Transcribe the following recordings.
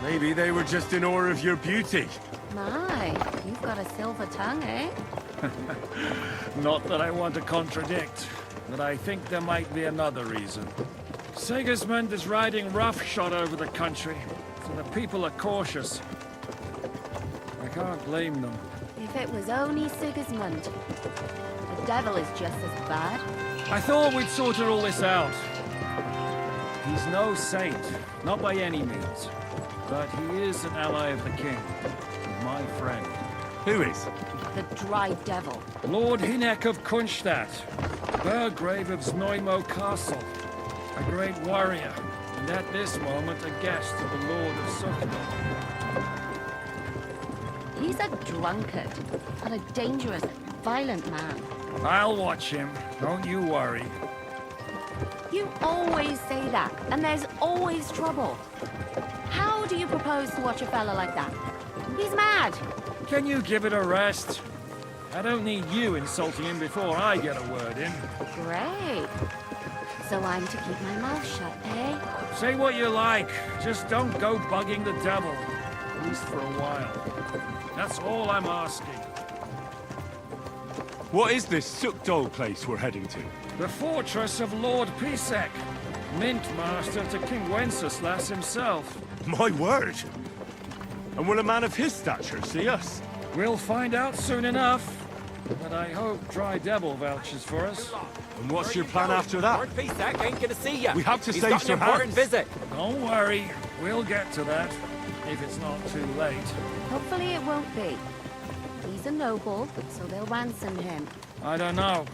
Maybe they were just in awe of your beauty. My, you've got a silver tongue, eh? Not that I want to contradict, but I think there might be another reason. Sigismund is riding roughshod over the country, so the people are cautious. I can't blame them. If it was only Sigismund. The devil is just as bad. I thought we'd sorted all this out. He's no saint, not by any means. But he is an ally of the king, and my friend. Who is? The dry devil. Lord Hynek of Kunstadt, Burgrave of Znojmo Castle, a great warrior, and at this moment a guest of the Lord of Sukhdal. He's a drunkard, and a dangerous, violent man. I'll watch him, don't you worry. You always say that, and there's always trouble. How do you propose to watch a fella like that? He's mad. Can you give it a rest? I don't need you insulting him before I get a word in. Great. So I'm to keep my mouth shut, eh? Say what you like, just don't go bugging the devil. At least for a while. That's all I'm asking. What is this Sukhdal place we're heading to? The fortress of Lord Pisek, Mint Master to King Wenceslas himself. My word! And will a man of his stature see us? We'll find out soon enough. But I hope Dry Devil vouches for us. And what's your plan after that? Lord Pisek ain't gonna see you. We have to He's save got some an important hands. visit. Don't worry, we'll get to that. If it's not too late. Hopefully it won't be. He's a noble, so they'll ransom him. I don't know.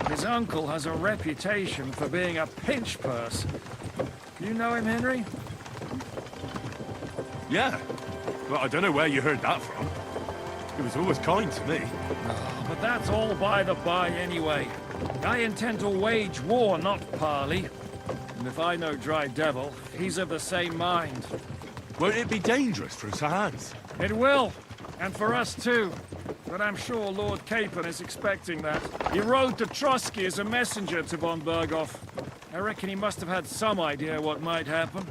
His uncle has a reputation for being a pinch purse. You know him, Henry? Yeah. Well, I don't know where you heard that from. He was always kind to me. But that's all by the by anyway. I intend to wage war, not parley. And if I know Dry Devil, he's of the same mind. Won't it be dangerous for us hands? It will, and for us too. But I'm sure Lord Capon is expecting that. He rode to Trotsky as a messenger to von Berghoff. I reckon he must have had some idea what might happen.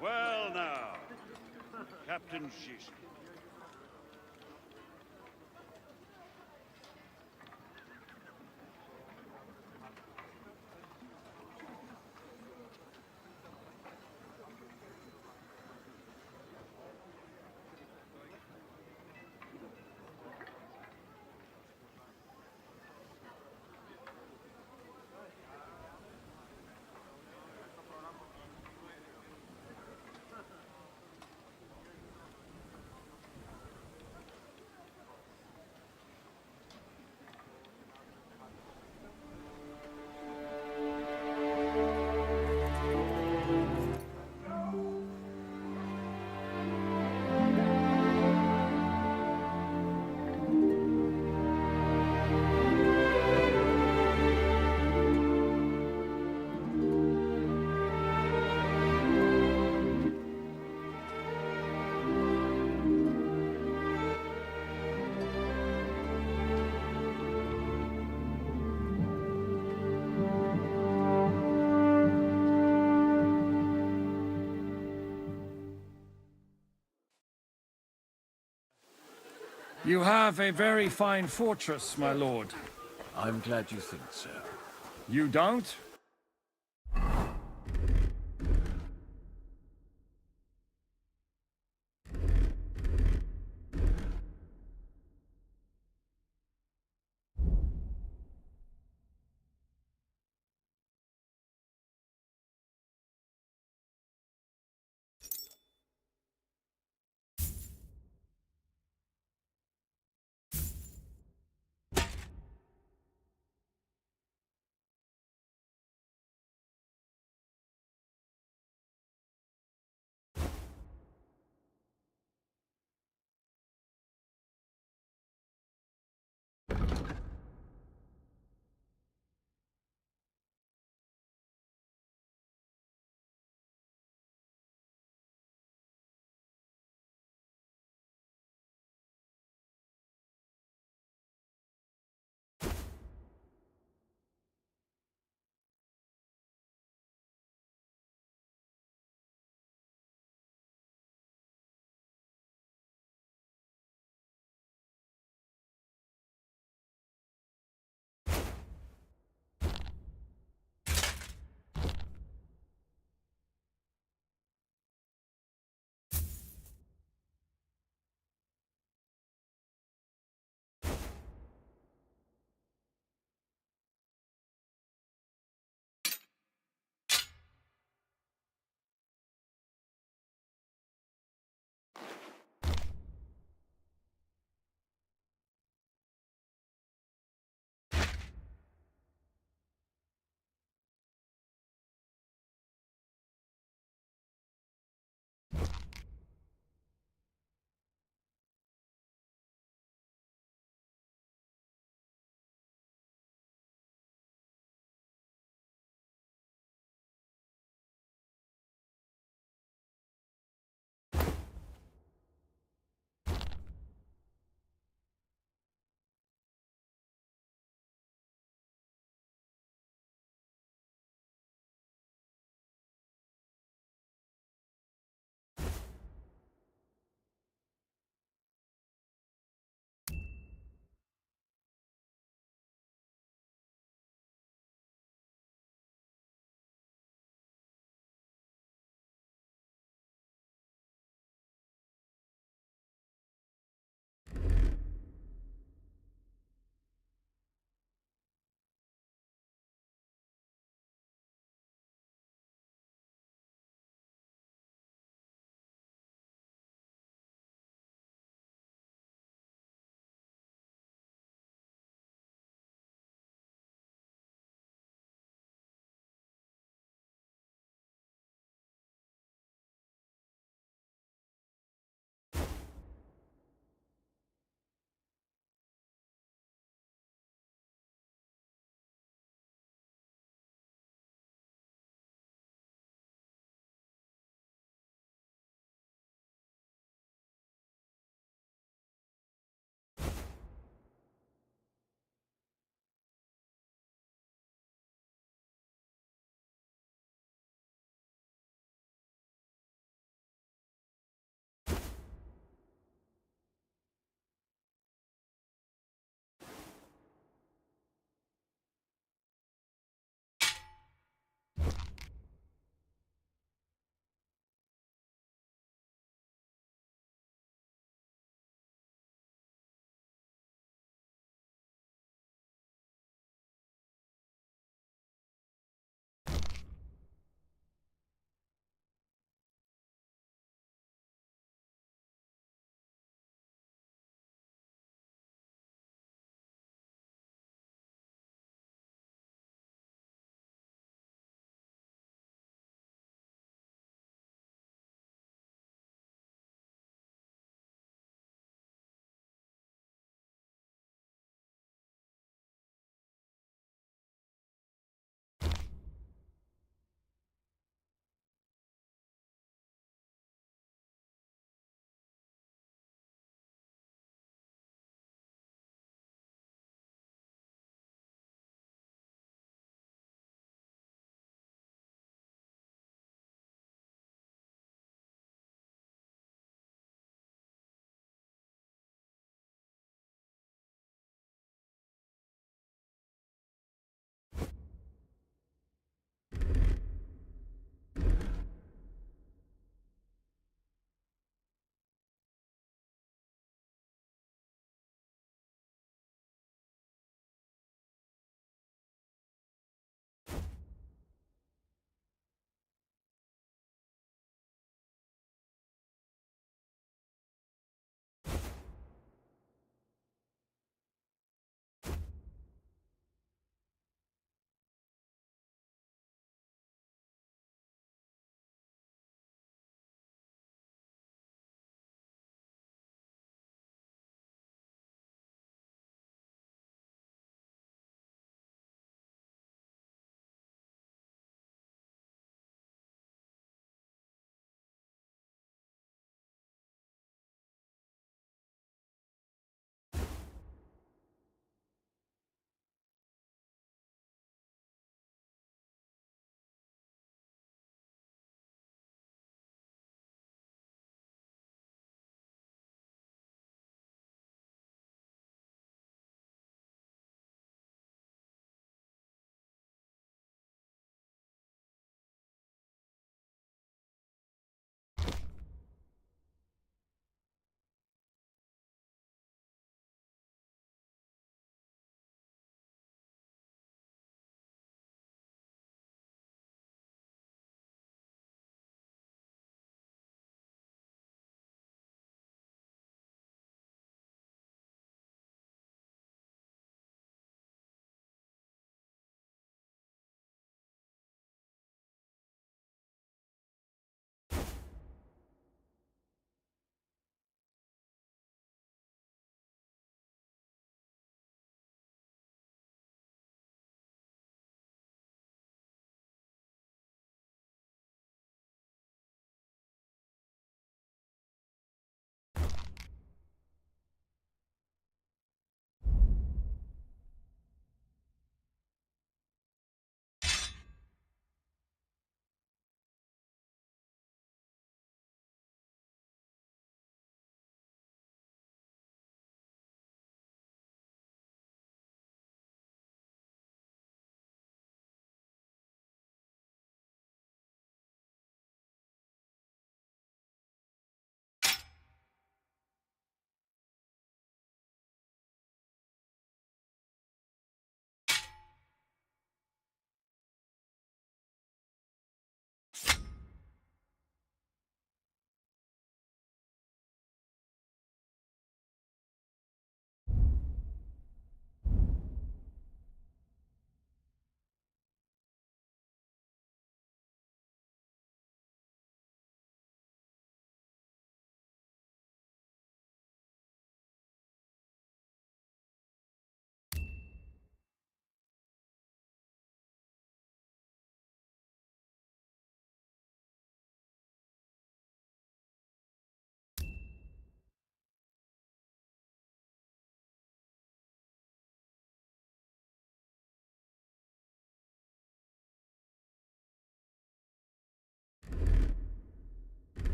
Well now, Captain Shish. You have a very fine fortress, my lord. I'm glad you think so. You don't?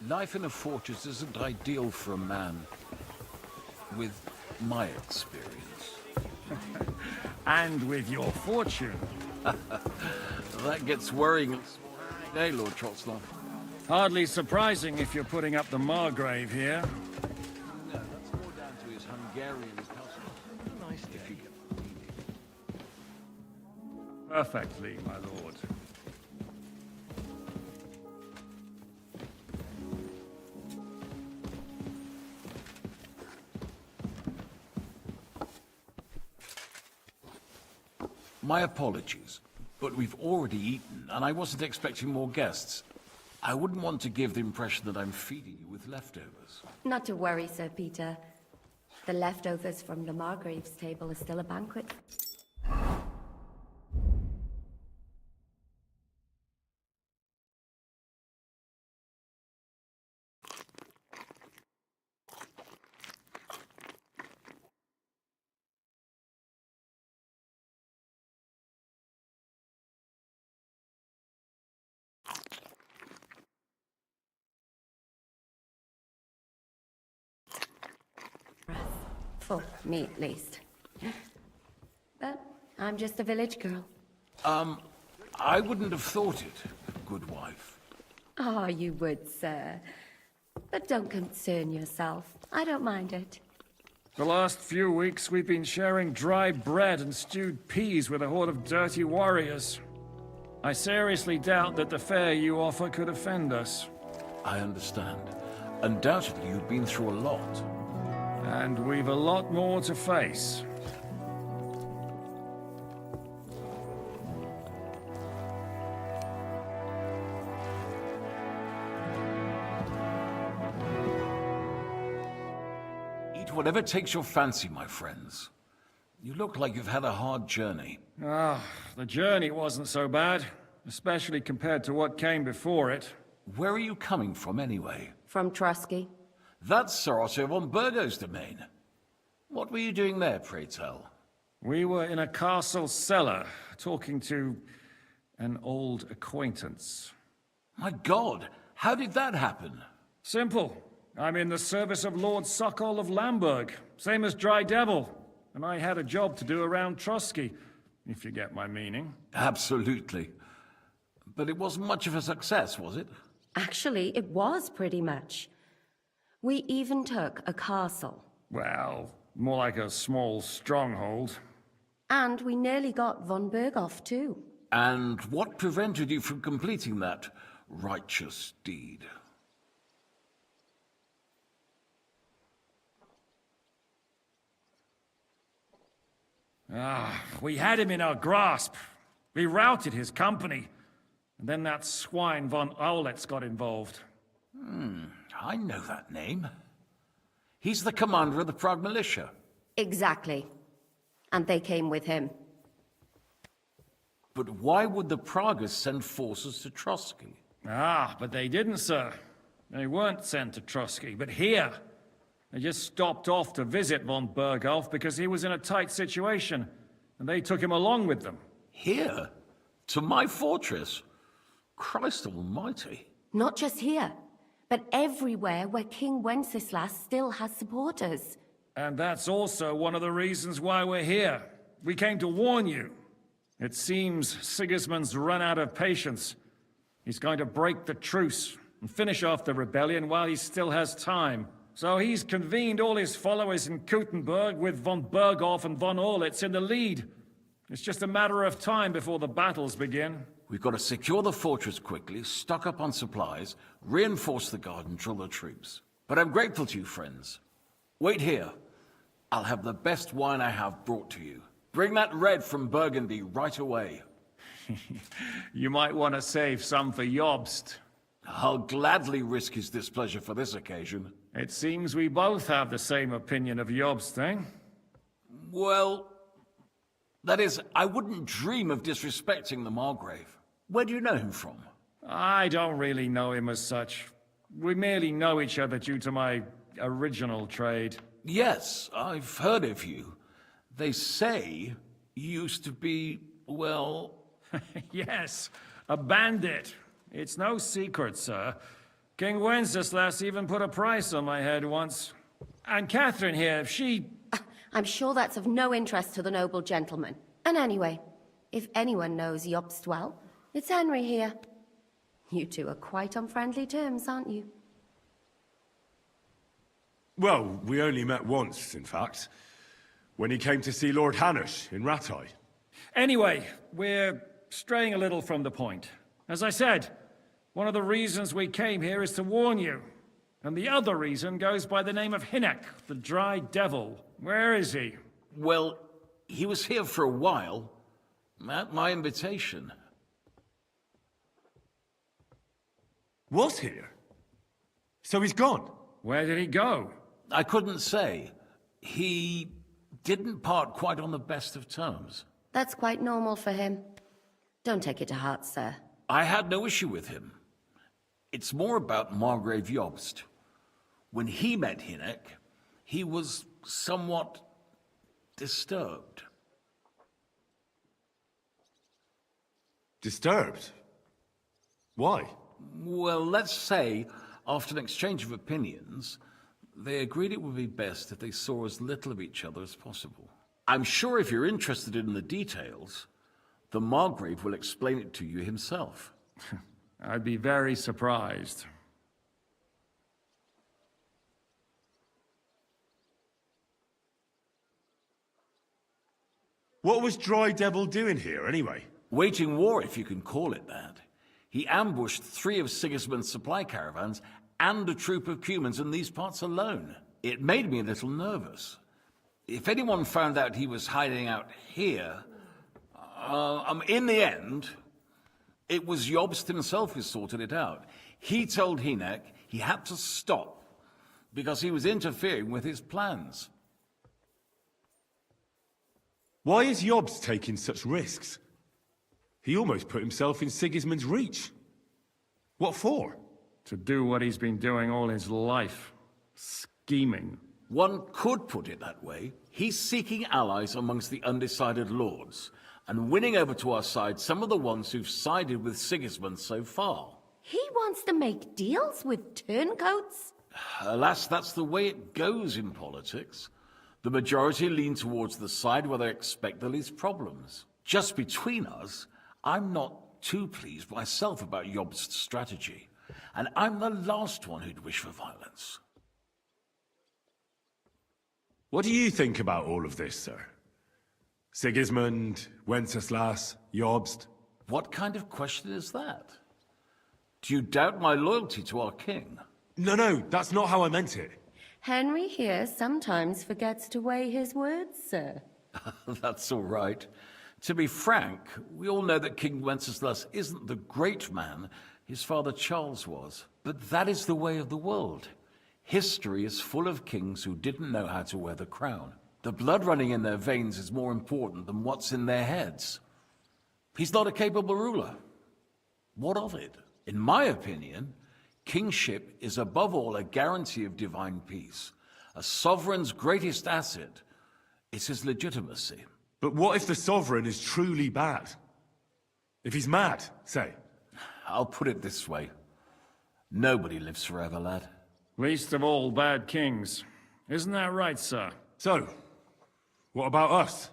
Life in a fortress isn't ideal for a man with my experience. And with your fortune. That gets worrying. Hey, Lord Trotzlov. Hardly surprising if you're putting up the Margrave here. No, that's more down to his Hungarian cousin. Nice if you get the meaning. Perfectly, my lord. My apologies, but we've already eaten, and I wasn't expecting more guests. I wouldn't want to give the impression that I'm feeding you with leftovers. Not to worry, Sir Peter. The leftovers from the Margrave's table are still a banquet. For me, at least. But I'm just a village girl. I wouldn't have thought it, good wife. Ah, you would, sir. But don't concern yourself. I don't mind it. The last few weeks we've been sharing dry bread and stewed peas with a horde of dirty warriors. I seriously doubt that the fare you offer could offend us. I understand. Undoubtedly, you've been through a lot. And we've a lot more to face. Eat whatever takes your fancy, my friends. You look like you've had a hard journey. Ah, the journey wasn't so bad, especially compared to what came before it. Where are you coming from, anyway? From Trusky. That's Sir Otto von Burgo's domain. What were you doing there, pray tell? We were in a castle cellar, talking to an old acquaintance. My God, how did that happen? Simple. I'm in the service of Lord Sokol of Lamberg, same as Dry Devil, and I had a job to do around Trusky, if you get my meaning. Absolutely. But it wasn't much of a success, was it? Actually, it was pretty much. We even took a castle. Well, more like a small stronghold. And we nearly got von Berghoff, too. And what prevented you from completing that righteous deed? Ah, we had him in our grasp. We routed his company. And then that swine von Aulitz got involved. I know that name. He's the commander of the Prague militia. Exactly. And they came with him. But why would the Praguers send forces to Trotsky? Ah, but they didn't, sir. They weren't sent to Trusky, but here. They just stopped off to visit von Berghoff because he was in a tight situation, and they took him along with them. Here? To my fortress? Christ almighty. Not just here, but everywhere where King Wenceslas still has supporters. And that's also one of the reasons why we're here. We came to warn you. It seems Sigismund's run out of patience. He's going to break the truce and finish off the rebellion while he still has time. So he's convened all his followers in Kuttenberg with von Berghoff and von Orlitz in the lead. It's just a matter of time before the battles begin. We've got to secure the fortress quickly, stock up on supplies, reinforce the guard and drill the troops. But I'm grateful to you, friends. Wait here. I'll have the best wine I have brought to you. Bring that red from Burgundy right away. You might want to save some for Jobst. I'll gladly risk his displeasure for this occasion. It seems we both have the same opinion of Jobst, eh? Well, that is, I wouldn't dream of disrespecting the Margrave. Where do you know him from? I don't really know him as such. We merely know each other due to my original trade. Yes, I've heard of you. They say you used to be, well... Yes, a bandit. It's no secret, sir. King Wenceslas even put a price on my head once. And Catherine here, she... I'm sure that's of no interest to the noble gentleman. And anyway, if anyone knows Jobst well, it's Henry here. You two are quite on friendly terms, aren't you? Well, we only met once, in fact. When he came to see Lord Hanush in Rattay. Anyway, we're straying a little from the point. As I said, one of the reasons we came here is to warn you. And the other reason goes by the name of Hynek, the Dry Devil. Where is he? Well, he was here for a while, at my invitation. Was here? So he's gone? Where did he go? I couldn't say. He didn't part quite on the best of terms. That's quite normal for him. Don't take it to heart, sir. I had no issue with him. It's more about Margrave Jobst. When he met Hynek, he was somewhat disturbed. Disturbed? Why? Well, let's say, after an exchange of opinions, they agreed it would be best if they saw as little of each other as possible. I'm sure if you're interested in the details, the Margrave will explain it to you himself. I'd be very surprised. What was Dry Devil doing here, anyway? Waging war, if you can call it that. He ambushed 3 of Sigismund's supply caravans and a troop of Cumans in these parts alone. It made me a little nervous. If anyone found out he was hiding out here, in the end, it was Jobst himself who sorted it out. He told Hynek he had to stop because he was interfering with his plans. Why is Jobst taking such risks? He almost put himself in Sigismund's reach. What for? To do what he's been doing all his life. Scheming. One could put it that way. He's seeking allies amongst the undecided lords, and winning over to our side some of the ones who've sided with Sigismund so far. He wants to make deals with turncoats? Alas, that's the way it goes in politics. The majority lean towards the side where they expect the least problems. Just between us, I'm not too pleased myself about Jobst's strategy, and I'm the last one who'd wish for violence. What do you think about all of this, sir? Sigismund, Wenceslas, Jobst? What kind of question is that? Do you doubt my loyalty to our king? No, that's not how I meant it. Henry here sometimes forgets to weigh his words, sir. That's all right. To be frank, we all know that King Wenceslas isn't the great man his father Charles was. But that is the way of the world. History is full of kings who didn't know how to wear the crown. The blood running in their veins is more important than what's in their heads. He's not a capable ruler. What of it? In my opinion, kingship is above all a guarantee of divine peace, A sovereign's greatest asset is his legitimacy. But what if the Sovereign is truly bad? If he's mad, say? I'll put it this way. Nobody lives forever, lad. Least of all bad kings. Isn't that right, sir? So, what about us?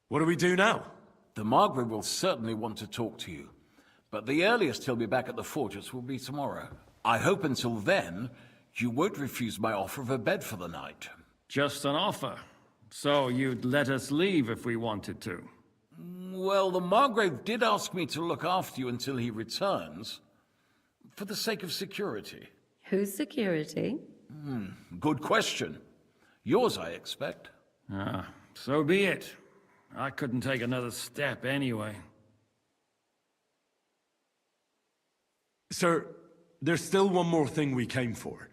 What do we do now? The Margrave will certainly want to talk to you, but the earliest he'll be back at the fortress will be tomorrow. I hope until then, you won't refuse my offer of a bed for the night. Just an offer. So you'd let us leave if we wanted to? Well, the Margrave did ask me to look after you until he returns, for the sake of security. Whose security? Good question. Yours, I expect. Ah, so be it. I couldn't take another step anyway. Sir, there's still one more thing we came for.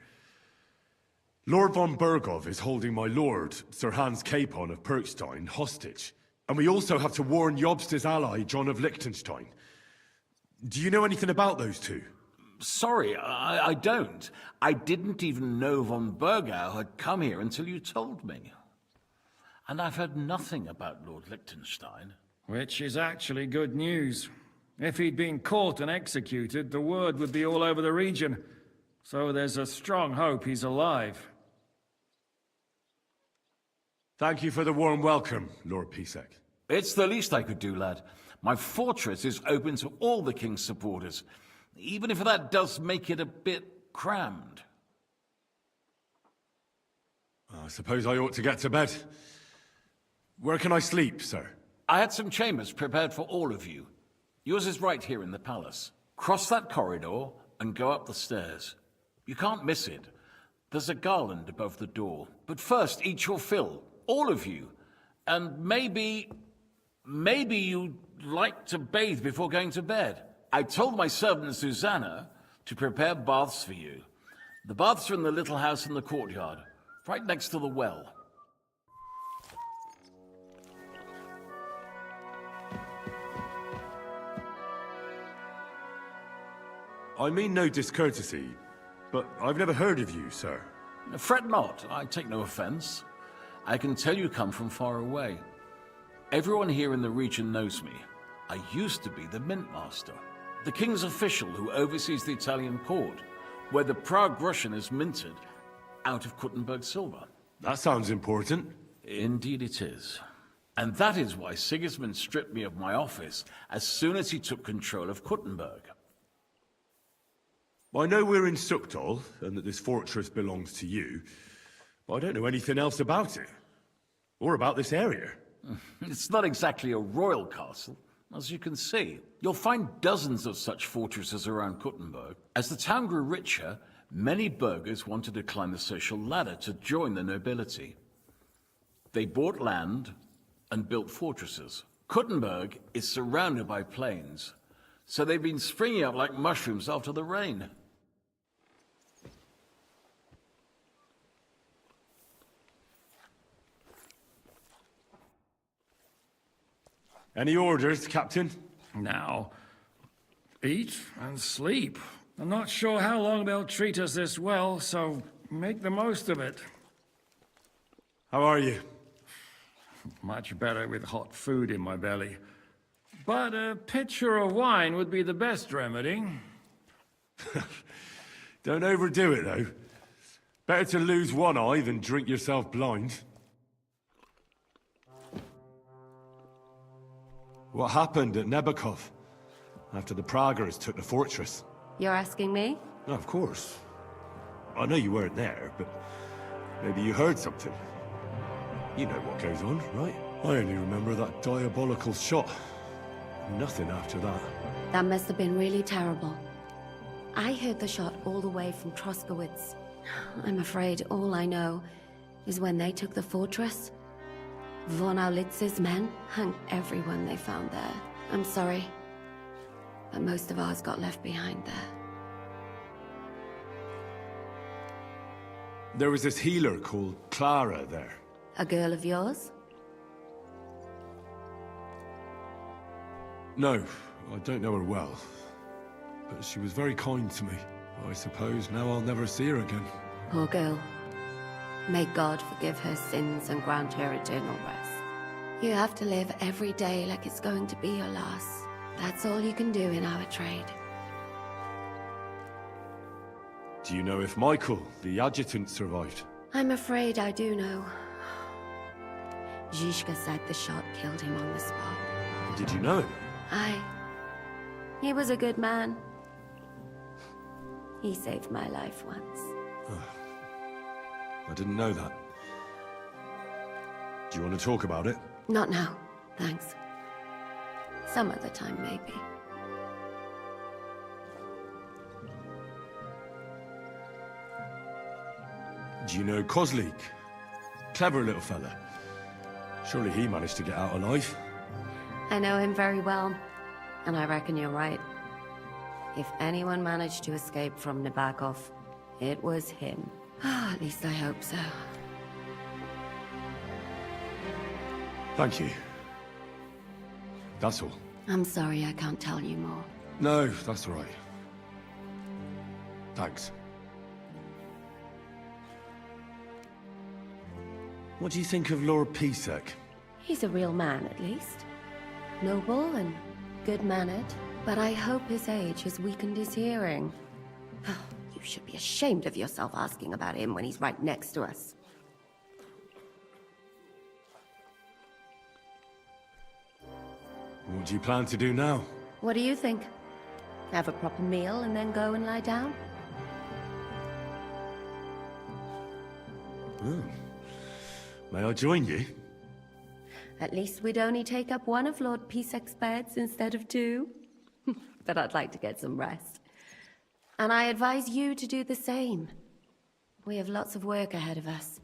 Lord von Bergov is holding my lord, Sir Hans Capon of Perkstein, hostage. And we also have to warn Jobst's ally, John of Liechtenstein. Do you know anything about those two? Sorry, I don't. I didn't even know von Bergau had come here until you told me. And I've heard nothing about Lord Liechtenstein. Which is actually good news. If he'd been caught and executed, the word would be all over the region. So there's a strong hope he's alive. Thank you for the warm welcome, Lord Pisek. It's the least I could do, lad. My fortress is open to all the king's supporters, even if that does make it a bit crammed. I suppose I ought to get to bed. Where can I sleep, sir? I had some chambers prepared for all of you. Yours is right here in the palace. Cross that corridor and go up the stairs. You can't miss it. There's a garland above the door. But first, eat your fill. All of you. And maybe you'd like to bathe before going to bed. I told my servant Susanna to prepare baths for you. The baths are in the little house in the courtyard, right next to the well. I mean no discourtesy, but I've never heard of you, sir. Fret not, I take no offense. I can tell you come from far away. Everyone here in the region knows me. I used to be the mint master, the king's official who oversees the Italian court, where the Prague Russian is minted out of Kuttenberg silver. That sounds important. Indeed it is. And that is why Sigismund stripped me of my office as soon as he took control of Kuttenberg. I know we're in Sukdal, and that this fortress belongs to you, but I don't know anything else about it. Or about this area. It's not exactly a royal castle, as you can see. You'll find dozens of such fortresses around Kuttenberg. As the town grew richer, many burghers wanted to climb the social ladder to join the nobility. They bought land and built fortresses. Kuttenberg is surrounded by plains, so they've been springing up like mushrooms after the rain. Any orders, Captain? Now, eat and sleep. I'm not sure how long they'll treat us this well, so make the most of it. How are you? Much better with hot food in my belly. But a pitcher of wine would be the best remedy. Don't overdo it, though. Better to lose one eye than drink yourself blind. What happened at Nebakov after the Praguers took the fortress? You're asking me? No, of course. I know you weren't there, but maybe you heard something. You know what goes on, right? I only remember that diabolical shot. Nothing after that. That must have been really terrible. I heard the shot all the way from Troskowitz. I'm afraid all I know is when they took the fortress, von Aulitz's men hung everyone they found there. I'm sorry, but most of ours got left behind there. There was this healer called Clara there. A girl of yours? No, I don't know her well. But she was very kind to me. I suppose now I'll never see her again. Poor girl. May God forgive her sins and grant her eternal rest. You have to live every day like it's going to be your last. That's all you can do in our trade. Do you know if Michael, the adjutant, survived? I'm afraid I do know. Zizka said the shot killed him on the spot. Did you know him? Aye. He was a good man. He saved my life once. I didn't know that. Do you want to talk about it? Not now, thanks. Some other time, maybe. Do you know Kozlik? Clever little fella. Surely he managed to get out alive. I know him very well, and I reckon you're right. If anyone managed to escape from Nabokov, it was him. At least I hope so. Thank you. That's all. I'm sorry I can't tell you more. No, that's all right. Thanks. What do you think of Lord Pisek? He's a real man, at least. Noble and good-mannered, but I hope his age has weakened his hearing. You should be ashamed of yourself asking about him when he's right next to us. What do you plan to do now? What do you think? Have a proper meal and then go and lie down? Oh. May I join you? At least we'd only take up one of Lord Pisek's beds instead of two. But I'd like to get some rest. And I advise you to do the same. We have lots of work ahead of us.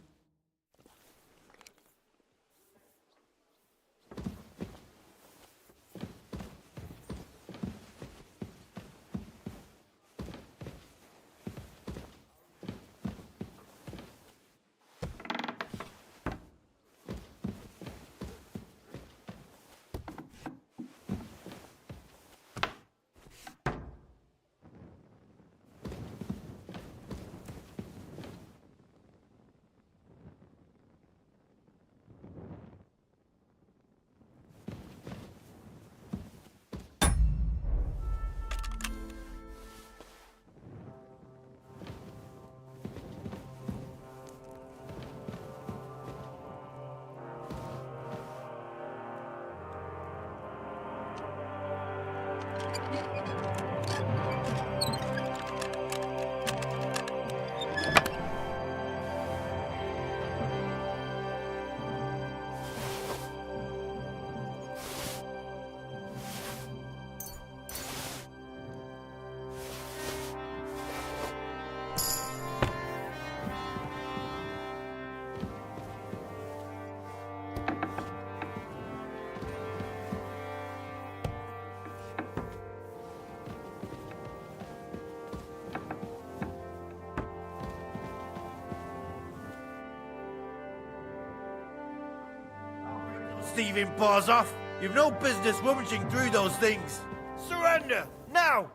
Thieving paws off. You've no business rummaging through those things. Surrender, now!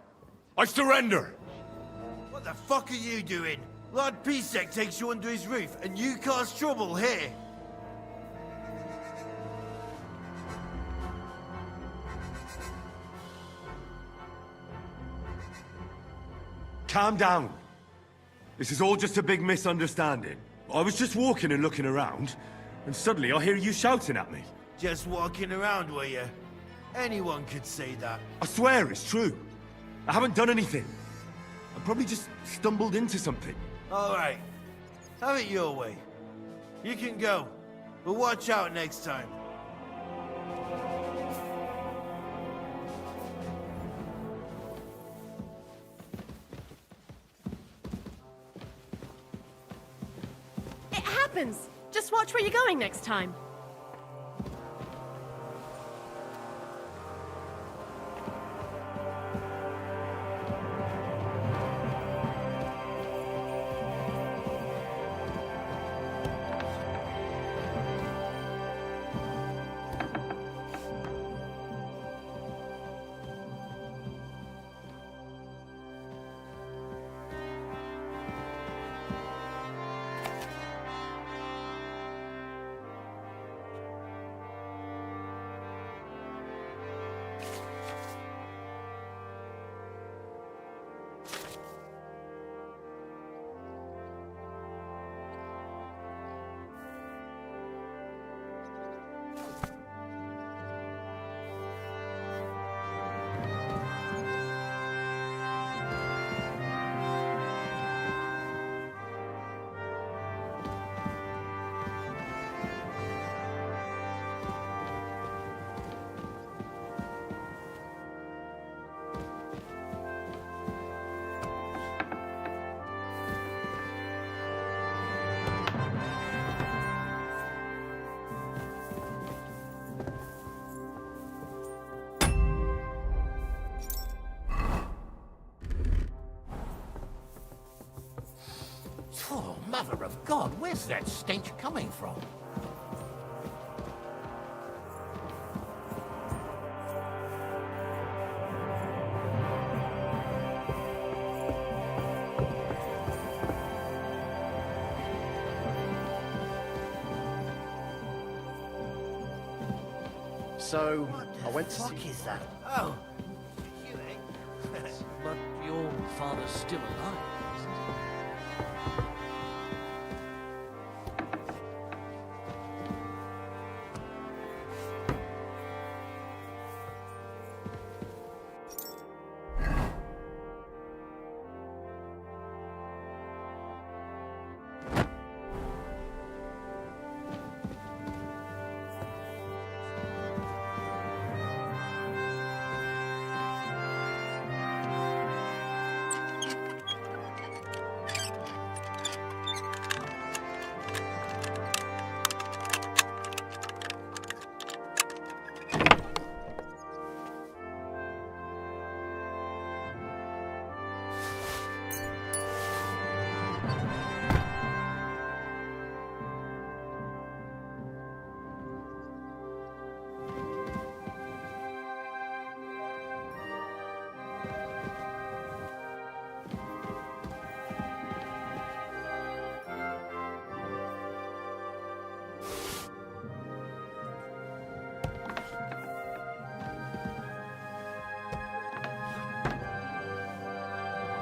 I surrender! What the fuck are you doing? Lord Pisek takes you under his roof and you cause trouble here. Calm down. This is all just a big misunderstanding. I was just walking and looking around, and suddenly I hear you shouting at me. Just walking around, were you? Anyone could say that. I swear it's true. I haven't done anything. I probably just stumbled into something. All right. Have it your way. You can go, but watch out next time. It happens! Just watch where you're going next time. Mother of God, where's that stench coming from? So, I went to What see... is that? Oh, you, But your father's still alive, isn't he?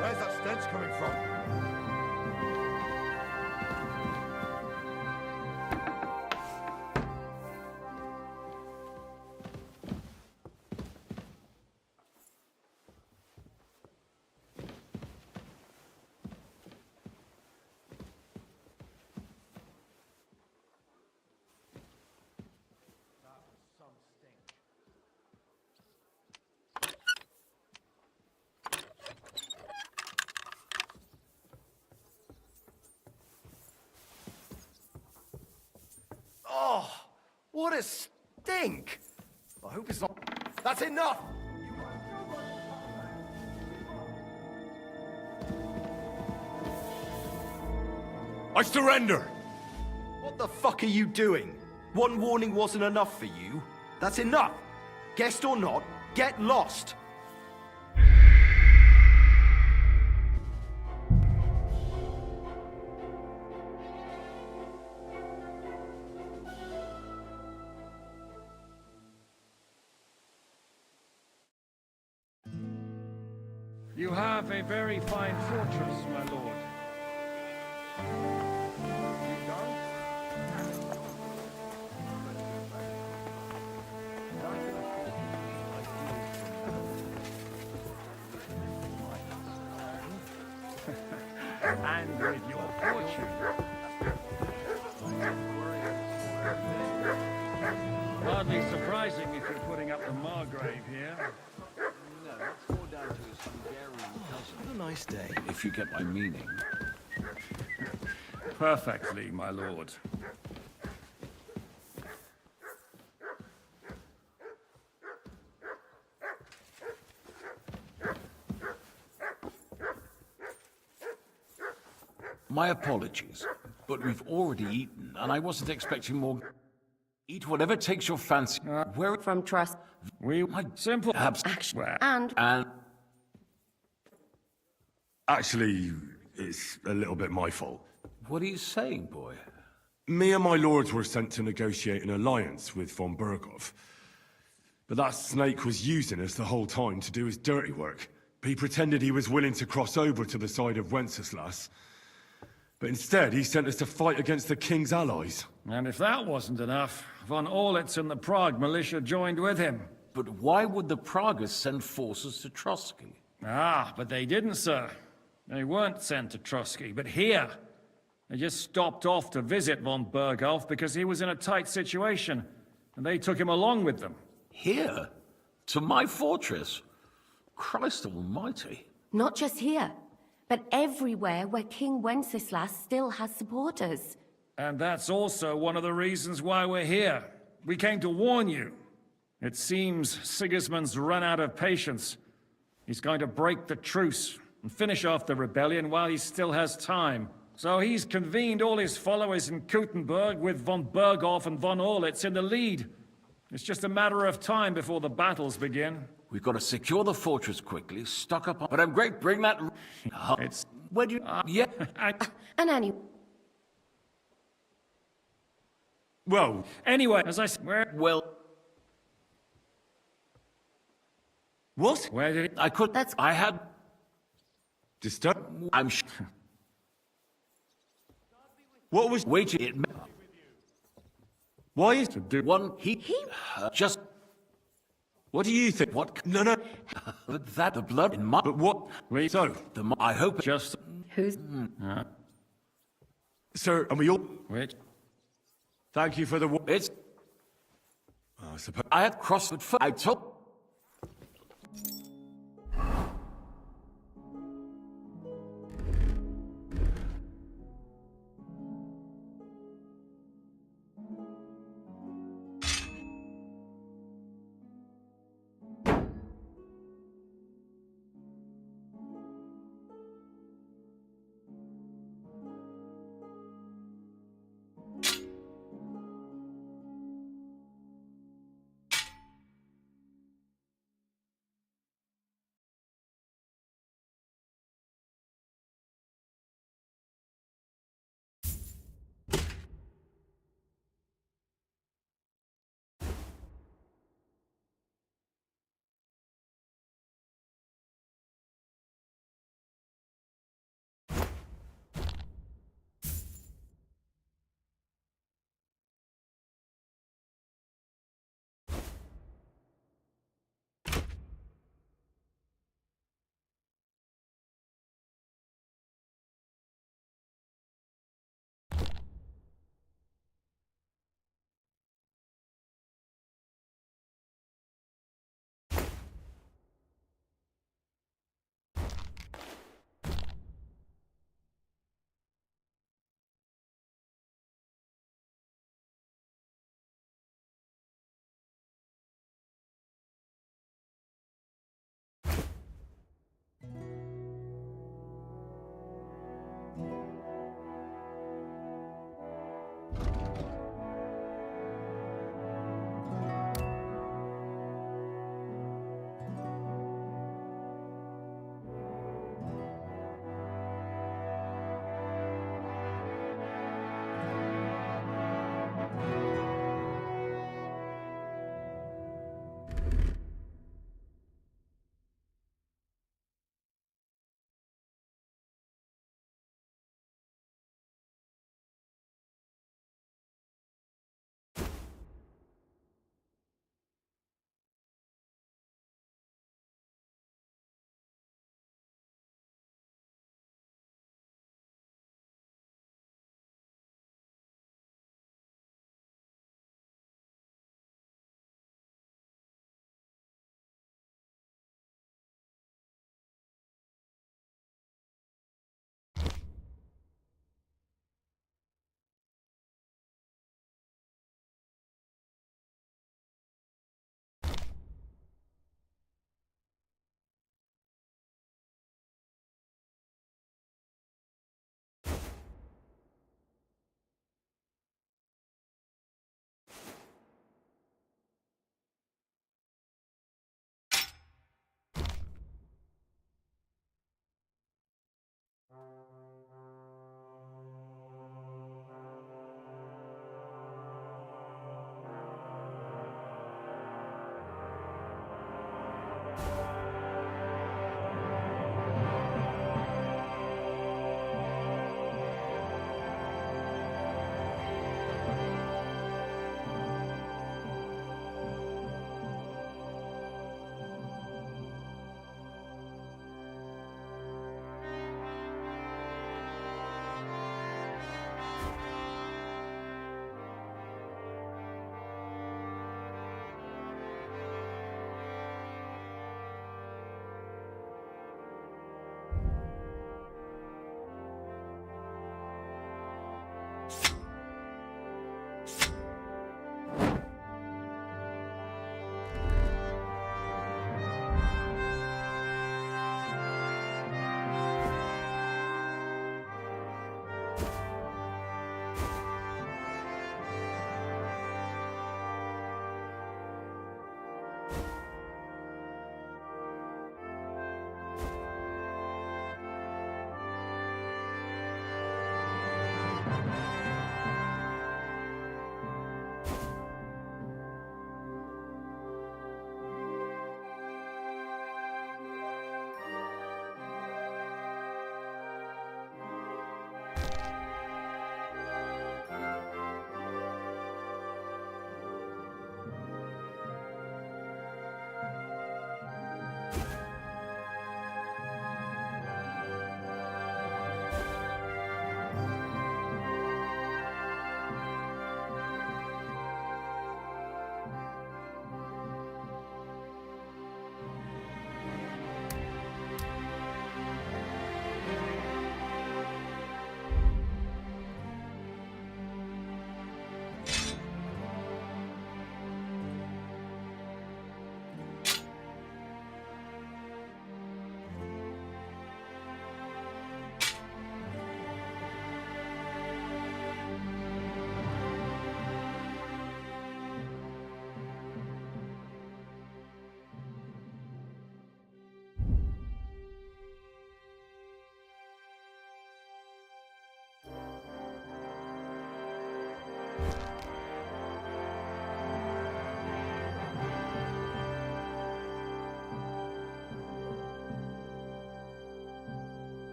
Where's that stench coming from? Oh, what a stink! I hope it's not... That's enough! I surrender! What the fuck are you doing? One warning wasn't enough for you? That's enough! Guest or not, get lost! You have a very fine fortress, my lord. You don't? And with your fortune. Hardly surprising if you're putting up the Margrave here. What a nice day. If you get my meaning. Perfectly, my lord. My apologies, but we've already eaten, and I wasn't expecting more. Eat whatever takes your fancy. Where From Trust. We simple Action. And and Actually, it's a little bit my fault. what are you saying, boy? Me and my lords were sent to negotiate an alliance with von Berghoff. But that snake was using us the whole time to do his dirty work. He pretended he was willing to cross over to the side of Wenceslas. But instead, he sent us to fight against the king's allies. And if that wasn't enough, von Orlitz and the Prague militia joined with him. But why would the Praguers send forces to Trotsky? Ah, but they didn't, sir. They weren't sent to Trotsky, but here. They just stopped off to visit von Berghoff because he was in a tight situation, and they took him along with them. Here? To my fortress? Christ almighty. not just here, but everywhere where King Wenceslas still has supporters. And that's also one of the reasons why we're here. We came to warn you. It seems Sigismund's run out of patience. He's going to break the truce and finish off the rebellion while he still has time. So he's convened all his followers in Kuttenberg with von Berghoff and von Orlitz in the lead. It's just a matter of time before the battles begin. We've got to secure the fortress quickly, stock up on... But I'm great, bring that... It's... Where do you... Yeah. And anyway, Well, Anyway, as I said, Well, what? where did it... I could... That's- I had... Disturb? I'm... What was... Wait, it... Why is... to do... One... He... just... What do you think? What... No, no. But that... The blood in my... But what... Wait, So, I hope... just... who's... sir, and we all... Wait. Thank you for the... It's... I suppose... I had crossed foot. I told...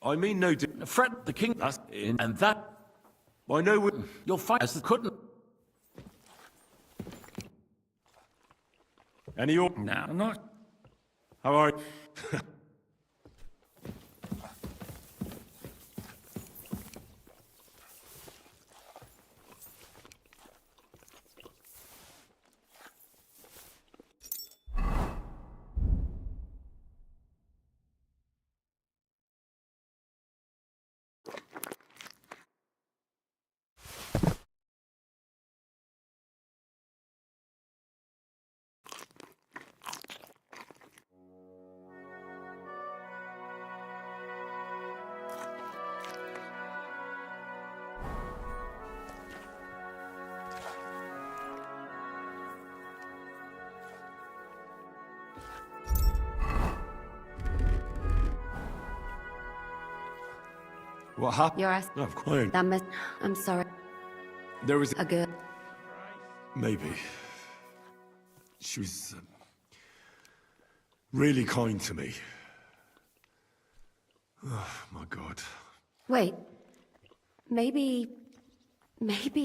I mean no... Fred the king, that's in, and that I know we... you'll find as the couldn't. Any or... Now, not... How are you? What happened? You're asking... No, quiet. That must... I'm sorry. There was... A girl... Maybe. She was... really kind to me. Oh, my God. Wait. Maybe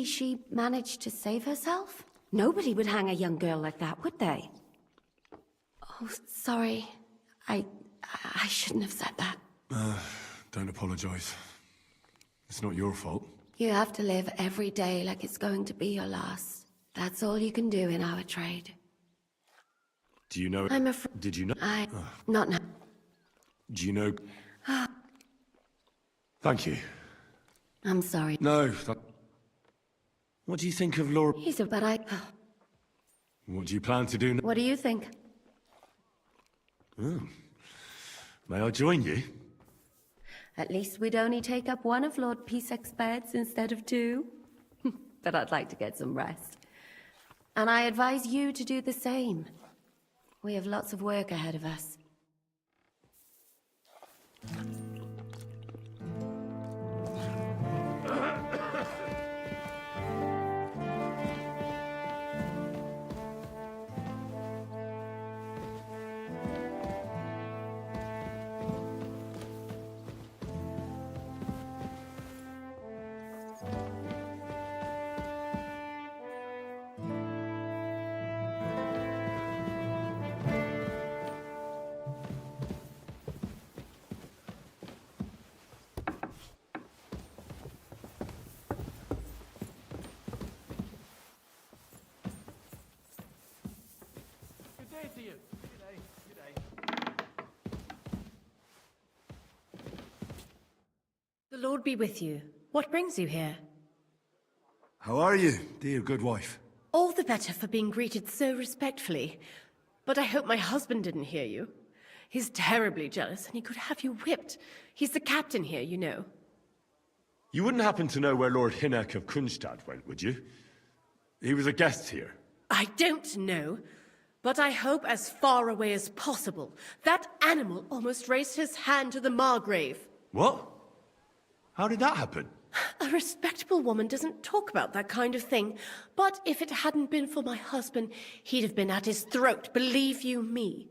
she managed to save herself? Nobody would hang a young girl like that, would they? Oh, sorry. I shouldn't have said that. Don't apologize. It's not your fault. You have to live every day like it's going to be your last. That's all you can do in our trade. Do you know... I'm afraid... Did you know... Not now. Do you know... Thank you. I'm sorry. No, that... What do you think of Laura... He's a... But I... What do you plan to do now? What do you think? Oh. May I join you? At least we'd only take up one of Lord Pisac's beds instead of two. But I'd like to get some rest. And I advise you to do the same. We have lots of work ahead of us. The Lord be with you. What brings you here? How are you, dear good wife? All the better for being greeted so respectfully. But I hope my husband didn't hear you. He's terribly jealous, and he could have you whipped. He's the captain here, you know. You wouldn't happen to know where Lord Hinnek of Kunstad went, would you? He was a guest here. I don't know, but I hope as far away as possible. That animal almost raised his hand to the Margrave. What? How did that happen? A respectable woman doesn't talk about that kind of thing. But if it hadn't been for my husband, he'd have been at his throat, believe you me.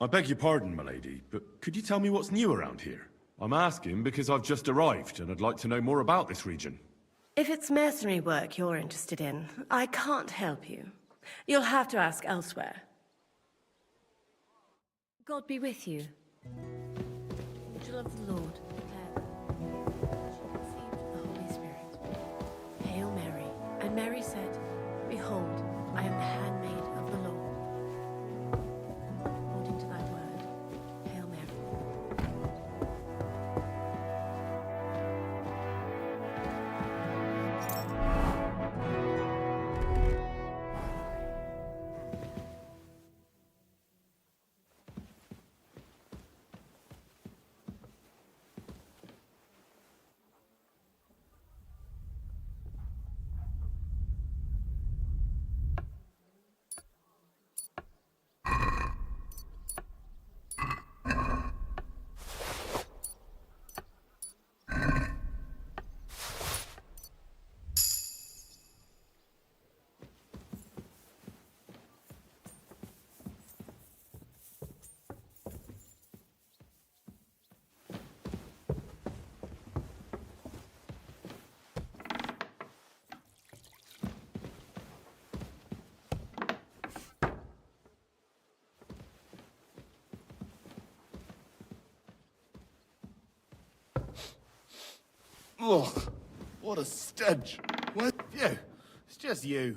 I beg your pardon, milady, but could you tell me what's new around here? I'm asking because I've just arrived and I'd like to know more about this region. If it's mercenary work you're interested in, I can't help you. You'll have to ask elsewhere. God be with you. Angel of the Lord, prepare. She conceived of the Holy Spirit. Hail Mary. And Mary said, Behold, I am the handmaid of the Lord. According to thy word, Hail Mary. Ugh, what a stench. What? You. It's just you.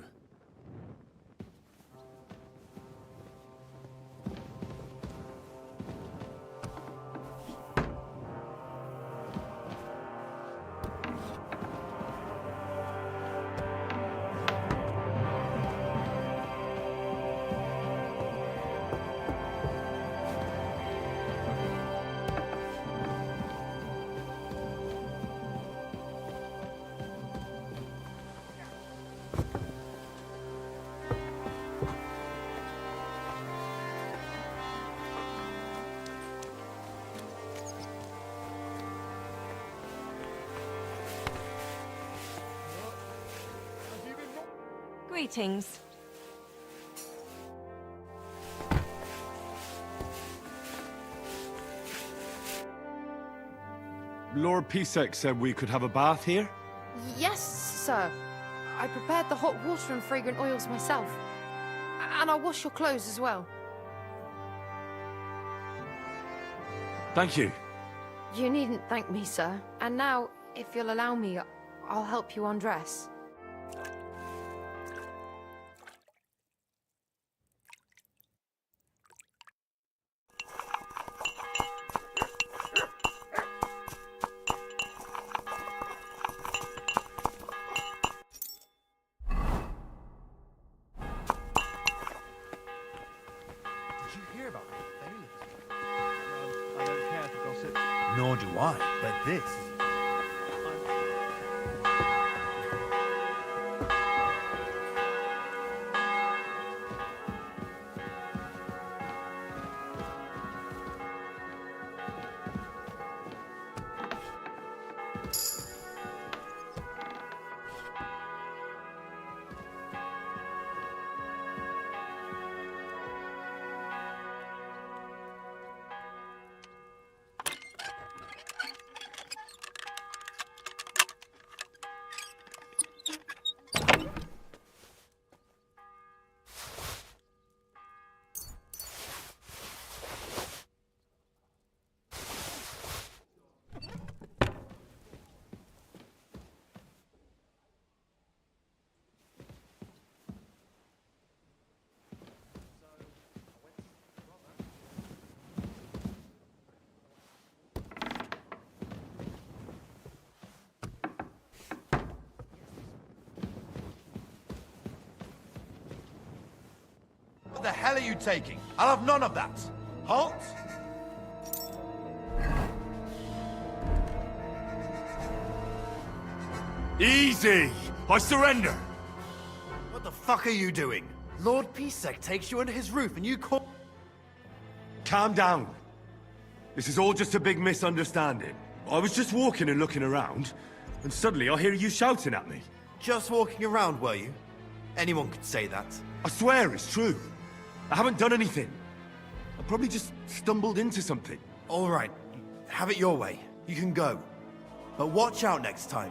Greetings. Lord Pisek said we could have a bath here? Yes, sir. I prepared the hot water and fragrant oils myself. And I'll wash your clothes as well. Thank you. You needn't thank me, sir. And now, if you'll allow me, I'll help you undress. I don't care for gossip. Nor do I, but this... What the hell are you taking? I'll have none of that. Halt! Easy! I surrender! What the fuck are you doing? Lord Pisek takes you under his roof and you call... Calm down. This is all just a big misunderstanding. I was just walking and looking around, and suddenly I hear you shouting at me. Just walking around, were you? Anyone could say that. I swear it's true. I haven't done anything. I probably just stumbled into something. All right, have it your way. You can go. But watch out next time.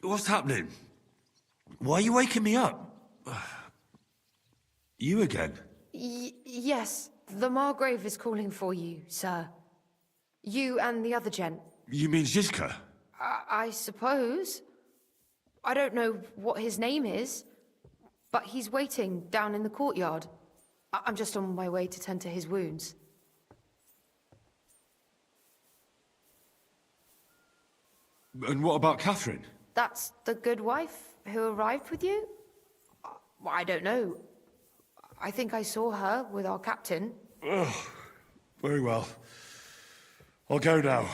What's happening? Why are you waking me up? You again? Yes, the Margrave is calling for you, sir. You and the other gent. You mean Zizka? I suppose. I don't know what his name is, but he's waiting down in the courtyard. I'm just on my way to tend to his wounds. And what about Catherine? That's the good wife who arrived with you? I don't know. I think I saw her with our captain. Ugh. Very well. I'll go now.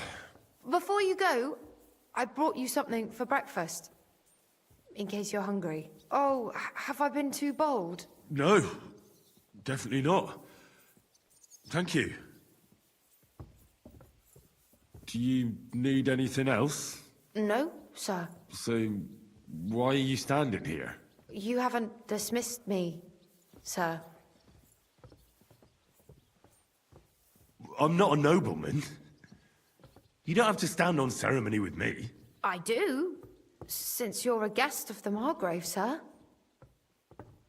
Before you go, I brought you something for breakfast. In case you're hungry. Oh, have I been too bold? No, definitely not. Thank you. Do you need anything else? No, sir. So, why are you standing here? You haven't dismissed me, sir. I'm not a nobleman. You don't have to stand on ceremony with me. I do, since you're a guest of the Margrave, sir.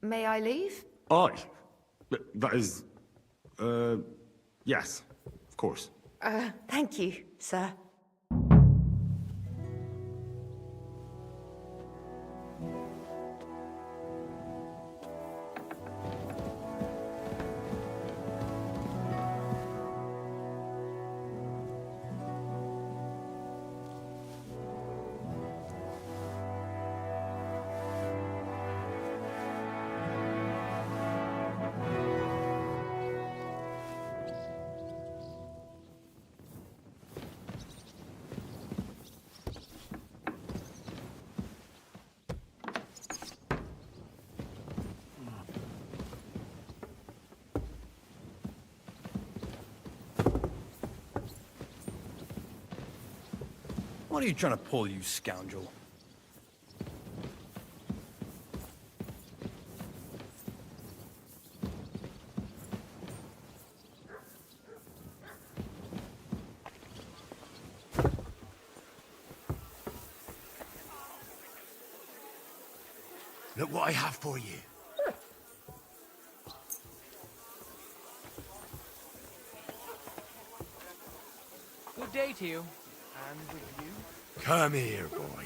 May I leave? That is... yes, of course. Thank you, sir. What are you trying to pull, you scoundrel? Look what I have for you. Good day to you. And with you. Come here, boy.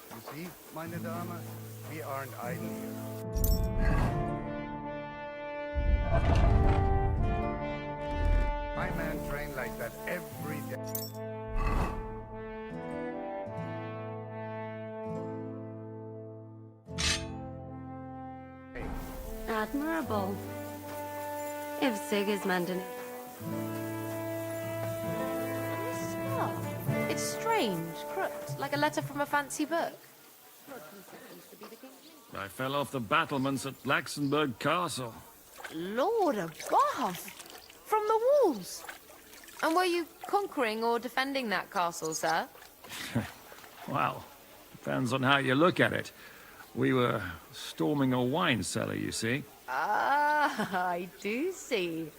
You see, meine Dame, we aren't idle here. My men train like that every day. Admirable. If Sigismund and... It's strange, crooked, like a letter from a fancy book. I fell off the battlements at Laxenberg Castle. Lord above! From the walls! And were you conquering or defending that castle, sir? Well, depends on how you look at it. We were storming a wine cellar, you see. Ah, I do see.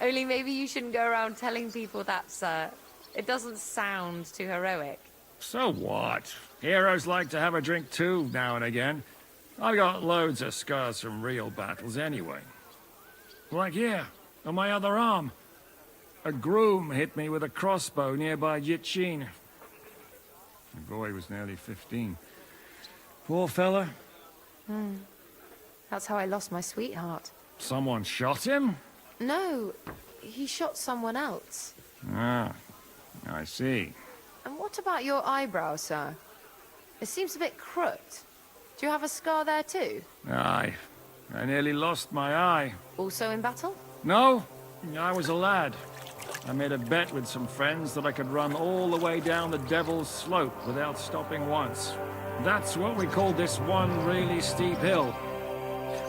Only maybe you shouldn't go around telling people that, sir. It doesn't sound too heroic. So what? Heroes like to have a drink too, now and again. I've got loads of scars from real battles anyway. Like here, on my other arm. A groom hit me with a crossbow nearby Yitchin. The boy was nearly 15. Poor fella. That's how I lost my sweetheart. Someone shot him? No, he shot someone else. Ah, I see. And what about your eyebrow, sir? It seems a bit crooked. Do you have a scar there too? Aye. I nearly lost my eye. Also in battle? No, I was a lad. I made a bet with some friends that I could run all the way down the Devil's Slope without stopping once. That's what we call this one really steep hill.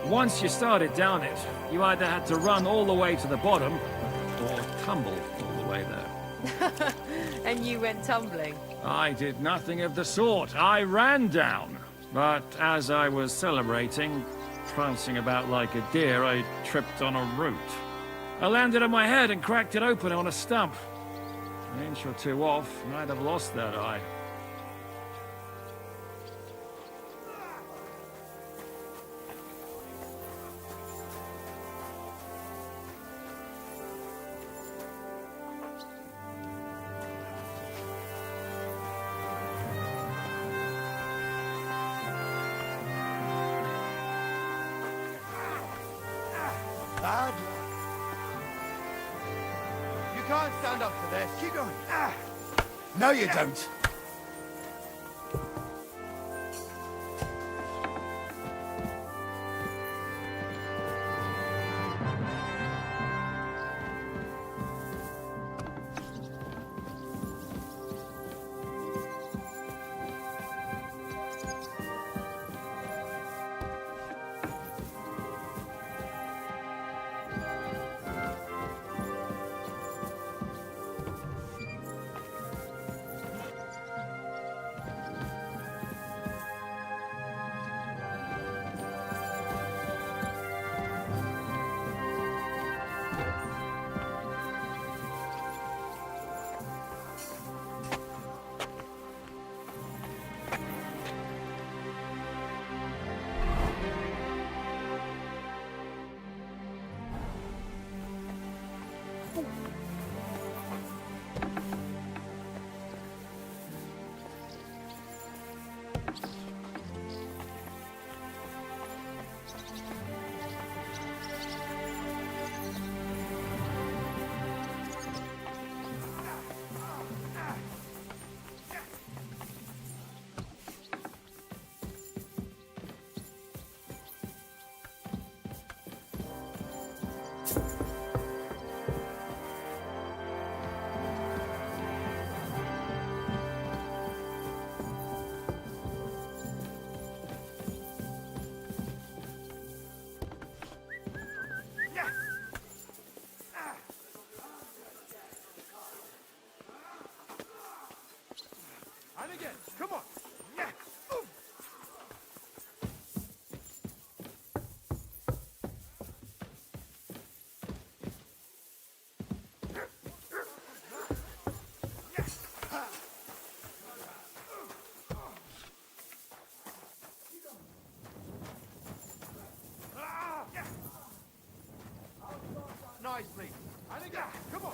Once you started down it, you either had to run all the way to the bottom, or tumble all the way there. And you went tumbling. I did nothing of the sort. I ran down. But as I was celebrating, prancing about like a deer, I tripped on a root. I landed on my head and cracked it open on a stump. An inch or two off, and I'd have lost that eye. Lad. You can't stand up for this. Keep going. No, you don't. And again. Come on. Yeah. Nicely. And again. Come on.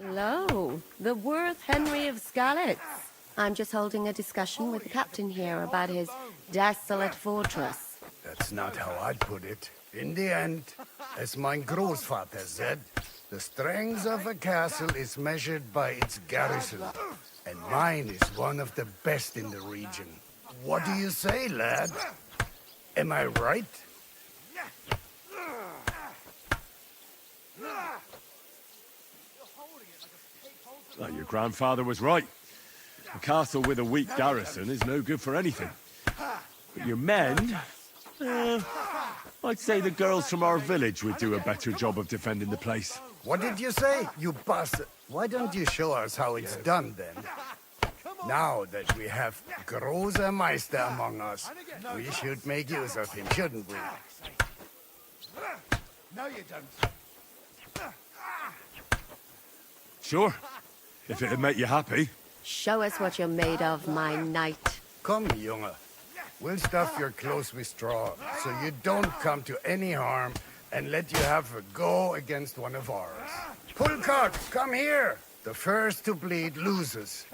Hello, the worth Henry of Skalitz. I'm just holding a discussion with the captain here about his desolate fortress. That's not how I'd put it. In the end, as my Großvater said, the strength of a castle is measured by its garrison, and mine is one of the best in the region. What do you say, lad? Am I right? Your grandfather was right. A castle with a weak garrison is no good for anything. But your men... I'd say the girls from our village would do a better job of defending the place. What did you say, you bastard? Why don't you show us how it's done, then? Now that we have Großer Meister among us, we should make use of him, shouldn't we? No, you don't. Sure, if it'd make you happy. Show us what you're made of, my knight. Komm, Junge. We'll stuff your clothes with straw, so you don't come to any harm, and let you have a go against one of ours. Pulcock, come here! The first to bleed loses.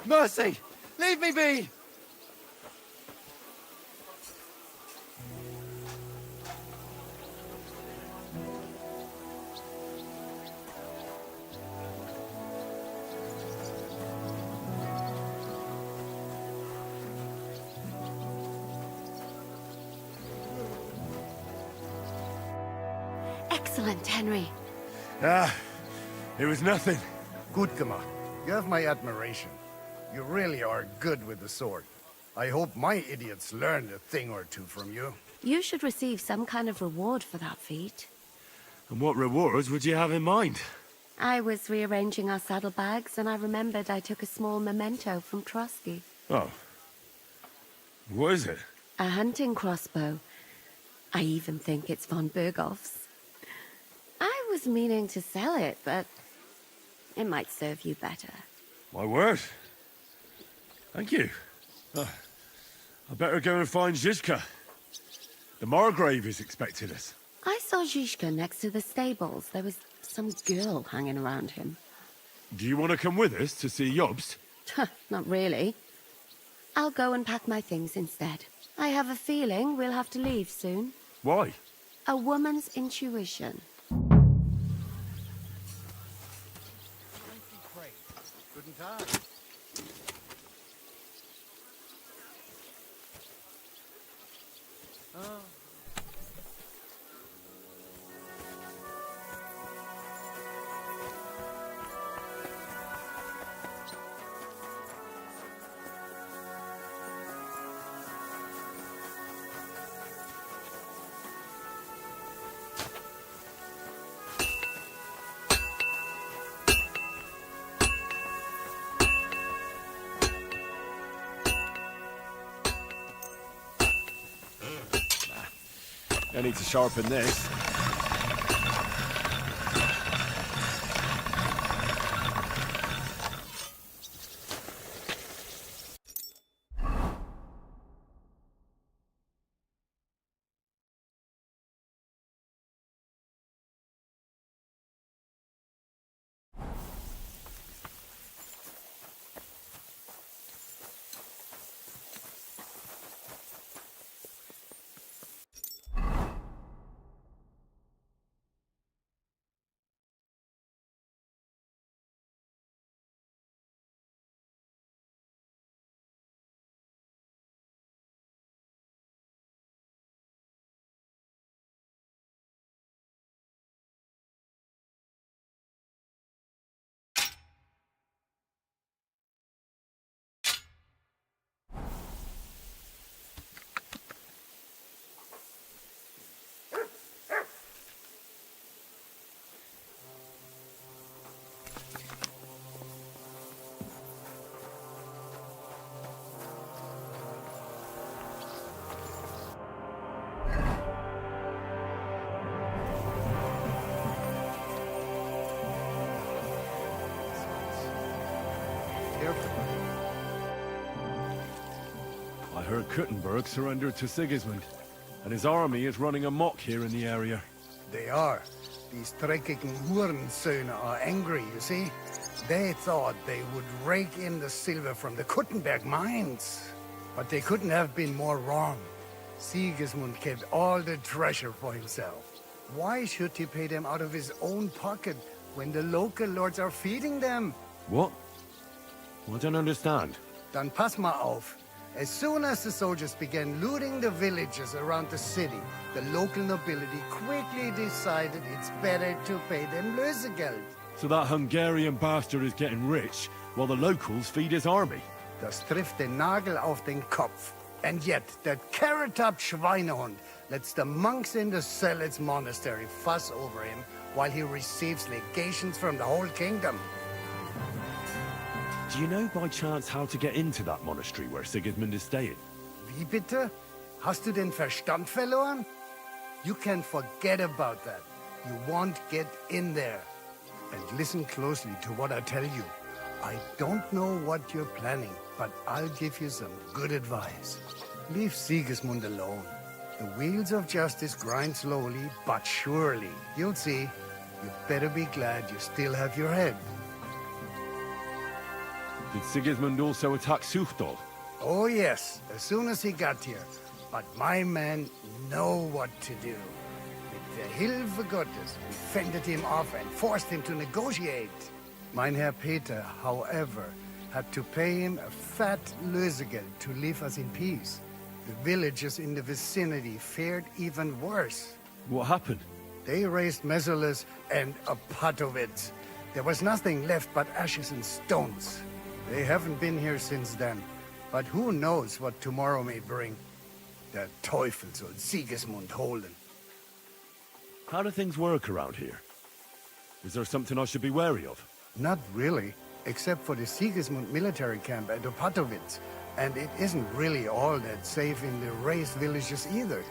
Mercy! Leave me be! Excellent, Henry. It was nothing. Gut gemacht. You have my admiration. You really are good with the sword. I hope my idiots learned a thing or two from you. You should receive some kind of reward for that feat. And what rewards would you have in mind? I was rearranging our saddlebags, and I remembered I took a small memento from Trotsky. Oh. What is it? A hunting crossbow. I even think it's von Berghoff's. I was meaning to sell it, but it might serve you better. My word. Thank you. I better go and find Zizka. The Margrave is expecting us. I saw Zizka next to the stables. There was some girl hanging around him. Do you want to come with us to see Jobst? Not really. I'll go and pack my things instead. I have a feeling we'll have to leave soon. Why? A woman's intuition. Guten Tag. I need to sharpen this. I heard Kuttenberg surrendered to Sigismund, and his army is running amok here in the area. They are. These dreckigen Hurensöhne are angry, you see? They thought they would rake in the silver from the Kuttenberg mines. But they couldn't have been more wrong. Sigismund kept all the treasure for himself. Why should he pay them out of his own pocket when the local lords are feeding them? What? I don't understand. Dann pass mal auf. As soon as the soldiers began looting the villages around the city, the local nobility quickly decided it's better to pay them Lösegeld. So that Hungarian bastard is getting rich, while the locals feed his army? Das trifft den Nagel auf den Kopf. And yet, that carrot-top Schweinehund lets the monks in the Zealots monastery fuss over him while he receives legations from the whole kingdom. Do you know by chance how to get into that monastery where Sigismund is staying? Wie bitte? Hast du den Verstand verloren? You can forget about that. You won't get in there. And listen closely to what I tell you. I don't know what you're planning, but I'll give you some good advice. Leave Sigismund alone. The wheels of justice grind slowly, but surely. You'll see. You better be glad you still have your head. Did Sigismund also attack Suchdol? Oh yes, as soon as he got here. But my men know what to do. With the Hilfegottes, we fended him off and forced him to negotiate. Mein Herr Peter, however, had to pay him a fat Lösegeld to leave us in peace. The villagers in the vicinity fared even worse. What happened? They raised Mesolis and Opatowitz. There was nothing left but ashes and stones. They haven't been here since then, but who knows what tomorrow may bring. Der Teufel soll Sigismund holen. How do things work around here? Is there something I should be wary of? Not really, except for the Sigismund military camp at Opatowitz. And it isn't really all that safe in the raised villages either.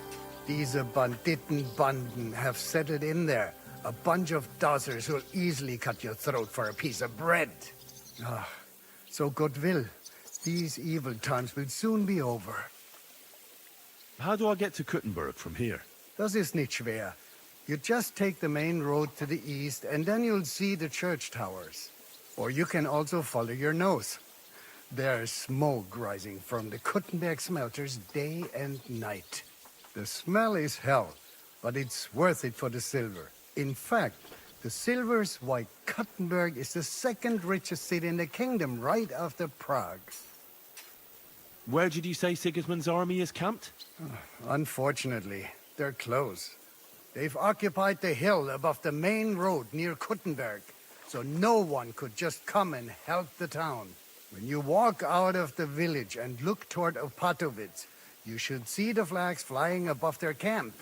These Banditenbanden have settled in there. A bunch of dossers who'll easily cut your throat for a piece of bread. Ah, so God will. These evil times will soon be over. How do I get to Kuttenberg from here? Das ist nicht schwer. You just take the main road to the east, and then you'll see the church towers. Or you can also follow your nose. There's smoke rising from the Kuttenberg smelters day and night. The smell is hell, but it's worth it for the silver. In fact, the silver's why Kuttenberg is the second richest city in the kingdom, right after Prague. Where did you say Sigismund's army is camped? Unfortunately, they're close. They've occupied the hill above the main road near Kuttenberg, so no one could just come and help the town. When you walk out of the village and look toward Opatowitz, you should see the flags flying above their camp.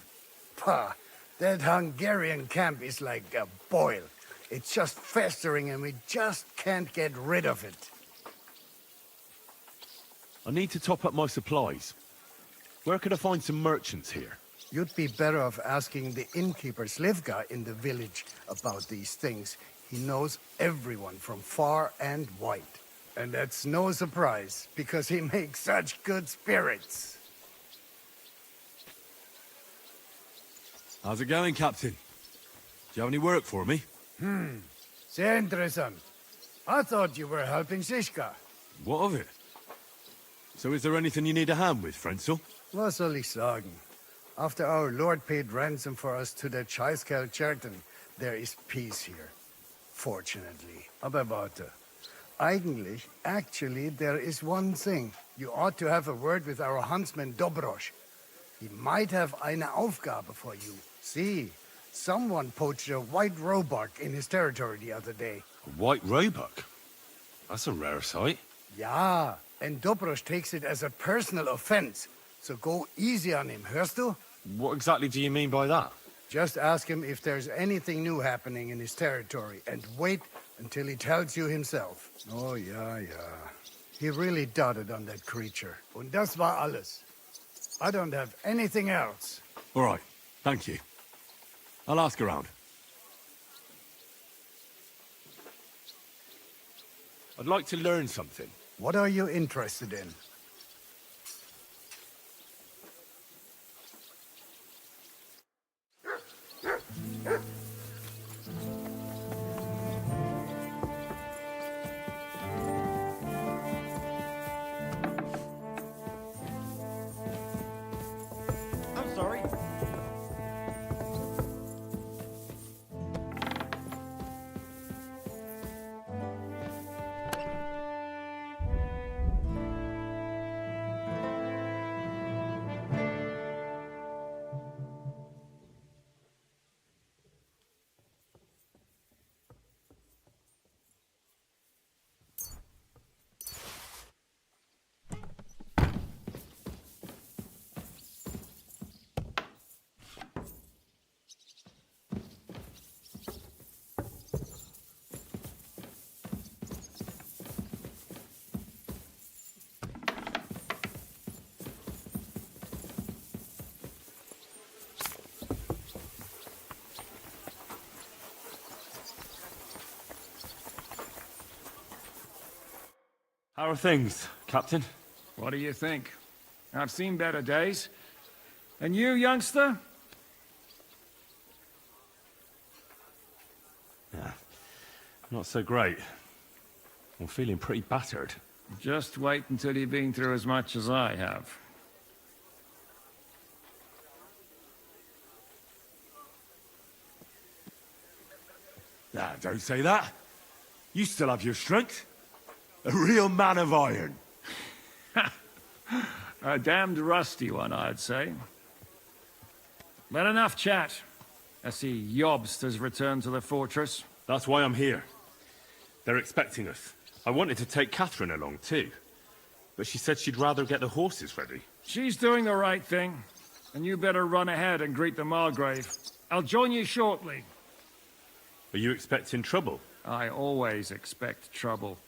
Pah, that Hungarian camp is like a boil. It's just festering and we just can't get rid of it. I need to top up my supplies. Where could I find some merchants here? You'd be better off asking the innkeeper Slivka in the village about these things. He knows everyone from far and wide. And that's no surprise, because he makes such good spirits. How's it going, Captain? Do you have any work for me? Sehr interessant. I thought you were helping Siska. What of it? So is there anything you need a hand with, Frenzel? Was soll ich sagen? After our lord paid ransom for us to the Chaiskel Cherton, there is peace here. Fortunately. Aber warte. Actually, there is one thing. You ought to have a word with our huntsman Dobrosch. He might have eine Aufgabe for you. See, someone poached a white roebuck in his territory the other day. A white roebuck? That's a rare sight. Ja, and Dobrosch takes it as a personal offense. So go easy on him, hörst du? What exactly do you mean by that? Just ask him if there's anything new happening in his territory, and wait until he tells you himself. Oh, yeah. He really doted on that creature. Und das war alles. I don't have anything else. All right, thank you. I'll ask around. I'd like to learn something. What are you interested in? I'm sorry. How are things, Captain? What do you think? I've seen better days. And you, youngster? Yeah, not so great. I'm feeling pretty battered. Just wait until you've been through as much as I have. Ah, don't say that. You still have your strength. A real man of iron. A damned rusty one, I'd say. But enough chat. I see Jobst has returned to the fortress. That's why I'm here. They're expecting us. I wanted to take Catherine along too, but she said she'd rather get the horses ready. She's doing the right thing, and you better run ahead and greet the Margrave. I'll join you shortly. Are you expecting trouble? I always expect trouble.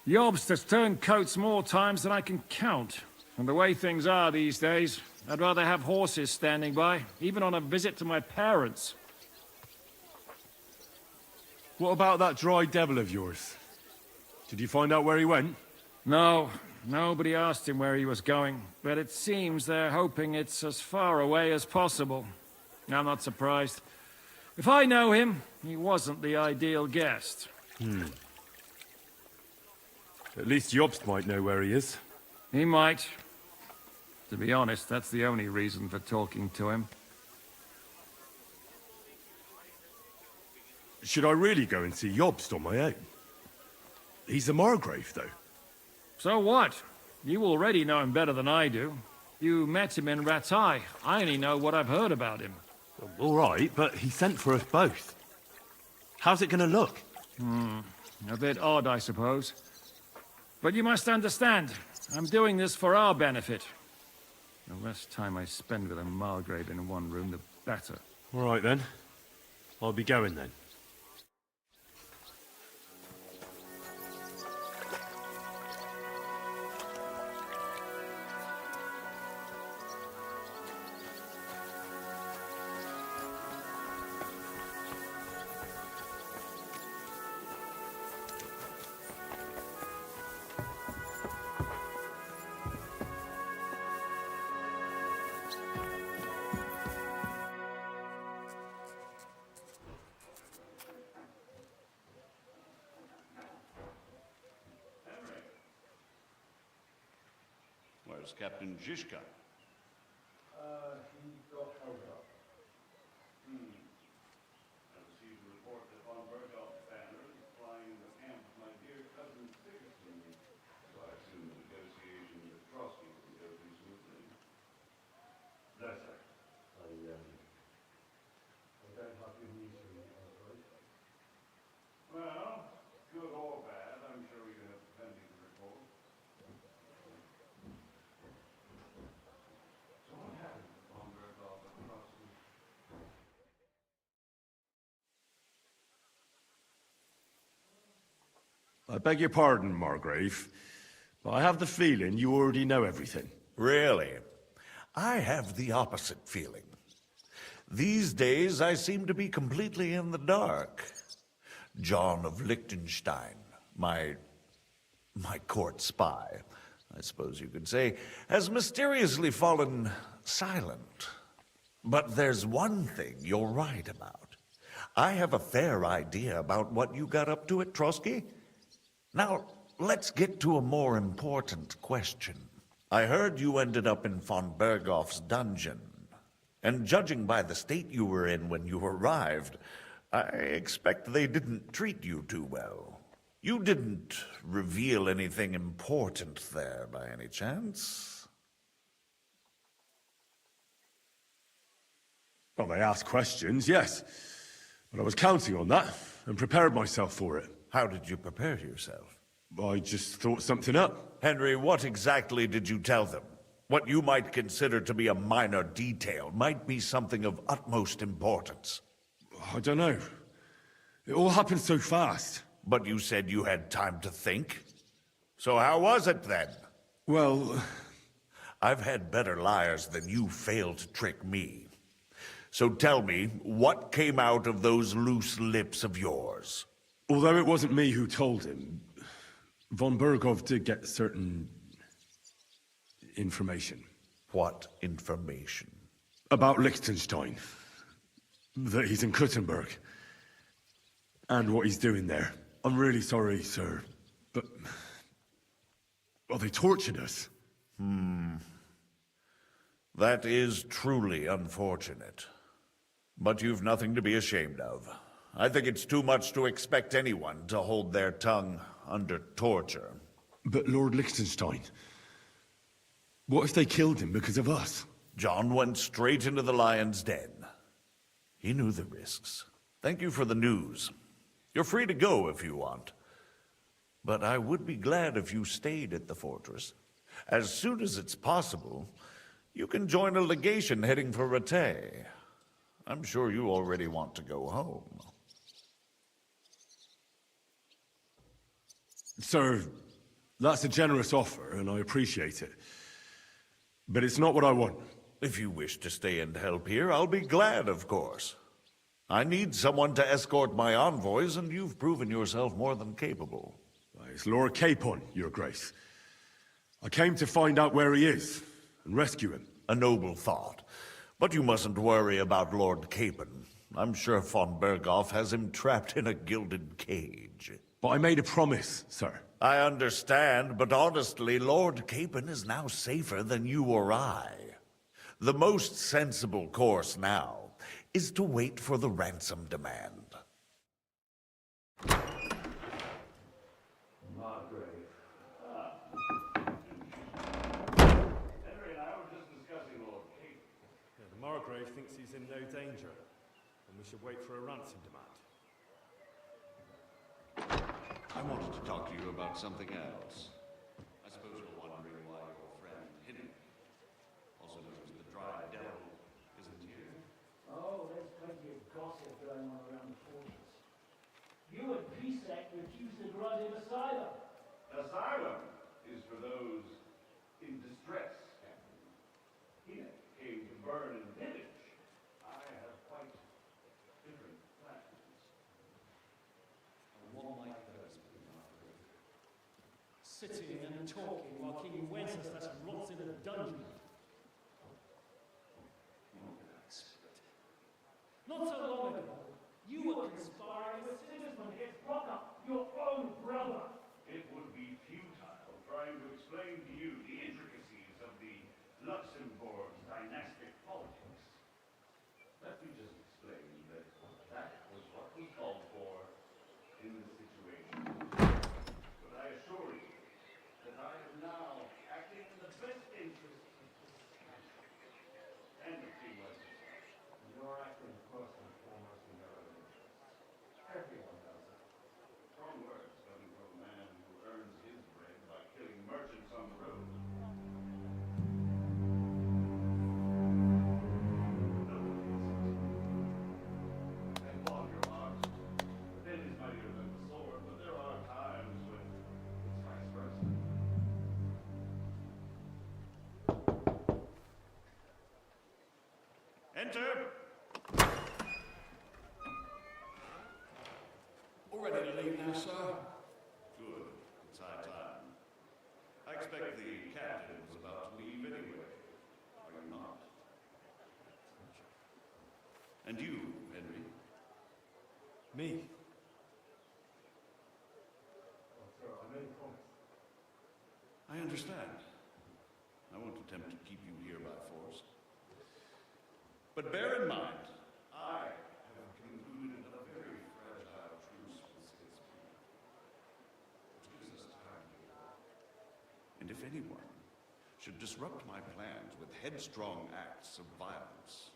Jobst has turned coats more times than I can count. And the way things are these days, I'd rather have horses standing by, even on a visit to my parents. What about that dry devil of yours? Did you find out where he went? No, nobody asked him where he was going, but it seems they're hoping it's as far away as possible. I'm not surprised. If I know him, he wasn't the ideal guest. At least Jobst might know where he is. He might. To be honest, that's the only reason for talking to him. Should I really go and see Jobst on my own? He's a Margrave, though. So what? You already know him better than I do. You met him in Rattay. I only know what I've heard about him. All right, but he sent for us both. How's it gonna look? A bit odd, I suppose. But you must understand, I'm doing this for our benefit. The less time I spend with a Margrave in one room, the better. All right, then. I'll be going, then. Where's Captain Zizka? He got held up. I received a report that von Berghoff's banner is flying in the camp of my dear cousin Sigismund. So I assume the negotiations with Trotsky will go through smoothly. No, sir. I don't have good news for you, I'm afraid. Well, good or bad, I'm sure you have plenty to report. So what happened to von Berghoff and Trotsky? I beg your pardon, Margrave, but I have the feeling you already know everything. Really? I have the opposite feeling. These days, I seem to be completely in the dark. John of Liechtenstein, my court spy, I suppose you could say, has mysteriously fallen silent. But there's one thing you're right about. I have a fair idea about what you got up to at Trotsky. Now, let's get to a more important question. I heard you ended up in von Berghoff's dungeon. And judging by the state you were in when you arrived, I expect they didn't treat you too well. You didn't reveal anything important there by any chance? Well, they asked questions, yes. But I was counting on that, and prepared myself for it. How did you prepare yourself? I just thought something up. Henry, what exactly did you tell them? What you might consider to be a minor detail might be something of utmost importance. I don't know. It all happened so fast. But you said you had time to think. So how was it then? Well, I've had better liars than you failed to trick me. So tell me, what came out of those loose lips of yours? Although it wasn't me who told him, Von Berghoff did get certain information. What information? About Liechtenstein. That he's in Kuttenberg. And what he's doing there. I'm really sorry, sir, but... well, they tortured us. That is truly unfortunate. But you've nothing to be ashamed of. I think it's too much to expect anyone to hold their tongue under torture. But Lord Liechtenstein... what if they killed him because of us? John went straight into the lion's den. He knew the risks. Thank you for the news. You're free to go if you want. But I would be glad if you stayed at the fortress. As soon as it's possible, you can join a legation heading for Rattay. I'm sure you already want to go home. Sir, that's a generous offer, and I appreciate it. But it's not what I want. If you wish to stay and help here, I'll be glad, of course. I need someone to escort my envoys, and you've proven yourself more than capable. It's Lord Capon, Your Grace. I came to find out where he is, and rescue him. A noble thought. But you mustn't worry about Lord Capon. I'm sure von Berghoff has him trapped in a gilded cage. But I made a promise, sir. I understand, but honestly, Lord Capon is now safer than you or I. The most sensible course now is to wait for the ransom demand. Margrave. Henry and I were just discussing Lord Capon. Yeah, the Margrave thinks he's in no danger, and we should wait for a ransom demand. I wanted to talk to you about something else. I suppose you're wondering why your friend Henry, also known as the Dry Devil, isn't here. Oh, there's plenty of gossip going on around the fortress. You and Pisek refused to grant him asylum. Asylum is for those in distress, Captain. He came to burn and pillage. I have quite different plans. And what might those be, Margaret? Sitting and talking while King Wenceslas rots in a dungeon. Not so long ago, you were conspiring with Sigismund against Prokop, your own brother. It would be futile trying to explain to you the intricacies of the Luxembourg dynastic politics. Let me just explain that that was what was called for in the situation. But I assure you that I am now acting in the best interests of this country and of King Wenceslas. You're acting first and foremost in your own interests. Everyone does that. Strong words coming from a man who earns his bread by killing merchants on the road. And love your heart. The pen is mightier than the sword, but there are times when it's vice versa. Enter! All ready to leave now, sir? Good. It's high time. I expect the captain was about to leave anyway. Are you not? And you, Henry? Me? I understand. I won't attempt to keep you here by force. But bear in mind, I have concluded a very fragile truce with Sigismund, which gives us time to war. And if anyone should disrupt my plans with headstrong acts of violence,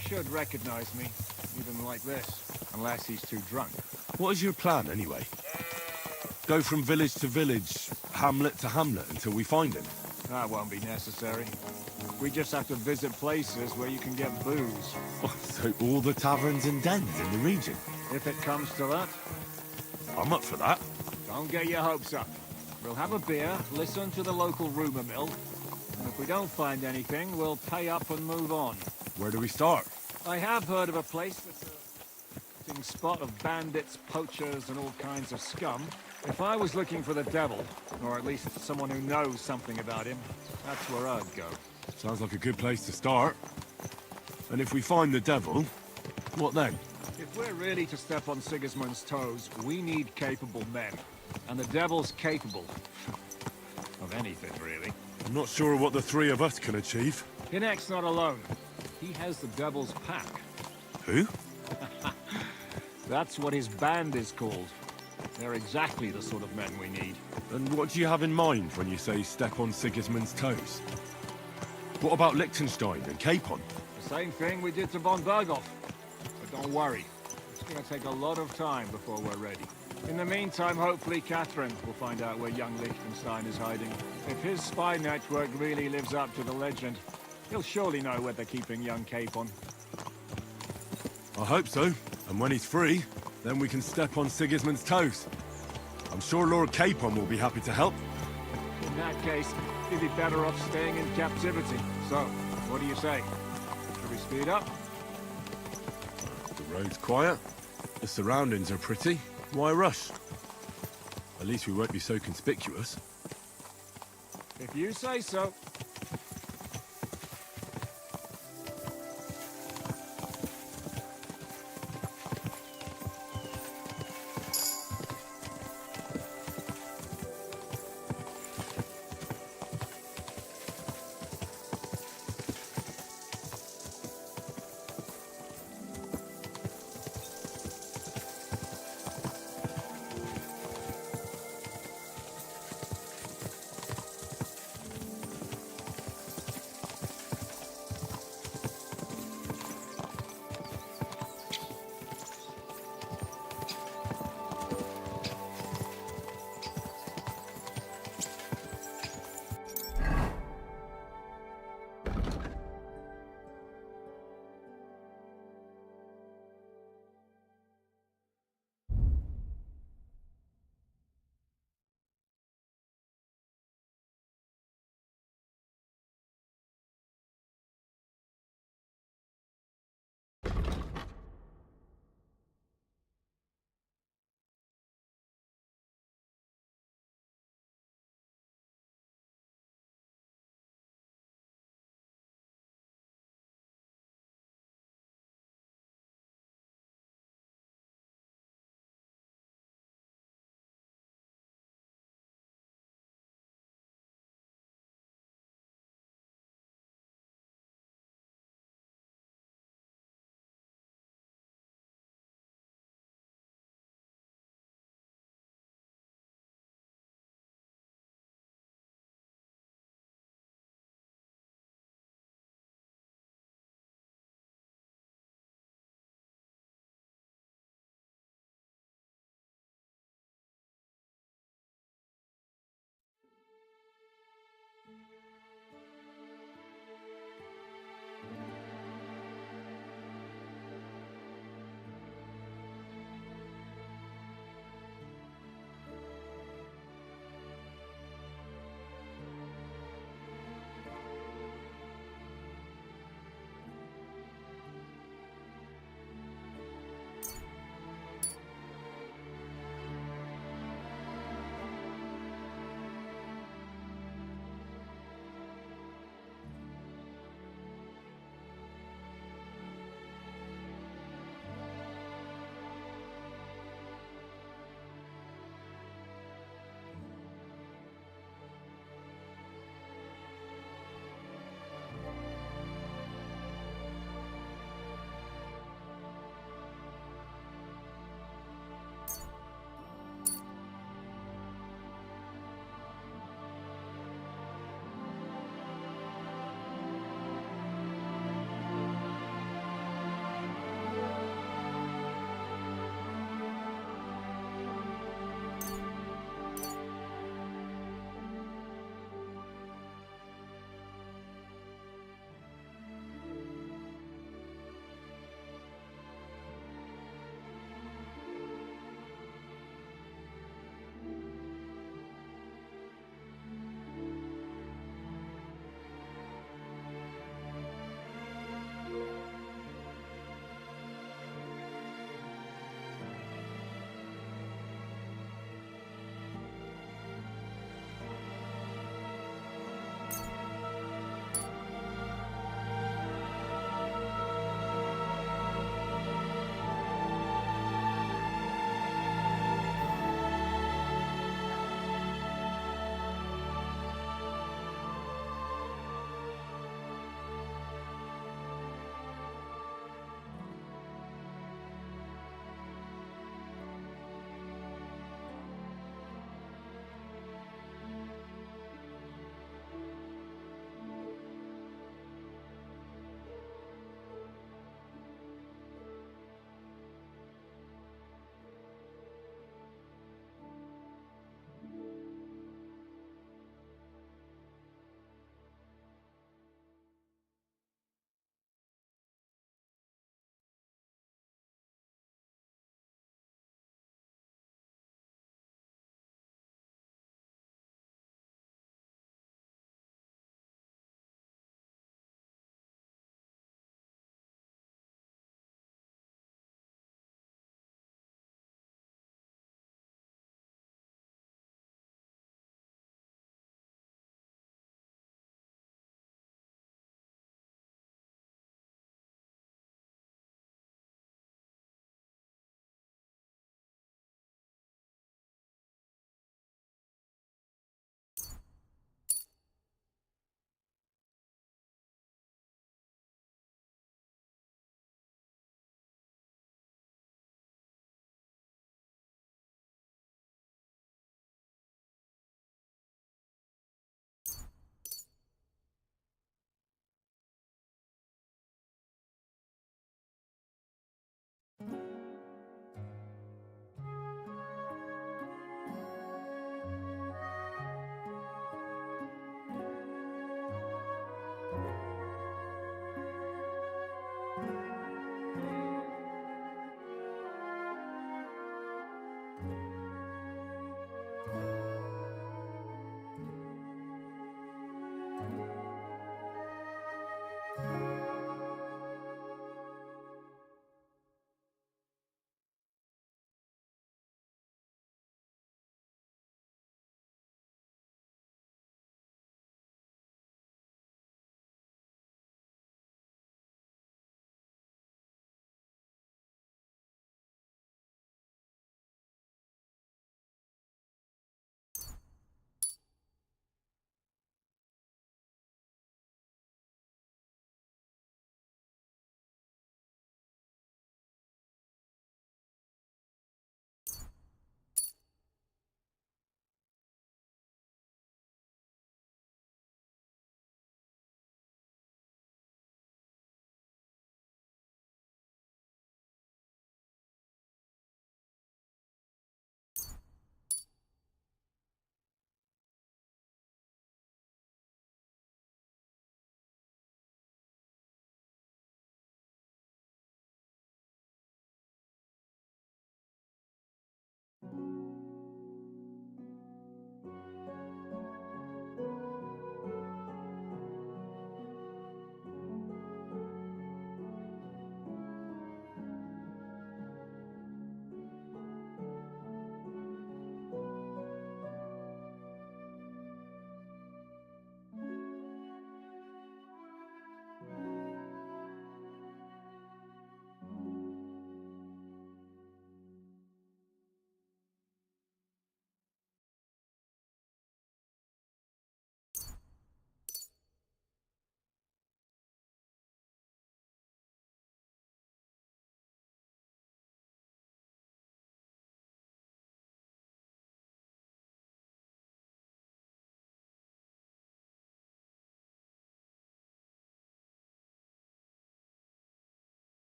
He should recognize me, even like this, unless he's too drunk. What is your plan, anyway? Go from village to village, hamlet to hamlet, until we find him? That won't be necessary. We just have to visit places where you can get booze. Oh, so all the taverns and dens in the region? If it comes to that. I'm up for that. Don't get your hopes up. We'll have a beer, listen to the local rumor mill, and if we don't find anything, we'll pay up and move on. Where do we start? I have heard of a place that's a fitting spot of bandits, poachers, and all kinds of scum. If I was looking for the devil, or at least someone who knows something about him, that's where I'd go. Sounds like a good place to start. And if we find the devil, what then? If we're really to step on Sigismund's toes, we need capable men. And the devil's capable of anything, really. I'm not sure what the three of us can achieve. Hinek's not alone. He has the devil's pack. Who? That's what his band is called. They're exactly the sort of men we need. And what do you have in mind when you say step on Sigismund's toes? What about Liechtenstein and Capon? The same thing we did to von Berghoff. But don't worry. It's going to take a lot of time before we're ready. In the meantime, hopefully Catherine will find out where young Liechtenstein is hiding. If his spy network really lives up to the legend, he'll surely know where they're keeping young Capon. I hope so. And when he's free, then we can step on Sigismund's toes. I'm sure Lord Capon will be happy to help. In that case, he'd be better off staying in captivity. So, what do you say? Should we speed up? The road's quiet. The surroundings are pretty. Why rush? At least we won't be so conspicuous. If you say so.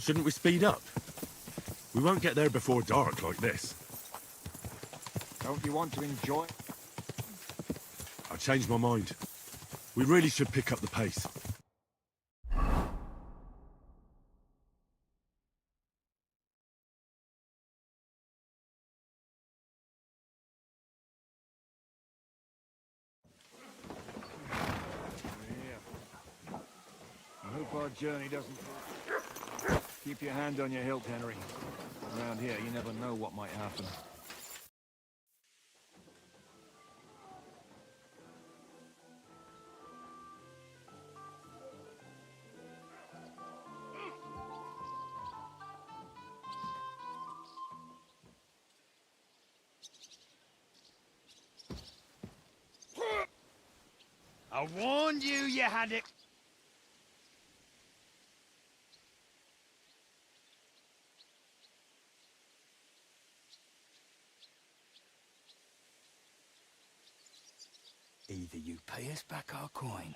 Shouldn't we speed up? We won't get there before dark like this. Don't you want to enjoy? I changed my mind. We really should pick up the pace. I hope our journey doesn't... Keep your hand on your hilt, Henry. Around here, you never know what might happen. I warned you, you had it. Either you pay us back our coin.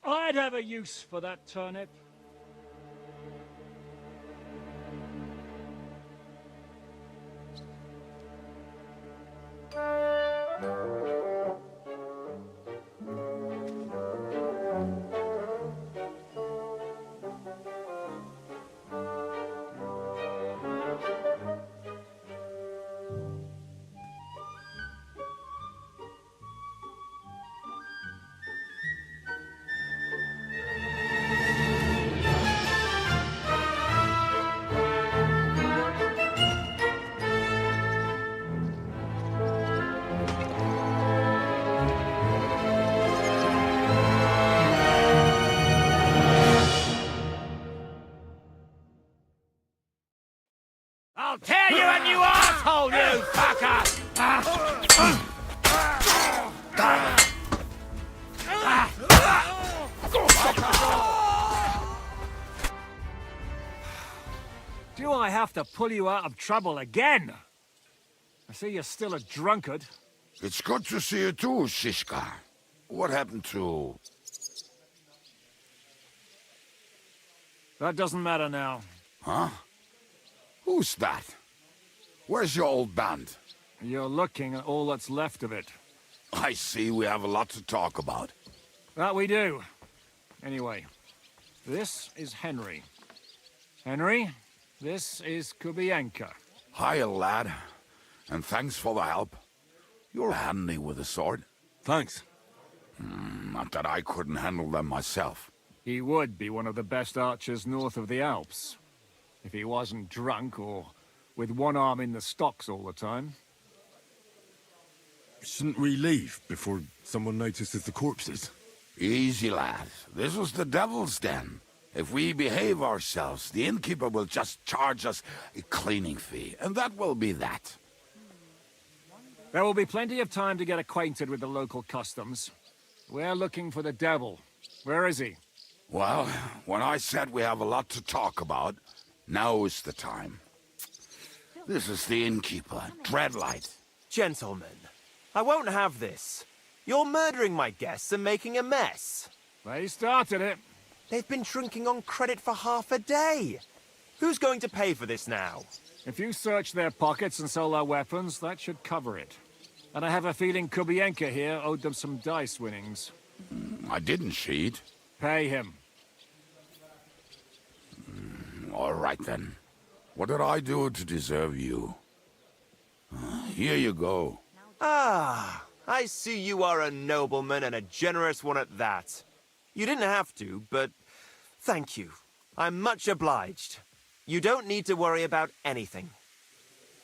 I'd have a use for that turnip. I'll tear you a new asshole, you fucker! Do I have to pull you out of trouble again? I see you're still a drunkard. It's good to see you too, Shishka. What happened to... That doesn't matter now. Huh? Who's that? Where's your old band? You're looking at all that's left of it. I see we have a lot to talk about. That we do. Anyway, this is Henry. Henry, this is Kubienka. Hiya, lad. And thanks for the help. You're handy with a sword. Thanks. Not that I couldn't handle them myself. He would be one of the best archers north of the Alps. If he wasn't drunk or with one arm in the stocks all the time. Shouldn't we leave before someone notices the corpses? Easy, lad. This was the devil's den. If we behave ourselves, the innkeeper will just charge us a cleaning fee, and that will be that. There will be plenty of time to get acquainted with the local customs. We're looking for the devil. Where is he? Well, when I said we have a lot to talk about, now is the time. This is the innkeeper, Dreadlight. Gentlemen, I won't have this. You're murdering my guests and making a mess. They started it. They've been drinking on credit for half a day. Who's going to pay for this now? If you search their pockets and sell their weapons, that should cover it. And I have a feeling Kubienka here owed them some dice winnings. I didn't cheat. Pay him. All right, then. What did I do to deserve you? Here you go. Ah, I see you are a nobleman and a generous one at that. You didn't have to, but thank you. I'm much obliged. You don't need to worry about anything.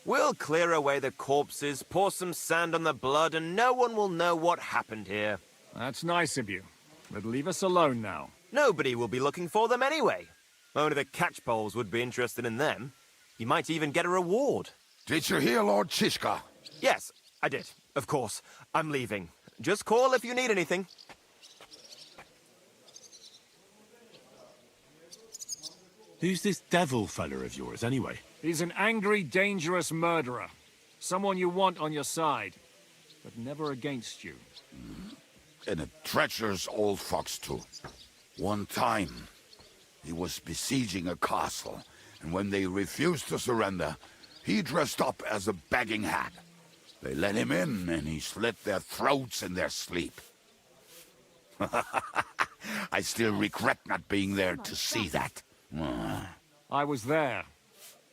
We'll clear away the corpses, pour some sand on the blood, and no one will know what happened here. That's nice of you. But leave us alone now. Nobody will be looking for them anyway. Only the catchpoles would be interested in them. You might even get a reward. Did you hear Lord Chishka? Yes, I did. Of course. I'm leaving. Just call if you need anything. Who's this devil fella of yours, anyway? He's an angry, dangerous murderer. Someone you want on your side, but never against you. And a treacherous old fox, too. One time, he was besieging a castle, and when they refused to surrender, he dressed up as a begging hag. They let him in, and he slit their throats in their sleep. I still regret not being there to see that. I was there.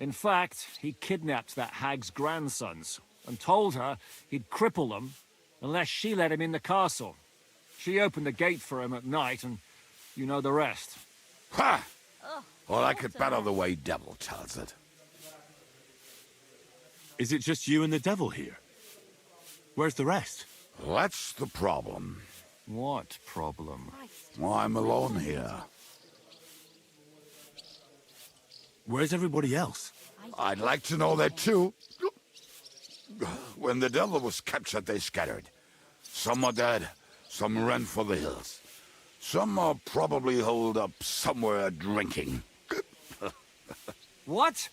In fact, he kidnapped that hag's grandsons, and told her he'd cripple them unless she let him in the castle. She opened the gate for him at night, and you know the rest. Ha! Well, I could better the way Devil tells it. Is it just you and the devil here? Where's the rest? That's the problem. What problem? Well, I'm alone here. Where's everybody else? I'd like to know that too. When the devil was captured, they scattered. Some are dead, some ran for the hills. Some are probably holed up somewhere drinking. What?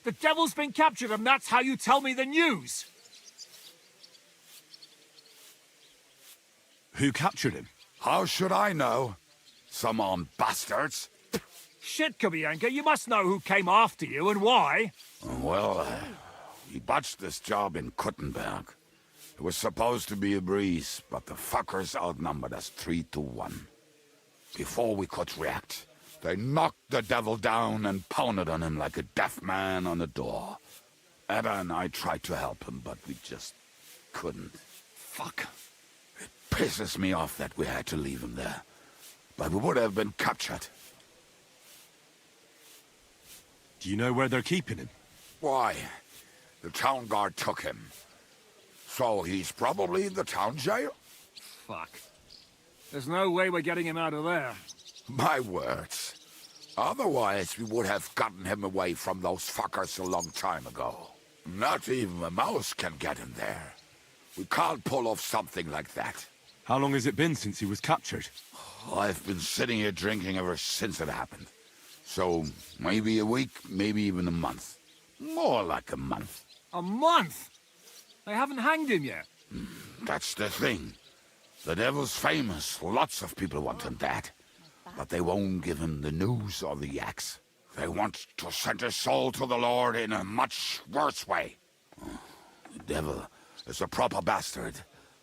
The devil's been captured, and that's how you tell me the news? Who captured him? How should I know? Some armed bastards. Shit, Kuttenberg, you must know who came after you and why. Well, we botched this job in Kuttenberg. It was supposed to be a breeze, but the fuckers outnumbered us 3-1. Before we could react, they knocked the devil down and pounded on him like a deaf man on a door. Ada and I tried to help him, but we just couldn't. Fuck. It pisses me off that we had to leave him there. But we would have been captured. Do you know where they're keeping him? Why? The town guard took him. So he's probably in the town jail? Fuck. There's no way we're getting him out of there. My words. Otherwise, we would have gotten him away from those fuckers a long time ago. Not even a mouse can get him there. We can't pull off something like that. How long has it been since he was captured? I've been sitting here drinking ever since it happened. So, maybe a week, maybe even a month. More like a month. A month? They haven't hanged him yet. That's the thing. The devil's famous. Lots of people want him dead. But they won't give him the news or the axe. They want to send his soul to the Lord in a much worse way. The devil is a proper bastard,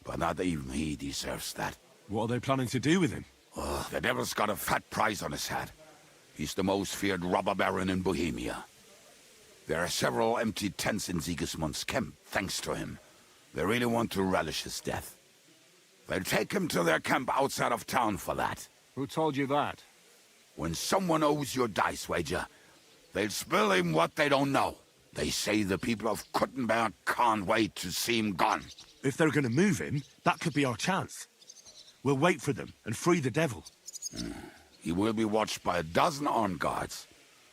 but not even he deserves that. What are they planning to do with him? The devil's got a fat price on his head. He's the most feared robber baron in Bohemia. There are several empty tents in Sigismund's camp, thanks to him. They really want to relish his death. They'll take him to their camp outside of town for that. Who told you that? When someone owes you a dice wager, they'll spill him what they don't know. They say the people of Kuttenberg can't wait to see him gone. If they're going to move him, that could be our chance. We'll wait for them and free the devil. He will be watched by 12 armed guards.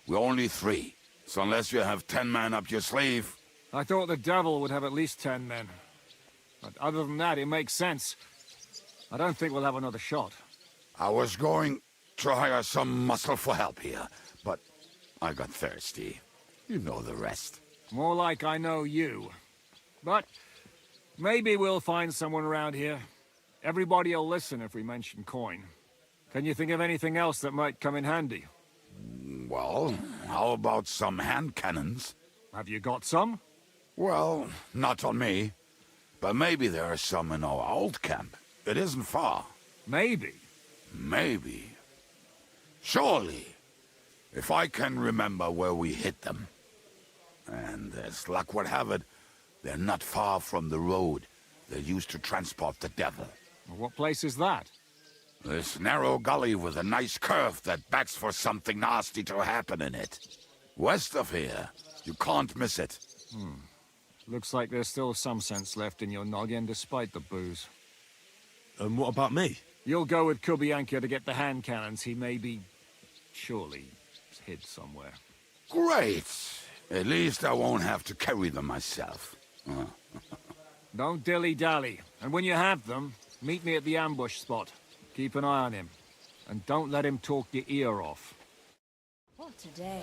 We're only 3. So unless you have 10 men up your sleeve... I thought the devil would have at least 10 men. But other than that, it makes sense. I don't think we'll have another shot. I was going to hire some muscle for help here, but I got thirsty. You know the rest. More like I know you. But maybe we'll find someone around here. Everybody will listen if we mention coin. Can you think of anything else that might come in handy? Well, how about some hand cannons? Have you got some? Well, not on me. But maybe there are some in our old camp. It isn't far. Maybe? Maybe. Surely. If I can remember where we hid them. And as luck would have it, they're not far from the road they used to transport the devil. What place is that? This narrow gully with a nice curve that begs for something nasty to happen in it. West of here. You can't miss it. Looks like there's still some sense left in your noggin despite the booze. And what about me? You'll go with Kuttenberg to get the hand cannons. He may be... surely hid somewhere. Great! At least I won't have to carry them myself. Don't dilly-dally. And when you have them, meet me at the ambush spot. Keep an eye on him. And don't let him talk your ear off. What a day.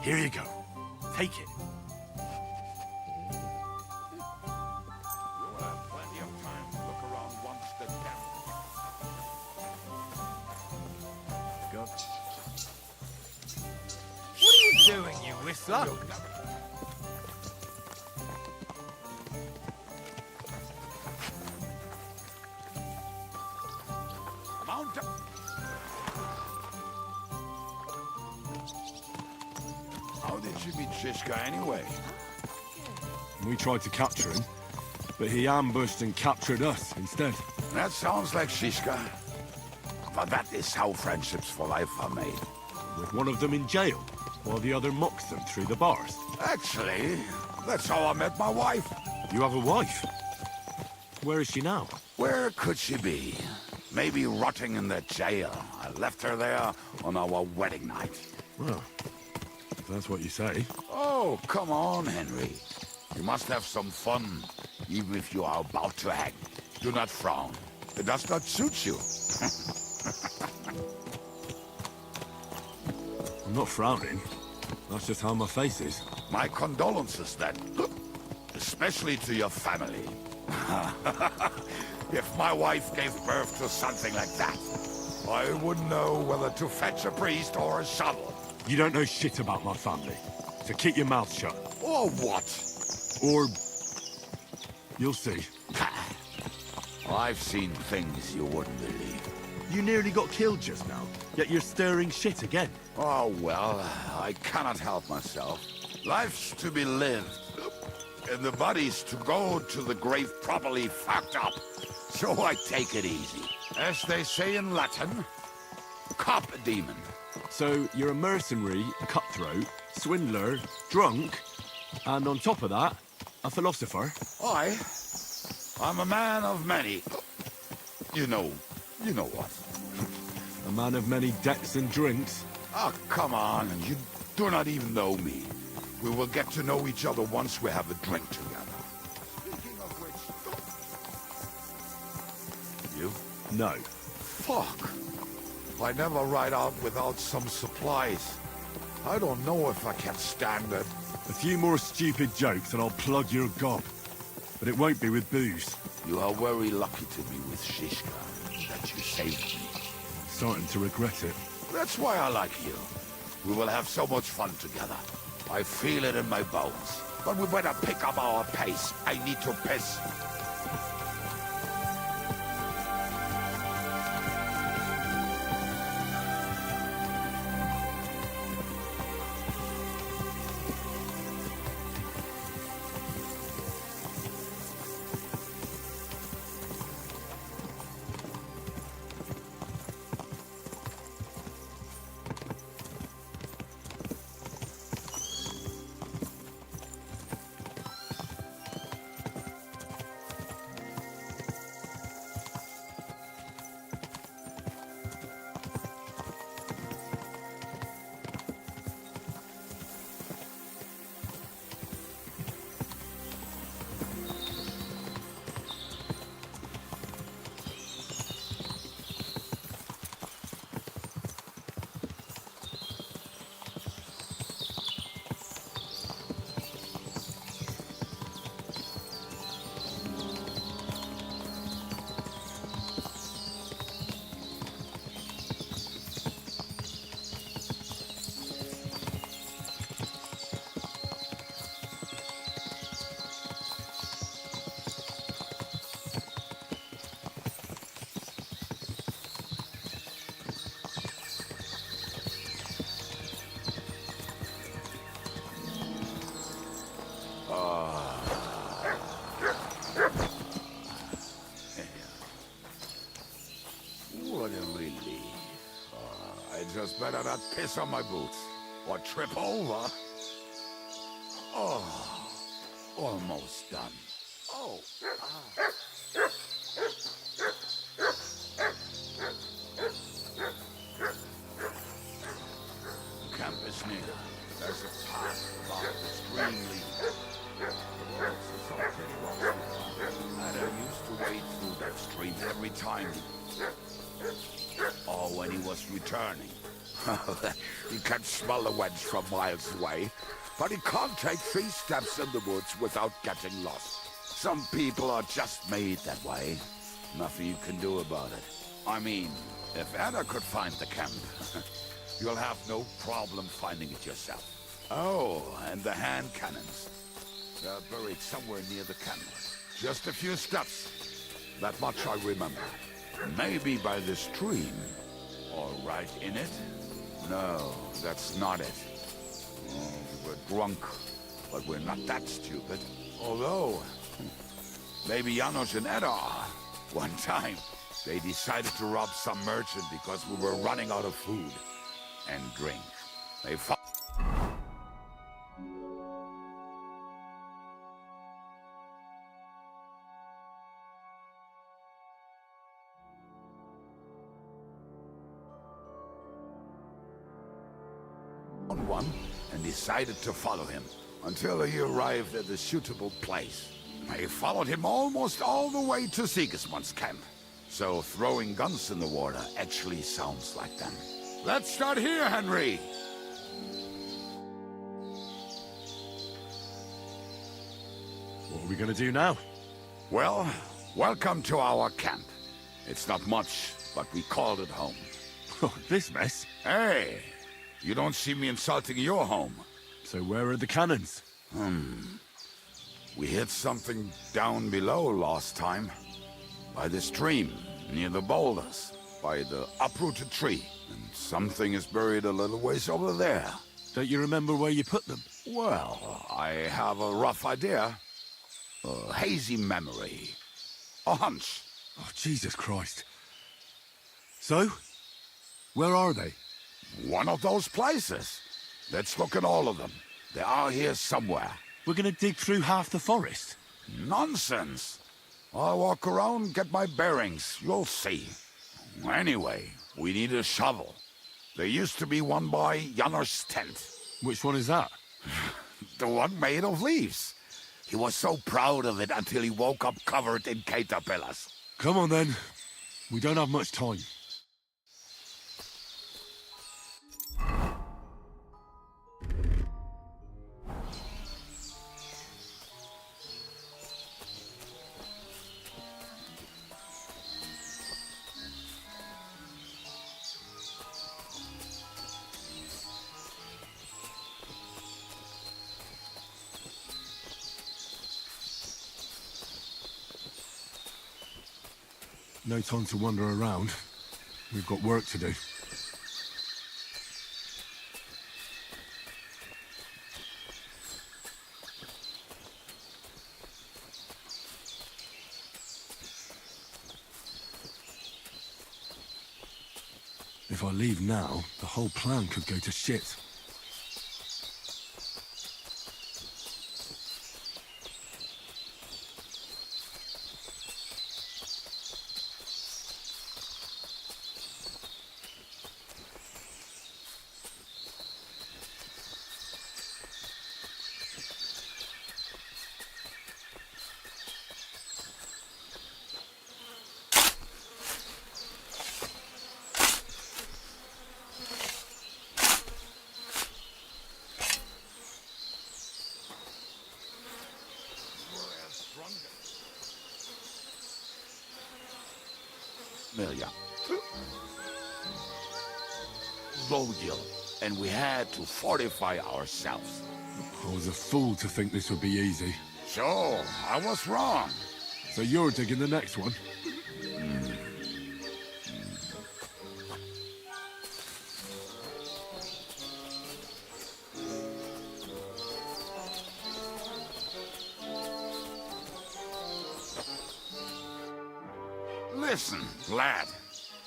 Here you go. Take it. You'll have plenty of time to look around once the camp. What are you doing, you whistler? Mount up. How did you meet Shishka anyway? We tried to capture him, but he ambushed and captured us instead. That sounds like Shishka. But that is how friendships for life are made. With one of them in jail, while the other mocks them through the bars. Actually, that's how I met my wife. You have a wife? Where is she now? Where could she be? Maybe rotting in the jail. I left her there on our wedding night. Well, if that's what you say. Oh, come on, Henry. You must have some fun, even if you are about to hang. Do not frown. It does not suit you. I'm not frowning. That's just how my face is. My condolences, then. Especially to your family. If my wife gave birth to something like that, I wouldn't know whether to fetch a priest or a shovel. You don't know shit about my family, so keep your mouth shut. Or what? Or... you'll see. I've seen things you wouldn't believe. You nearly got killed just now, yet you're stirring shit again. Oh, well, I cannot help myself. Life's to be lived, and the body's to go to the grave properly fucked up. So I take it easy. As they say in Latin, cop demon. So you're a mercenary, cutthroat, swindler, drunk, and on top of that, a philosopher? I'm a man of many. You know what. A man of many decks and drinks? Oh, come on, you do not even know me. We will get to know each other once we have a drink together. Speaking of which... You? No. Fuck. I never ride out without some supplies. I don't know if I can stand it. A few more stupid jokes and I'll plug your gob. But it won't be with booze. You are very lucky to be with Shishka, that you saved me. Starting to regret it. That's why I like you. We will have so much fun together. I feel it in my bones. But we better pick up our pace. I need to piss. What a relief. I just better not piss on my boots or trip over. Oh, almost done. Oh. The camp is near. There's a path about the stream leads. The roads are so pretty well swept, and I used to wade through that stream every time. Or when he was returning. He can smell the wedge from miles away, but he can't take 3 steps in the woods without getting lost. Some people are just made that way. Nothing you can do about it. I mean, if Anna could find the camp, you'll have no problem finding it yourself. Oh, and the hand cannons. They're buried somewhere near the camp. Just a few steps. That much I remember. Maybe by the stream. Or right in it? No, that's not it. Oh, we were drunk, but we're not that stupid. Although, maybe Janos and Edda are. One time, they decided to rob some merchant because we were running out of food and drink. They fought. One and decided to follow him until he arrived at a suitable place. They followed him almost all the way to Sigismund's camp. So throwing guns in the water actually sounds like them. Let's start here, Henry! What are we gonna do now? Well, welcome to our camp. It's not much, but we called it home. Oh, this mess? Hey! You don't see me insulting your home. So where are the cannons? We hit something down below last time. By the stream, near the boulders. By the uprooted tree. And something is buried a little ways over there. Don't you remember where you put them? Well, I have a rough idea. A hazy memory. A hunch. Oh, Jesus Christ. So? Where are they? One of those places. Let's look at all of them. They are here somewhere. We're gonna dig through half the forest? Nonsense. I'll walk around, get my bearings. You'll see. Anyway, we need a shovel. There used to be one by Janos' tent. Which one is that? The one made of leaves. He was so proud of it until he woke up covered in caterpillars. Come on then. We don't have much time. No time to wander around. We've got work to do. If I leave now, the whole plan could go to shit. Milja. Rogil, and we had to fortify ourselves. I was a fool to think this would be easy. So, I was wrong. So you're digging the next one? Listen, lad.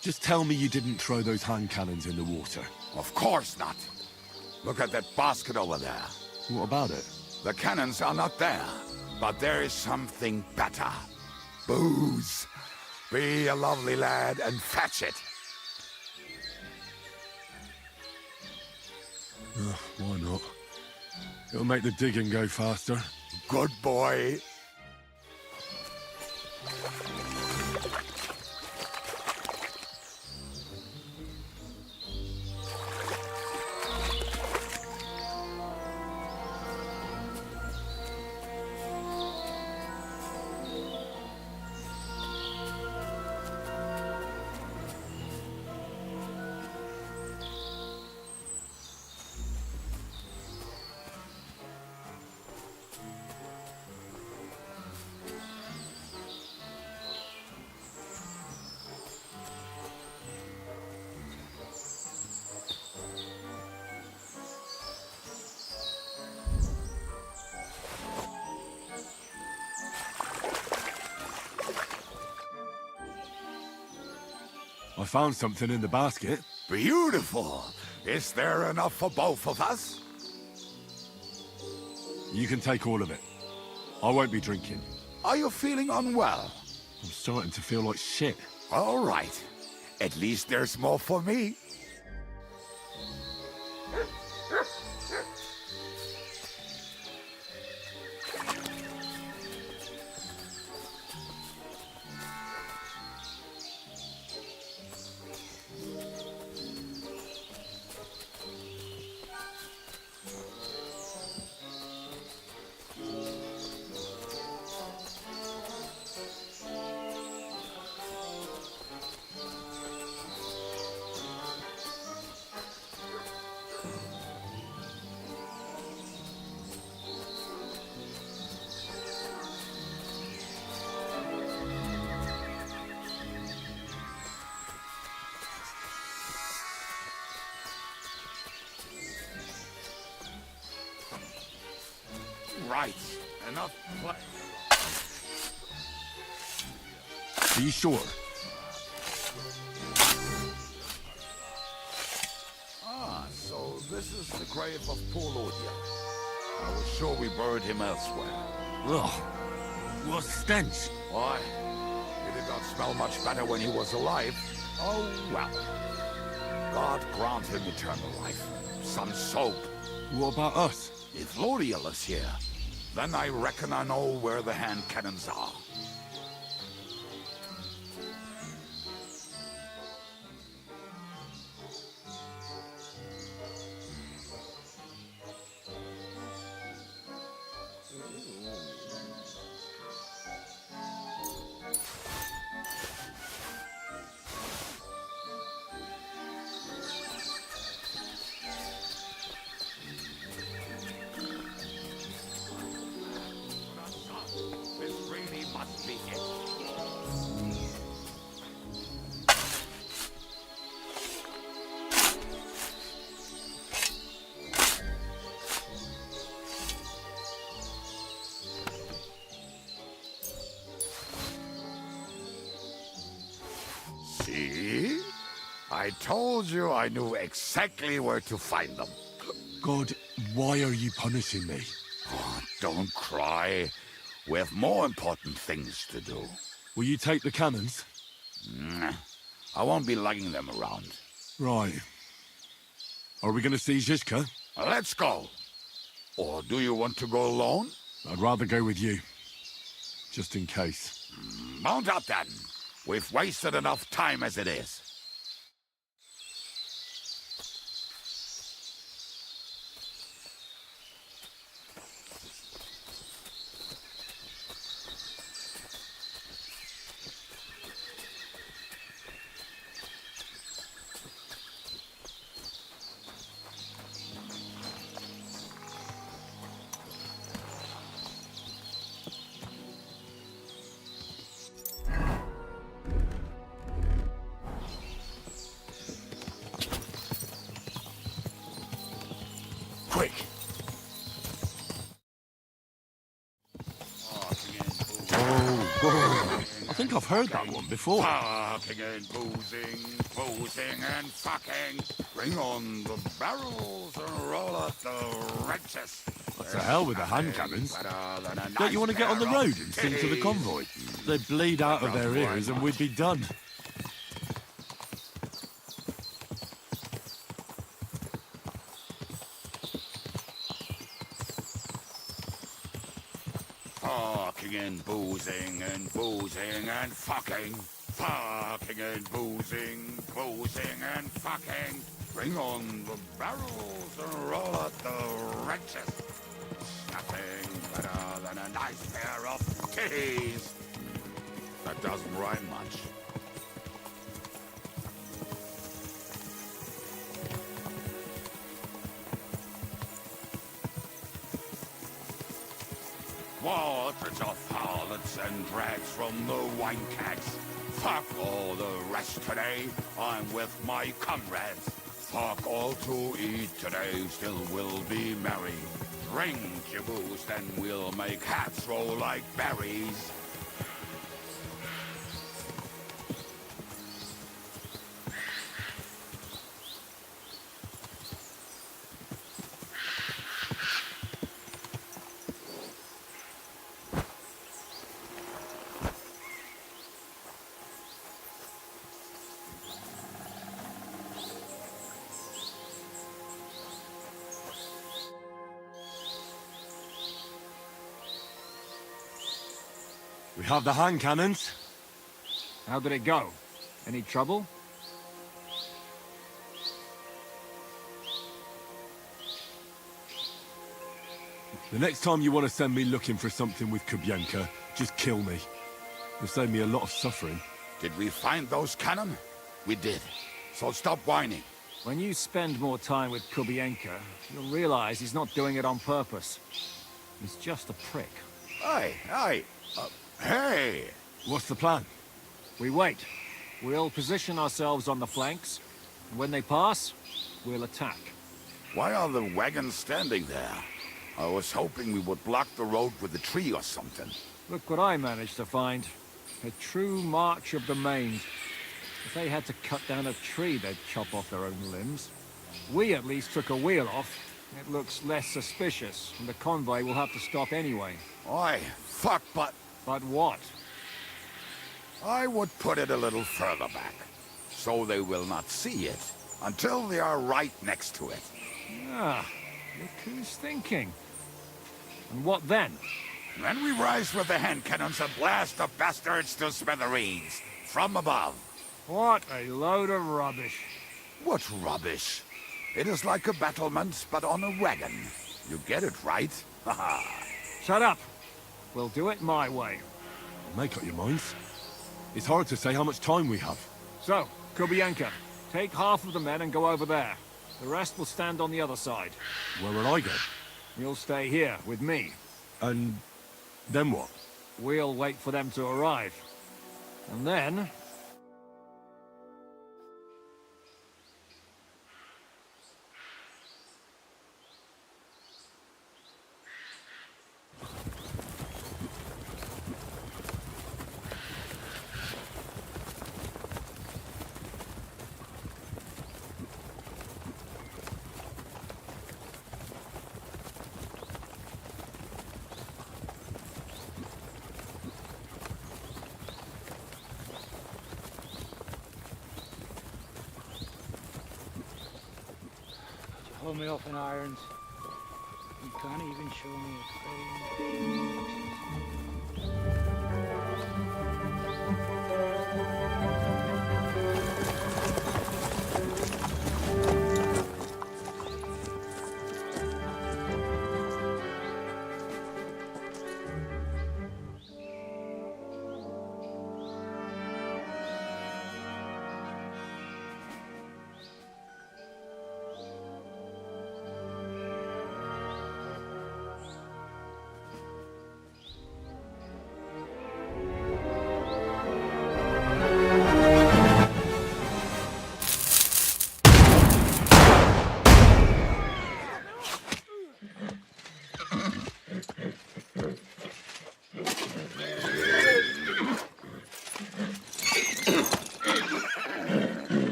Just tell me you didn't throw those hand cannons in the water. Of course not. Look at that basket over there. What about it? The cannons are not there, but there is something better. Booze. Be a lovely lad and fetch it. Why not? It'll make the digging go faster. Good boy. found something in the basket. Beautiful. Is there enough for both of us? You can take all of it. I won't be drinking. Are you feeling unwell? I'm starting to feel like shit. All right. At least there's more for me. Right. Enough play. Are you sure? Ah, so this is the grave of poor Lodia. I was sure we buried him elsewhere. Ugh. What stench. Why? He did not smell much better when he was alive. Oh, well. God grant him eternal life. Some soap. What about us? If Lodiel is here, then I reckon I know where the hand cannons are. This really must be it. See? I told you I knew exactly where to find them. God, why are you punishing me? Oh, don't cry. We have more important things to do. Will you take the cannons? Nah, I won't be lugging them around. Right. Are we going to see Zizka? Let's go. Or do you want to go alone? I'd rather go with you. Just in case. Mount up then. We've wasted enough time as it is. Quick! Oh, I think I've heard that one before. Fucking and boozing and fucking. Bring on the barrels and roll out the wrenches. To hell with the hand cannons. Don't you want to get on the road and sing to the convoy? They'd bleed out of their ears and we'd be done. Fucking and boozing and fucking. Fucking and boozing and fucking. Bring on the barrels and roll out the wrenches. Nothing better than a nice pair of titties. That doesn't rhyme much. Waters of harlots and drags from the wine kegs. Fuck all the rest today, I'm with my comrades. Fuck all to eat today, still we'll be merry. Drink your booze, then we'll make hats roll like berries. We have the hand cannons. How did it go? Any trouble? The next time you want to send me looking for something with Kubienka, just kill me. You'll save me a lot of suffering. Did we find those cannon? We did. So stop whining. When you spend more time with Kubienka, you'll realize he's not doing it on purpose. He's just a prick. Hey! What's the plan? We wait. We'll position ourselves on the flanks, and when they pass, we'll attack. Why are the wagons standing there? I was hoping we would block the road with a tree or something. Look what I managed to find. A true march of the maimed. If they had to cut down a tree, they'd chop off their own limbs. We at least took a wheel off. It looks less suspicious, and the convoy will have to stop anyway. Oi, fuck, but... But what? I would put it a little further back, so they will not see it until they are right next to it. Ah, look who's thinking. And what then? Then we rise with the hand cannons and blast the bastards to smithereens, from above. What a load of rubbish. What rubbish? It is like a battlement, but on a wagon. You get it, right? Haha. Shut up. We'll do it my way. Make up your minds. It's hard to say how much time we have. So, Kubienka, take half of the men and go over there. The rest will stand on the other side. Where will I go? You'll stay here with me. And then what? We'll wait for them to arrive. And then... Hold me off in irons. You can't even show me a thing.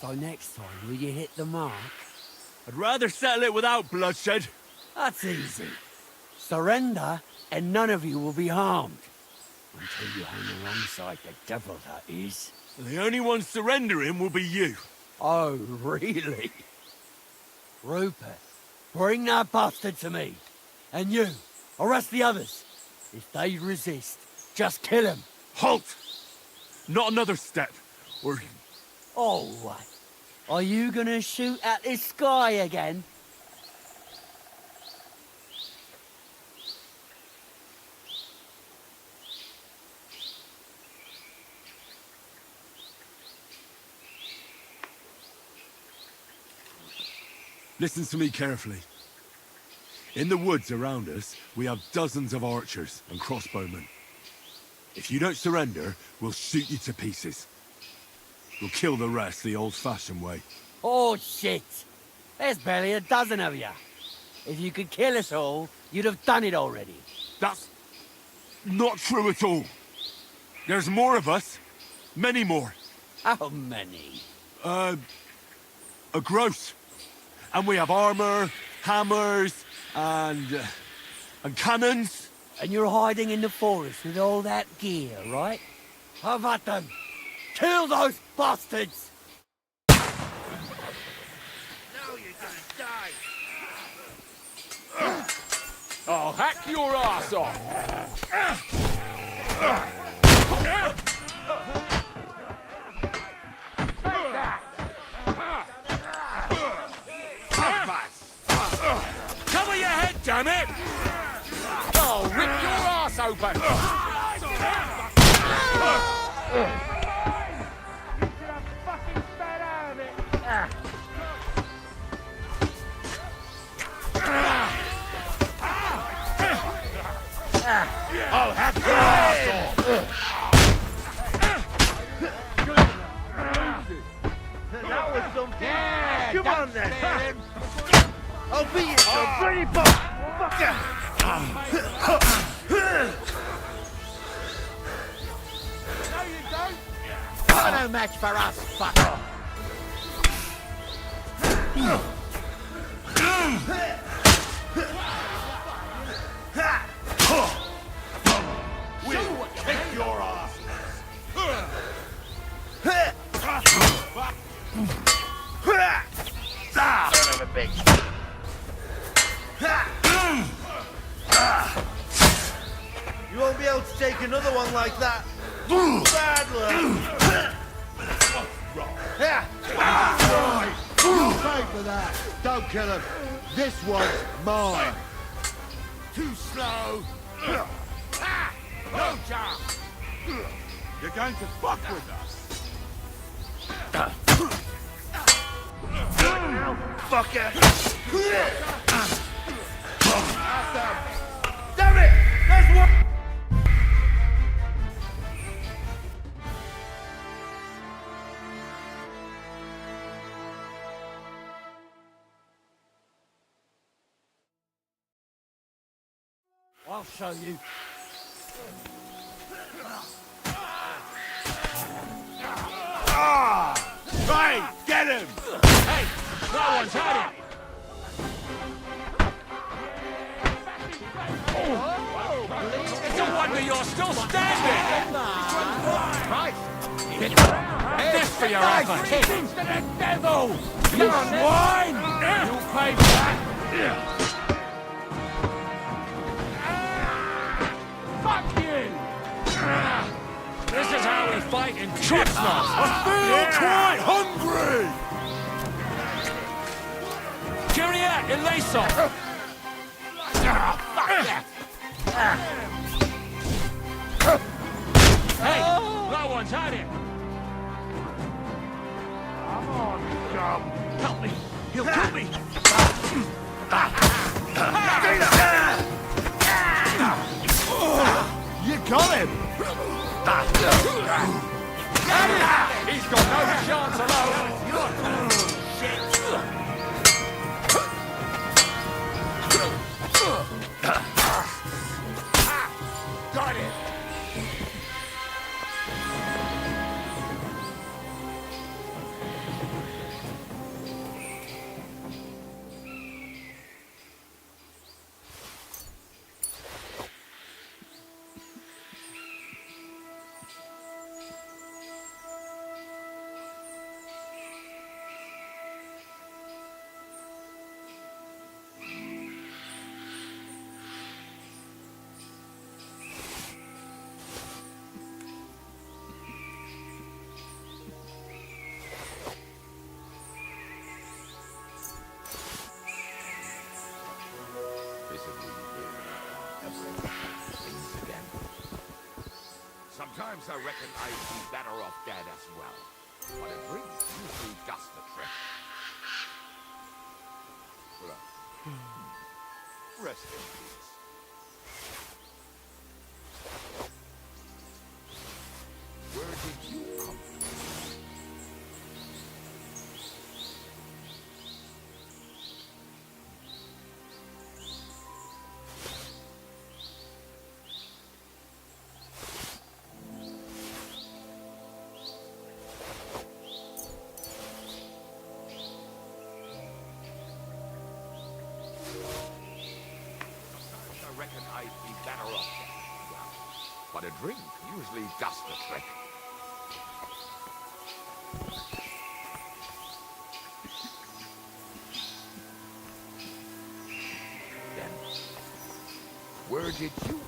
So next time, will you hit the mark? I'd rather settle it without bloodshed. That's easy. Surrender, and none of you will be harmed. Until you hang alongside the devil, that is. The only one surrendering will be you. Oh, really? Rupert, bring that bastard to me. And you, arrest the others. If they resist, just kill him. Halt! Not another step, or... Oh, what? Are you gonna shoot at this sky again? Listen to me carefully. In the woods around us, we have dozens of archers and crossbowmen. If you don't surrender, we'll shoot you to pieces. We'll kill the rest the old-fashioned way. Oh, shit! There's barely a dozen of you. If you could kill us all, you'd have done it already. That's not true at all. There's more of us. Many more. How many? A gross. And we have armor, hammers, and cannons. And you're hiding in the forest with all that gear, right? Have at them! Kill those bastards! Now you're gonna die! I'll hack your ass off! Cover your head, damn it! I'll rip your ass open! I'll hack your ass off! That was something! Yeah, Come on then! spare him. I'll beat you, so bloody fucker! No, you don't! You're no match for us, fucker! We'll kick your asses! Son of a bitch! You won't be able to take another one like that. Bad luck. Yeah. You pay for that. Don't kill him. This one's mine. Too slow! No chance! You're going to fuck with us! Fucker! Damn it! There's one! I'll show you. Right, get him! Hey, no one's had him! It's a wonder you're still standing! Right! This for your effort! To the devil! You swine! You'll pay for that! Fuck you! This is how we fight in Kuttenberg! I feel quite hungry! Kyriak, Elason! Hey, no one's had him! Come on, chum! Help me! He'll kill me! You got him! He's got no chance alone! Got it! Sometimes I reckon I'd be better off dead as well. But a drink's usually just the trick. Look. Rest in peace. Where did you come from? but a drink usually does the trick. Then, where did you...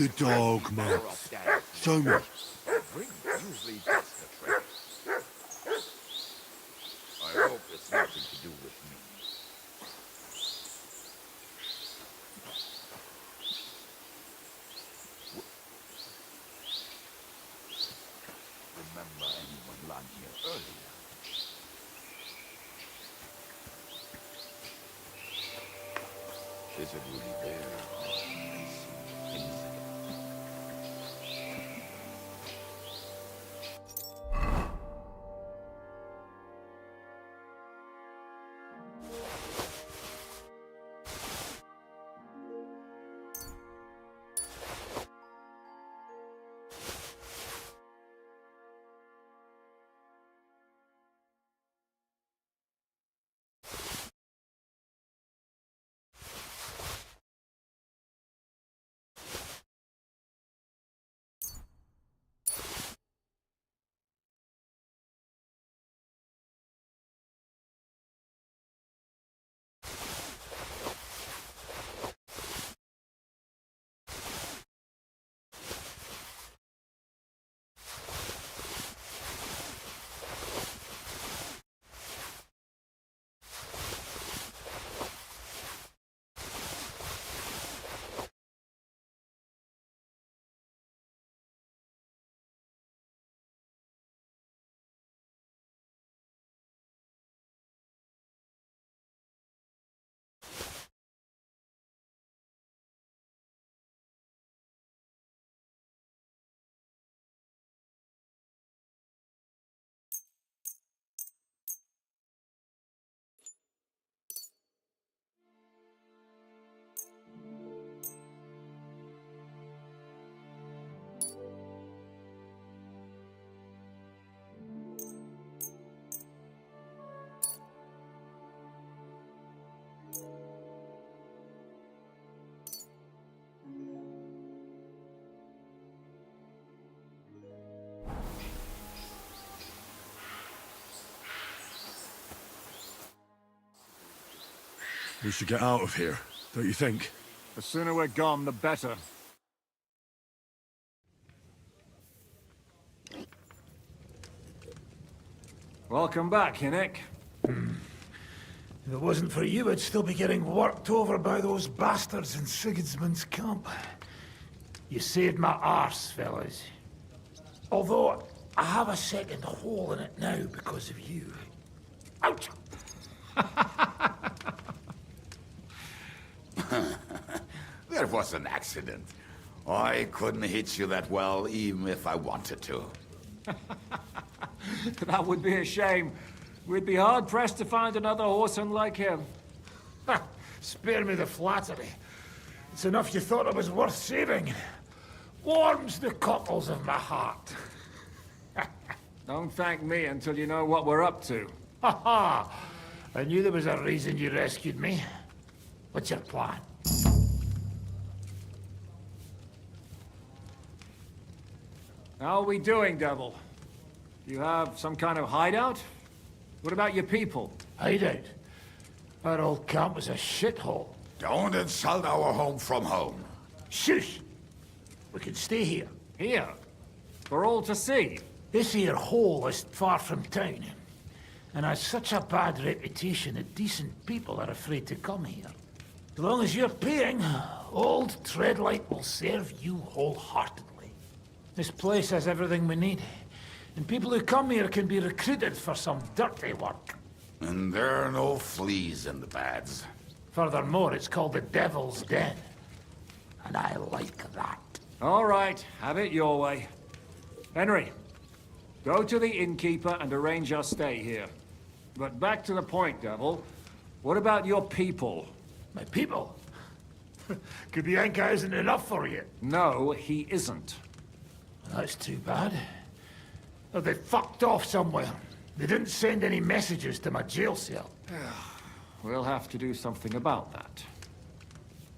Good dog, Max. Show me. Drink usually does the trick. I hope it's nothing to do with me. Remember anyone lying here earlier? Is it really there? We should get out of here, don't you think? The sooner we're gone, the better. Welcome back, Hinnick. If it wasn't for you, I'd still be getting worked over by those bastards in Sigismund's camp. You saved my arse, fellas. Although, I have a second hole in it now because of you. Ouch! That was an accident. I couldn't hit you that well, even if I wanted to. That would be a shame. We'd be hard-pressed to find another horseman like him. Spare me the flattery. It's enough you thought it was worth saving. Warms the cockles of my heart. Don't thank me until you know what we're up to. Ha ha! I knew there was a reason you rescued me. What's your plan? How are we doing, Devil? Do you have some kind of hideout? What about your people? Hideout? Our old camp was a shithole. Don't insult our home from home. Shush! We can stay here. Here? For all to see? This here hole is far from town, and has such a bad reputation that decent people are afraid to come here. As long as you're paying, old Treadlight will serve you wholeheartedly. This place has everything we need, and people who come here can be recruited for some dirty work. And there are no fleas in the beds. Furthermore, it's called the Devil's Den, and I like that. All right, have it your way. Henry, go to the innkeeper and arrange our stay here. But back to the point, Devil. What about your people? My people? Kuttenberg isn't enough for you. No, he isn't. That's too bad. Oh, they fucked off somewhere. They didn't send any messages to my jail cell. We'll have to do something about that.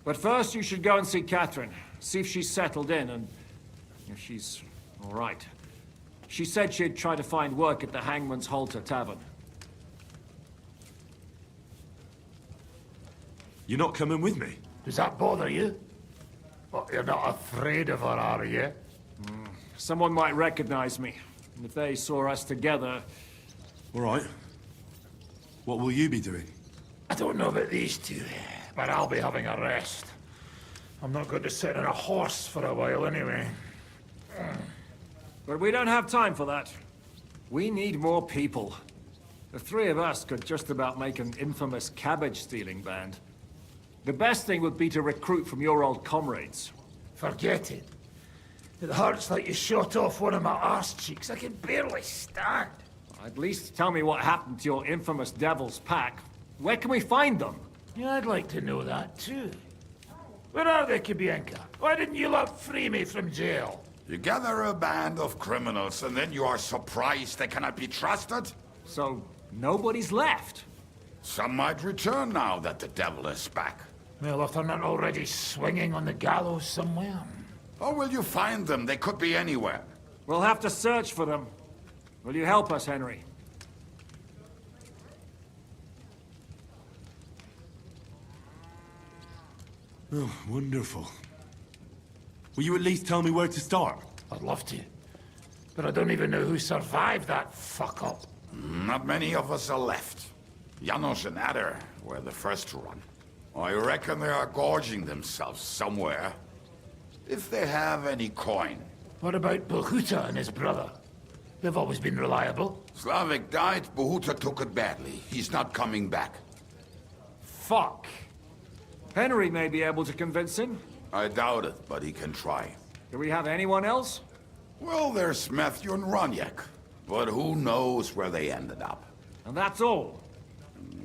But first, you should go and see Catherine. See if she's settled in and if she's all right. She said she'd try to find work at the Hangman's Halter Tavern. You're not coming with me? Does that bother you? Well, you're not afraid of her, are you? Someone might recognize me. And if they saw us together... All right. What will you be doing? I don't know about these two, but I'll be having a rest. I'm not going to sit on a horse for a while anyway. But we don't have time for that. We need more people. The three of us could just about make an infamous cabbage-stealing band. The best thing would be to recruit from your old comrades. Forget it. It hurts like you shot off one of my arse cheeks. I can barely stand. At least tell me what happened to your infamous Devil's Pack. Where can we find them? Yeah, I'd like to know that too. Where are they, Kuttenberg? Why didn't you lot free me from jail? You gather a band of criminals and then you are surprised they cannot be trusted? So, nobody's left? Some might return now that the devil is back. Well, if they're not already swinging on the gallows somewhere. How will you find them? They could be anywhere. We'll have to search for them. Will you help us, Henry? Oh, wonderful. Will you at least tell me where to start? I'd love to. But I don't even know who survived that fuck-up. Not many of us are left. Janos and Adder were the first to run. I reckon they are gorging themselves somewhere. If they have any coin. What about Bohemia and his brother? They've always been reliable. Slavik died, Bohemia took it badly. He's not coming back. Fuck. Henry may be able to convince him. I doubt it, but he can try. Do we have anyone else? Well, there's Matthew and Roniak. But who knows where they ended up. And that's all.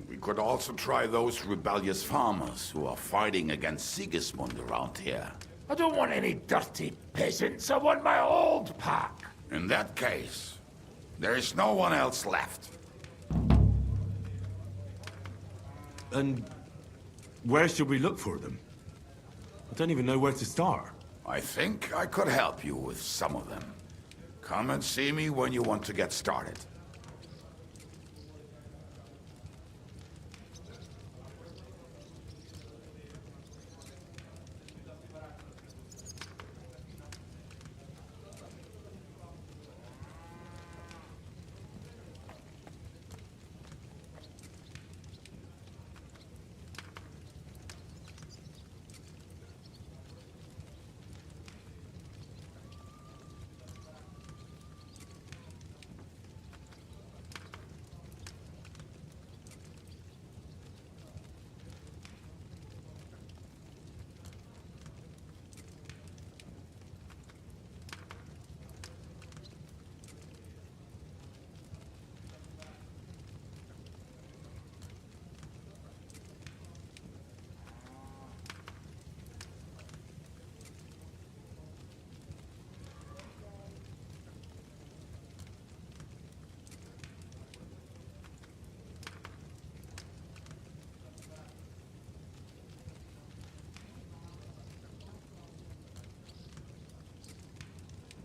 We could also try those rebellious farmers who are fighting against Sigismund around here. I don't want any dirty peasants. I want my old pack. In that case, there is no one else left. And where should we look for them? I don't even know where to start. I think I could help you with some of them. Come and see me when you want to get started.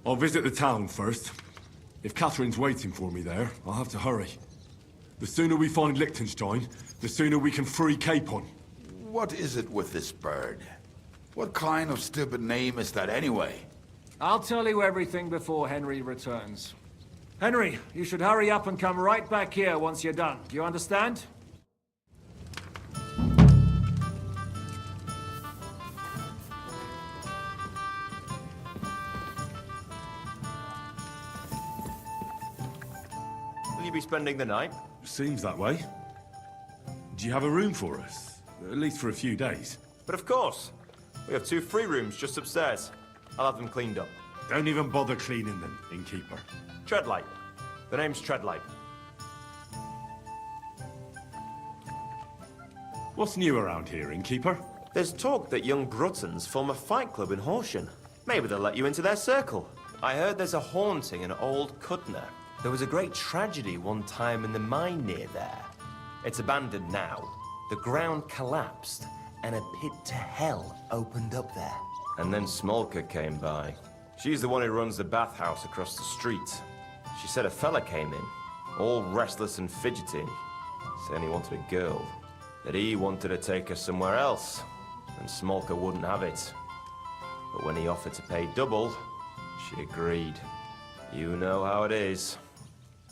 I'll visit the town first. If Catherine's waiting for me there, I'll have to hurry. The sooner we find Liechtenstein, the sooner we can free Capon. What is it with this bird? What kind of stupid name is that anyway? I'll tell you everything before Henry returns. Henry, you should hurry up and come right back here once you're done. Do you understand? Will you be spending the night? Seems that way. Do you have a room for us? At least for a few days. But of course. We have 2 free rooms just upstairs. I'll have them cleaned up. Don't even bother cleaning them, innkeeper. Treadlight. The name's Treadlight. What's new around here, innkeeper? There's talk that young Bruttons form a fight club in Horsham. Maybe they'll let you into their circle. I heard there's a haunting in old Kuttenberg. There was a great tragedy one time in the mine near there. It's abandoned now. The ground collapsed, and a pit to hell opened up there. And then Smolka came by. She's the one who runs the bathhouse across the street. She said a fella came in, all restless and fidgety, saying he wanted a girl. That he wanted to take her somewhere else, and Smolka wouldn't have it. But when he offered to pay double, she agreed. You know how it is.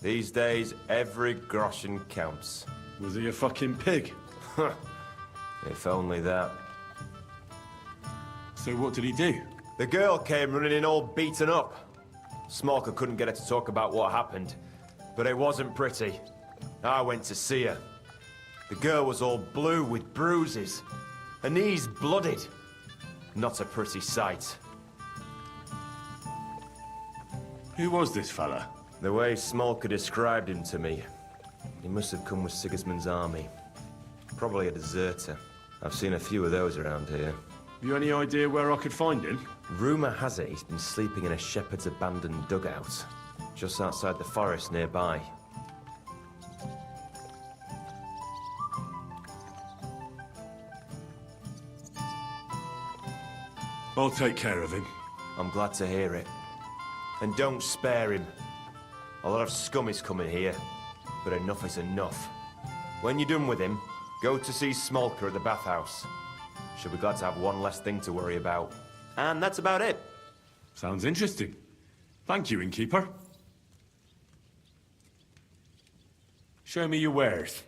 These days, every groschen counts. Was he a fucking pig? If only that. So what did he do? The girl came running in all beaten up. Smolka couldn't get her to talk about what happened, but it wasn't pretty. I went to see her. The girl was all blue with bruises, her knees blooded. Not a pretty sight. Who was this fella? The way Smolka described him to me, he must have come with Sigismund's army. Probably a deserter. I've seen a few of those around here. You any idea where I could find him? Rumour has it he's been sleeping in a shepherd's abandoned dugout, just outside the forest nearby. I'll take care of him. I'm glad to hear it. And don't spare him. A lot of scum is coming here, but enough is enough. When you're done with him, go to see Smolka at the bathhouse. She'll be glad to have one less thing to worry about. And that's about it. Sounds interesting. Thank you, innkeeper. Show me your wares.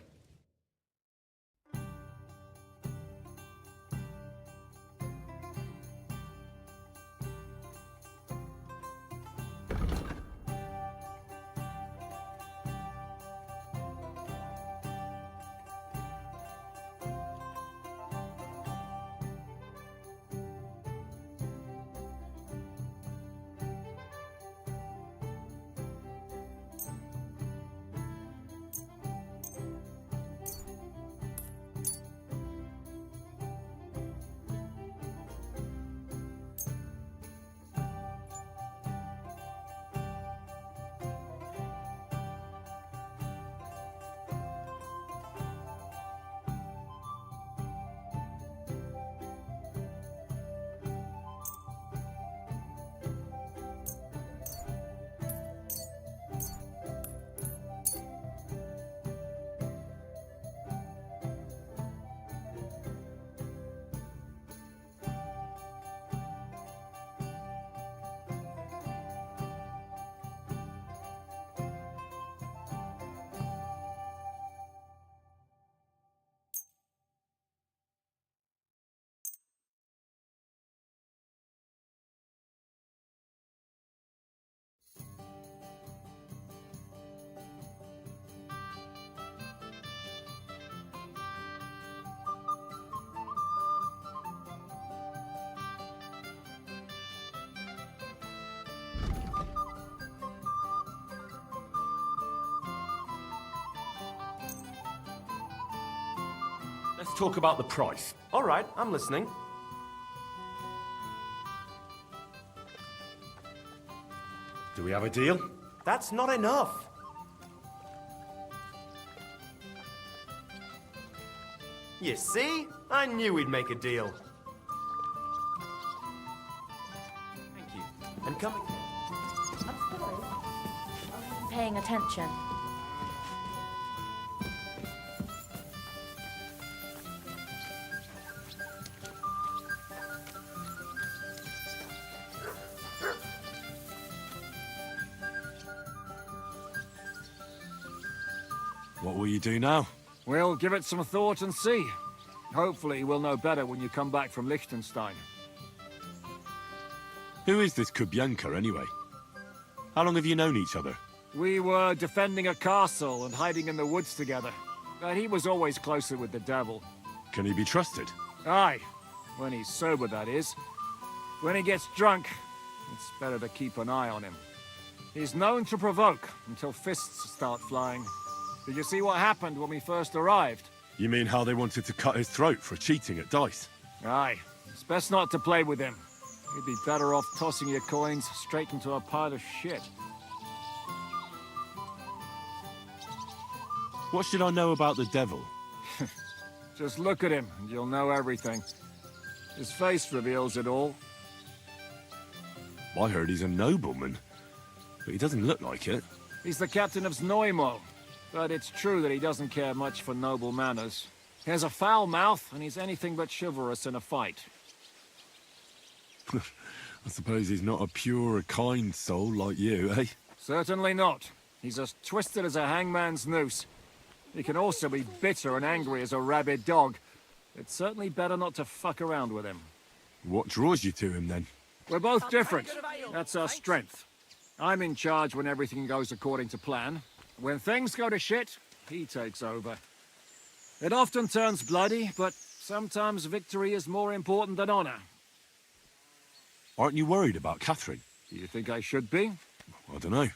Let's talk about the price. All right, I'm listening. Do we have a deal? That's not enough. You see? I knew we'd make a deal. Thank you. And come again. paying attention. What will you do now? We'll give it some thought and see. Hopefully we'll know better when you come back from Liechtenstein. Who is this Kubyanka, anyway? How long have you known each other? We were defending a castle and hiding in the woods together. But he was always closer with the devil. Can he be trusted? Aye. When he's sober, that is. When he gets drunk, it's better to keep an eye on him. He's known to provoke until fists start flying. Did you see what happened when we first arrived? You mean how they wanted to cut his throat for cheating at dice? Aye. It's best not to play with him. You'd be better off tossing your coins straight into a pile of shit. What should I know about the devil? Just look at him and you'll know everything. His face reveals it all. I heard he's a nobleman, but he doesn't look like it. He's the captain of Znojmo, but it's true that he doesn't care much for noble manners. He has a foul mouth and he's anything but chivalrous in a fight. I suppose he's not a pure, kind soul like you, eh? Certainly not. He's as twisted as a hangman's noose. He can also be bitter and angry as a rabid dog. It's certainly better not to fuck around with him. What draws you to him, then? We're both different. That's our strength. I'm in charge when everything goes according to plan. When things go to shit, he takes over. It often turns bloody, but sometimes victory is more important than honor. Aren't you worried about Catherine? Do you think I should be? I don't know.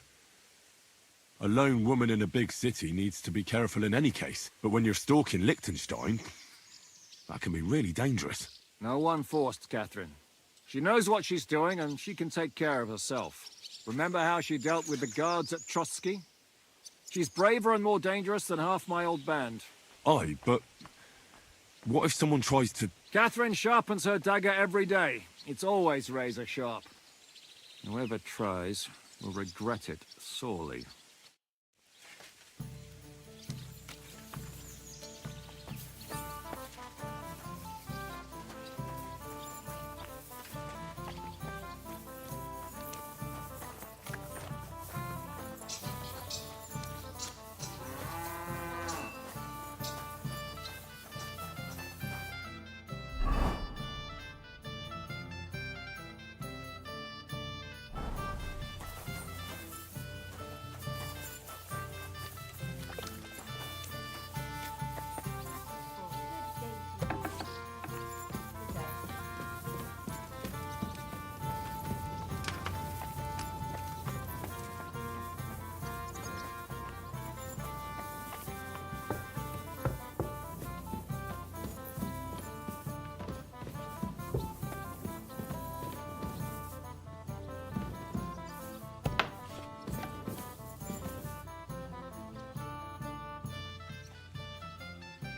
A lone woman in a big city needs to be careful in any case. But when you're stalking Liechtenstein, that can be really dangerous. No one forced Catherine. She knows what she's doing and she can take care of herself. Remember how she dealt with the guards at Trotsky? She's braver and more dangerous than half my old band. Aye, but what if someone tries to... Catherine sharpens her dagger every day. It's always razor sharp. Whoever tries will regret it sorely.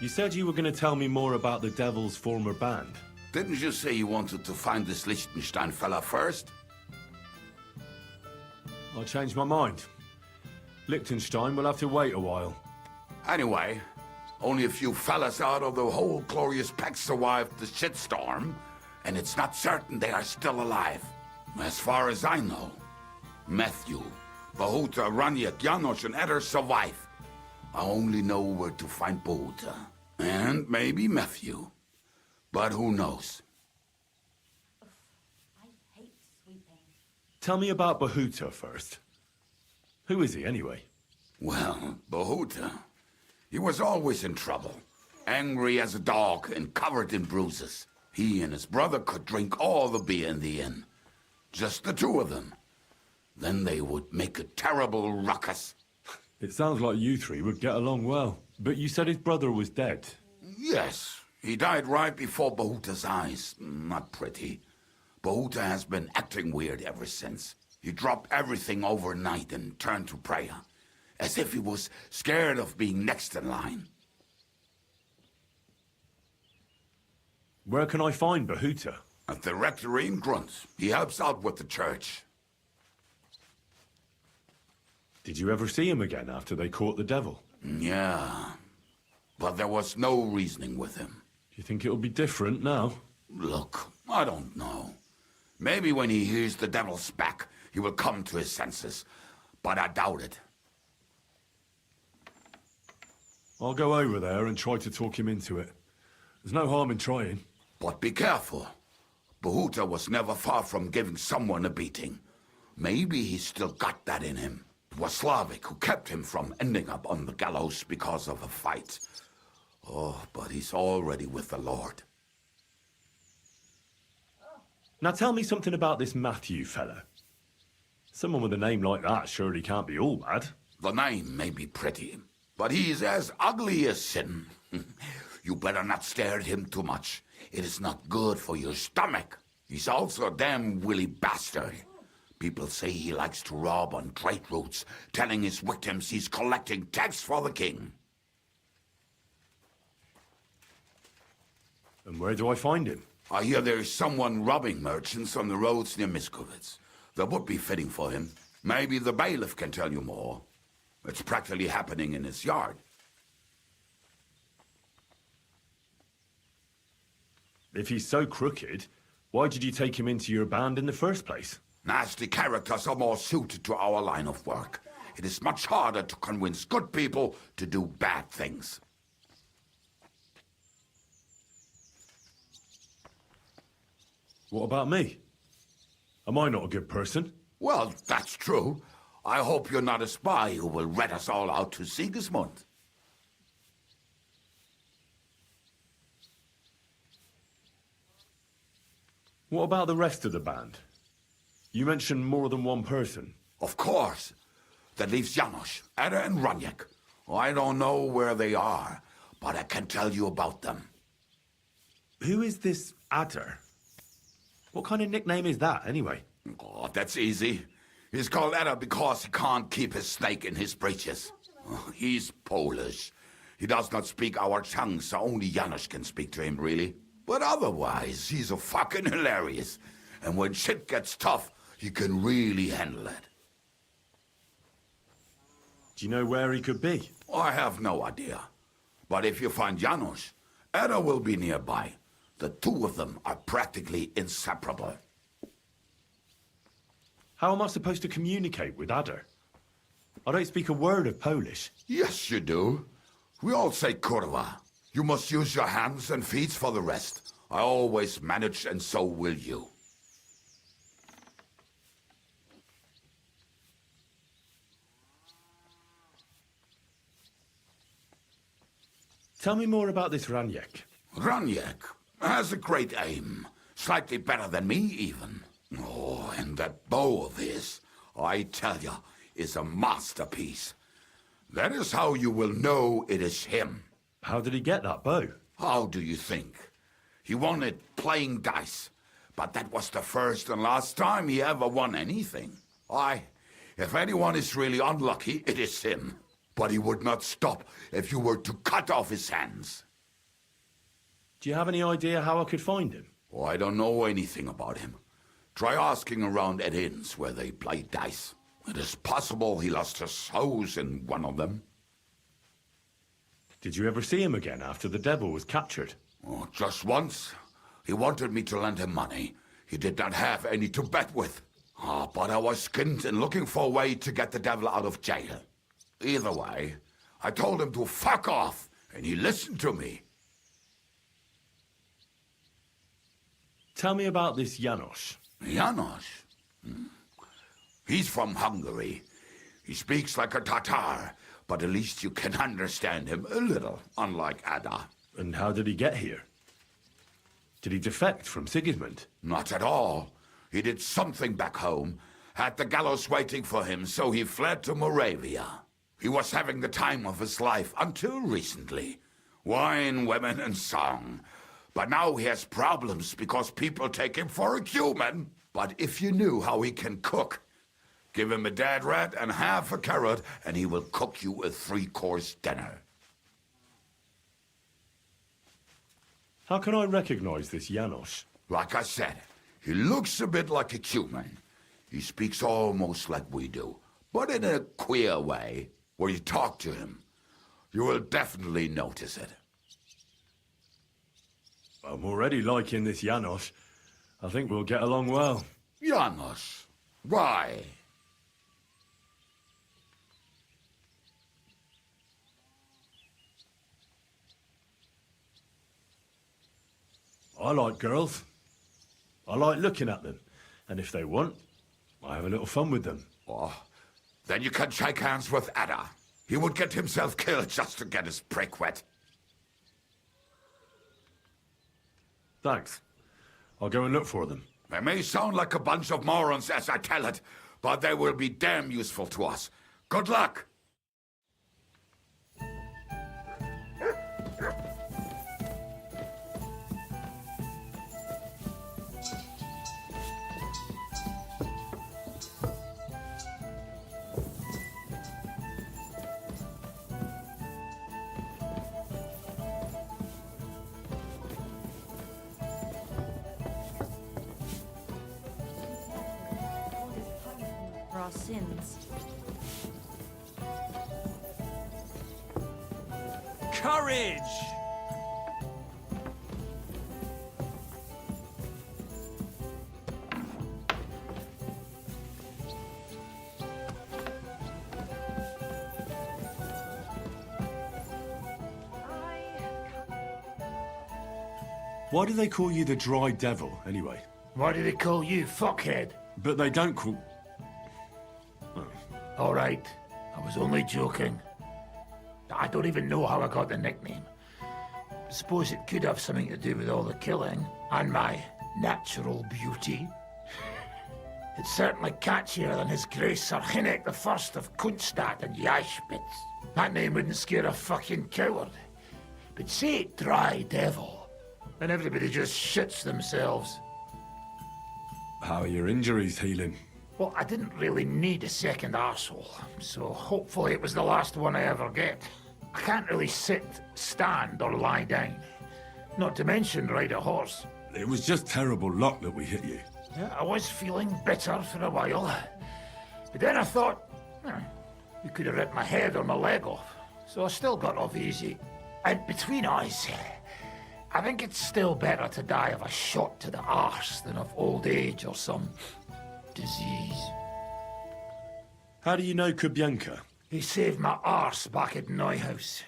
You said you were going to tell me more about the Devil's former band. Didn't you say you wanted to find this Liechtenstein fella first? I changed my mind. Liechtenstein will have to wait a while. Anyway, only a few fellas out of the whole glorious pack survived the shitstorm, and it's not certain they are still alive. As far as I know, Matthew, Bohemia, Raniak, Janosch, and Eder survive. I only know where to find Bohemia. And maybe Matthew. But who knows? Tell me about Bohemia first. Who is he, anyway? Well, Bohemia. He was always in trouble. Angry as a dog and covered in bruises. He and his brother could drink all the beer in the inn. Just the two of them. Then they would make a terrible ruckus. It sounds like you three would get along well. But you said his brother was dead. Yes. He died right before Bohuta's eyes. Not pretty. Bohuta has been acting weird ever since. He dropped everything overnight and turned to prayer. As if he was scared of being next in line. Where can I find Bohuta? At the rectory in Grunt. He helps out with the church. Did you ever see him again after they caught the devil? Yeah, but there was no reasoning with him. Do you think it'll be different now? Look, I don't know. Maybe when he hears the devil's back, he will come to his senses, but I doubt it. I'll go over there and try to talk him into it. There's no harm in trying. But be careful. Behuta was never far from giving someone a beating. Maybe he's still got that in him. It was Slavic who kept him from ending up on the gallows because of a fight. Oh, but he's already with the Lord. Now tell me something about this Matthew fella. Someone with a name like that surely can't be all bad. The name may be pretty, but he's as ugly as sin. You better not stare at him too much. It is not good for your stomach. He's also a damn willy bastard. People say he likes to rob on trade routes, telling his victims he's collecting tax for the king. And where do I find him? I hear there's someone robbing merchants on the roads near Miskovitz. That would be fitting for him. Maybe the bailiff can tell you more. It's practically happening in his yard. If he's so crooked, why did you take him into your band in the first place? Nasty characters are more suited to our line of work. It is much harder to convince good people to do bad things. What about me? Am I not a good person? Well, that's true. I hope you're not a spy who will rat us all out to Sigismund. What about the rest of the band? You mentioned more than one person. Of course. That leaves Janos, Ada and Raniek. I don't know where they are, but I can tell you about them. Who is this Ada? What kind of nickname is that, anyway? Oh, that's easy. He's called Ada because he can't keep his snake in his breeches. He's Polish. He does not speak our tongue, so only Janos can speak to him, really. But otherwise, he's a fucking hilarious. And when shit gets tough, he can really handle it. Do you know where he could be? I have no idea. But if you find Janos, Ada will be nearby. The two of them are practically inseparable. How am I supposed to communicate with Ada? I don't speak a word of Polish. Yes, you do. We all say kurwa. You must use your hands and feet for the rest. I always manage, and so will you. Tell me more about this Raniek. Raniek has a great aim. Slightly better than me, even. Oh, and that bow of his, I tell you, is a masterpiece. That is how you will know it is him. How did he get that bow? How do you think? He won it playing dice. But that was the first and last time he ever won anything. If anyone is really unlucky, it is him. But he would not stop if you were to cut off his hands. Do you have any idea how I could find him? Oh, I don't know anything about him. Try asking around at inns where they play dice. It is possible he lost his hose in one of them. Did you ever see him again after the devil was captured? Oh, just once. He wanted me to lend him money. He did not have any to bet with. But I was skinned and looking for a way to get the devil out of jail. Either way, I told him to fuck off, and he listened to me. Tell me about this Janos. Janos? He's from Hungary. He speaks like a Tatar, but at least you can understand him a little, unlike Ada. And how did he get here? Did he defect from Sigismund? Not at all. He did something back home, had the gallows waiting for him, so he fled to Moravia. He was having the time of his life until recently. Wine, women, and song. But now he has problems because people take him for a human. But if you knew how he can cook, give him a dead rat and half a carrot, and he will cook you a 3-course dinner. How can I recognize this Janos? Like I said, he looks a bit like a human. He speaks almost like we do, but in a queer way, where you talk to him. You will definitely notice it. I'm already liking this Janos. I think we'll get along well. Janos? Why? I like girls. I like looking at them. And if they want, I have a little fun with them. Oh, then you can shake hands with Ada. He would get himself killed just to get his prick wet. Thanks. I'll go and look for them. They may sound like a bunch of morons as I tell it, but they will be damn useful to us. Good luck! For our sins. Courage! Why do they call you the Dry Devil, anyway? Why do they call you fuckhead? But they don't call... All right, I was only joking. I don't even know how I got the nickname. I suppose it could have something to do with all the killing and my natural beauty. It's certainly catchier than His Grace Sir Hinnick the First of Kunststadt and Yashpitz. That name wouldn't scare a fucking coward. But say Dry Devil, and everybody just shits themselves. How are your injuries healing? Well, I didn't really need a second arsehole, so hopefully it was the last one I ever get. I can't really sit, stand, or lie down. Not to mention ride a horse. It was just terrible luck that we hit you. Yeah, I was feeling bitter for a while. But then I thought, you could have ripped my head or my leg off. So I still got off easy. And between us, I think it's still better to die of a shot to the arse than of old age or some disease. How do you know Kubyanka? He saved my arse back at Neuhaus.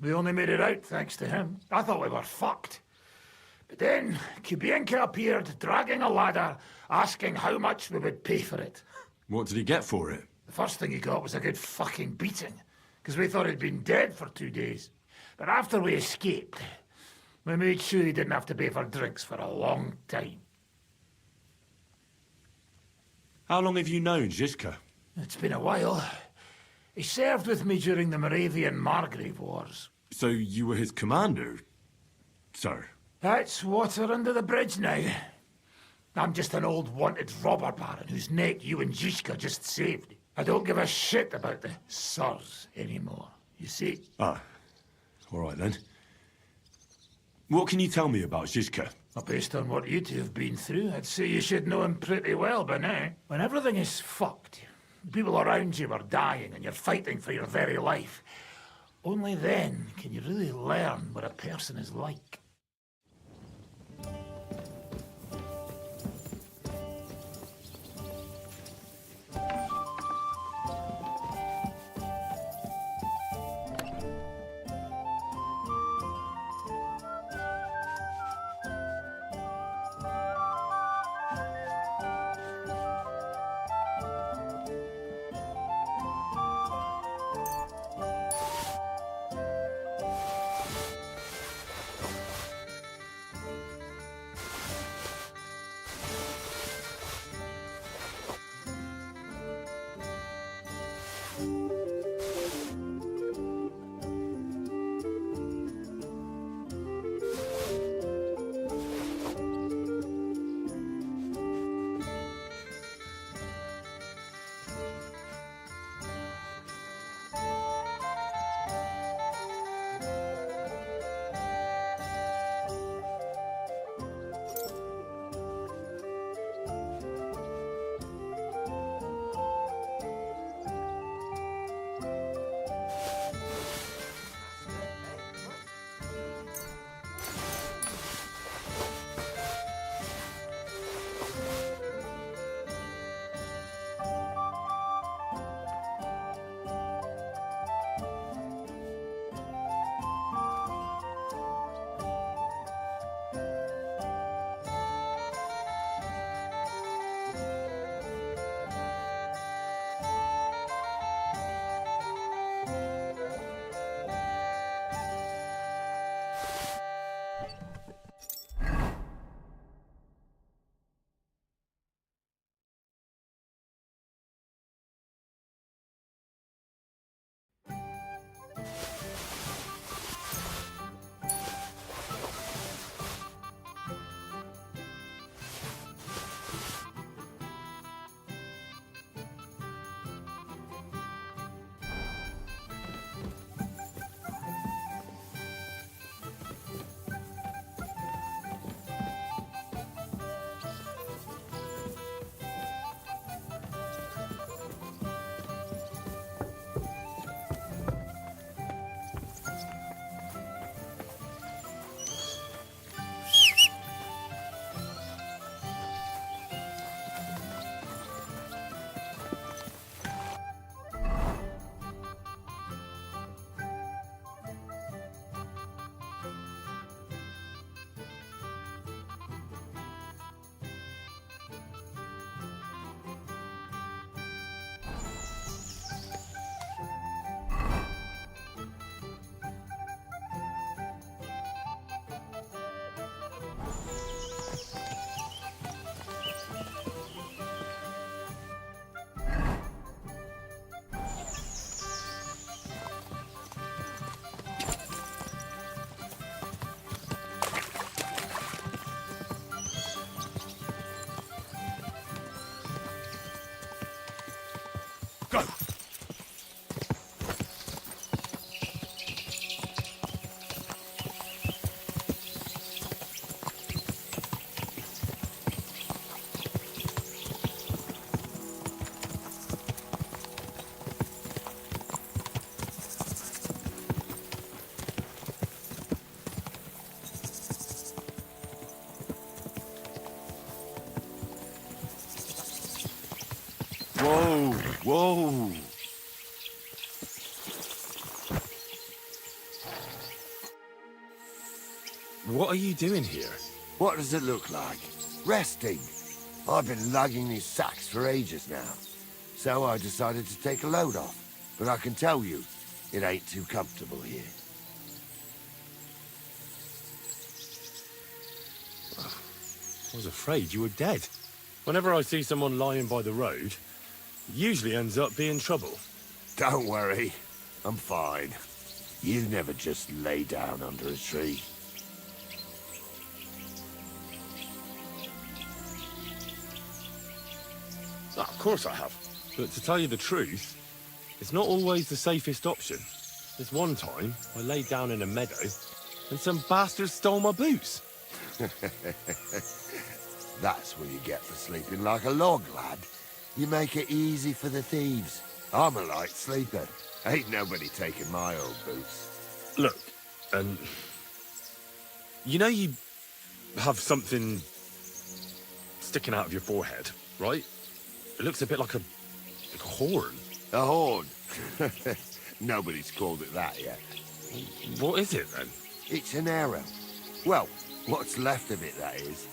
We only made it out thanks to him. I thought we were fucked. But then Kubyanka appeared, dragging a ladder, asking how much we would pay for it. What did he get for it? The first thing he got was a good fucking beating, because we thought he'd been dead for 2 days. But after we escaped, we made sure he didn't have to pay for drinks for a long time. How long have you known Zizka? It's been a while. He served with me during the Moravian-Margrave Wars. So you were his commander, sir? That's water under the bridge now. I'm just an old wanted robber baron whose neck you and Zizka just saved. I don't give a shit about the sirs anymore, you see? Ah, all right then. What can you tell me about Zizka? Well, based on what you two have been through, I'd say you should know him pretty well by now. When everything is fucked, people around you are dying and you're fighting for your very life, only then can you really learn what a person is like. Go! Whoa, whoa. What are you doing here? What does it look like? Resting. I've been lugging these sacks for ages now. So I decided to take a load off. But I can tell you, it ain't too comfortable here. I was afraid you were dead. Whenever I see someone lying by the road, it usually ends up being trouble. Don't worry. I'm fine. You never just lay down under a tree. Of course I have. But to tell you the truth, it's not always the safest option. This one time, I laid down in a meadow, and some bastards stole my boots. That's what you get for sleeping like a log, lad. You make it easy for the thieves. I'm a light sleeper. Ain't nobody taking my old boots. Look, you know you have something sticking out of your forehead, right? It looks a bit like a horn. A horn? Nobody's called it that yet. What is it, then? It's an arrow. Well, what's left of it, that is.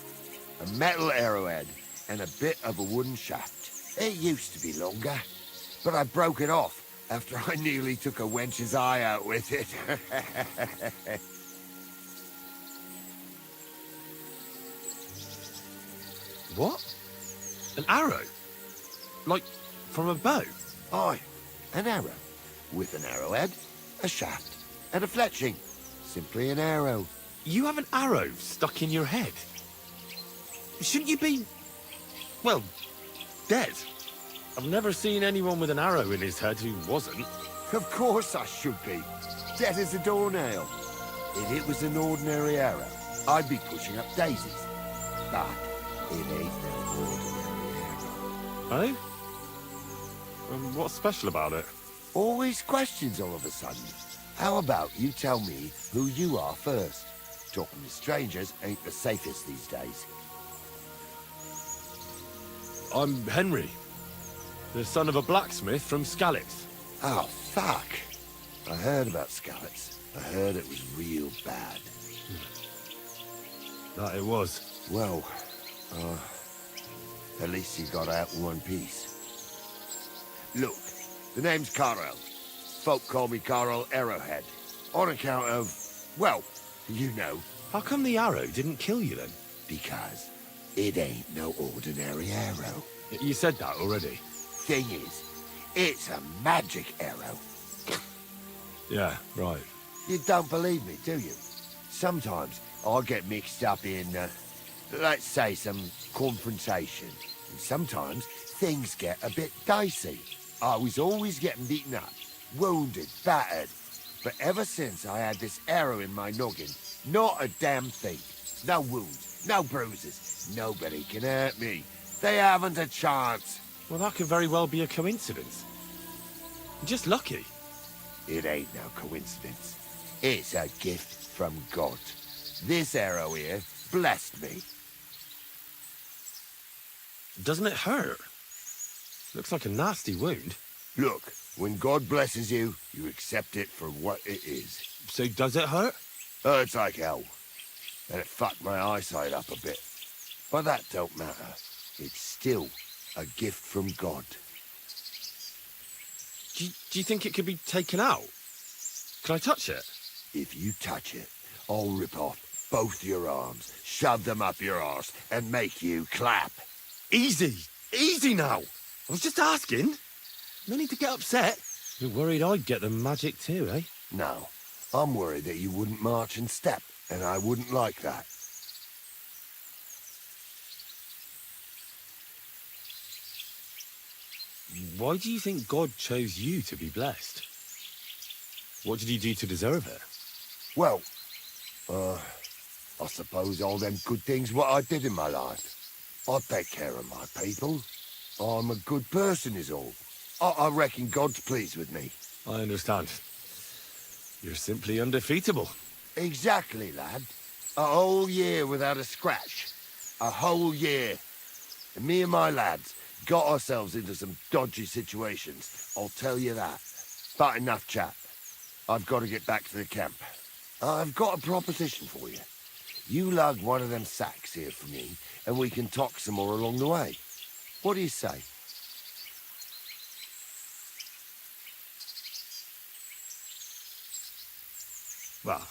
A metal arrowhead and a bit of a wooden shaft. It used to be longer, but I broke it off after I nearly took a wench's eye out with it. What? An arrow? Like, from a bow? Aye, an arrow. With an arrowhead, a shaft, and a fletching. Simply an arrow. You have an arrow stuck in your head? Shouldn't you be, well, dead? I've never seen anyone with an arrow in his head who wasn't. Of course I should be. Dead as a doornail. If it was an ordinary arrow, I'd be pushing up daisies. But it ain't no ordinary arrow. Oh? What's special about it? Always questions all of a sudden. How about you tell me who you are first? Talking to strangers ain't the safest these days. I'm Henry, the son of a blacksmith from Skalitz. Oh, fuck. I heard about Skalitz. I heard it was real bad. That it was. Well, at least you got out in one piece. Look, the name's Carl. Folk call me Carl Arrowhead. On account of, well, you know. How come the arrow didn't kill you then? Because it ain't no ordinary arrow. You said that already. Thing is, it's a magic arrow. Yeah, right. You don't believe me, do you? Sometimes I get mixed up in, let's say, some confrontation. And sometimes things get a bit dicey. I was always getting beaten up, wounded, battered. But ever since I had this arrow in my noggin, not a damn thing. No wounds, no bruises. Nobody can hurt me. They haven't a chance. Well, that could very well be a coincidence. You're just lucky. It ain't no coincidence. It's a gift from God. This arrow here blessed me. Doesn't it hurt? Looks like a nasty wound. Look, when God blesses you, you accept it for what it is. So does it hurt? Hurts like hell. And it fucked my eyesight up a bit. But that don't matter. It's still a gift from God. Do you think it could be taken out? Can I touch it? If you touch it, I'll rip off both your arms, shove them up your arse, and make you clap. Easy! Easy now! I was just asking. No need to get upset. You're worried I'd get the magic too, eh? No. I'm worried that you wouldn't march and step, and I wouldn't like that. Why do you think God chose you to be blessed? What did you do to deserve it? Well, I suppose all them good things what I did in my life. I take care of my people. I'm a good person is all. I reckon God's pleased with me. I understand. You're simply undefeatable. Exactly, lad. A whole year without a scratch. A whole year. And me and my lads got ourselves into some dodgy situations, I'll tell you that. But enough chat. I've got to get back to the camp. I've got a proposition for you. You lug one of them sacks here for me, and we can talk some more along the way. What do you say? Well,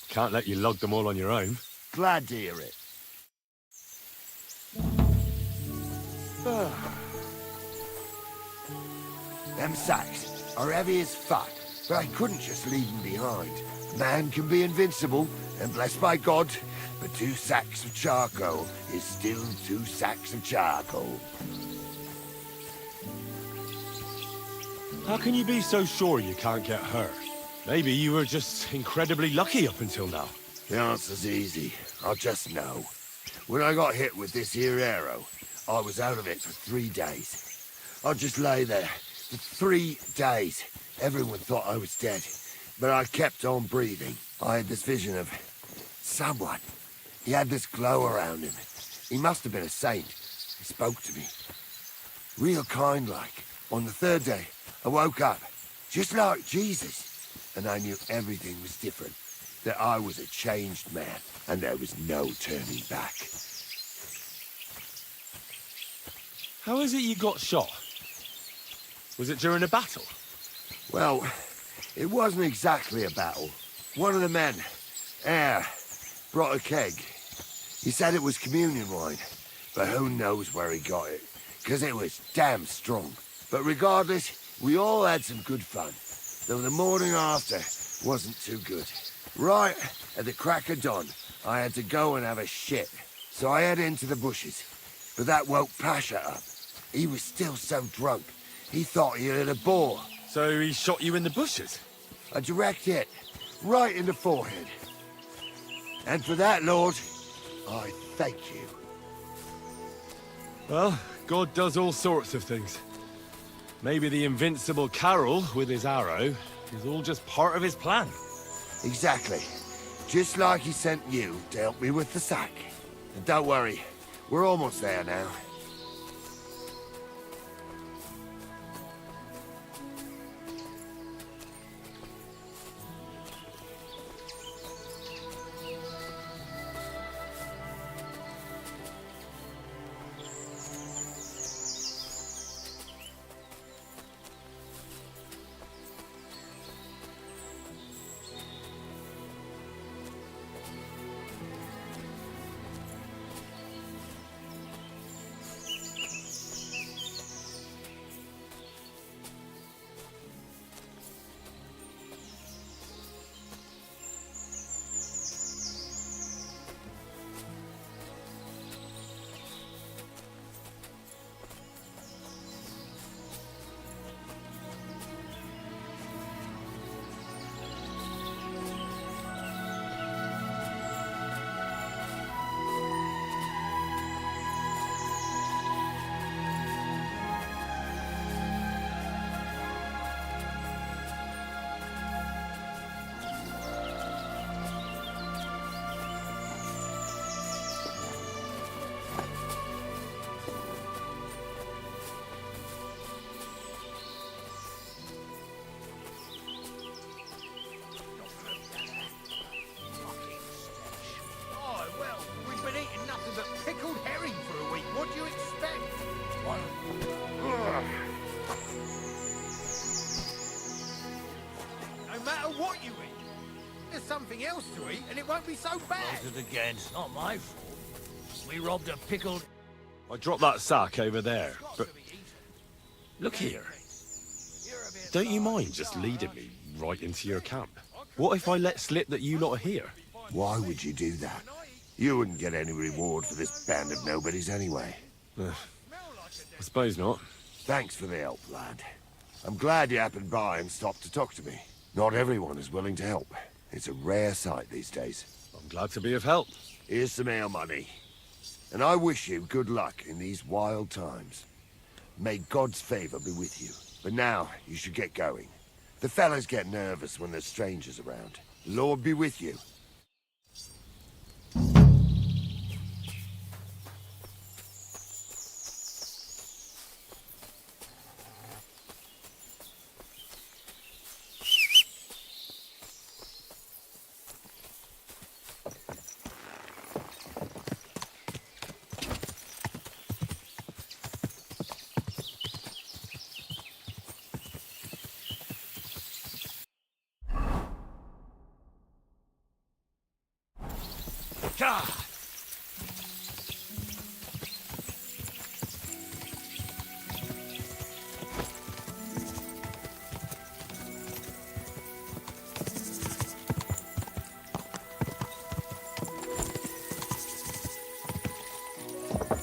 can't let you lug them all on your own. Glad to hear it. Them sacks are heavy as fuck, but I couldn't just leave them behind. Man can be invincible, and blessed by God, but 2 sacks of charcoal is still 2 sacks of charcoal. How can you be so sure you can't get hurt? Maybe you were just incredibly lucky up until now. The answer's easy. I just know. When I got hit with this here arrow, I was out of it for 3 days. I just lay there for 3 days. Everyone thought I was dead, but I kept on breathing. I had this vision of someone. He had this glow around him. He must have been a saint. He spoke to me. Real kind-like. On the 3rd day, I woke up, just like Jesus. And I knew everything was different. That I was a changed man, and there was no turning back. How is it you got shot? Was it during a battle? Well, it wasn't exactly a battle. One of the men, Air, brought a keg. He said it was communion wine, but who knows where he got it, because it was damn strong. But regardless, we all had some good fun, though the morning after wasn't too good. Right at the crack of dawn, I had to go and have a shit, so I headed into the bushes. But that woke Pasha up. He was still so drunk, he thought he had a boar. So he shot you in the bushes? A direct hit, right in the forehead. And for that, Lord, I thank you. Well, God does all sorts of things. Maybe the invincible Carol with his arrow is all just part of his plan. Exactly. Just like he sent you to help me with the sack. And don't worry, we're almost there now. Something else to eat, and it won't be so bad. Close it again. It's not my fault. We robbed a pickled... I dropped that sack over there, but... Look here. Don't you mind just leading me right into your camp? What if I let slip that you lot are here? Why would you do that? You wouldn't get any reward for this band of nobodies anyway. I suppose not. Thanks for the help, lad. I'm glad you happened by and stopped to talk to me. Not everyone is willing to help. It's a rare sight these days. I'm glad to be of help. Here's some ale money. And I wish you good luck in these wild times. May God's favor be with you. But now, you should get going. The fellas get nervous when there's strangers around. Lord be with you.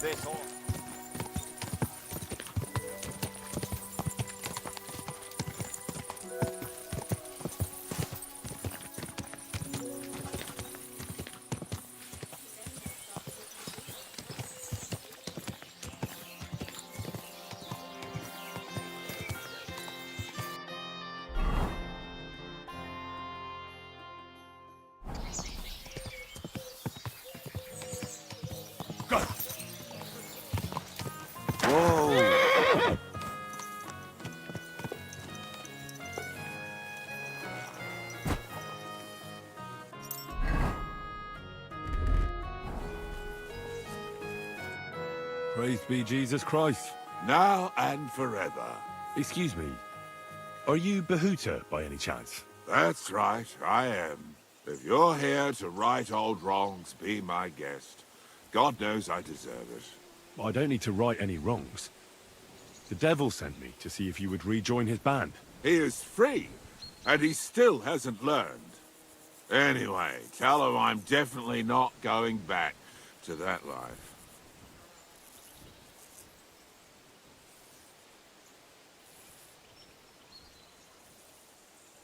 This all. Praise be Jesus Christ. Now and forever. Excuse me. Are you Behuta by any chance? That's right, I am. If you're here to right old wrongs, be my guest. God knows I deserve it. I don't need to right any wrongs. The devil sent me to see if you would rejoin his band. He is free, and he still hasn't learned. Anyway, tell him I'm definitely not going back to that life.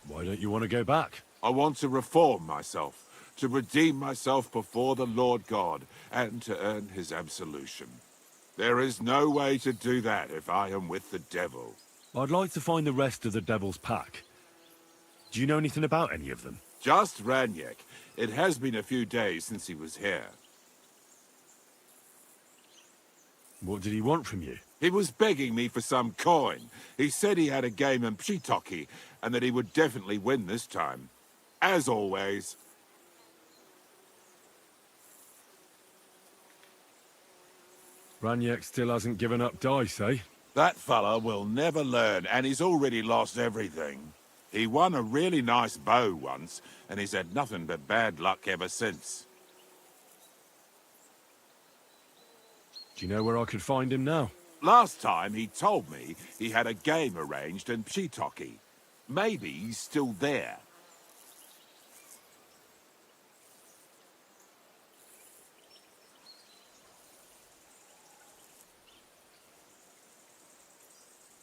Why don't you want to go back? I want to reform myself, to redeem myself before the Lord God, and to earn his absolution. There is no way to do that if I am with the devil. I'd like to find the rest of the devil's pack. Do you know anything about any of them? Just Raniek. It has been a few days since he was here. What did he want from you? He was begging me for some coin. He said he had a game in Pshitoki, and that he would definitely win this time. As always. Raniek still hasn't given up dice, eh? That fella will never learn, and he's already lost everything. He won a really nice bow once, and he's had nothing but bad luck ever since. Do you know where I could find him now? Last time he told me he had a game arranged in Pshitoki. Maybe he's still there.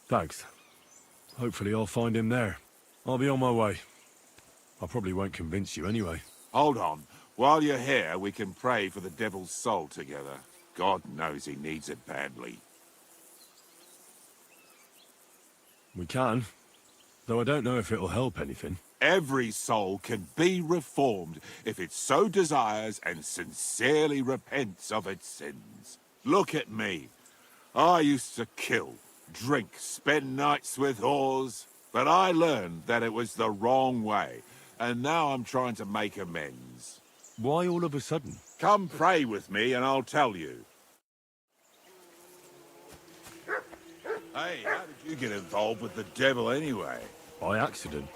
Thanks. Hopefully I'll find him there. I'll be on my way. I probably won't convince you anyway. Hold on. While you're here, we can pray for the devil's soul together. God knows he needs it badly. We can, though I don't know if it'll help anything. Every soul can be reformed if it so desires and sincerely repents of its sins. Look at me. I used to kill, drink, spend nights with whores, but I learned that it was the wrong way, and now I'm trying to make amends. Why all of a sudden? Come pray with me and I'll tell you. Hey, how did you get involved with the devil anyway? By accident.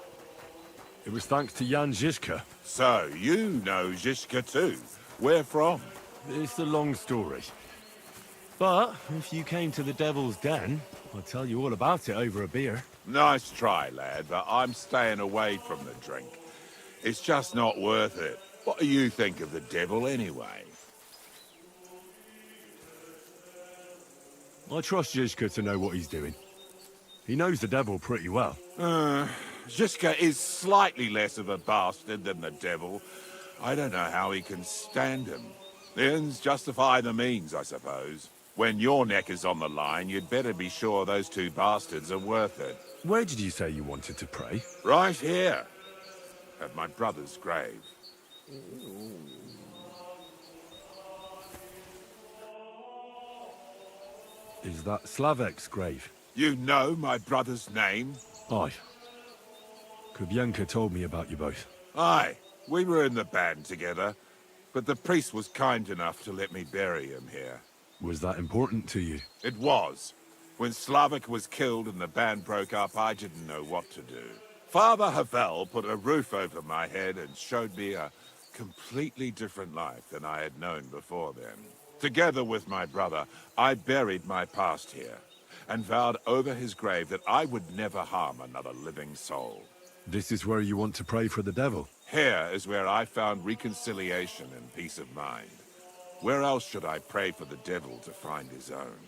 It was thanks to Jan Žižka. So, you know Žižka too. Where from? It's a long story. But, if you came to the Devil's Den, I'll tell you all about it over a beer. Nice try, lad, but I'm staying away from the drink. It's just not worth it. What do you think of the devil anyway? I trust Žižka to know what he's doing. He knows the devil pretty well. Ziska is slightly less of a bastard than the devil. I don't know how he can stand him. The ends justify the means, I suppose. When your neck is on the line, you'd better be sure those two bastards are worth it. Where did you say you wanted to pray? Right here, at my brother's grave. Is that Slavek's grave? You know my brother's name? Aye. Kubyanka told me about you both. Aye, we were in the band together, but the priest was kind enough to let me bury him here. Was that important to you? It was. When Slavek was killed and the band broke up, I didn't know what to do. Father Havel put a roof over my head and showed me a completely different life than I had known before then. Together with my brother, I buried my past here, and vowed over his grave that I would never harm another living soul. This is where you want to pray for the devil? Here is where I found reconciliation and peace of mind. Where else should I pray for the devil to find his own?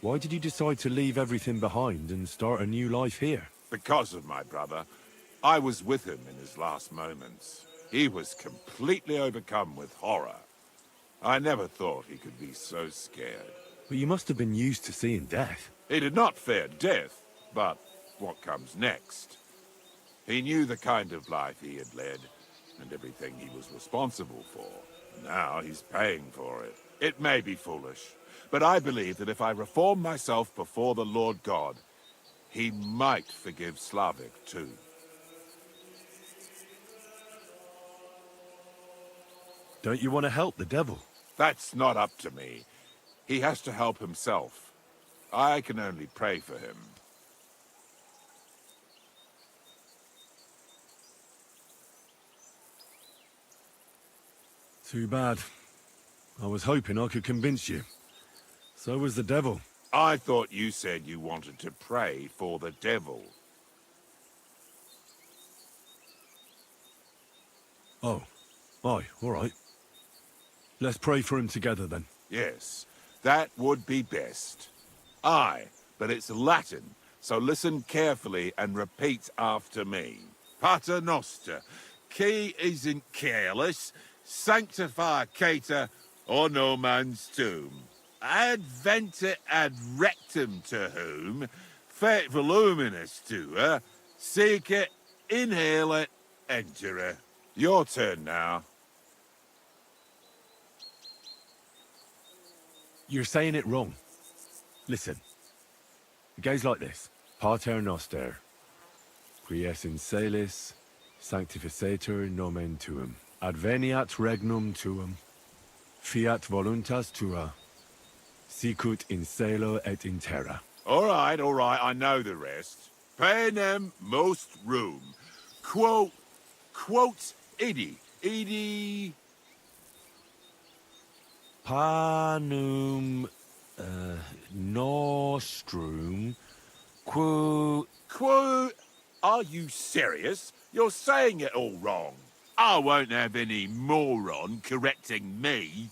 Why did you decide to leave everything behind and start a new life here? Because of my brother. I was with him in his last moments. He was completely overcome with horror. I never thought he could be so scared. But you must have been used to seeing death. He did not fear death, but what comes next? He knew the kind of life he had led, and everything he was responsible for. Now he's paying for it. It may be foolish, but I believe that if I reform myself before the Lord God, he might forgive Slavek too. Don't you want to help the devil? That's not up to me. He has to help himself. I can only pray for him. Too bad. I was hoping I could convince you. So was the devil. I thought you said you wanted to pray for the devil. Oh. Aye, all right. Let's pray for him together, then. Yes, that would be best. Aye, but it's Latin, so listen carefully and repeat after me. Pater Noster, qui is in careless, sanctify cater, or no man's tomb. Adventure ad rectum to whom, fet voluminous to her, seek it, inhale it, enter her. Your turn now. You're saying it wrong. Listen. It goes like this. Pater Noster, qui es in celis, sanctificetur nomen tuum. Adveniat regnum tuum. Fiat voluntas tua. Sicut in celo et in terra. All right, I know the rest. Panem most room. Quote idi. Panum nostrum quo. Are you serious? You're saying it all wrong. I won't have any moron correcting me.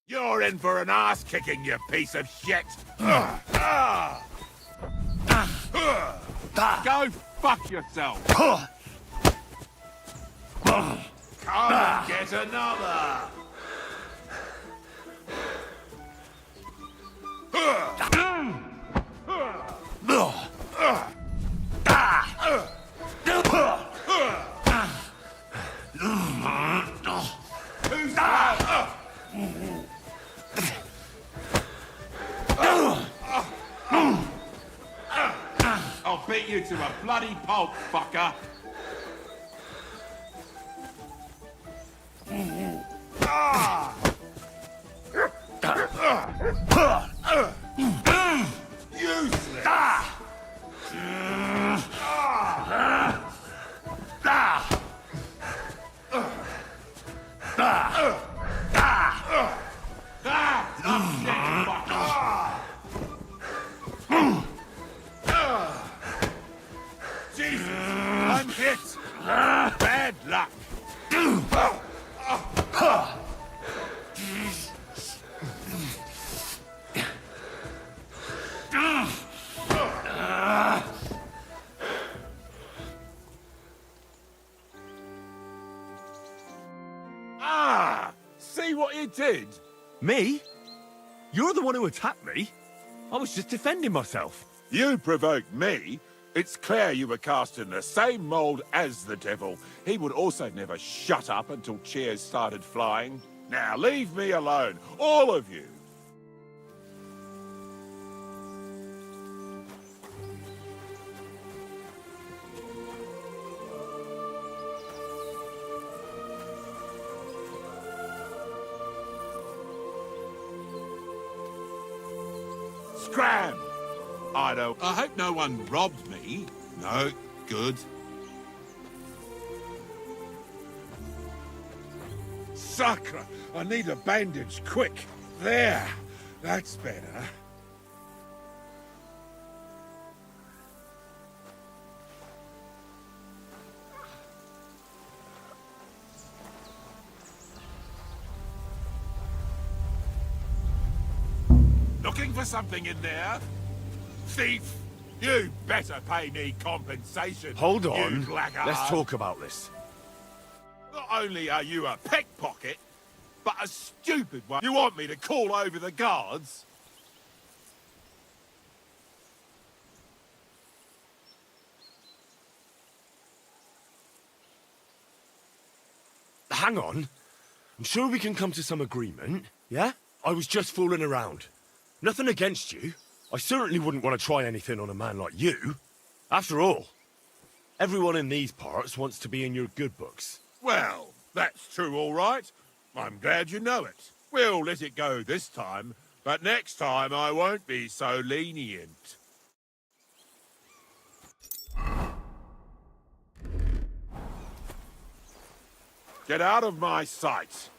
You're in for an ass kicking, you piece of shit. Go fuck yourself. Come and get another. Who's that? I'll beat you to a bloody pulp, fucker. Useless. Jesus, I'm Ah! See what you did? Me? You're the one who attacked me. I was just defending myself. You provoked me. It's clear you were cast in the same mould as the devil. He would also never shut up until chairs started flying. Now leave me alone, all of you. Scram! I hope no one robbed me. No, good. Sacre! I need a bandage, quick. There! That's better. Looking for something in there? Thief! You better pay me compensation. Hold you on. blackguard. Let's talk about this. Not only are you a pickpocket, but a stupid one. You want me to call over the guards? Hang on. I'm sure we can come to some agreement, yeah? I was just fooling around. Nothing against you. I certainly wouldn't want to try anything on a man like you. After all, everyone in these parts wants to be in your good books. Well, that's true, all right. I'm glad you know it. We'll let it go this time, but next time I won't be so lenient. Get out of my sight.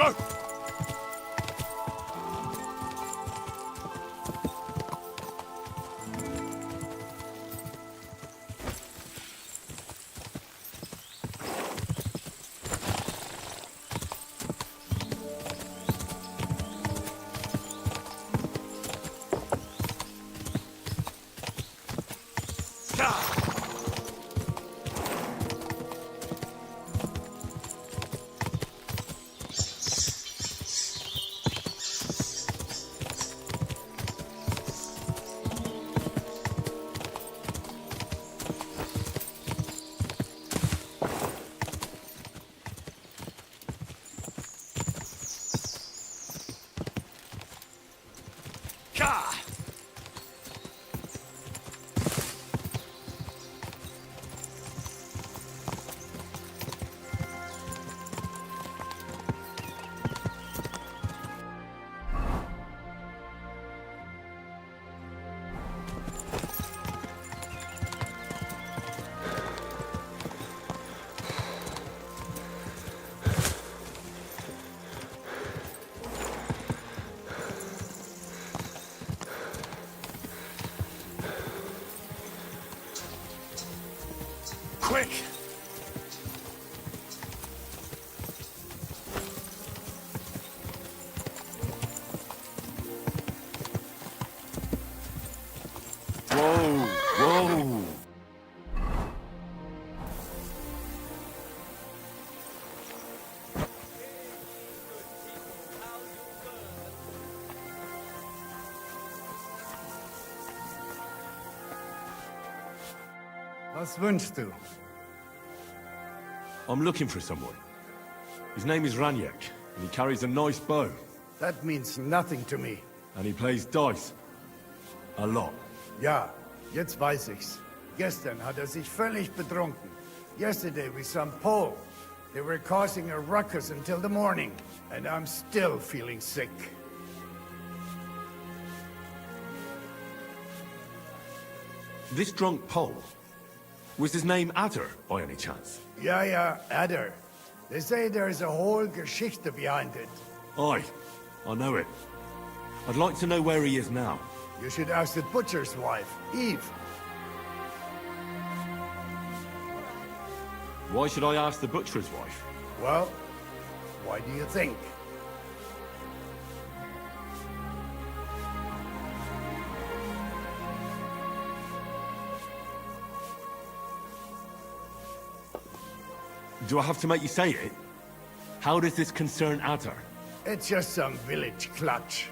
go! Quick! Whoa! Whoa! Was wünschst du? I'm looking for someone. His name is Raniek, and he carries a nice bow. That means nothing to me. And he plays dice. A lot. Ja, jetzt weiß ich's. Gestern hat sich völlig betrunken. Yesterday with some Pole. They were causing a ruckus until the morning, and I'm still feeling sick. This drunk Pole, was his name Adder, by any chance? Ja, Adder. They say there's a whole Geschichte behind it. Aye, I know it. I'd like to know where he is now. You should ask the butcher's wife, Eve. Why should I ask the butcher's wife? Well, why do you think? Do I have to make you say it? How does this concern Adder? It's just some village clutch.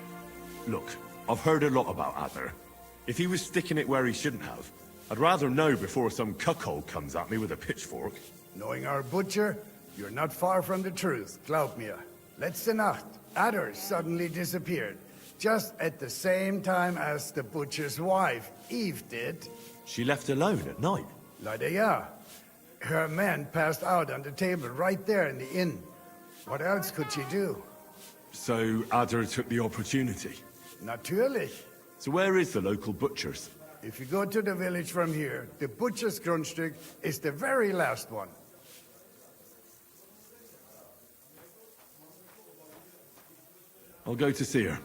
Look, I've heard a lot about Adder. If he was sticking it where he shouldn't have, I'd rather know before some cuckold comes at me with a pitchfork. Knowing our butcher, you're not far from the truth, glaub mir. Letzte Nacht, Adder suddenly disappeared, just at the same time as the butcher's wife, Eve, did. She left alone at night? Leider ja. Her man passed out on the table right there in the inn. What else could she do? So Adder took the opportunity? Natürlich. So where is the local butcher's? If you go to the village from here, the butcher's Grundstück is the very last one. I'll go to see her.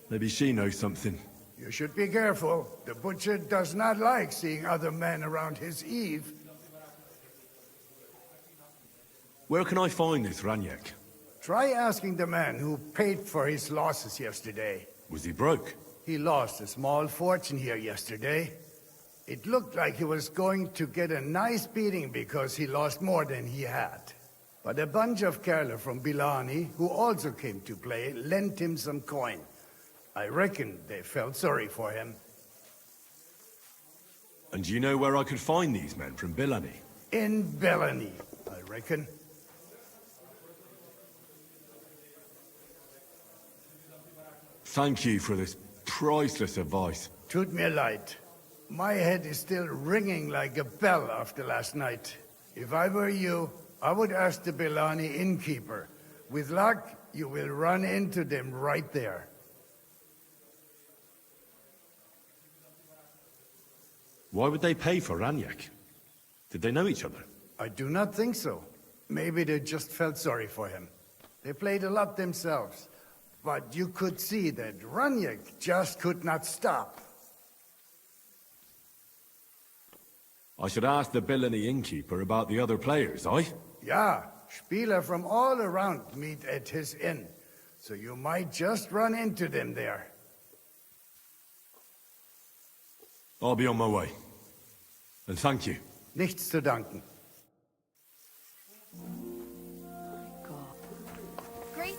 Maybe she knows something. You should be careful. The butcher does not like seeing other men around his Eve. Where can I find this Raniek? Try asking the man who paid for his losses yesterday. Was he broke? He lost a small fortune here yesterday. It looked like he was going to get a nice beating because he lost more than he had. But a bunch of Kerle from Bilani, who also came to play, lent him some coin. I reckon they felt sorry for him. And do you know where I could find these men from Bilani? In Bilani, I reckon. Thank you for this priceless advice. Tut mir leid. My head is still ringing like a bell after last night. If I were you, I would ask the Bilani innkeeper. With luck, you will run into them right there. Why would they pay for Raniek? Did they know each other? I do not think so. Maybe they just felt sorry for him. They played a lot themselves, but you could see that Runyak just could not stop. I should ask the villainy innkeeper about the other players, aye? Yeah, Spieler from all around meet at his inn, so you might just run into them there. I'll be on my way. And thank you. Nichts zu danken. Great.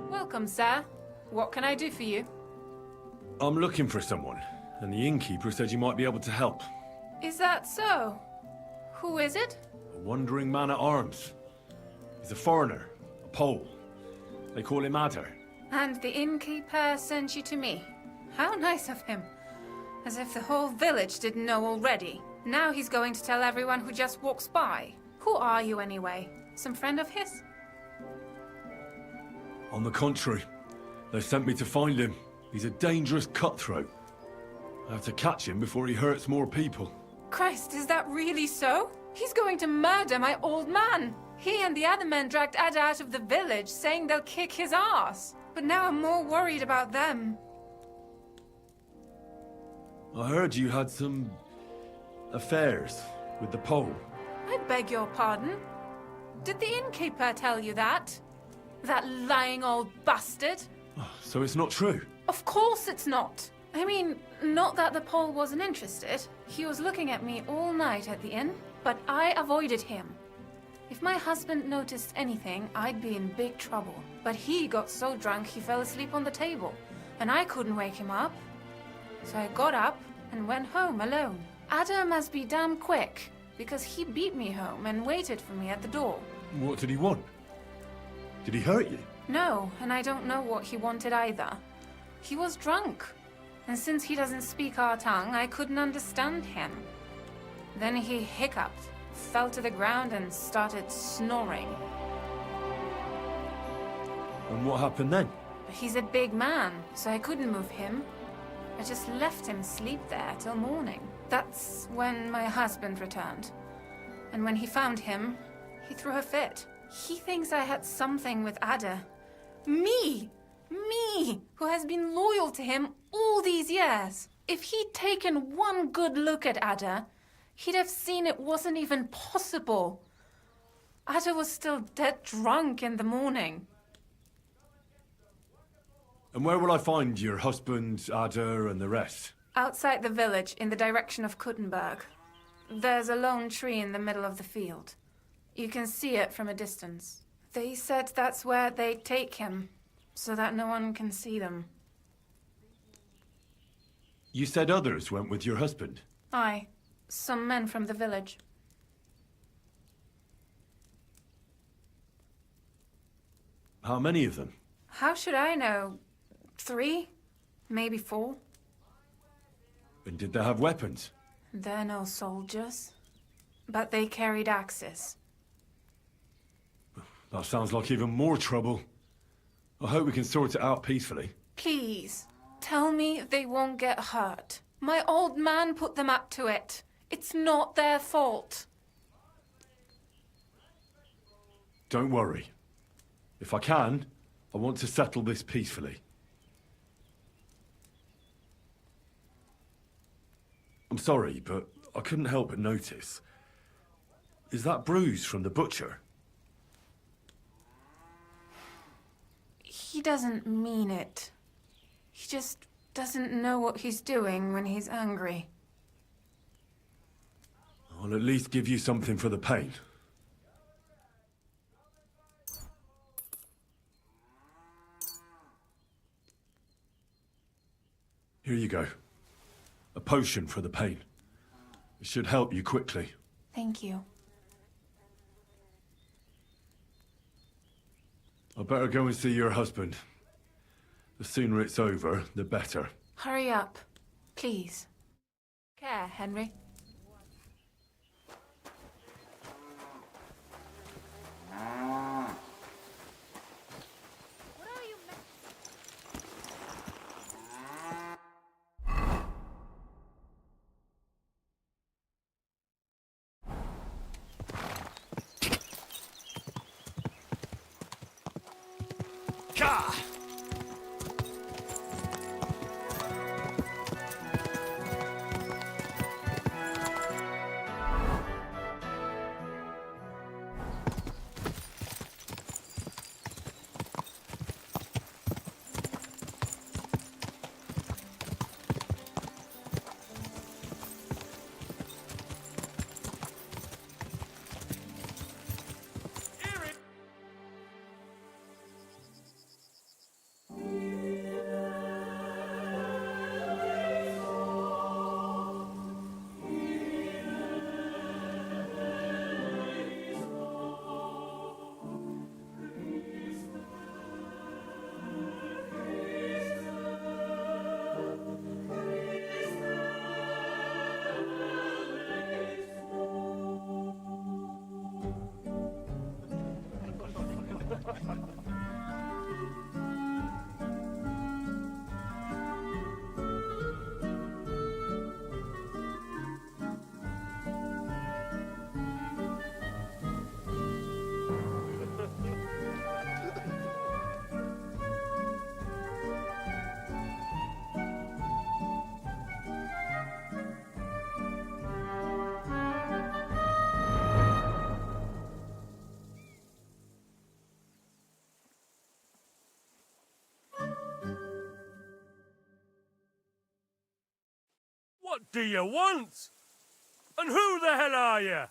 Welcome, sir. What can I do for you? I'm looking for someone, and the innkeeper said you might be able to help. Is that so? Who is it? A wandering man at arms. He's a foreigner, a Pole. They call him Adder. And the innkeeper sent you to me. How nice of him. As if the whole village didn't know already. Now he's going to tell everyone who just walks by. Who are you anyway? Some friend of his? On the contrary, they sent me to find him. He's a dangerous cutthroat. I have to catch him before he hurts more people. Christ, is that really so? He's going to murder my old man. He and the other men dragged Ada out of the village, saying they'll kick his ass. But now I'm more worried about them. I heard you had some affairs with the Pole. I beg your pardon? Did the innkeeper tell you that? That lying old bastard? So it's not true? Of course it's not. I mean, not that the Pole wasn't interested. He was looking at me all night at the inn, but I avoided him. If my husband noticed anything, I'd be in big trouble. But he got so drunk he fell asleep on the table, and I couldn't wake him up. So I got up and went home alone. Ada must be damn quick, because he beat me home and waited for me at the door. What did he want? Did he hurt you? No, and I don't know what he wanted either. He was drunk, and since he doesn't speak our tongue, I couldn't understand him. Then he hiccuped, fell to the ground, and started snoring. And what happened then? He's a big man, so I couldn't move him. I just left him sleep there till morning. That's when my husband returned. And when he found him, he threw a fit. He thinks I had something with Ada. Me! Me! Who has been loyal to him all these years. If he'd taken one good look at Ada, he'd have seen it wasn't even possible. Ada was still dead drunk in the morning. And where will I find your husband, Ada, and the rest? Outside the village, in the direction of Kuttenberg. There's a lone tree in the middle of the field. You can see it from a distance. They said that's where they'd take him, so that no one can see them. You said others went with your husband? Aye, some men from the village. How many of them? How should I know? 3? Maybe 4? And did they have weapons? They're no soldiers, but they carried axes. That sounds like even more trouble. I hope we can sort it out peacefully. Please, tell me they won't get hurt. My old man put them up to it. It's not their fault. Don't worry. If I can, I want to settle this peacefully. I'm sorry, but I couldn't help but notice. Is that bruise from the butcher? He doesn't mean it. He just doesn't know what he's doing when he's angry. I'll at least give you something for the pain. Here you go. A potion for the pain. It should help you quickly. Thank you. I better go and see your husband. The sooner it's over, the better. Hurry up, please. Care, Henry. What do you want? And who the hell are you?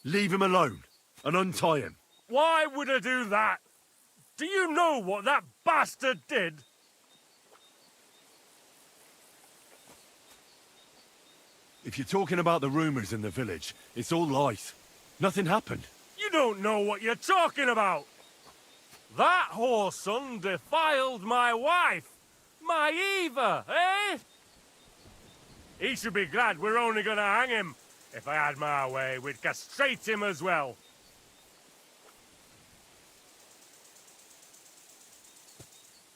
Leave him alone and untie him. Why would I do that? Do you know what that bastard did? If you're talking about the rumors in the village, it's all lies. Nothing happened. You don't know what you're talking about. That whoreson defiled my wife, my Eva, eh? He should be glad we're only gonna hang him. If I had my way, we'd castrate him as well.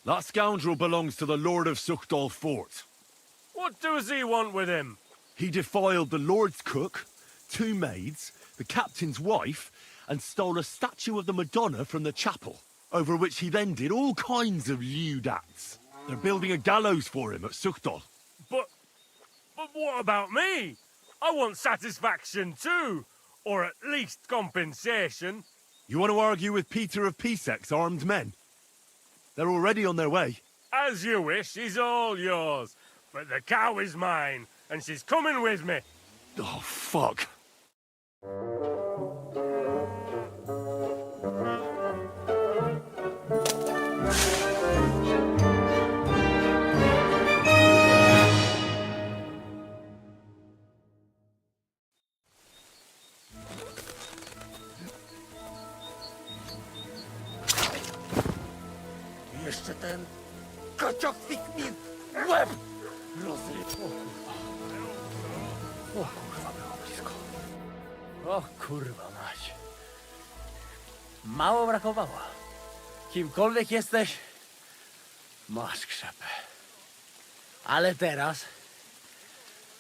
That scoundrel belongs to the Lord of Suchdal Fort. What does he want with him? He defiled the Lord's cook, 2 maids, the captain's wife, and stole a statue of the Madonna from the chapel, over which he then did all kinds of lewd acts. They're building a gallows for him at Suchdal. But what about me? I want satisfaction too, or at least compensation. You want to argue with Peter of Pisec's armed men? They're already on their way. As you wish, she's all yours. But the cow is mine, and she's coming with me. Oh, fuck. Jeszcze ten kocioknik mi łeb rozrył. O kurwa, było blisko. O kurwa mać. Mało brakowało. Kimkolwiek jesteś, masz krzepę. Ale teraz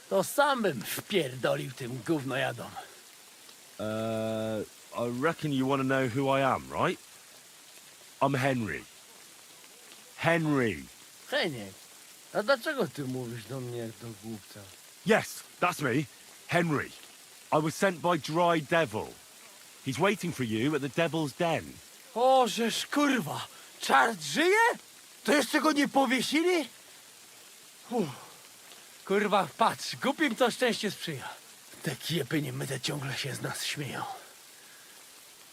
to sam bym wpierdolił tym gównojadom. I reckon you want to know who I am, right? I'm Henry. Henry. Heniek, a dlaczego ty mówisz do mnie jak do głupca? Yes, that's me. Henry. I was sent by Dry Devil. He's waiting for you at the Devil's Den. O, żeż kurwa! Czart żyje? To jeszcze go nie powiesili? Kurwa, patrz, głupim to szczęście sprzyja. Te kiepy niemyte ciągle się z nas śmieją.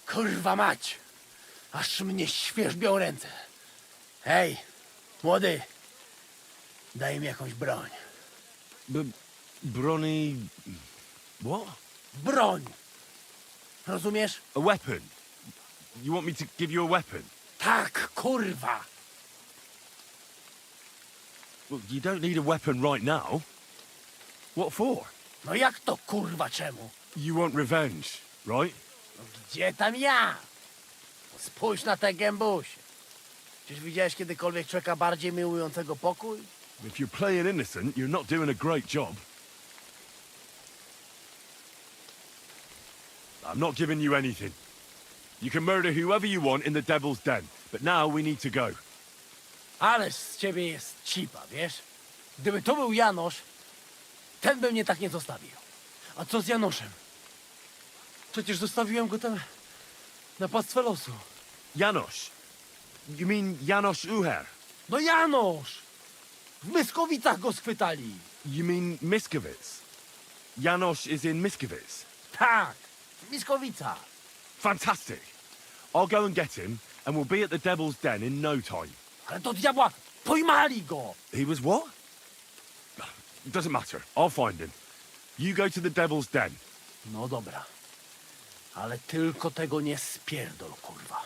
Kurwa mać! Aż mnie świerzbią ręce. Hej, młody! Daj mi jakąś broń. Brony... What? Broń! Rozumiesz? A weapon? You want me to give you a weapon? Tak, kurwa! Well, you don't need a weapon right now. What for? No jak to kurwa czemu? You want revenge, right? No gdzie tam ja? Spójrz na te gębusie. Czyż widziałeś kiedykolwiek człowieka bardziej miłującego pokój? If you're playing innocent, you're not doing a great job. I'm not giving you anything. You can murder whoever you want in the Devil's Den, but now we need to go. Ależ z ciebie jest cipa, wiesz? Gdyby to był Janosz, ten by mnie tak nie zostawił. A co z Janoszem? Przecież zostawiłem go tam na pastwę losu. Janosz? You mean Janosz Uher? No Janosz! W Myskowicach go schwytali. You mean Miskowic? Janosz is in Miskowic? Tak, w Miskowicach. Fantastic. I'll go and get him, and we'll be at the Devil's Den in no time. Ale do diabła, pojmali go! He was what? Doesn't matter. I'll find him. You go to the Devil's Den. No dobra. Ale tylko tego nie spierdol, kurwa.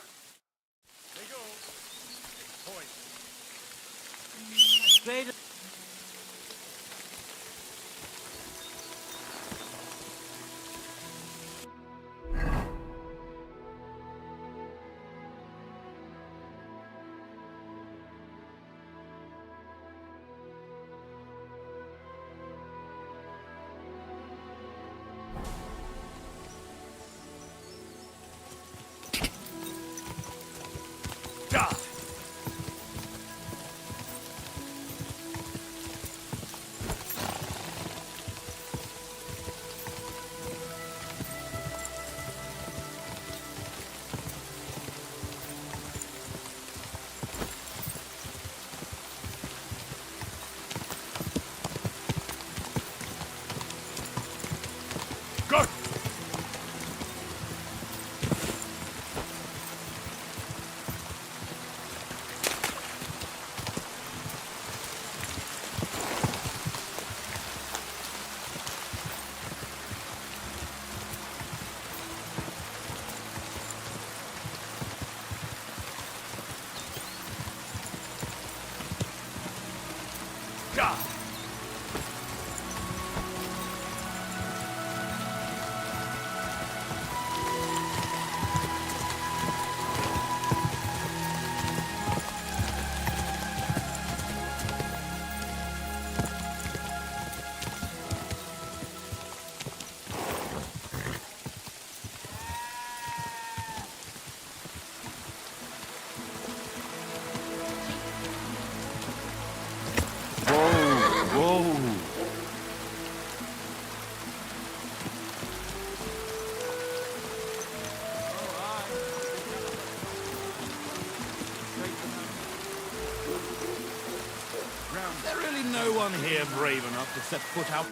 No one here brave enough to set foot out.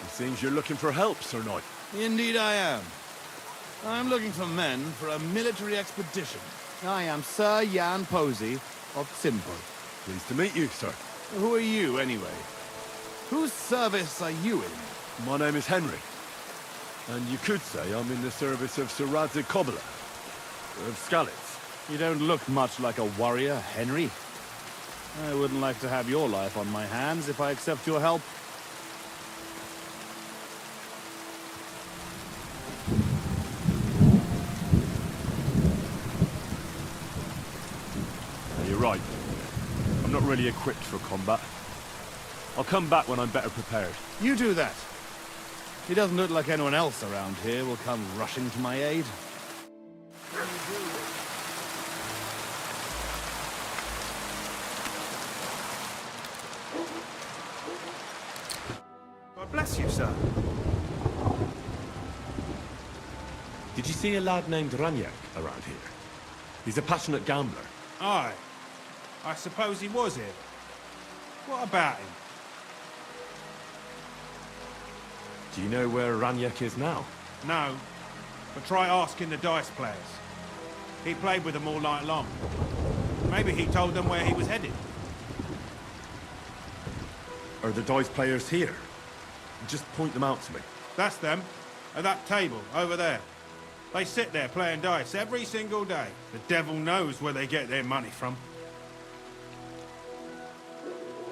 It seems you're looking for help, Sir Knight. Indeed I am. I'm looking for men for a military expedition. I am Sir Jan Posey of Kuttenberg. Pleased to meet you, sir. Who are you, anyway? Whose service are you in? My name is Henry. And you could say I'm in the service of Sir Radzig Kobyla, of Skalitz. You don't look much like a warrior, Henry. I wouldn't like to have your life on my hands if I accept your help. You're right. I'm not really equipped for combat. I'll come back when I'm better prepared. You do that. It doesn't look like anyone else around here will come rushing to my aid. Did you see a lad named Raniak around here? He's a passionate gambler. Aye. I suppose he was here. What about him? Do you know where Raniak is now? No. But try asking the dice players. He played with them all night long. Maybe he told them where he was headed. Are the dice players here? Just point them out to me. That's them. At that table, over there. They sit there playing dice every single day. The devil knows where they get their money from.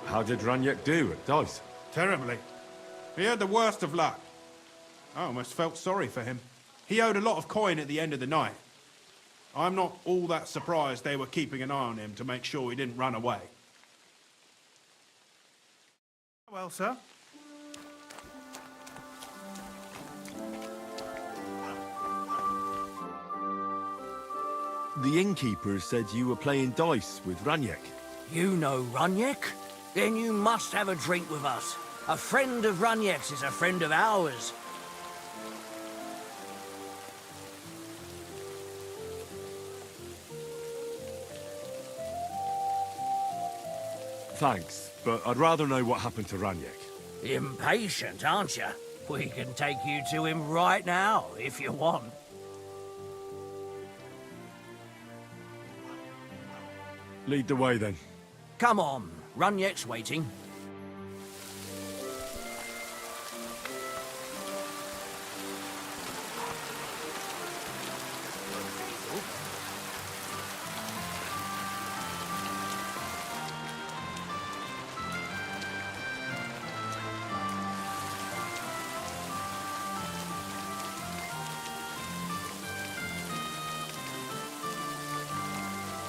How did Raniak do at dice? Terribly. He had the worst of luck. I almost felt sorry for him. He owed a lot of coin at the end of the night. I'm not all that surprised they were keeping an eye on him to make sure he didn't run away. Well, sir. The innkeeper said you were playing dice with Raniak. You know Raniak? Then you must have a drink with us. A friend of Raniak's is a friend of ours. Thanks, but I'd rather know what happened to Raniak. Impatient, aren't you? We can take you to him right now, if you want. Lead the way, then. Come on, Raniak's waiting.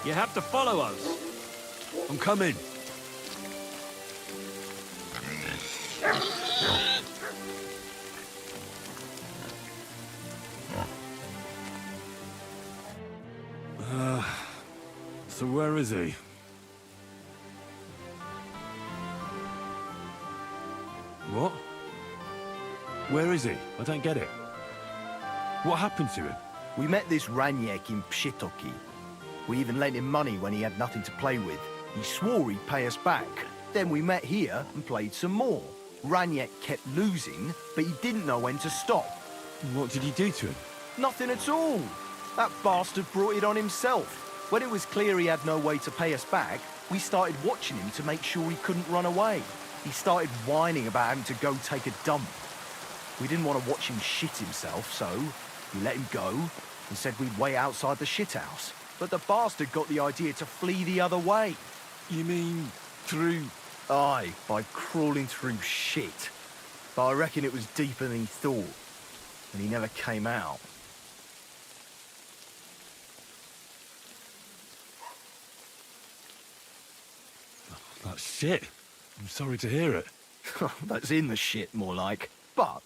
You have to follow us. I'm coming. So where is he? What? Where is he? I don't get it. What happened to him? We met this Raniak in Pshitoki. We even lent him money when he had nothing to play with. He swore he'd pay us back. Then we met here and played some more. Raniak kept losing, but he didn't know when to stop. What did he do to him? Nothing at all. That bastard brought it on himself. When it was clear he had no way to pay us back, we started watching him to make sure he couldn't run away. He started whining about having to go take a dump. We didn't want to watch him shit himself, so we let him go and said we'd wait outside the shithouse. But the bastard got the idea to flee the other way. You mean through... Aye, by crawling through shit. But I reckon it was deeper than he thought, and he never came out. That's shit. I'm sorry to hear it. That's in the shit, more like. But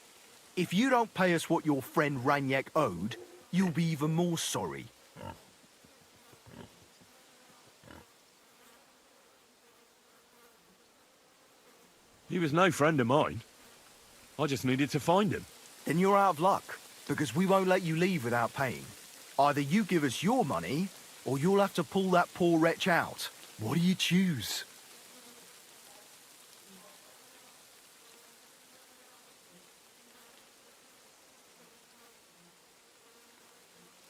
if you don't pay us what your friend Raniak owed, you'll be even more sorry. He was no friend of mine. I just needed to find him. Then you're out of luck, because we won't let you leave without paying. Either you give us your money, or you'll have to pull that poor wretch out. What do you choose?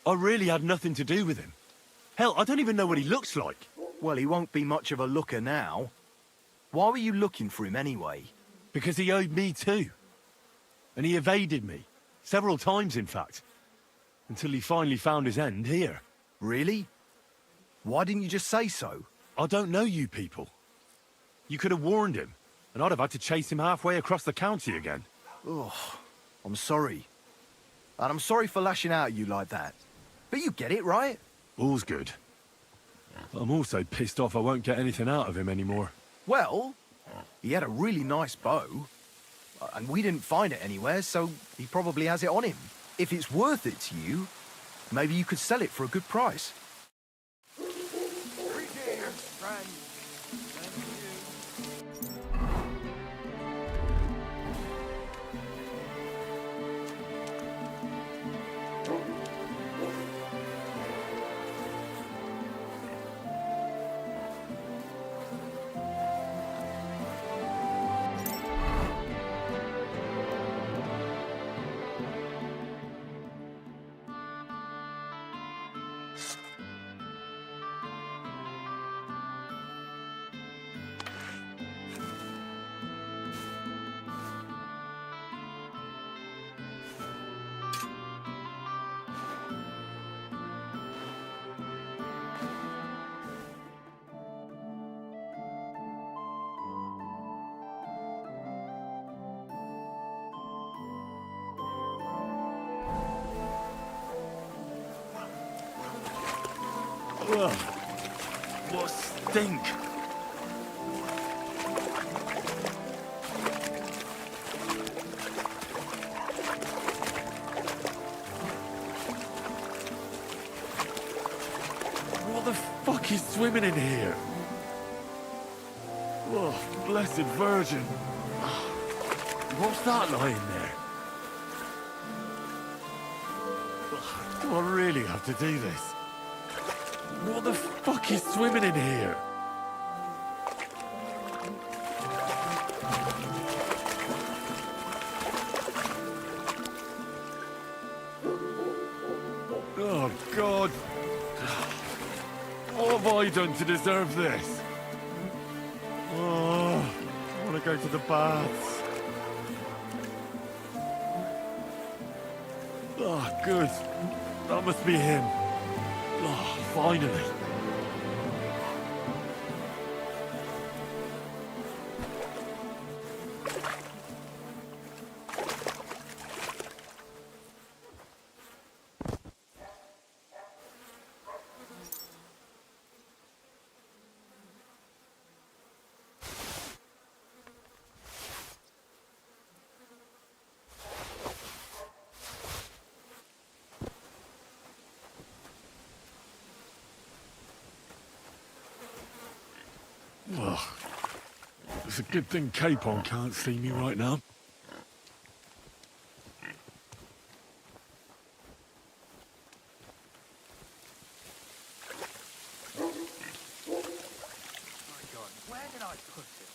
I really had nothing to do with him. Hell, I don't even know what he looks like. Well, he won't be much of a looker now. Why were you looking for him anyway? Because he owed me too. And he evaded me. Several times, in fact. Until he finally found his end here. Really? Why didn't you just say so? I don't know you people. You could have warned him, and I'd have had to chase him halfway across the county again. Oh, I'm sorry. And I'm sorry for lashing out at you like that. But you get it, right? All's good. But I'm also pissed off I won't get anything out of him anymore. Well, he had a really nice bow. And we didn't find it anywhere, so he probably has it on him. If it's worth it to you, maybe you could sell it for a good price. Greetings, friend. Thank you. Ugh, what a stink! What the fuck is swimming in here? Oh, blessed Virgin! What's that lying there? Ugh, do I really have to do this? What the fuck is swimming in here? Oh, God. What have I done to deserve this? Oh, I want to go to the baths. Oh, good. That must be him. Oh, finally. Ugh. It's a good thing Capon can't see me right now. Where did I put it?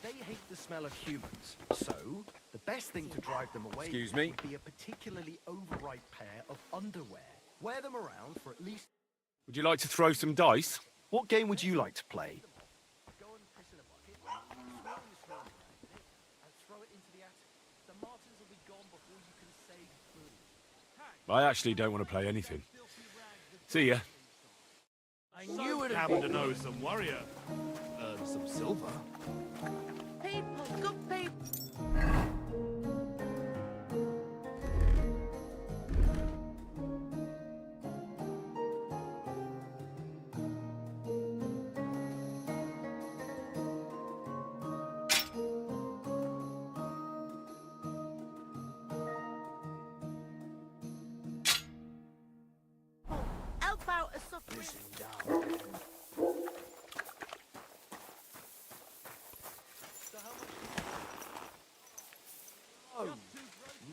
They hate the smell of humans, so the best thing to drive them away Excuse me? would be a particularly overripe pair of underwear. Wear them around for at least... Would you like to throw some dice? What game would you like to play? Go and piss in a bucket, throw in the snow and throw it into the attic. The Martins will be gone before you can say boo. I actually don't want to play anything. See ya. I knew it. Happen to know some warrior. Some silver. People, good people. Help out a suffering. Oh,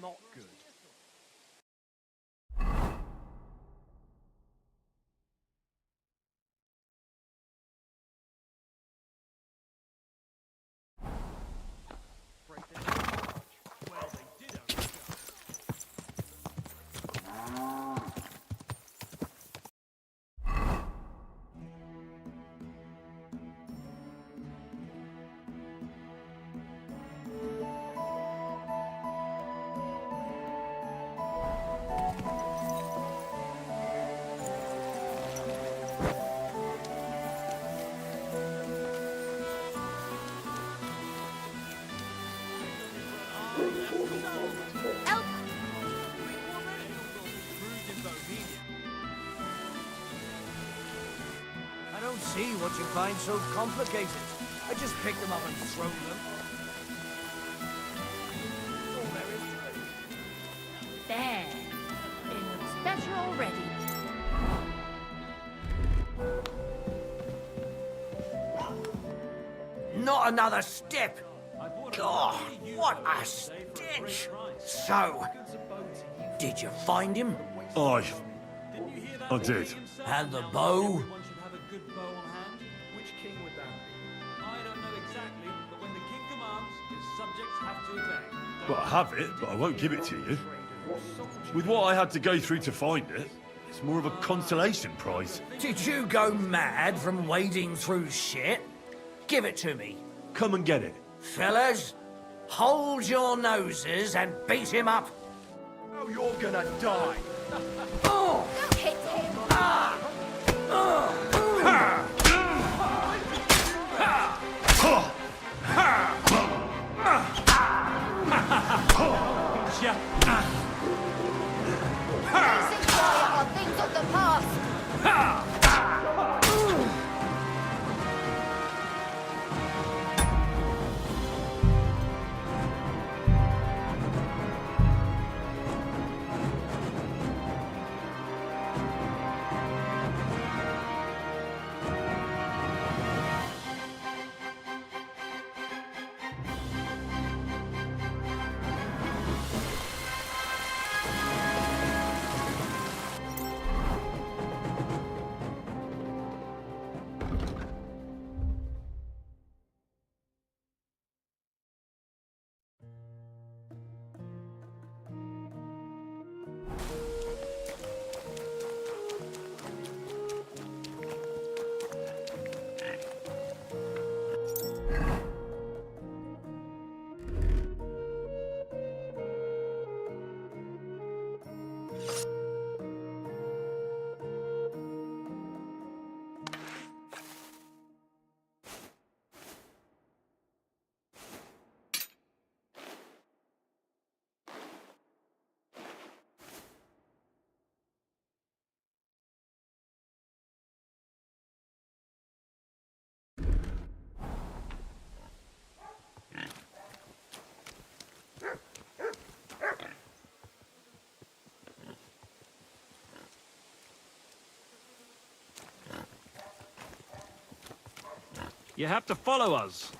not good. see what you find so complicated. I just picked them up and thrown them. All there is to it. There. It looks better already. Not another step! God, what a stench! So, did you find him? I did. And the bow? Well, I have it, but I won't give it to you. With what I had to go through to find it, it's more of a consolation prize. Did you go mad from wading through shit? Give it to me. Come and get it. Fellas, hold your noses and beat him up. Oh, you're gonna die. Oh! Don't hit him. Basic fire are things of the past. You have to follow us.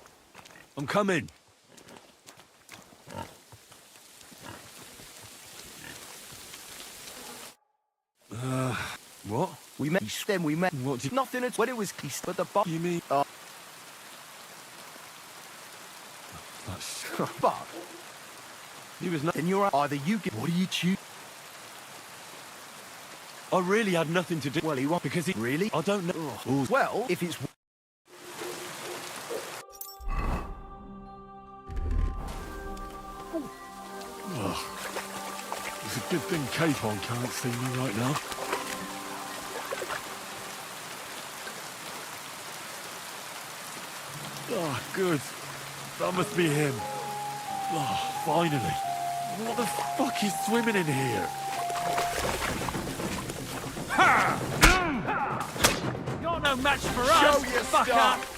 I'm coming. What? We met. Then we met. What did... Nothing at when it was kissed, but the bar. You mean... That's... but... He was not... Then you're either you get... What do you choose? I really had nothing to do... Well, he won't... Because he... Really? I don't know... Oh. Well, if it's... It's a good thing Capon can't see me right now. Oh, good. That must be him. Oh, finally. What the fuck is swimming in here? You're no match for us, Show your fucker! stuff.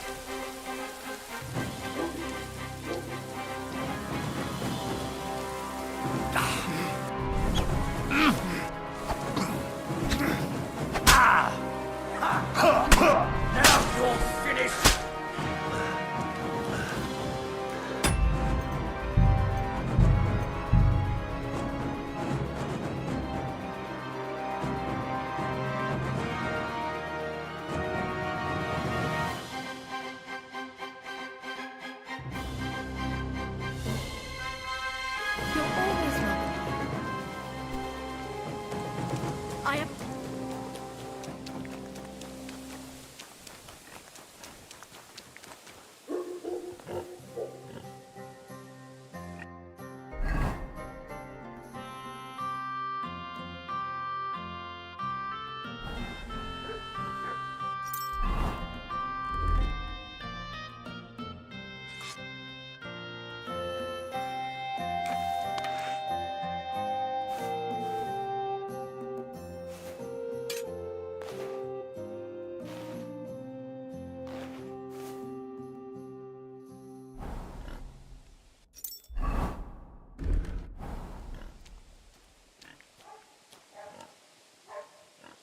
Now you're finished!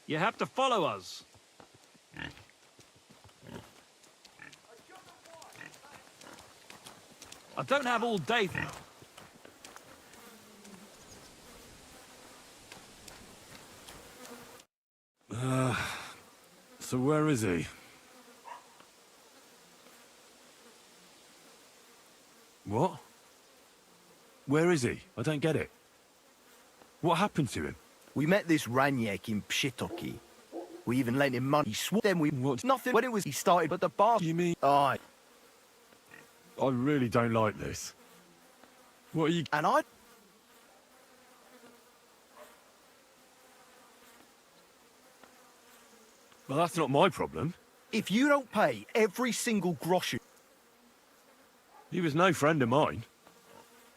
You have to follow us. I don't have all day. So where is he? What? Where is he? I don't get it. What happened to him? We met this Raniek in Pshitoki. We even lent him money. He swore then we... What? Nothing. When it was he started, but the bar... You mean... Aye. I really don't like this. What are you... And I... Well, that's not my problem. If you don't pay every single groschen... He was no friend of mine.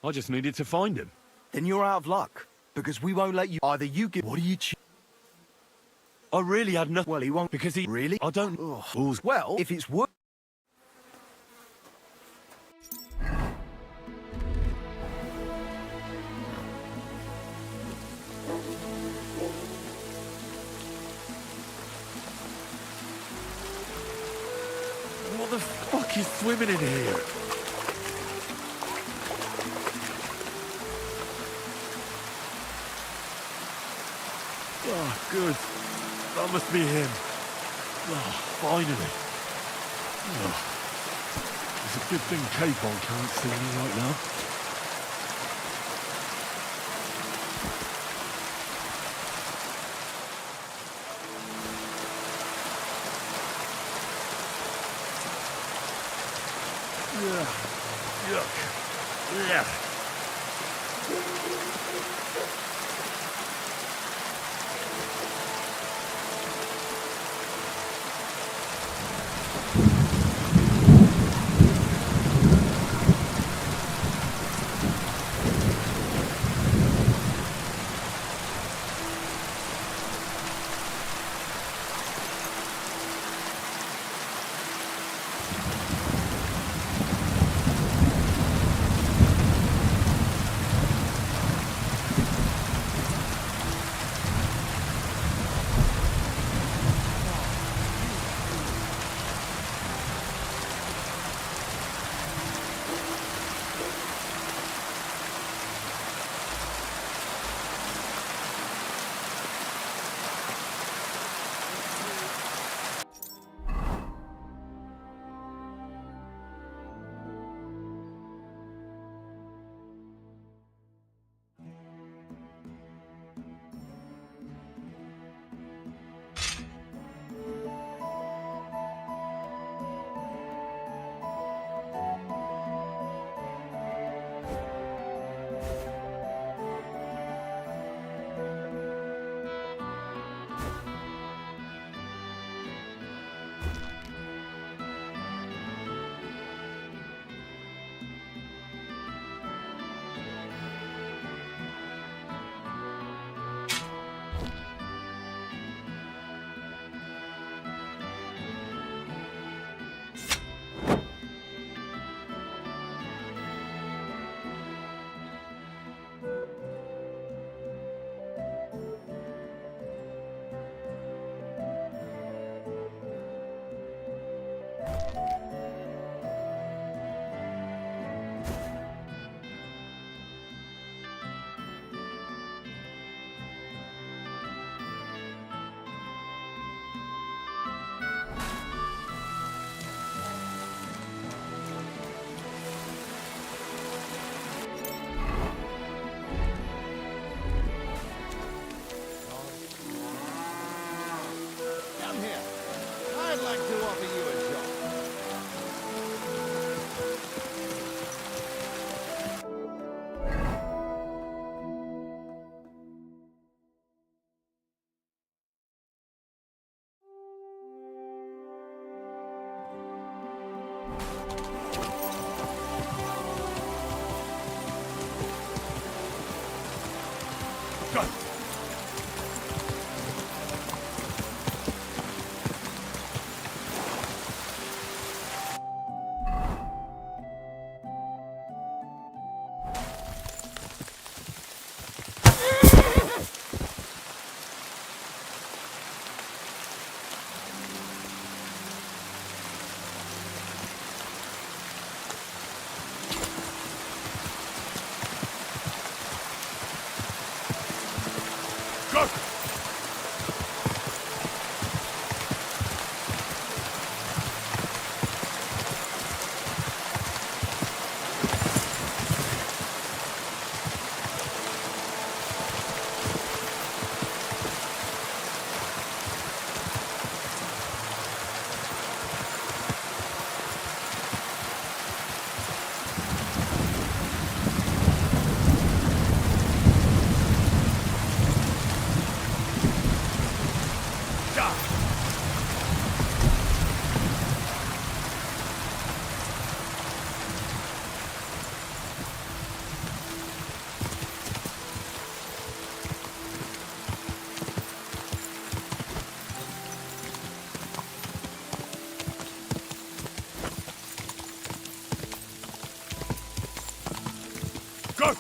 I just needed to find him. Then you're out of luck. Because we won't let you... Either you give... What are you... I really had nothing... Well, he won't... Because he... Really? I don't... Ugh. Well, if it's worth... What the fuck is swimming in here? Oh, good. That must be him. Oh, finally. Oh. It's a good thing Capon can't see me right now. Yuck. Yeah. Go! Go!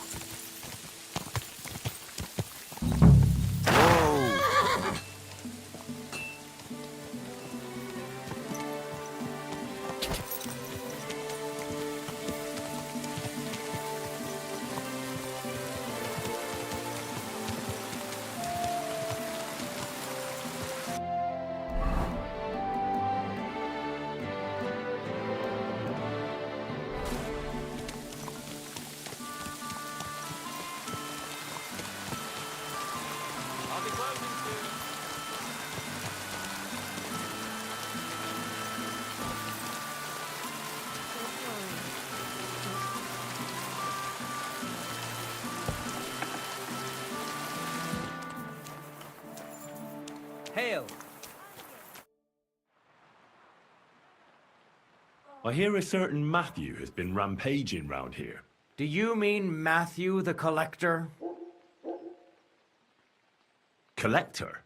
Hail! I hear a certain Matthew has been rampaging round here. Do you mean Matthew the Collector? Collector?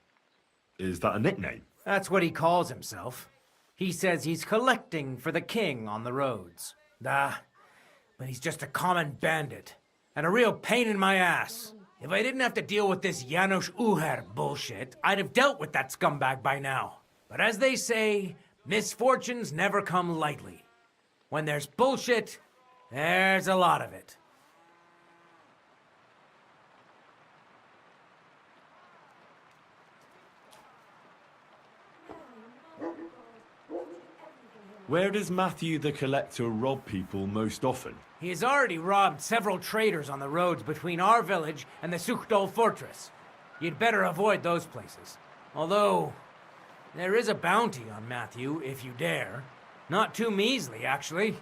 Is that a nickname? That's what he calls himself. He says he's collecting for the king on the roads. But he's just a common bandit. And a real pain in my ass. If I didn't have to deal with this Janusz Uher bullshit, I'd have dealt with that scumbag by now. But as they say, misfortunes never come lightly. When there's bullshit, there's a lot of it. Where does Matthew the Collector rob people most often? He has already robbed several traders on the roads between our village and the Suchdol fortress. You'd better avoid those places. Although, there is a bounty on Matthew, if you dare. Not too measly, actually.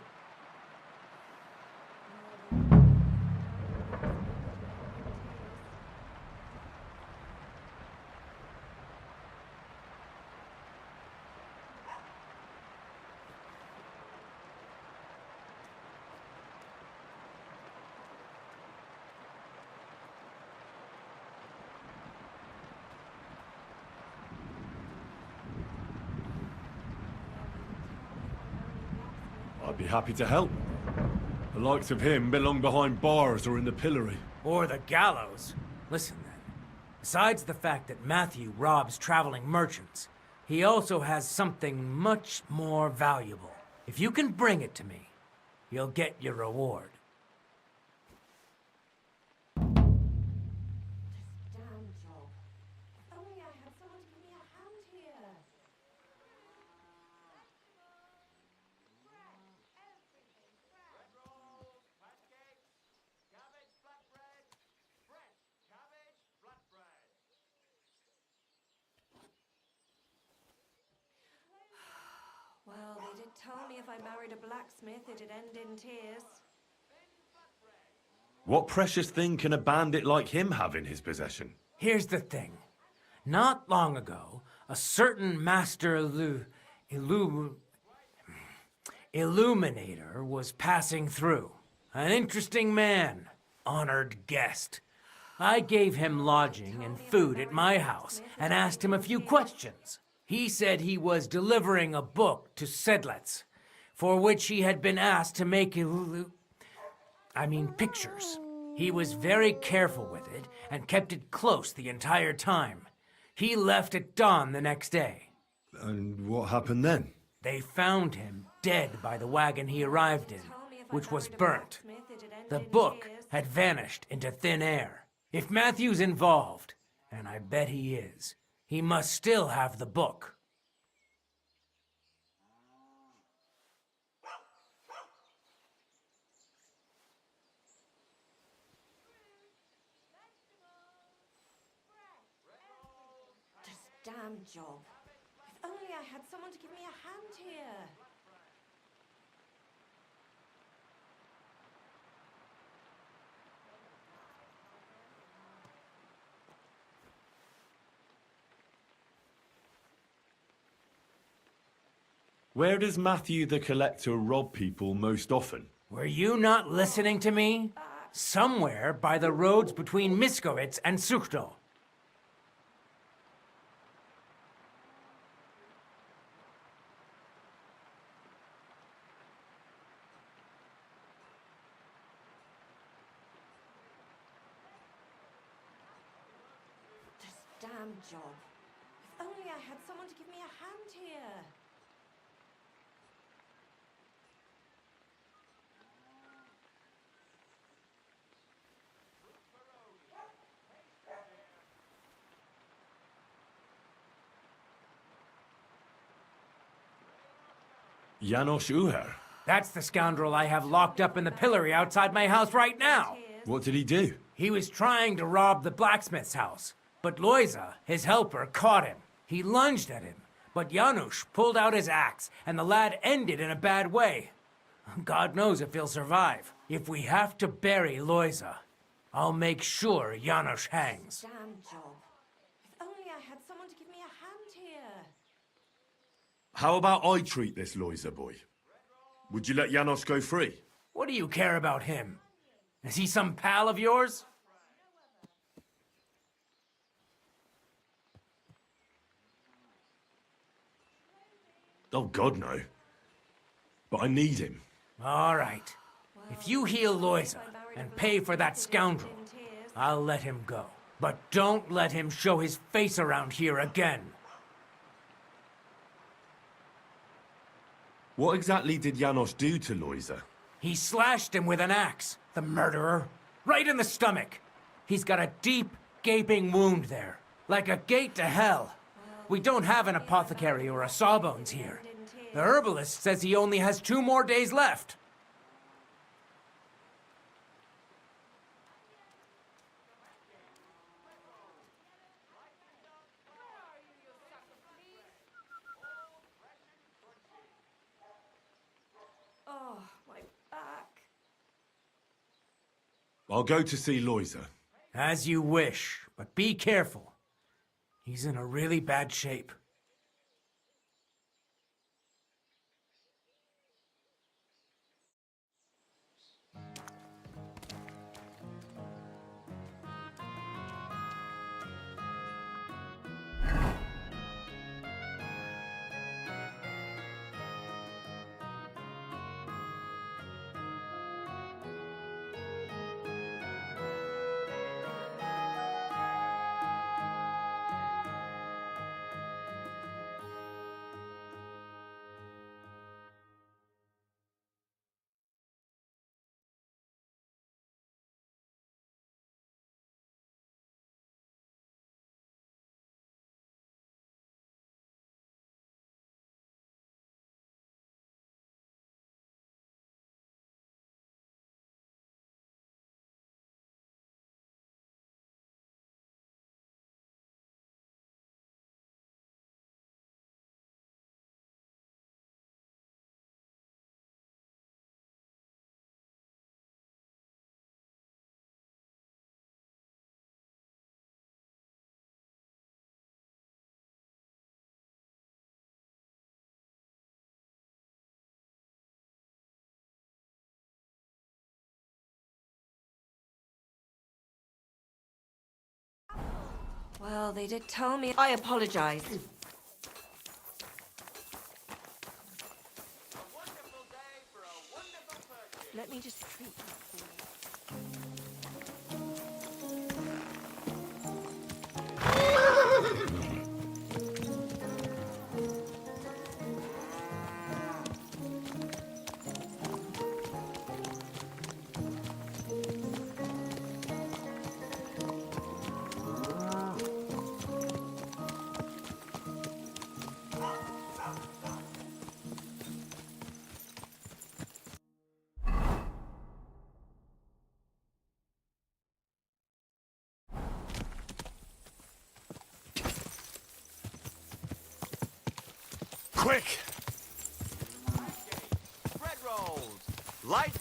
I'd be happy to help. The likes of him belong behind bars or in the pillory. Or the gallows. Listen then. Besides the fact that Matthew robs traveling merchants, he also has something much more valuable. If you can bring it to me, you'll get your reward. Well, they did tell me if I married a blacksmith, it'd end in tears. What precious thing can a bandit like him have in his possession? Here's the thing. Not long ago, a certain master illuminator was passing through. An interesting man, honored guest. I gave him lodging and food at my house and asked him a few questions. He said he was delivering a book to Sedlets, for which he had been asked to make pictures. He was very careful with it and kept it close the entire time. He left at dawn the next day. And what happened then? They found him dead by the wagon he arrived in, which was burnt. The book had vanished into thin air. If Matthew's involved, And I bet he is. He must still have the book. This damn job. If only I had someone to give me a hand here. Where does Matthew the Collector rob people most often? Were you not listening to me? Somewhere by the roads between Miskowitz and Suchto. This damn job. If only I had someone to give me a hand here. Janos Uher. That's the scoundrel I have locked up in the pillory outside my house right now. What did he do? He was trying to rob the blacksmith's house, but Loisa, his helper, caught him. He lunged at him, but Janusz pulled out his axe, and the lad ended in a bad way. God knows if he'll survive. If we have to bury Loisa, I'll make sure Janusz hangs. Damn job. If only I had someone to give me a hand here. How about I treat this Loisa boy? Would you let Janos go free? What do you care about him? Is he some pal of yours? Oh, God, no. But I need him. All right. If you heal Loisa and pay for that scoundrel, I'll let him go. But don't let him show his face around here again. What exactly did Janos do to Loisa? He slashed him with an axe, the murderer. Right in the stomach. He's got a deep, gaping wound there. Like a gate to hell. We don't have an apothecary or a sawbones here. The herbalist says he only has 2 more days left. Oh, my back. I'll go to see Loisa. As you wish, but be careful. He's in a really bad shape. Well, they did tell me. I apologize. Let me just treat that for you. Quick! Bread rolls! Light...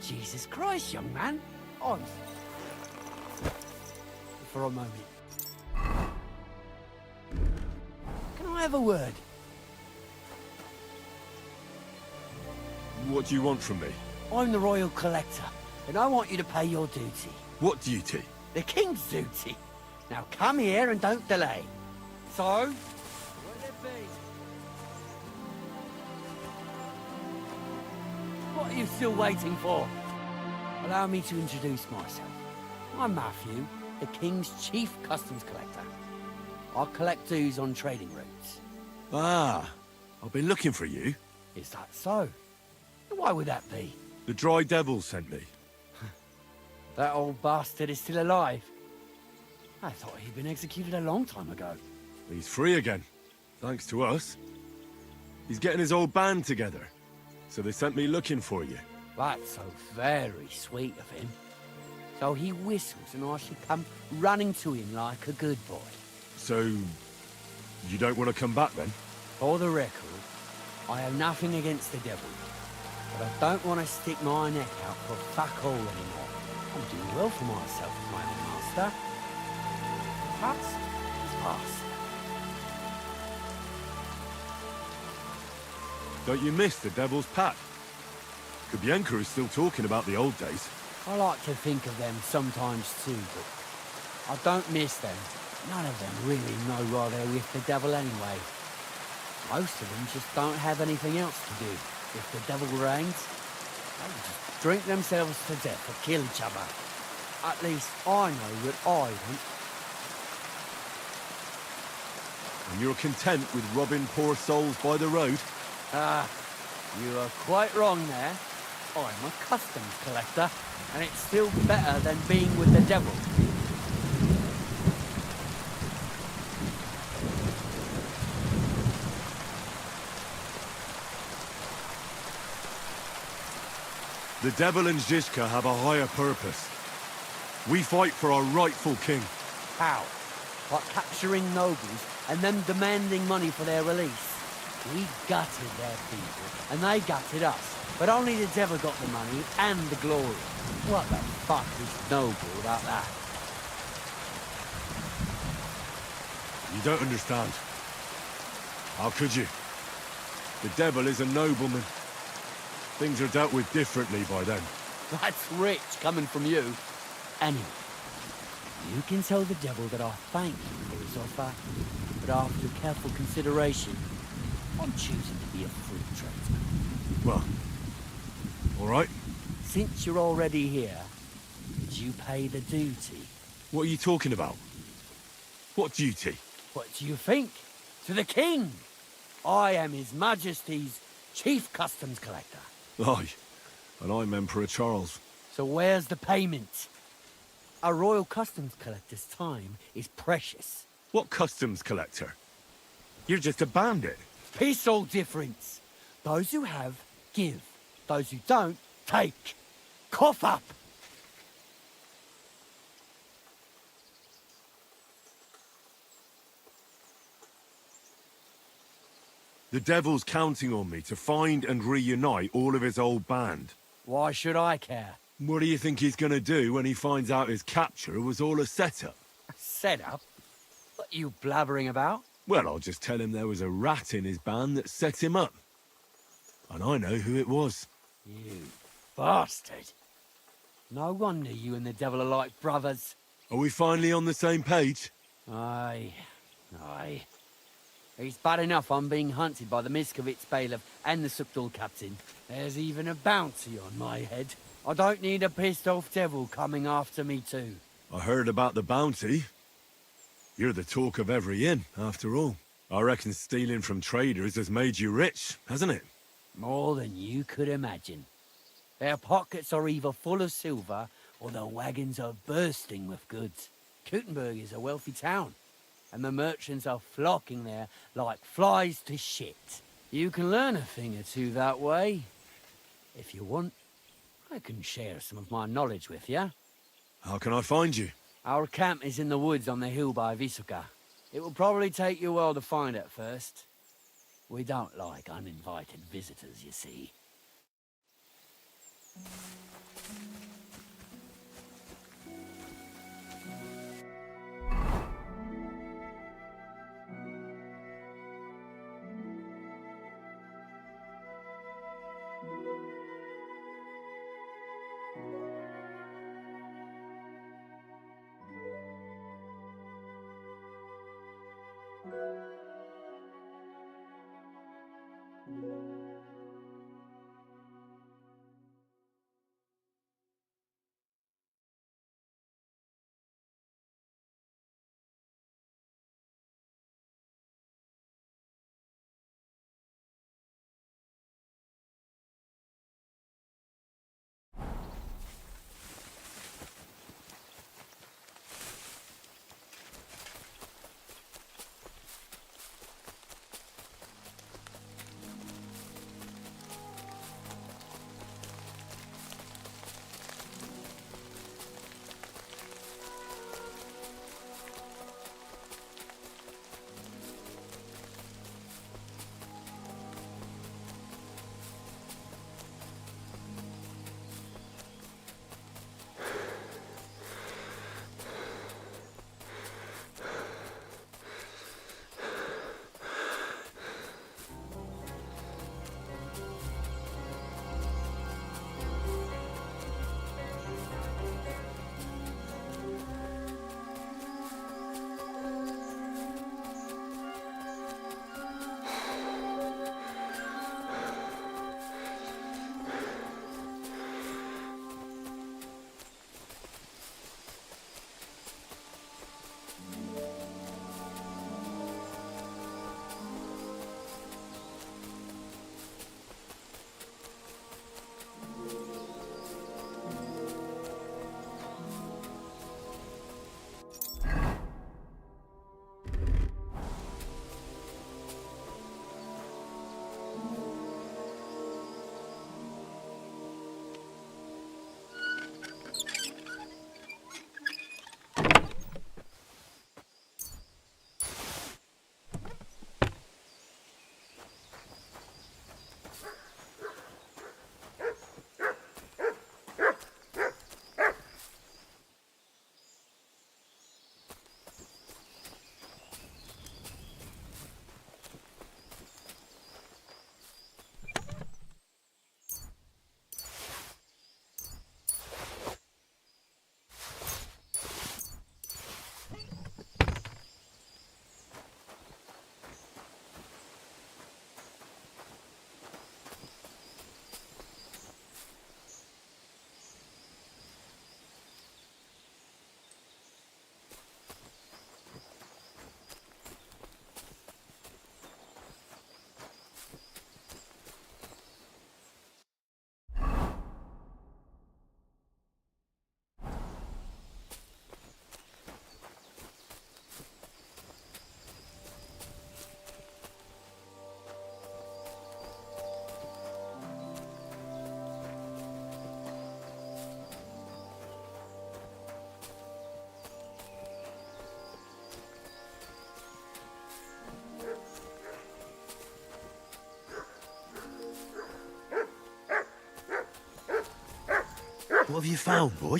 Jesus Christ, young man. On. For a moment. Can I have a word? What do you want from me? I'm the Royal Collector, and I want you to pay your duty. What duty? The King's duty. Now come here and don't delay. So, what'll it be? What are you still waiting for? Allow me to introduce myself. I'm Matthew, the King's Chief Customs Collector. I collect dues on trading routes. Ah, I've been looking for you. Is that so? Why would that be? The Dry Devil sent me. That old bastard is still alive. I thought he'd been executed a long time ago. He's free again, thanks to us. He's getting his old band together, so they sent me looking for you. That's so very sweet of him. So he whistles and I should come running to him like a good boy. So, you don't want to come back then? For the record, I have nothing against the devil. But I don't want to stick my neck out for fuck all anymore. I'm doing well for myself as my own master. Past is past. Don't you miss the Devil's Pack? Kuttenberg is still talking about the old days. I like to think of them sometimes too, but I don't miss them. None of them really know why they're with the devil anyway. Most of them just don't have anything else to do. If the devil reigns, they just drink themselves to death or kill each other. At least I know that I don't. And you're content with robbing poor souls by the road? Ah, you are quite wrong there. I'm a customs collector, and it's still better than being with the devil. The devil and Zizka have a higher purpose. We fight for our rightful king. How? By capturing nobles and then demanding money for their release. We gutted their people, and they gutted us. But only the devil got the money and the glory. What the fuck is noble about that? You don't understand. How could you? The devil is a nobleman. Things are dealt with differently by then. That's rich coming from you. Anyway, you can tell the devil that I thank you for his offer, but after careful consideration, I'm choosing to be a free tradesman. Well, all right. Since you're already here, did you pay the duty? What are you talking about? What duty? What do you think? To the king! I am His Majesty's Chief Customs Collector. Aye, and I'm Emperor Charles. So where's the payment? A royal customs collector's time is precious. What customs collector? You're just a bandit. Peace all difference. Those who have, give. Those who don't, take. Cough up! The devil's counting on me to find and reunite all of his old band. Why should I care? What do you think he's gonna do when he finds out his capture was all a setup? A setup? What are you blabbering about? Well, I'll just tell him there was a rat in his band that set him up. And I know who it was. You bastard. No wonder you and the devil are like brothers. Are we finally on the same page? Aye. Aye. It's bad enough I'm being hunted by the Miskovitz bailiff and the Sukdal captain. There's even a bounty on my head. I don't need a pissed-off devil coming after me too. I heard about the bounty. You're the talk of every inn, after all. I reckon stealing from traders has made you rich, hasn't it? More than you could imagine. Their pockets are either full of silver, or their wagons are bursting with goods. Kuttenberg is a wealthy town, and the merchants are flocking there like flies to shit. You can learn a thing or two that way. If you want, I can share some of my knowledge with you. How can I find you? Our camp is in the woods on the hill by Visuka. It will probably take you a while to find it first. We don't like uninvited visitors, you see. What have you found, boy?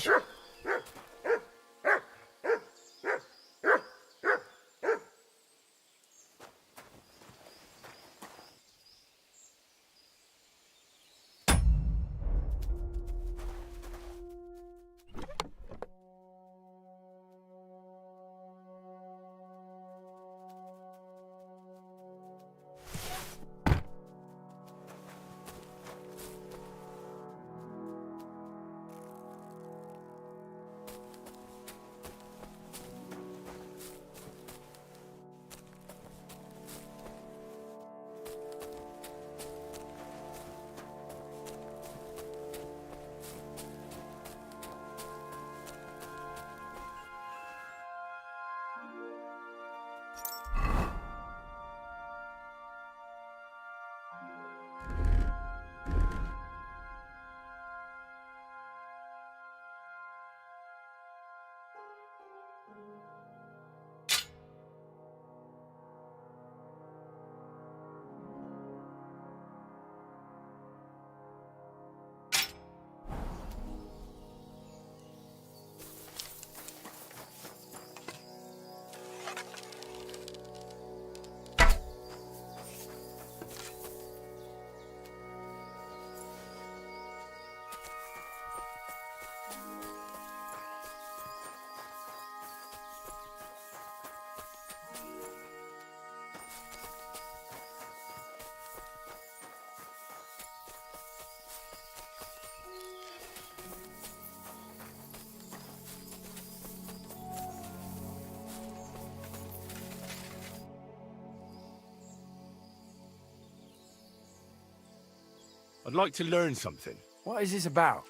I'd like to learn something. What is this about?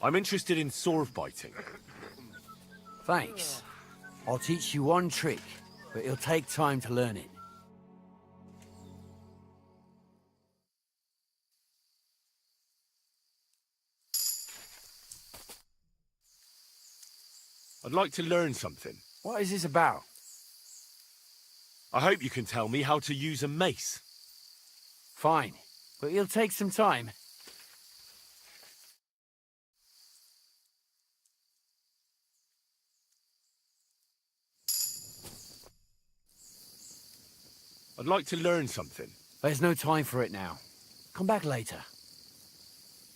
I'm interested in sword fighting. Thanks. I'll teach you one trick, but it'll take time to learn it. I'd like to learn something. What is this about? I hope you can tell me how to use a mace. Fine, but it'll take some time. I'd like to learn something. There's no time for it now. Come back later.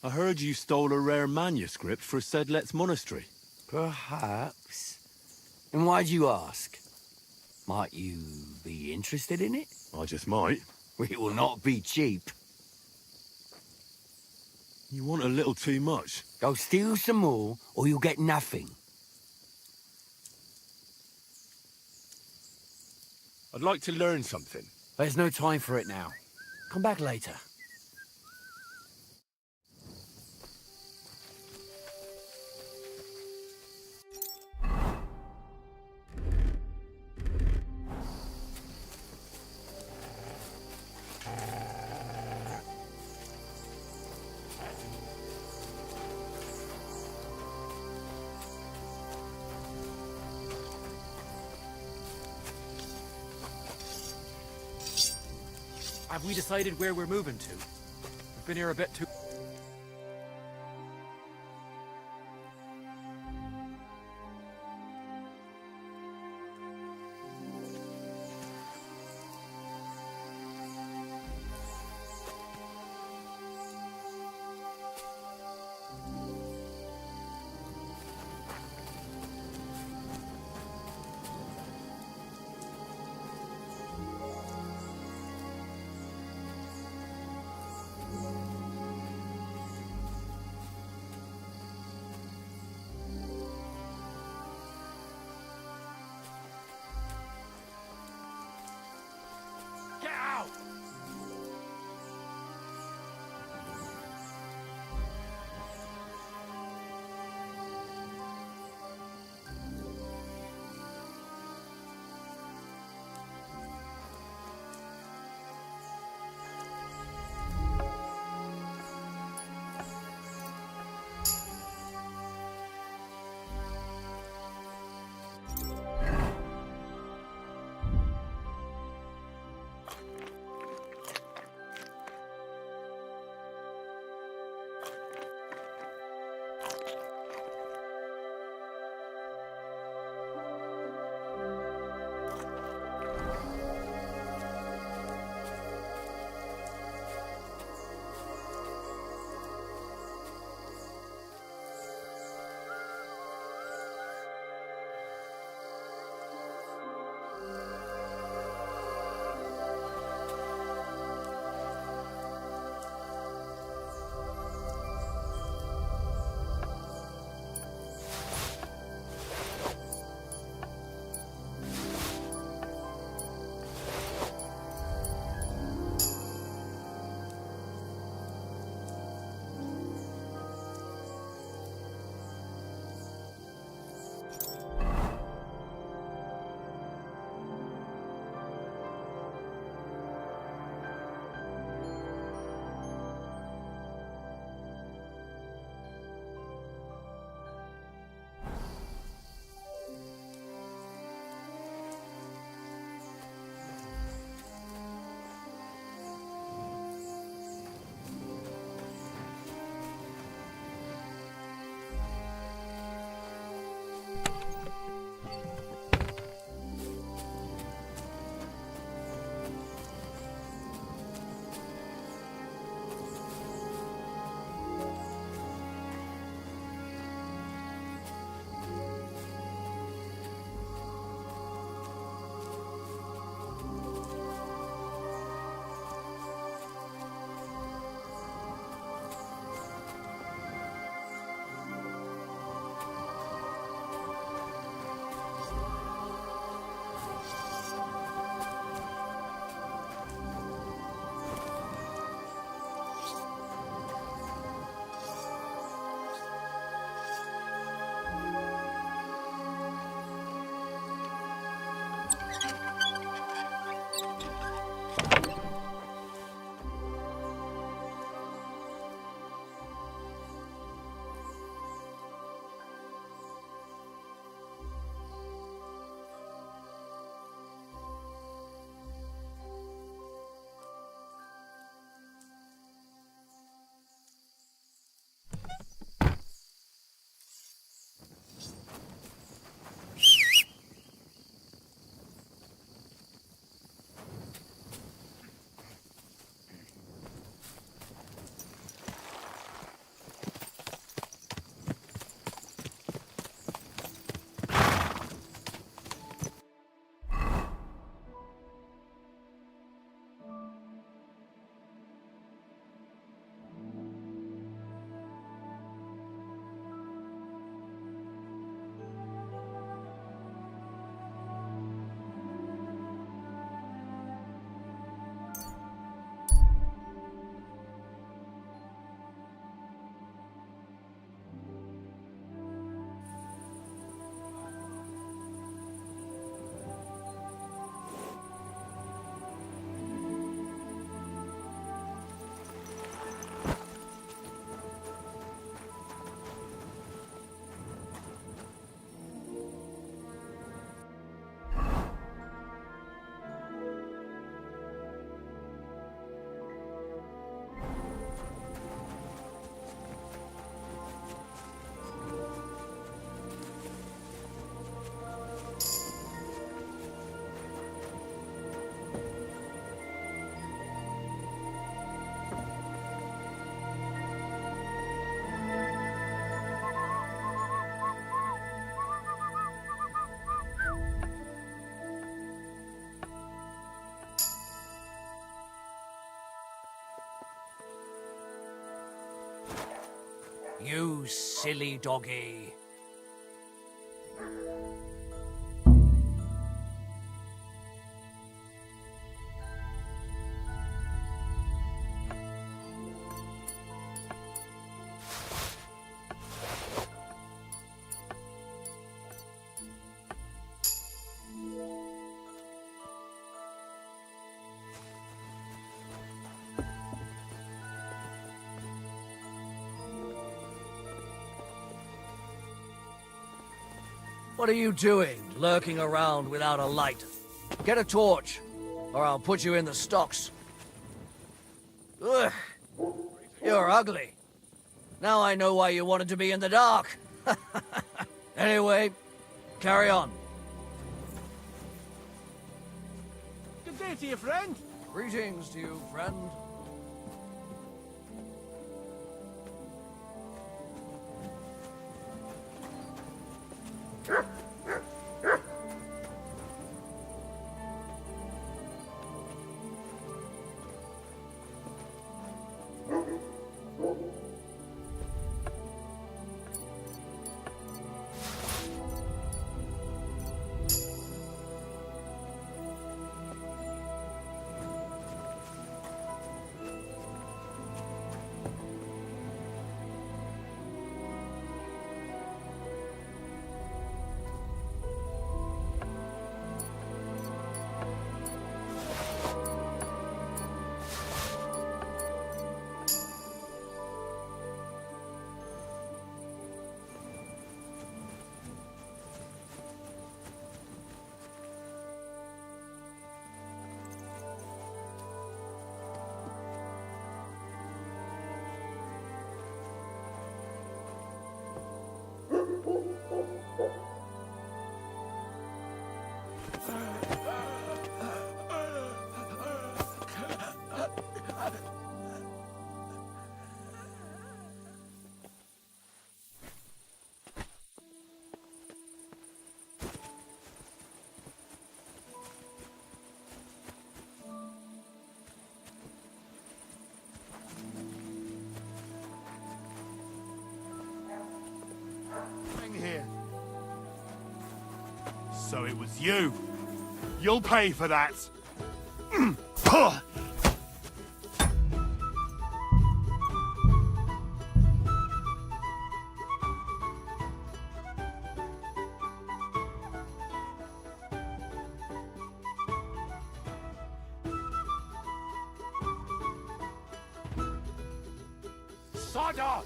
I heard you stole a rare manuscript for Sedlet's monastery. Perhaps. And why'd you ask? Might you be interested in it? I just might. It will not be cheap. You want a little too much. Go steal some more, or you'll get nothing. I'd like to learn something. There's no time for it now. Come back later. Have we decided where we're moving to? We've been here a bit too... You silly doggy. What are you doing, lurking around without a light? Get a torch, or I'll put you in the stocks. Ugh, you're ugly. Now I know why you wanted to be in the dark. Anyway, carry on. Good day to you, friend. Greetings to you, friend. Here. So it was you. You'll pay for that. Sod off!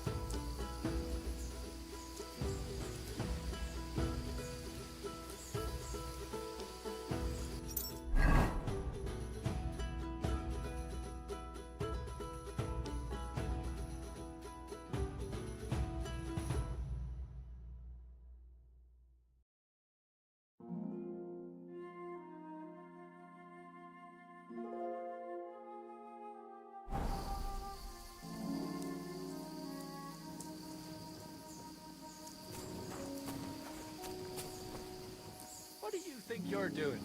What do you think you're doing?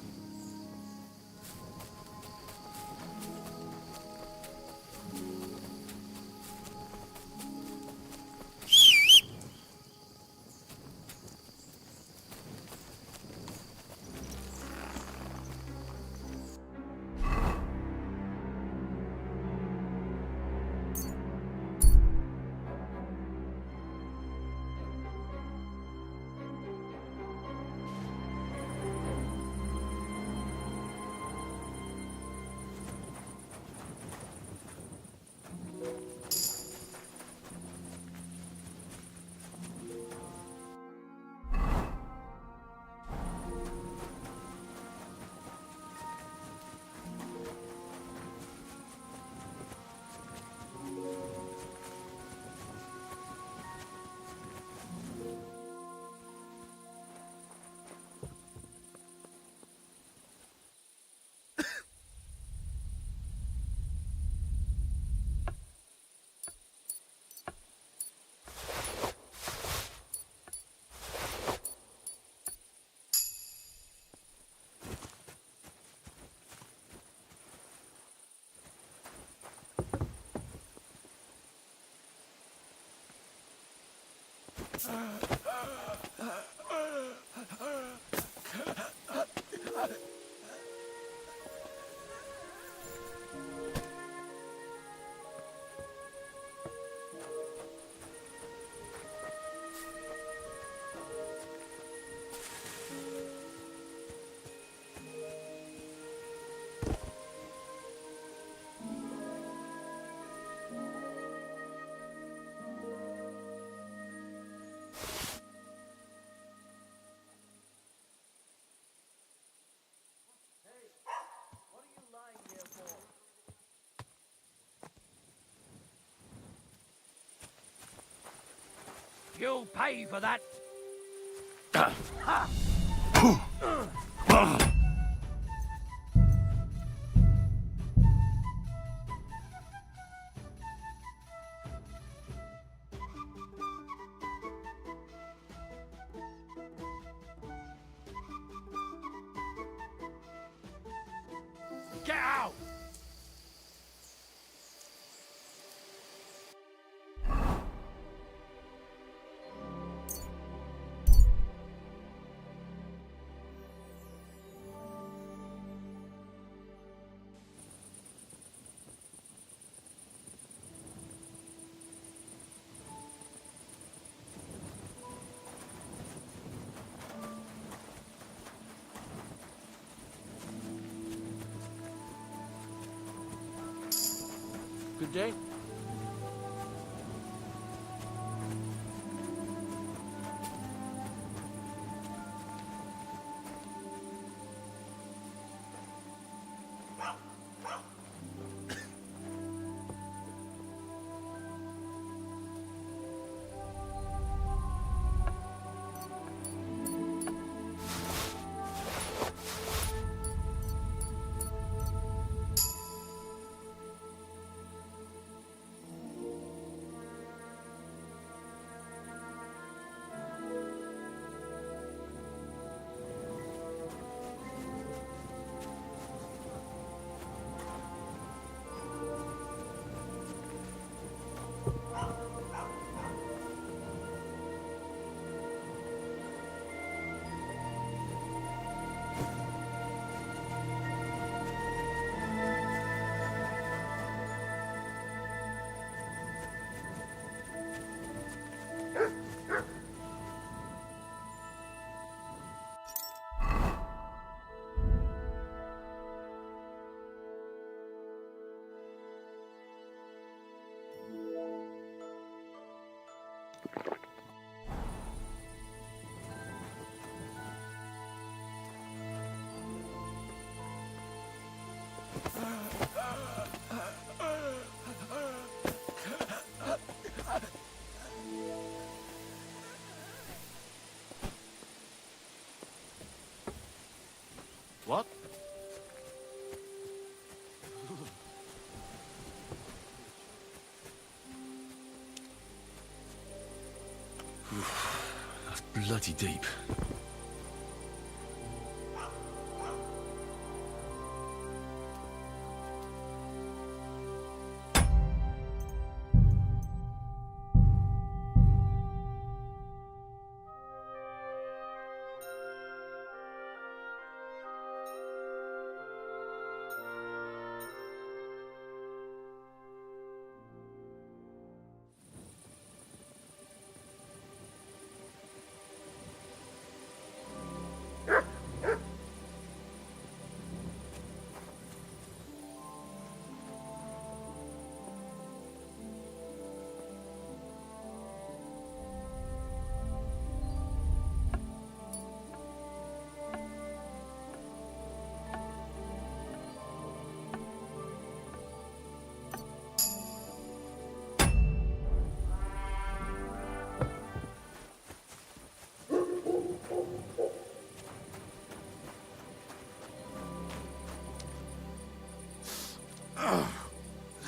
You'll pay for that. Get out! Good day. What? That's bloody deep.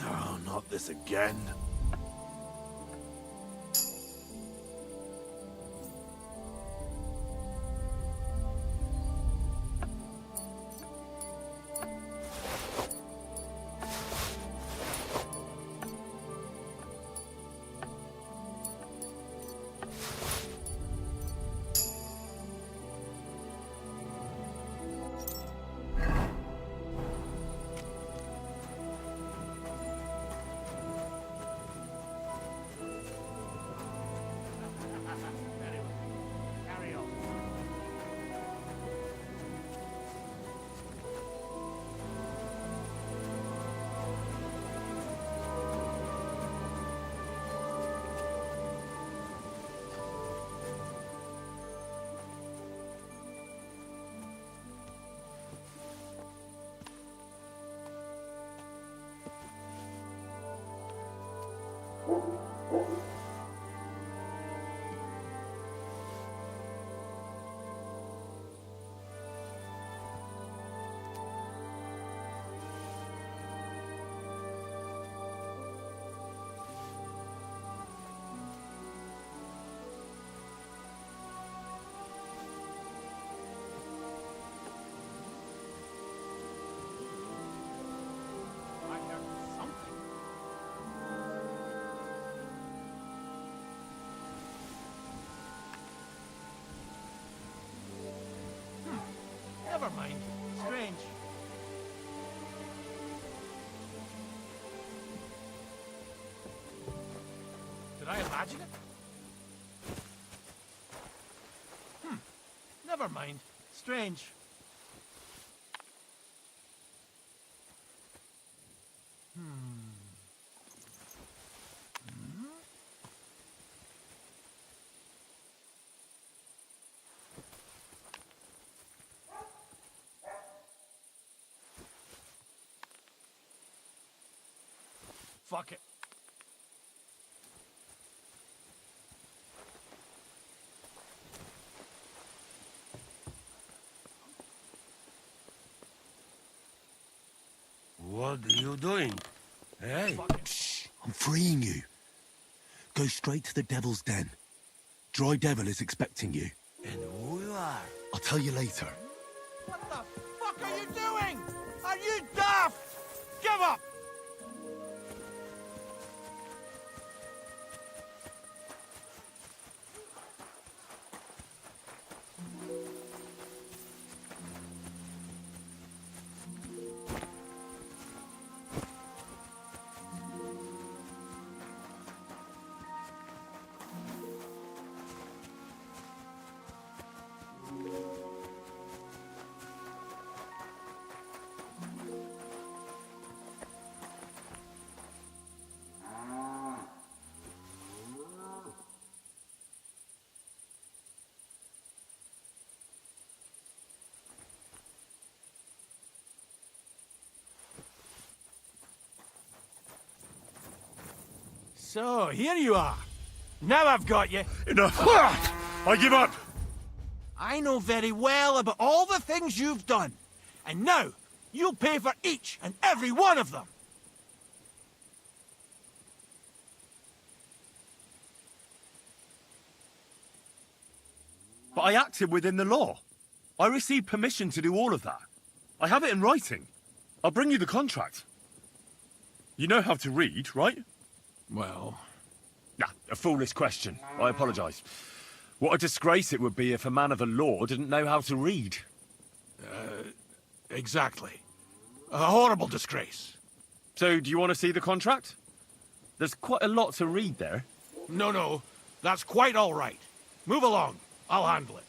Oh, not this again. Never mind. Strange. Did I imagine it? Never mind. Strange. Fuck it. What are you doing? Hey. Shh! I'm freeing you. Go straight to the Devil's Den. Dry Devil is expecting you. And who you are? I'll tell you later. What the fuck are you doing? Are you daft? Give up! So, here you are. Now I've got you. Enough! I give up! I know very well about all the things you've done. And now, you'll pay for each and every one of them. But I acted within the law. I received permission to do all of that. I have it in writing. I'll bring you the contract. You know how to read, right? Well... Nah, a foolish question. I apologise. What a disgrace it would be if a man of the law didn't know how to read. Exactly. A horrible disgrace. So, do you want to see the contract? There's quite a lot to read there. No. That's quite all right. Move along. I'll handle it.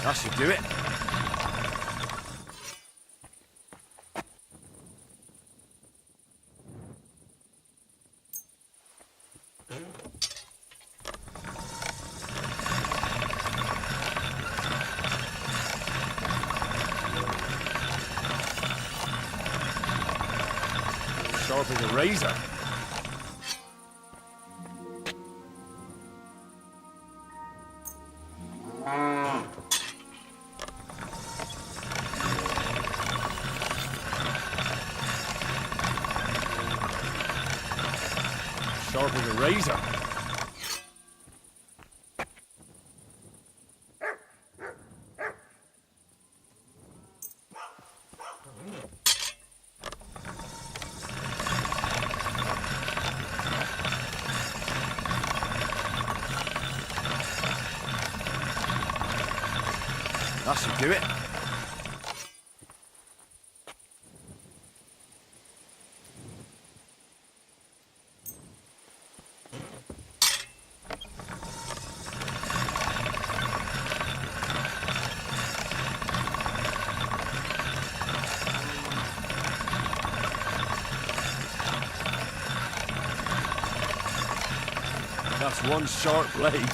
That should do it. Sharp as a razor. Sharp as a razor. That should do it. That's one sharp blade.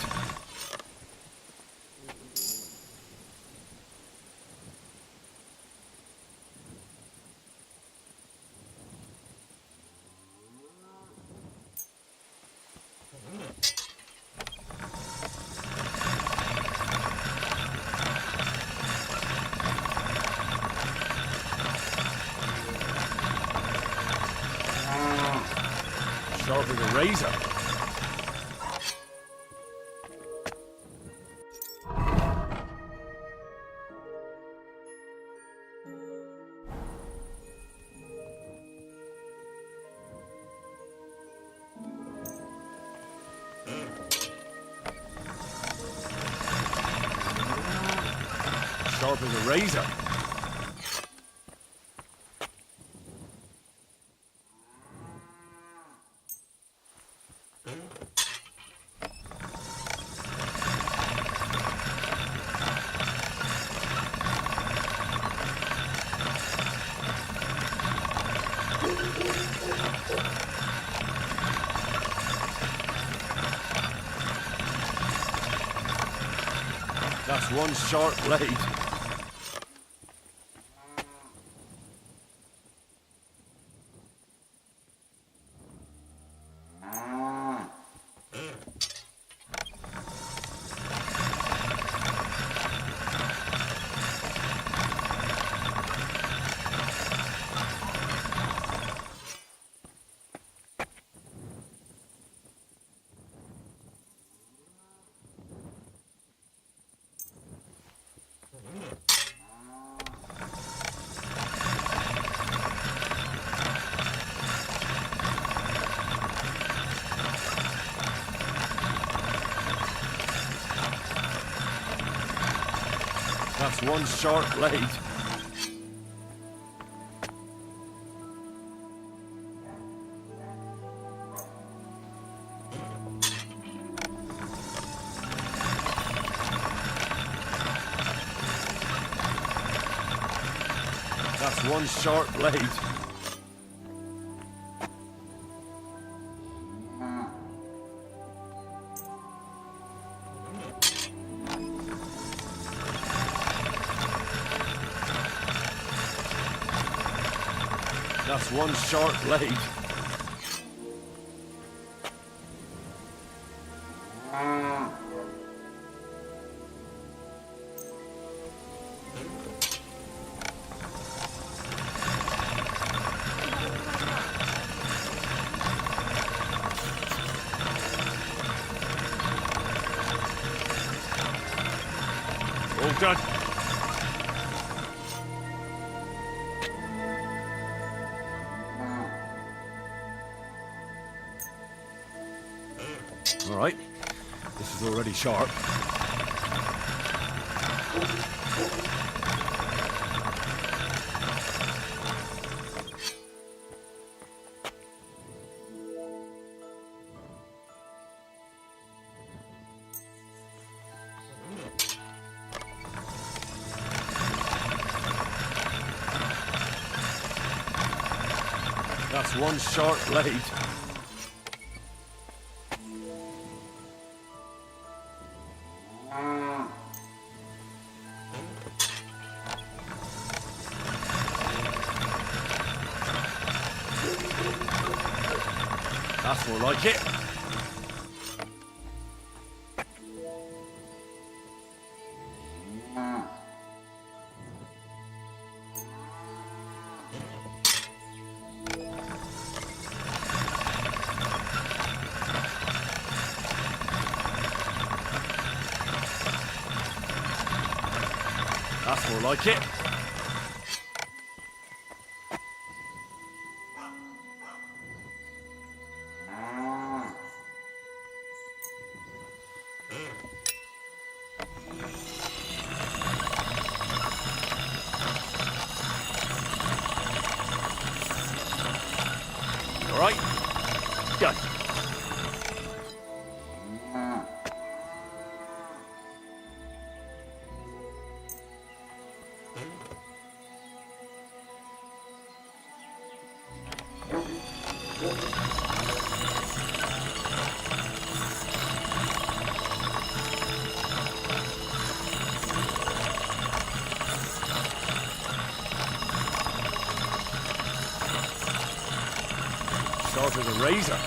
Sharp as a razor. Sharp as a razor. That's one sharp blade. That's one sharp blade. That's one sharp blade. That's one sharp blade. All done. All right, this is already sharp. That's one sharp blade. That's more like it. That's more like it. All right, go. Sharp as a razor.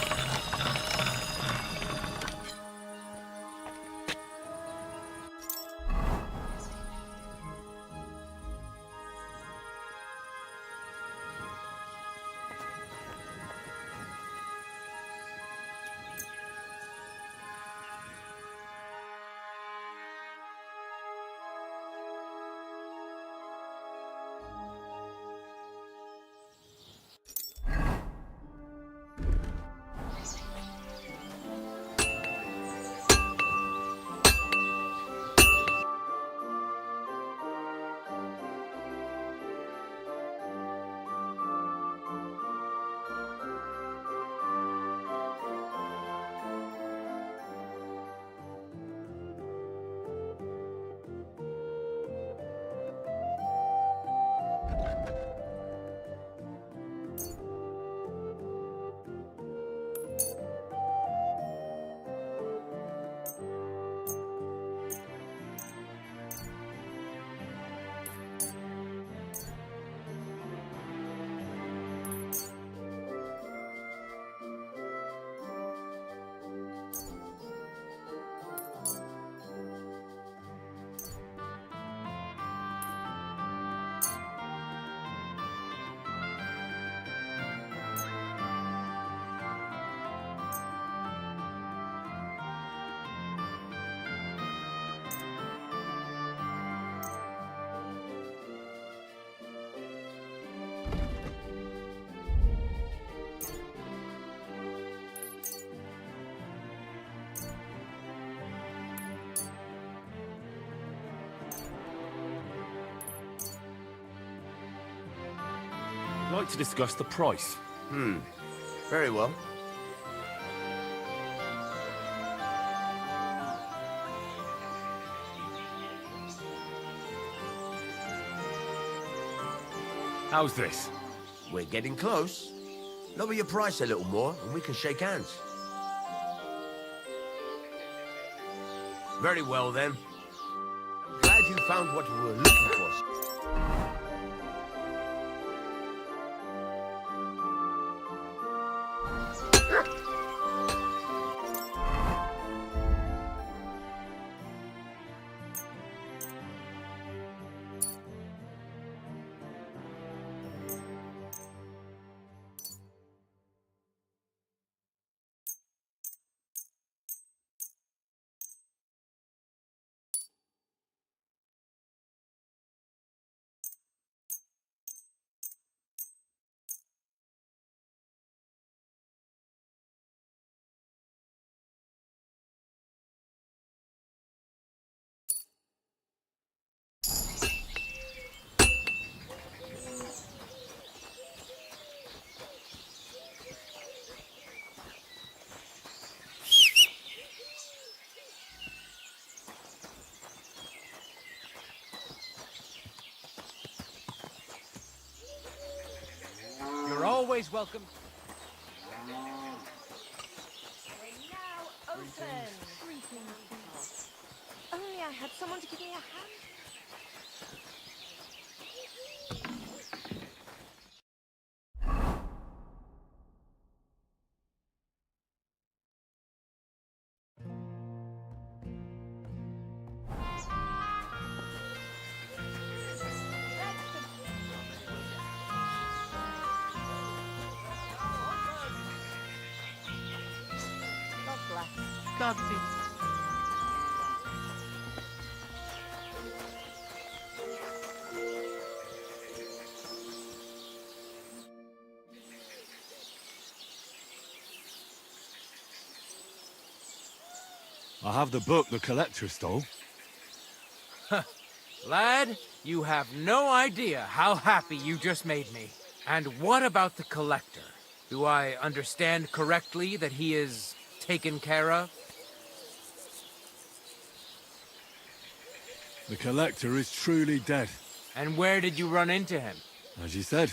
I'd like to discuss the price. Very well. How's this? We're getting close. Lower your price a little more, and we can shake hands. Very well, then. I'm glad you found what you were looking for. You're always welcome. We're now open. Only I had someone to give me a hand. God bless. God be. I have the book the collector stole. Lad, you have no idea how happy you just made me. And what about the collector? Do I understand correctly that he is taken care of? The collector is truly dead. And where did you run into him? As you said,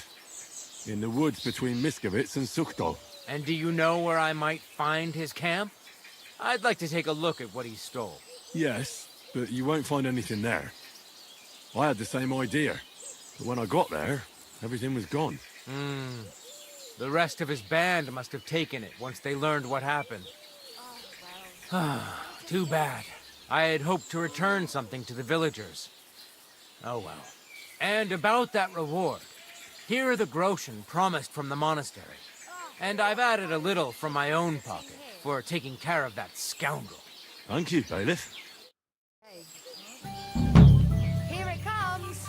in the woods between Miskovitz and Suchdol. And do you know where I might find his camp? I'd like to take a look at what he stole. Yes, but you won't find anything there. I had the same idea, but when I got there, everything was gone. The rest of his band must have taken it once they learned what happened. Too bad. I had hoped to return something to the villagers. Oh well. And about that reward. Here are the groschen promised from the monastery. And I've added a little from my own pocket for taking care of that scoundrel. Thank you, bailiff. Here it comes.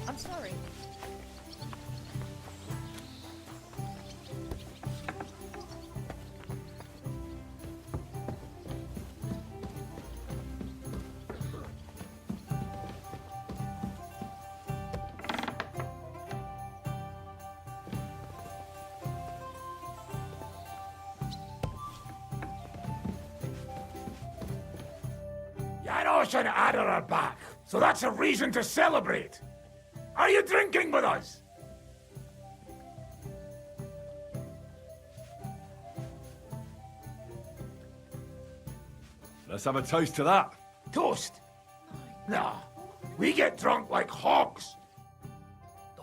I'm sorry. Janos and Ada are back, so that's a reason to celebrate. Are you drinking with us? Let's have a toast to that. Toast? No, we get drunk like hogs.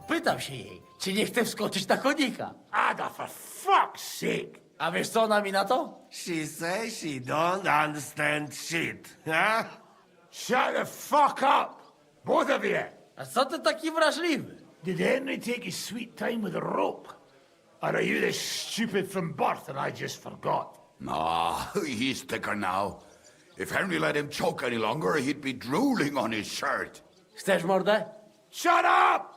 Pytam się jej, czy nie chce wskoczyć na konika. Ada, for fuck's sake. A wiesz co ona mi na to? She says she don't understand shit, huh? Shut the fuck up, both of you. A co ty taki wrażliwy? Did Henry take his sweet time with a rope? Or are you this stupid from birth and I just forgot? Nah, he's thicker now. If Henry let him choke any longer, he'd be drooling on his shirt. Chcesz mordę? Shut up!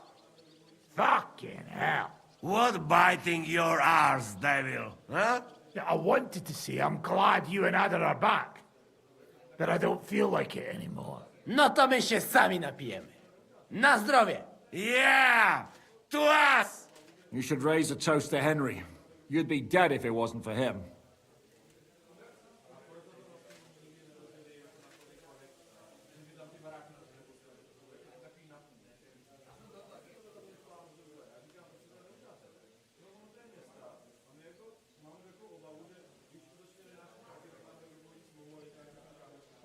Fucking hell. What biting your arse, devil, huh? Yeah, I wanted to say I'm glad you and Ada are back. But I don't feel like it anymore. No to my się sami napijemy. Na zdrowie! Yeah! To us! You should raise a toast to Henry. You'd be dead if it wasn't for him.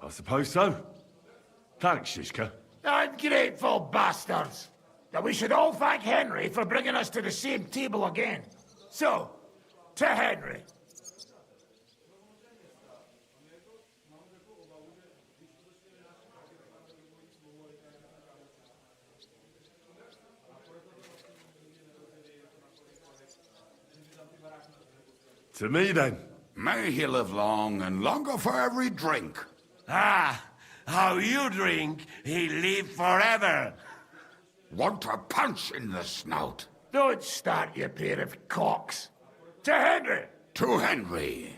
I suppose so. Thanks, Shishka. Ungrateful bastards! That we should all thank Henry for bringing us to the same table again. So, to Henry. To me, then. May he live long and longer for every drink. Ah, how you drink, he live forever. Want a punch in the snout? Don't start, you pair of cocks. To Henry! To Henry.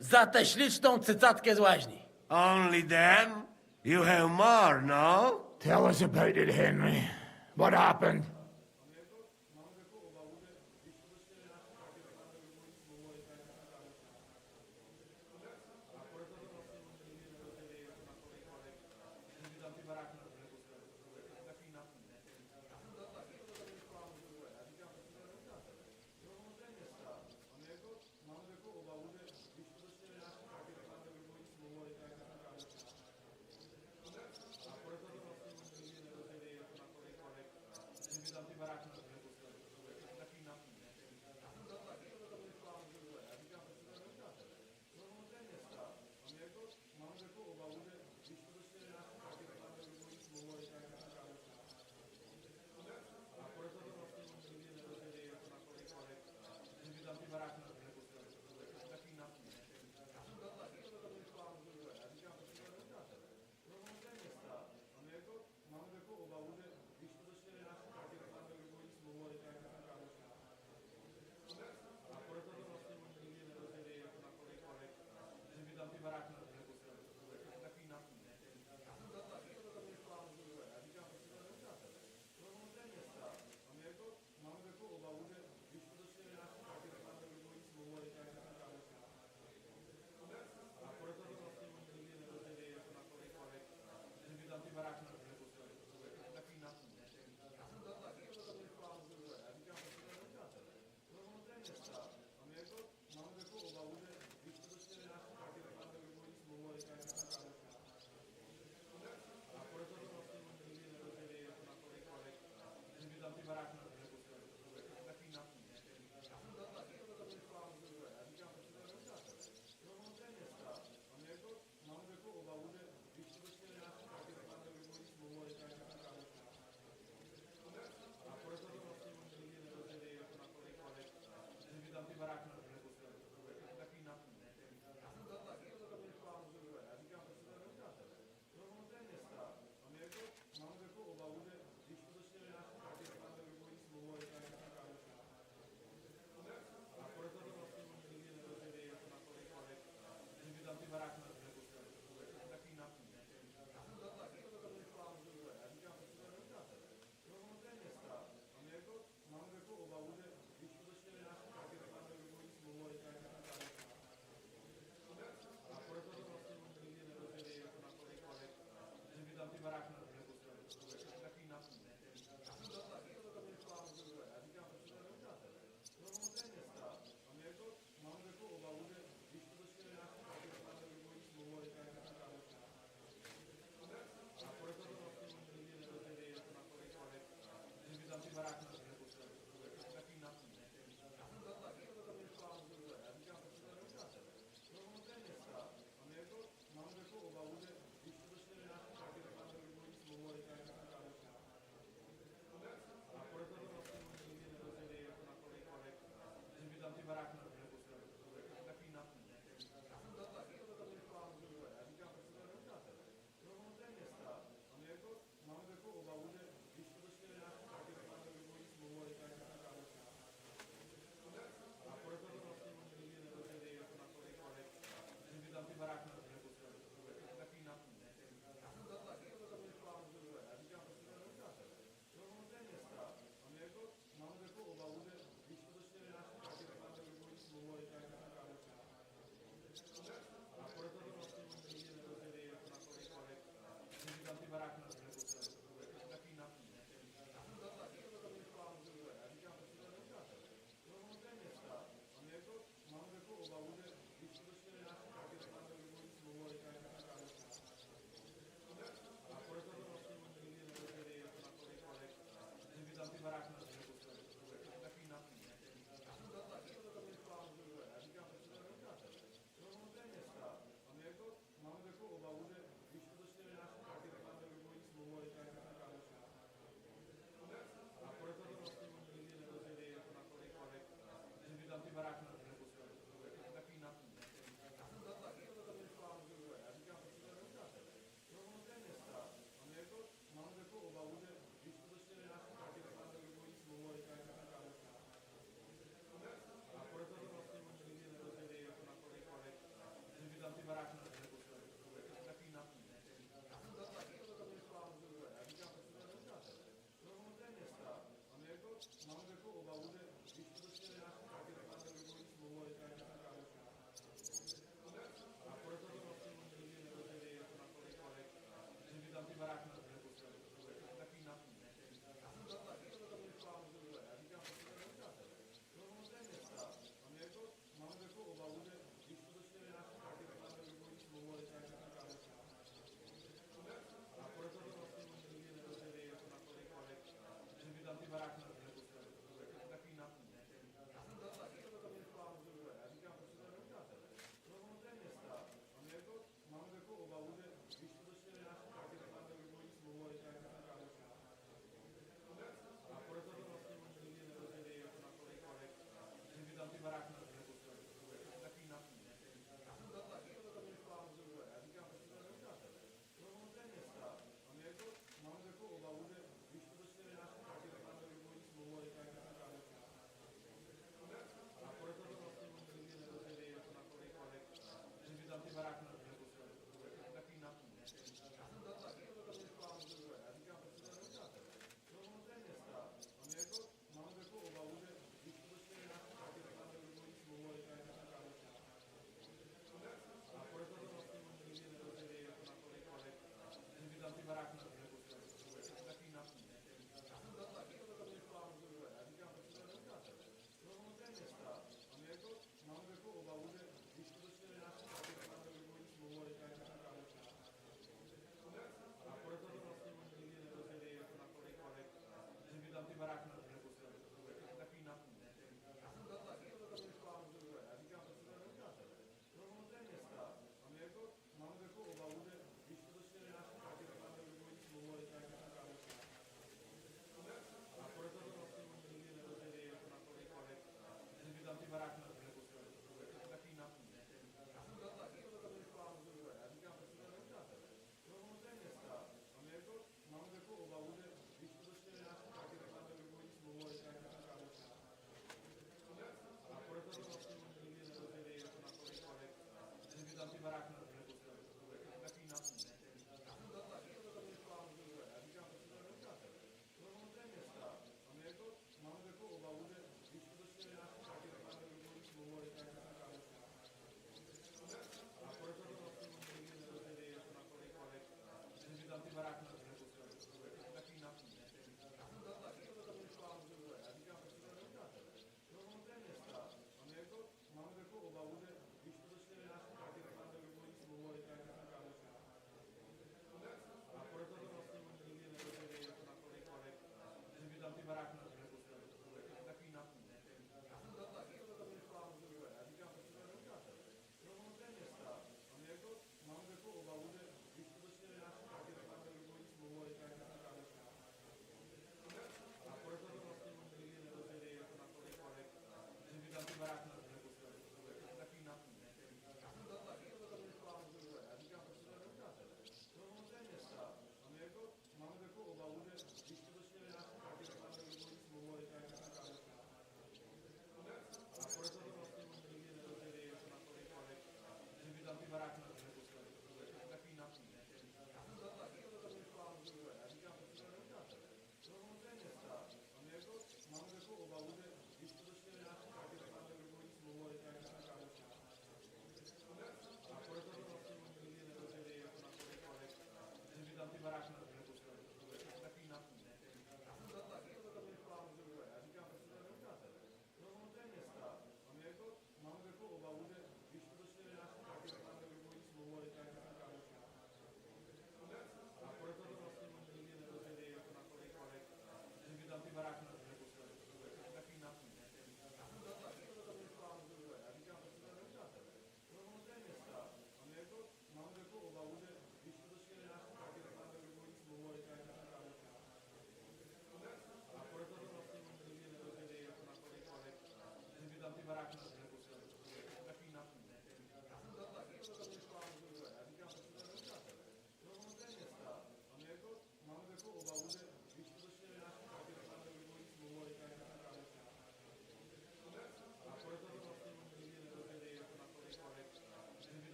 Za tę śliczną cycatkę z łaźni. Only them? You have more, no? Tell us about it, Henry. What happened?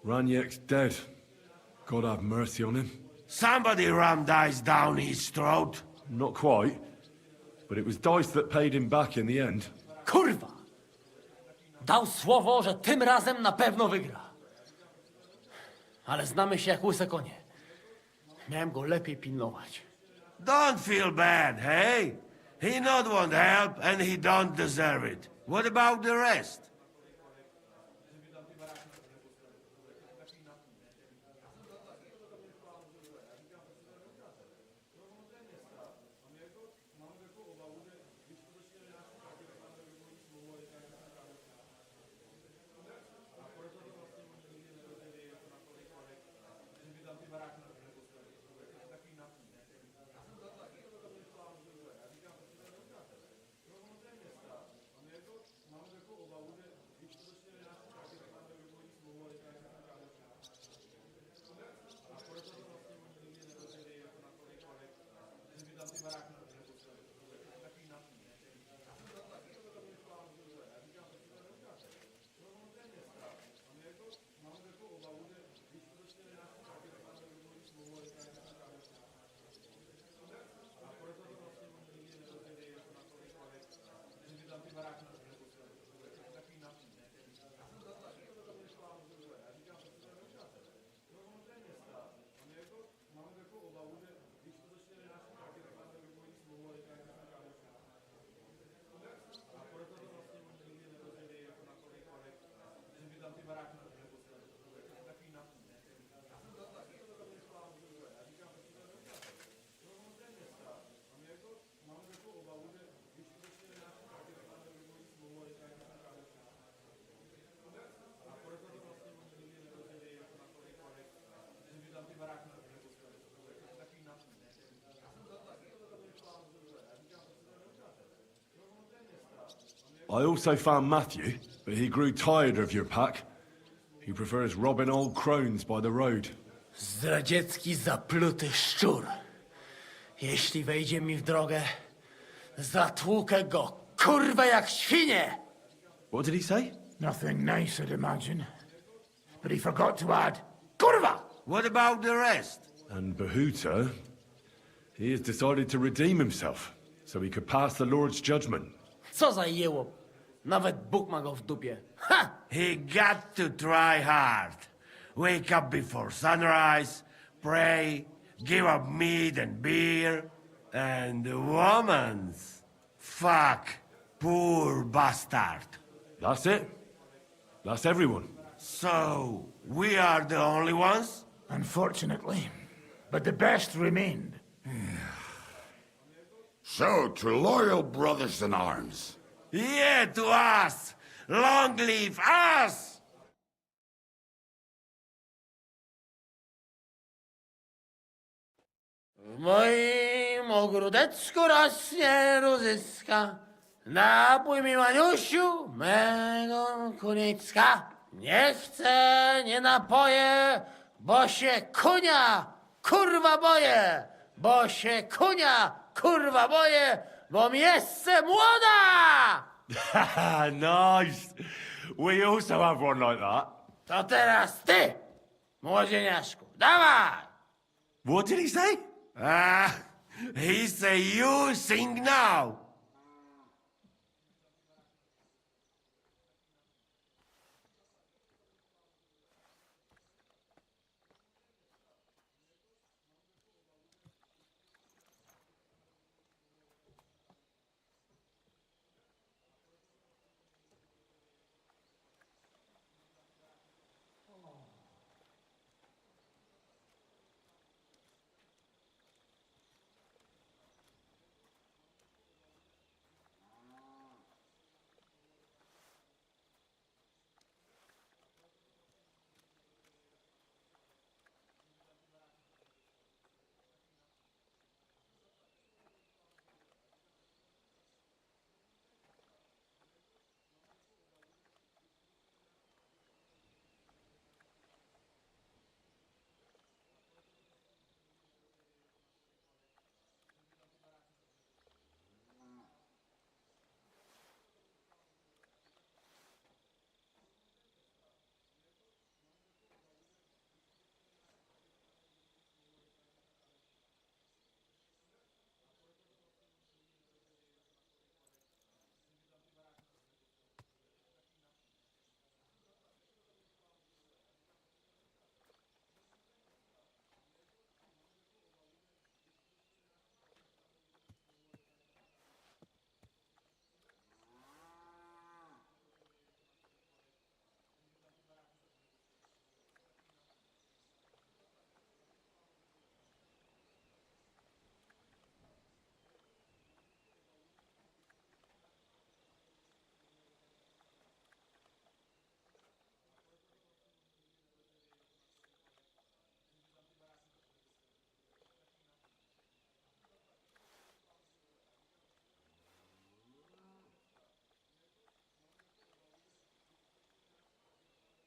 Raniek's dead. God have mercy on him. Somebody rammed dice down his throat. Not quite. But it was dice that paid him back in the end. Kurwa! Dał słowo, że tym razem na pewno wygra. Ale znamy się jak łyse konie. Miałem go lepiej pilnować. Don't feel bad, hey? He not want help and he don't deserve it. What about the rest? I also found Matthew, but he grew tired of your pack. He prefers robbing old crones by the road. Zdradziecki, zapluty szczur. Jeśli wejdzie mi w drogę, zatłukę go, kurwa, jak świnie! What did he say? Nothing nice, I'd imagine. But he forgot to add, kurwa! What about the rest? And Behuta, he has decided to redeem himself, so he could pass the Lord's judgment. Co za jełop. Nawet Bóg ma go w dupie. Ha! He got to try hard. Wake up before sunrise, pray, give up meat and beer, and womans. Fuck, poor bastard. That's it. That's everyone. So, we are the only ones? Unfortunately. But the best remained. So, to loyal brothers in arms. Yeah, to us! Long live us! W moim ogródeczku rośnie różyska. Napój mi, Maniusiu, mego kuniecka. Nie chcę, nie napoję, bo się kunia, kurwa boję. Bo się kunia, kurwa boję, bo miejsce młoda! Nice. We also have one like that. To teraz ty, młodzieniaszku, dawaj! What did he say? He say you sing now.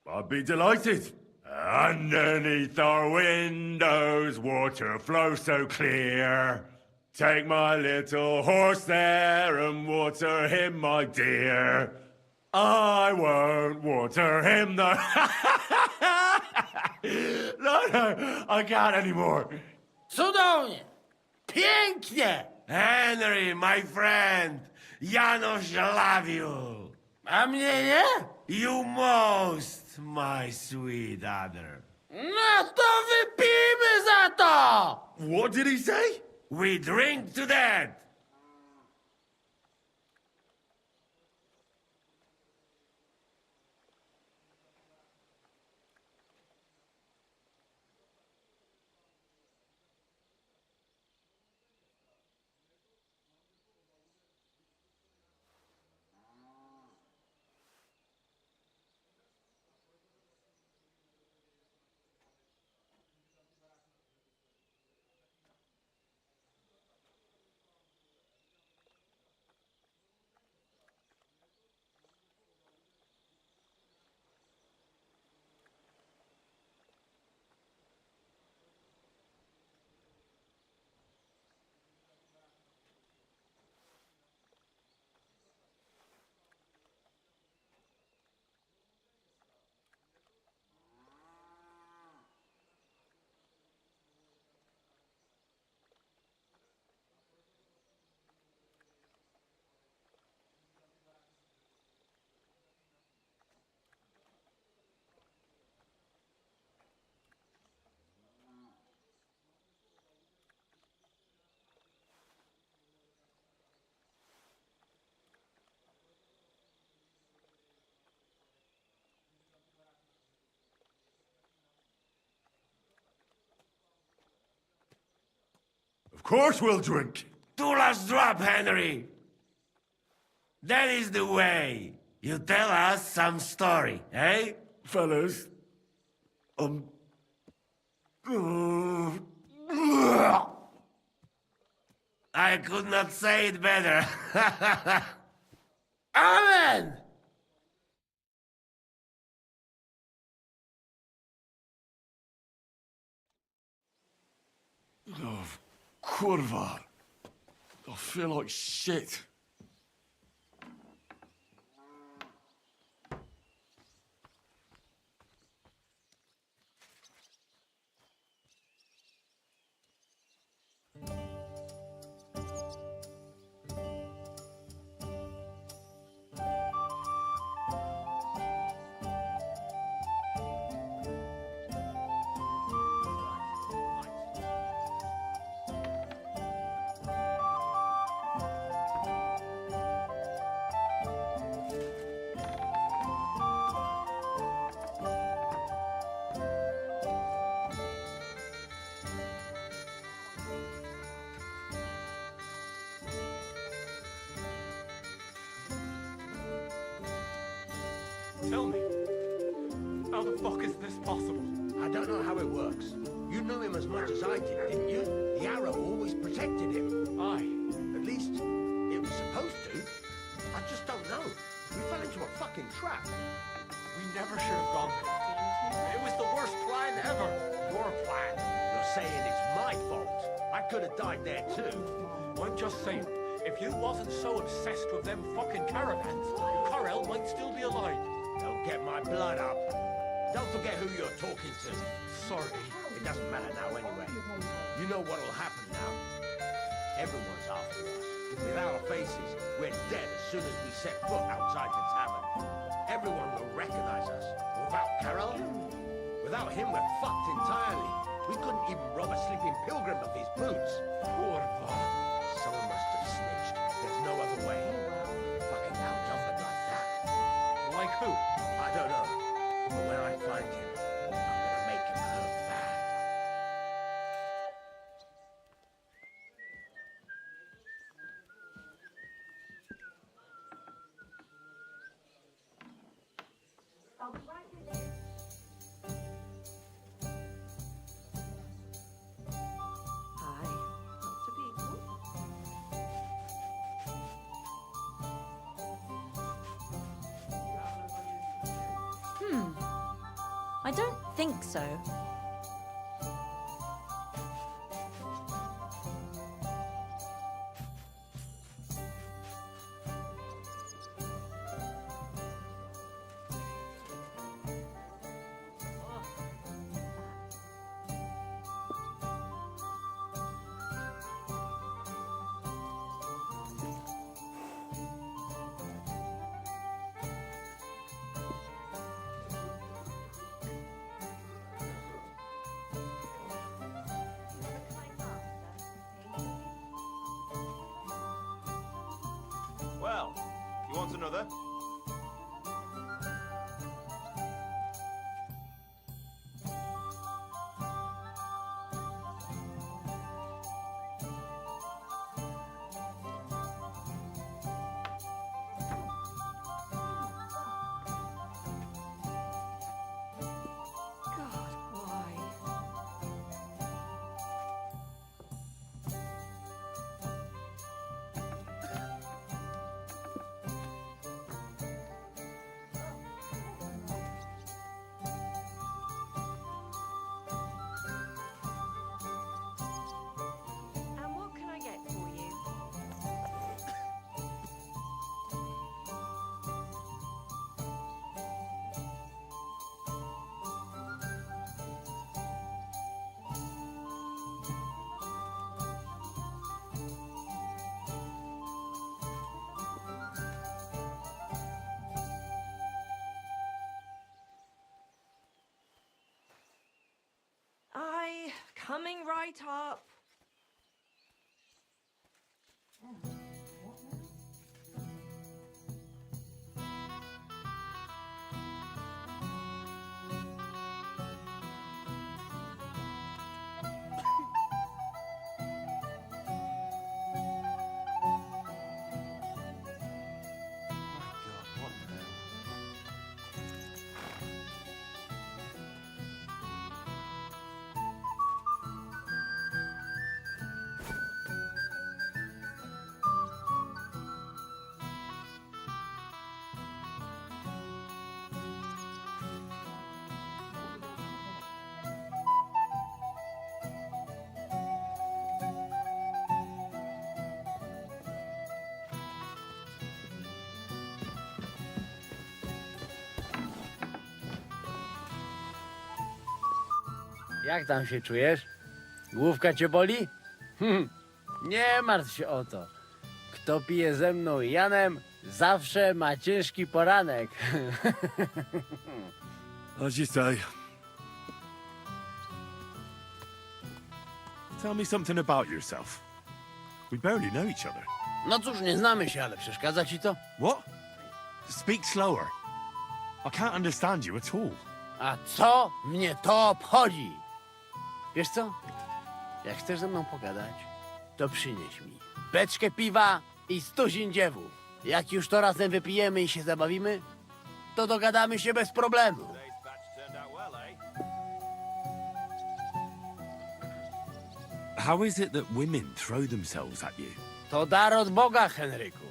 I'd be delighted. Underneath our windows, water flows so clear. Take my little horse there and water him, my dear. I won't water him, no. No, I can't anymore. Cudownie! Pięknie! Henry, my friend, Janusz love you. A mnie nie? You most, my sweet other. No to wypijmy za to! What did he say? We drink to that. Of course we'll drink. Two last drop, Henry. That is the way. You tell us some story, eh? Fellas, I could not say it better. Amen! Oh, kurwa. I feel like shit. Tell me, how the fuck is this possible? I don't know how it works. You knew him as much as I did, didn't you? The arrow always protected him. Aye. At least, it was supposed to. I just don't know. We fell into a fucking trap. We never should have gone there. It was the worst plan ever. Your plan. You're saying it's my fault. I could have died there too. I'm just saying, if you wasn't so obsessed with them fucking caravans, Corel might still be alive. Don't get my blood up. Don't forget who you're talking to. Sorry. It doesn't matter now anyway. You know what'll happen now. Everyone's after us. With our faces, we're dead as soon as we set foot outside the tavern. Everyone will recognize us. Without Carol? Without him, we're fucked entirely. We couldn't even rob a sleeping pilgrim of his boots. Poor Bob. Someone must have snitched. There's no other way. Fucking outnumbered like that. Like who? I don't know. But when I find him, I'm gonna make him hurt bad. I'll be right with you. Hi. Lots of people. I don't think so. Well, you want another? God, why? And what can I get for you? Coming right up. Jak tam się czujesz? Główka cię boli? Nie martw się o to. Kto pije ze mną i Janem, zawsze ma ciężki poranek. As you say. Tell me something about yourself. We barely know each other. No cóż, nie znamy się, ale przeszkadza ci to? What? Speak slower. I can't understand you at all. A co mnie to obchodzi? Wiesz co? Jak chcesz ze mną pogadać, to przynieś mi beczkę piwa i 100 dziewów. Jak już to razem wypijemy i się zabawimy, to dogadamy się bez problemu. How is it that women throw themselves at you? To dar od Boga, Henryku.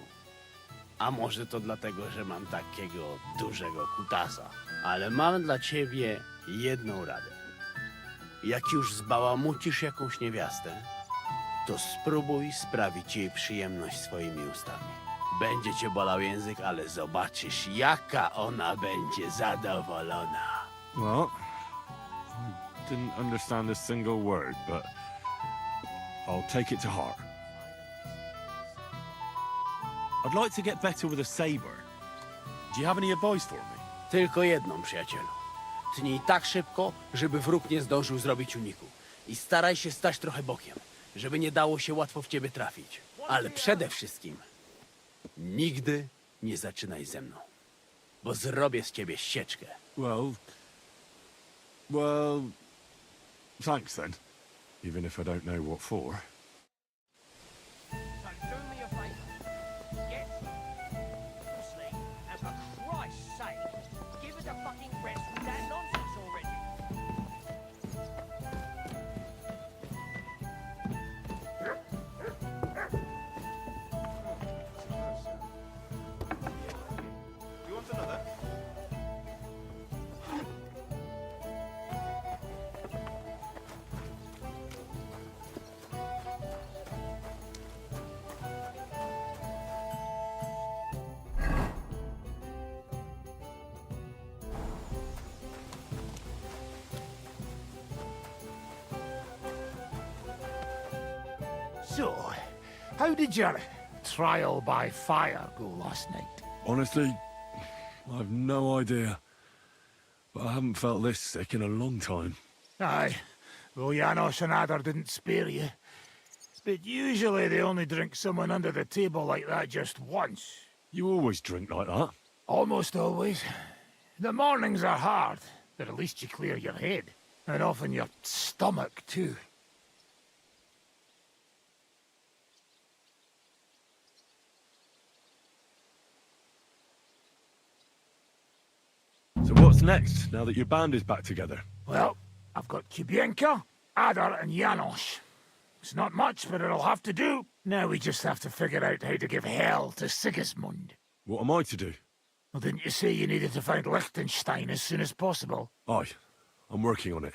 A może to dlatego, że mam takiego dużego kutasa. Ale mam dla ciebie jedną radę. Jak już zbałamucisz jakąś niewiastę, to spróbuj sprawić jej przyjemność swoimi ustami. Będzie cię bolał język, ale zobaczysz, jaka ona będzie zadowolona. Well, I didn't understand a single word, but I'll take it to heart. I'd like to get better with a saber. Do you have any advice for me? Tylko jedną, przyjacielu. Tnij tak szybko, żeby wróg nie zdążył zrobić uniku. I staraj się stać trochę bokiem, żeby nie dało się łatwo w ciebie trafić. Ale przede wszystkim nigdy nie zaczynaj ze mną, bo zrobię z ciebie sieczkę. Well, thanks then. Even if I don't know what for. Do me a favor. Get asleep, and for Christ's sake, give us a fucking rest with that nonsense already. You want another? So, how did your trial by fire go last night? Honestly, I've no idea. But I haven't felt this sick in a long time. Aye, well, Janos and Adar didn't spare you. But usually they only drink someone under the table like that just once. You always drink like that? Almost always. The mornings are hard, but at least you clear your head. And often your stomach, too. So what's next, now that your band is back together? Well, I've got Kubienka, Adar, and Janos. It's not much, but it'll have to do. Now we just have to figure out how to give hell to Sigismund. What am I to do? Well, didn't you say you needed to find Liechtenstein as soon as possible? Aye, I'm working on it.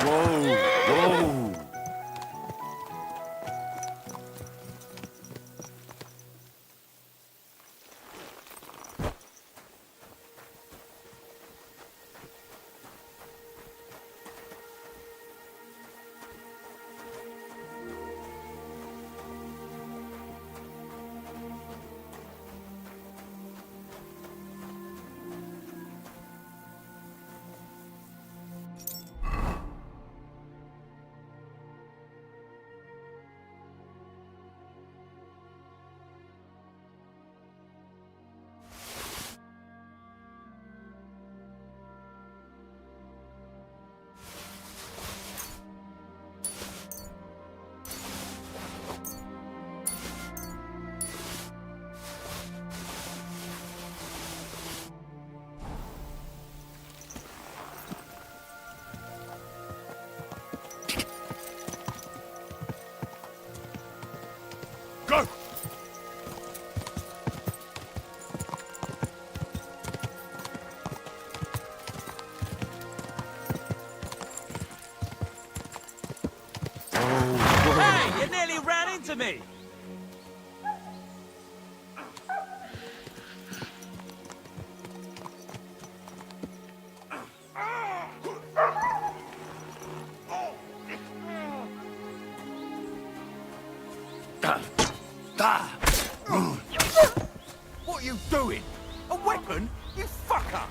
Whoa, whoa. Go! Hey, you nearly ran into me! What are you doing? A weapon? You fucker!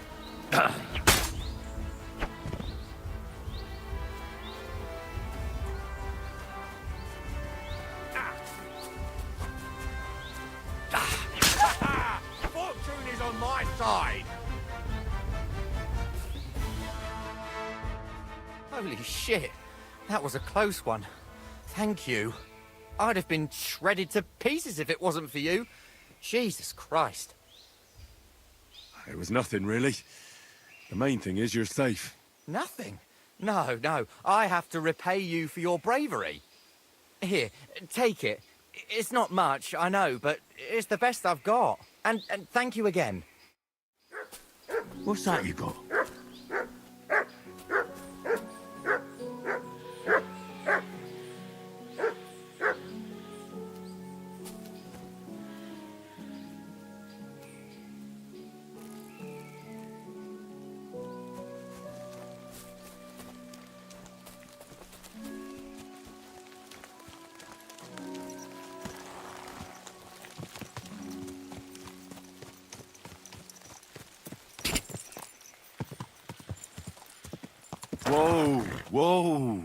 Fortune is on my side! Holy shit. That was a close one. Thank you. I'd have been shredded to pieces if it wasn't for you. Jesus Christ. It was nothing, really. The main thing is you're safe. Nothing? No, no. I have to repay you for your bravery. Here, take it. It's not much, I know, but it's the best I've got. And thank you again. What's that you got? Whoa, whoa.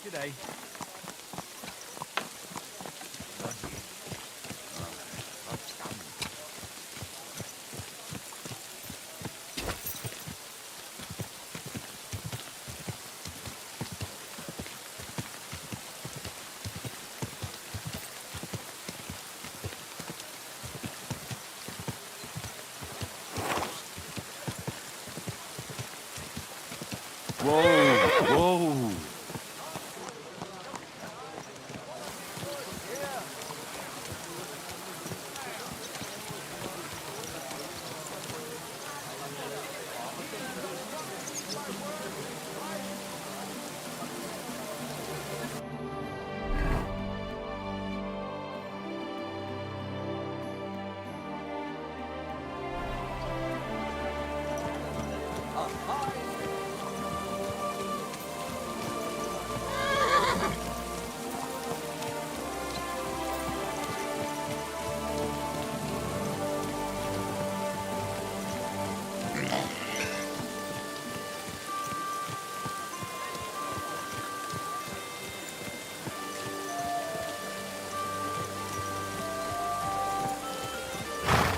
G'day. Whoa!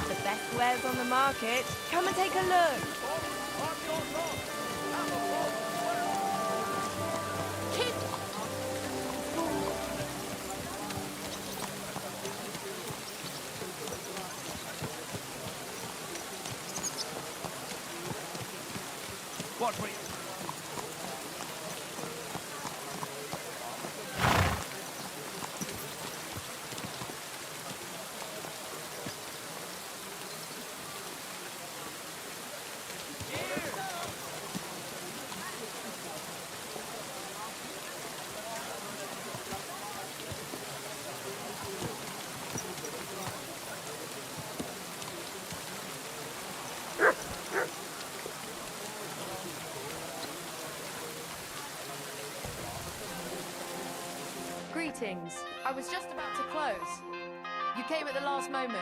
The best wares on the market. Come and take a look. Watch me. Greetings. I was just about to close. You came at the last moment.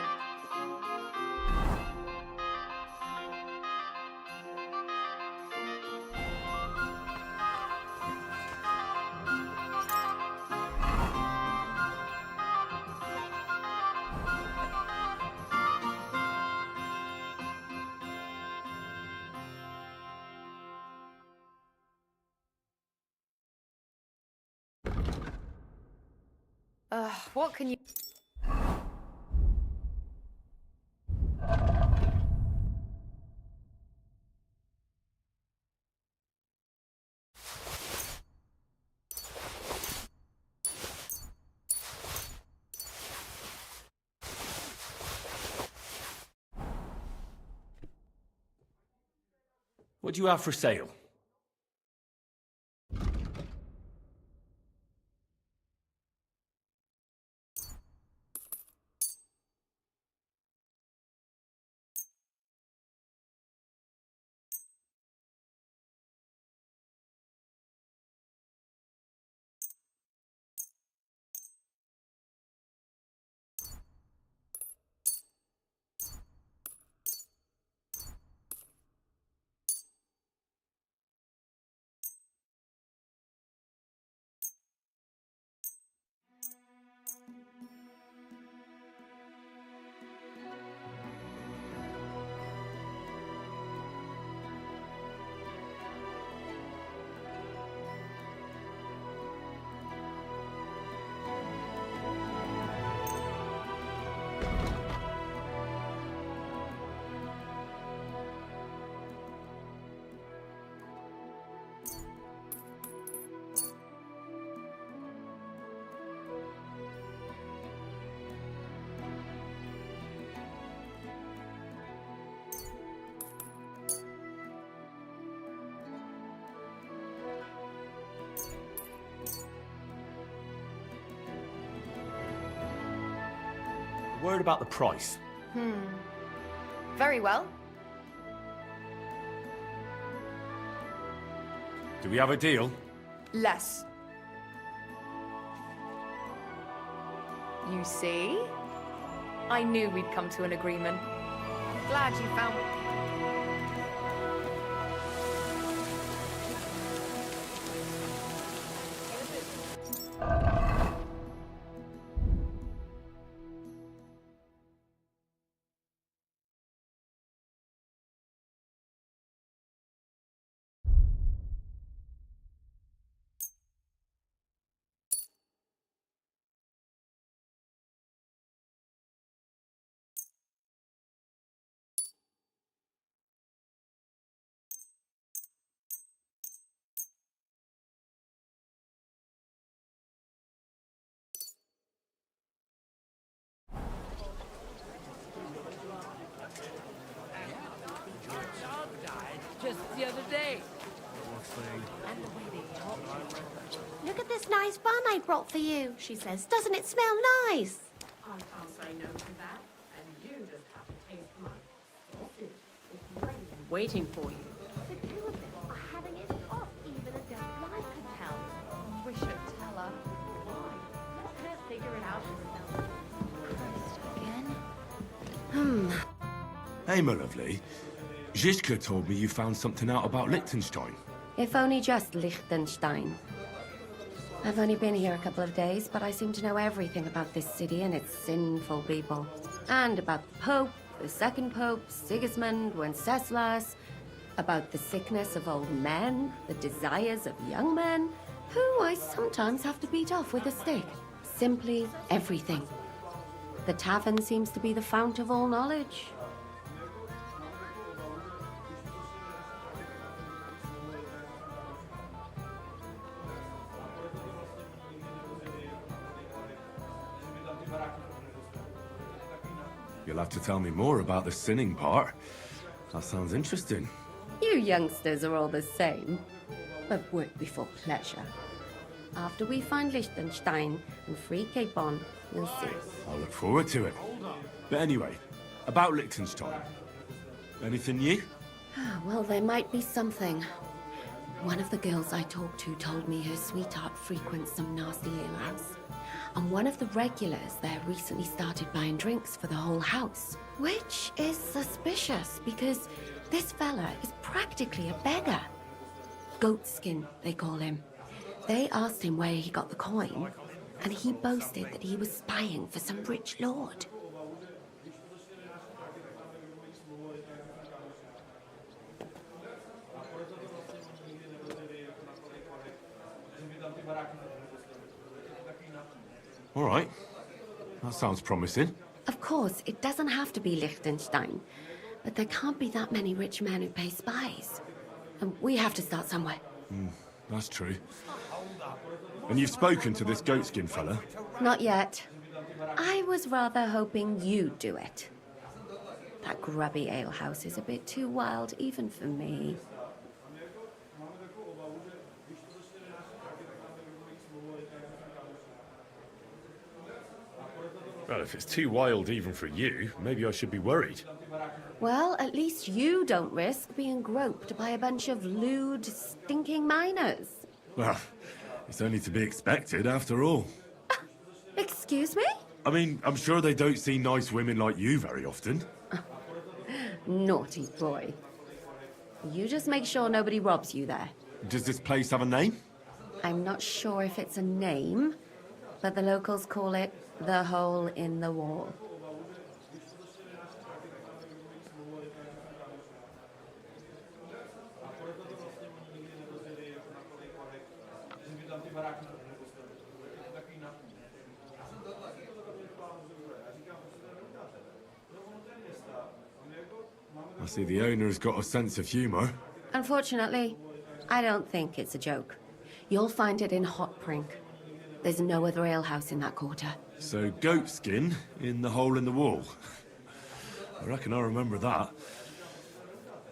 What can you... What do you have for sale? A word about the price. Very well. Do we have a deal? Less. You see? I knew we'd come to an agreement. Glad you found... just the other day. Look at this nice bun I brought for you, she says. Doesn't it smell nice? I can't say no to that, and you just have to taste my sausage. It's ready and waiting for you. The two of them are having it off. Even a deaf blind could tell. We should tell her. Why? Let her figure it out herself. Hey, my lovely. Zizka told me you found something out about Liechtenstein. If only just Liechtenstein. I've only been here a couple of days, but I seem to know everything about this city and its sinful people. And about the Pope, the second Pope, Sigismund, Wenceslas, about the sickness of old men, the desires of young men, who I sometimes have to beat off with a stick. Simply everything. The tavern seems to be the fount of all knowledge. You'll have to tell me more about the sinning part. That sounds interesting. You youngsters are all the same, but work before pleasure. After we find Liechtenstein and free Capon, you'll see. I'll look forward to it. But anyway, about Liechtenstein. Anything new? Well, there might be something. One of the girls I talked to told me her sweetheart frequents some nasty alehouse. And one of the regulars there recently started buying drinks for the whole house. Which is suspicious, because this fella is practically a beggar. Goatskin, they call him. They asked him where he got the coin, and he boasted that he was spying for some rich lord. All right. That sounds promising. Of course, it doesn't have to be Liechtenstein, but there can't be that many rich men who pay spies. And we have to start somewhere. That's true. And you've spoken to this goatskin fella? Not yet. I was rather hoping you'd do it. That grubby alehouse is a bit too wild, even for me. Well, if it's too wild even for you, maybe I should be worried. Well, at least you don't risk being groped by a bunch of lewd, stinking miners. Well, it's only to be expected after all. Excuse me? I mean, I'm sure they don't see nice women like you very often. Naughty boy. You just make sure nobody robs you there. Does this place have a name? I'm not sure if it's a name, but the locals call it the Hole in the Wall. I see the owner's got a sense of humour. Unfortunately, I don't think it's a joke. You'll find it in Hot Prink. There's no other alehouse in that quarter. So, goatskin in the hole in the wall. I reckon I remember that.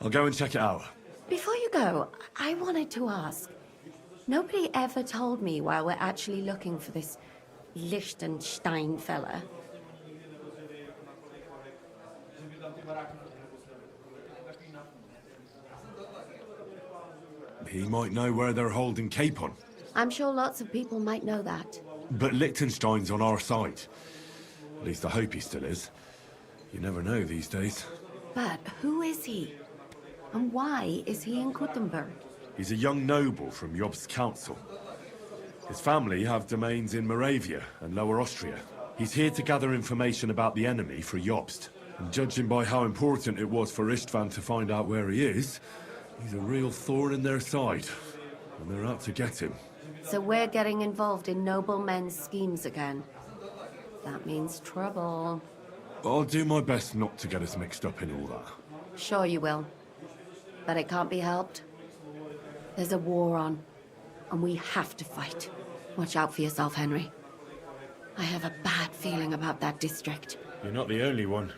I'll go and check it out. Before you go, I wanted to ask. Nobody ever told me why we're actually looking for this Liechtenstein fella. He might know where they're holding Capon. I'm sure lots of people might know that. But Liechtenstein's on our side. At least I hope he still is. You never know these days. But who is he? And why is he in Kuttenberg? He's a young noble from Jobst's council. His family have domains in Moravia and Lower Austria. He's here to gather information about the enemy for Jobst. And judging by how important it was for Istvan to find out where he is, he's a real thorn in their side. And they're out to get him. So we're getting involved in noblemen's schemes again. That means trouble. I'll do my best not to get us mixed up in all that. Sure you will. But it can't be helped. There's a war on, and we have to fight. Watch out for yourself, Henry. I have a bad feeling about that district. You're not the only one.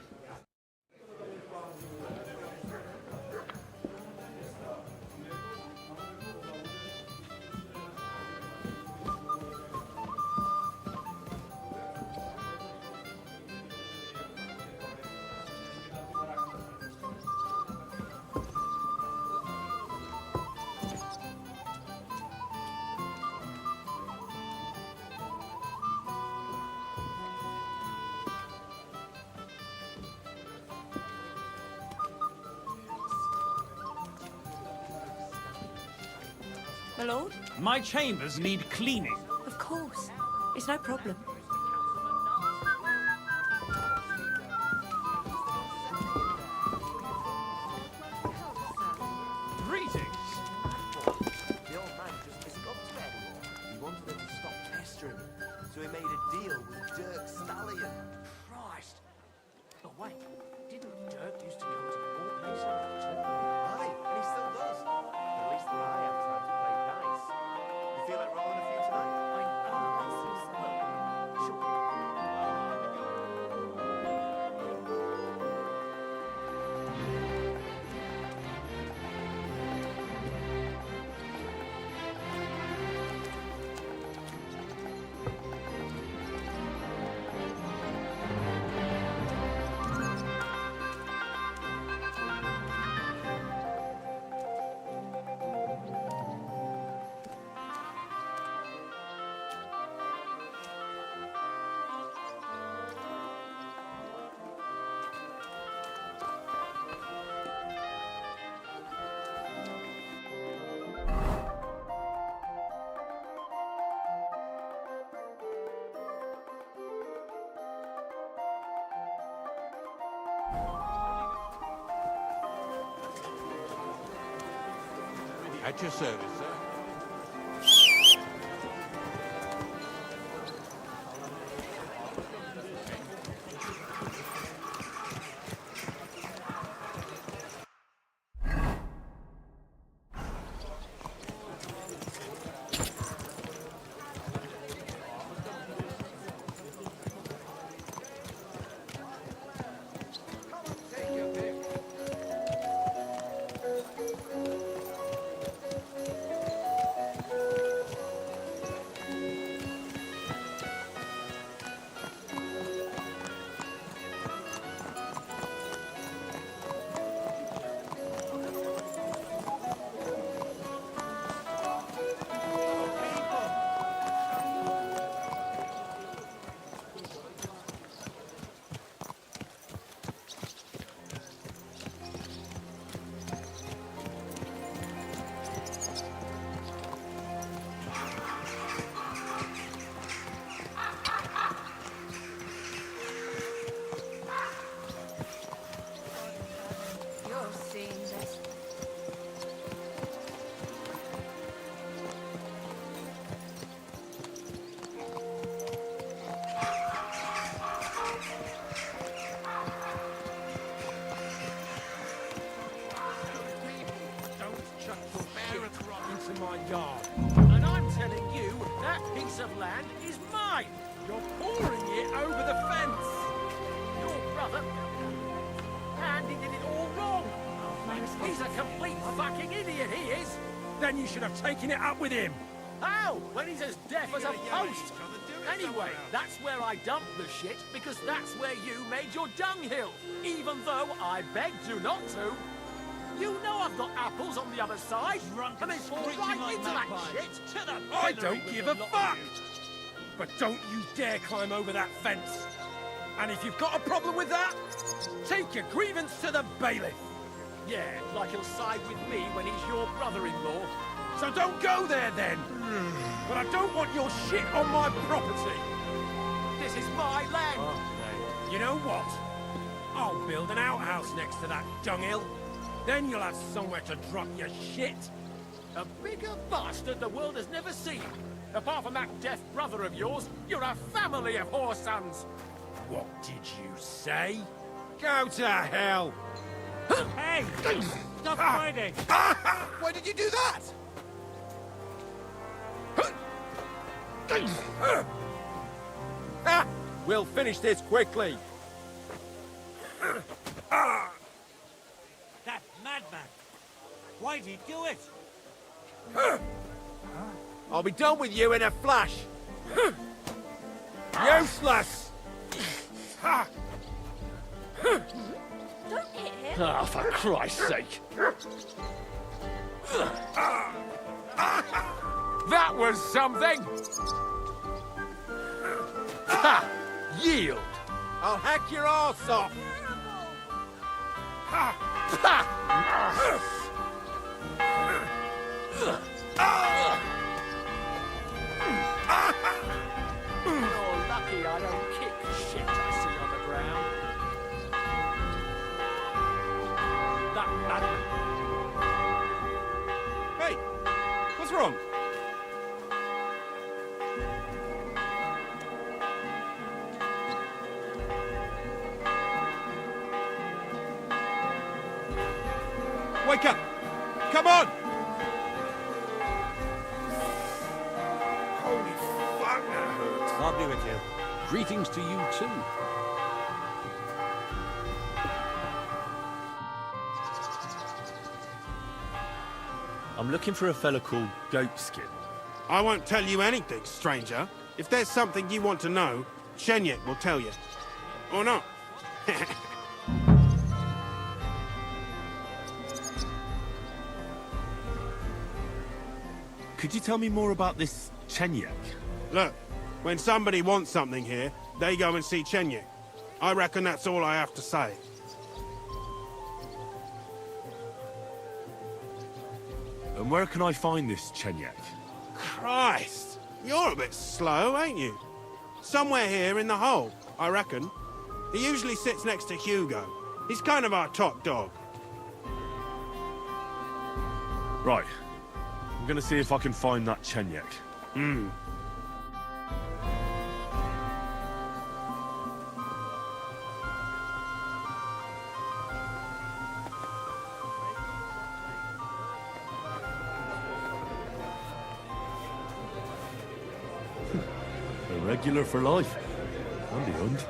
My lord? My chambers need cleaning. Of course. It's no problem. Greetings. The old man just isn't up to it anymore. He wanted them to stop pestering him, so he made a deal with Dirk Stallion. Christ. But wait, didn't Dirk used to go to your place in Everton? Aye, and he still does. But at least I have time to play dice. You feel like rolling a few tonight? At your service, sir. You're seeing this. Don't chuck your shit into my yard. And I'm telling you, that piece of land is mine. You're pouring it over the fence. Your brother... And he did it all wrong. He's a complete fucking idiot, he is. Then you should have taken it up with him. How? When he's as deaf as a post. Anyway, that's where I dumped the shit, because that's where you made your dunghill. Even though I begged you not to. You know I've got apples on the other side. And they fall right into that shit. To the I don't give a fuck! But don't you dare climb over that fence. And if you've got a problem with that, take your grievance to the bailiff. Yeah, like he'll side with me when he's your brother-in-law. So don't go there then. But I don't want your shit on my property. This is my land. You know what? I'll build an outhouse next to that dunghill. Then you'll have somewhere to drop your shit. A bigger bastard the world has never seen. Apart from that deaf brother of yours, you're a family of whore sons. What did you say? Go to hell! Hey! Stop fighting! Why did you do that? We'll finish this quickly. That madman! Why'd he do it? I'll be done with you in a flash. Useless! Don't hit him. Ah, for Christ's sake. That was something! Ha! Yield! I'll hack your arse off! Ha! wrong? Wake up! Come on! Holy fuck, that hurts. I'll be with you. Greetings to you too. I'm looking for a fella called Goatskin. I won't tell you anything, stranger. If there's something you want to know, Shenyek will tell you. Or not. Could you tell me more about this Chenyek? Look, when somebody wants something here, they go and see Shenyek. I reckon that's all I have to say. And where can I find this Chenyek? Christ! You're a bit slow, ain't you? Somewhere here in the hole, I reckon. He usually sits next to Hugo. He's kind of our top dog. Right. I'm gonna see if I can find that Chenyek. Hmm. A regular for life. On the hunt.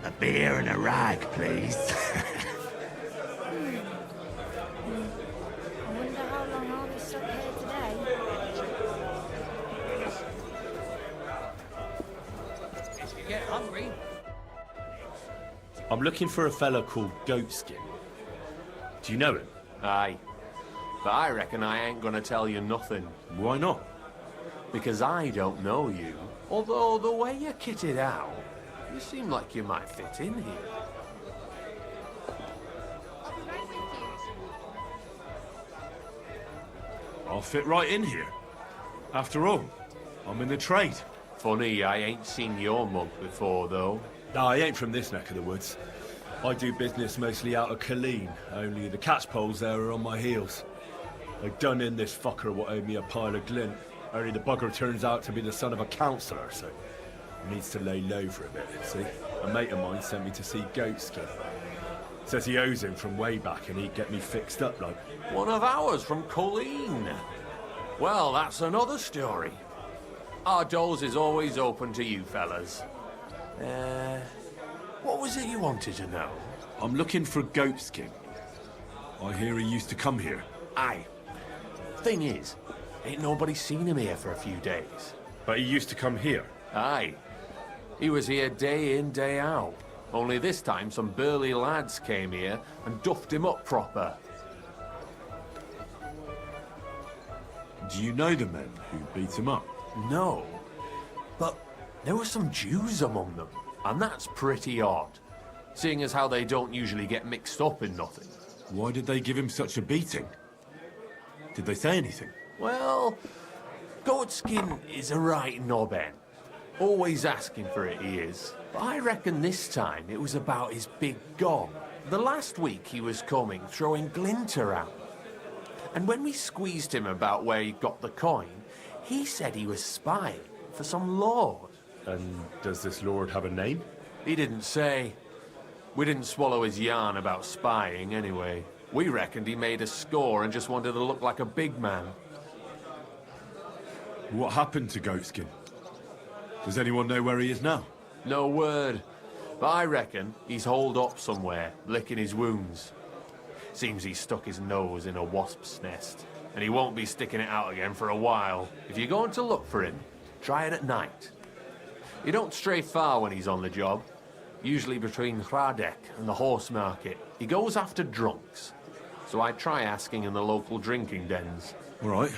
A beer and a rag, please. I wonder how long I'll be stuck here today. If you get hungry. I'm looking for a fella called Goatskin. Do you know him? Aye. But I reckon I ain't gonna tell you nothing. Why not? Because I don't know you. Although the way you're kitted out, you seem like you might fit in here. I'll fit right in here. After all, I'm in the trade. Funny, I ain't seen your mug before, though. No, I ain't from this neck of the woods. I do business mostly out of Colleen, only the catchpoles there are on my heels. I done in this fucker what owed me a pile of glint, only the bugger turns out to be the son of a councillor, so he needs to lay low for a bit, see? A mate of mine sent me to see Goatskin. Says he owes him from way back and he'd get me fixed up like... One of ours from Colleen. Well, that's another story. Our doors is always open to you fellas. What was it you wanted to know? I'm looking for Goatskin. I hear he used to come here. Aye. Thing is, ain't nobody seen him here for a few days. But he used to come here? Aye. He was here day in, day out. Only this time some burly lads came here and duffed him up proper. Do you know the men who beat him up? No. But there were some Jews among them, and that's pretty odd. Seeing as how they don't usually get mixed up in nothing. Why did they give him such a beating? Did they say anything? Well, Goatskin is a right knobhead. Always asking for it, he is. But I reckon this time it was about his big gong. The last week he was coming, throwing glint around. And when we squeezed him about where he got the coin, he said he was spying for some lord. And does this lord have a name? He didn't say. We didn't swallow his yarn about spying, anyway. We reckoned he made a score and just wanted to look like a big man. What happened to Goatskin? Does anyone know where he is now? No word. But I reckon he's holed up somewhere, licking his wounds. Seems he stuck his nose in a wasp's nest, and he won't be sticking it out again for a while. If you're going to look for him, try it at night. You don't stray far when he's on the job. Usually between Hradek and the horse market. He goes after drunks. So I try asking in the local drinking dens. All right.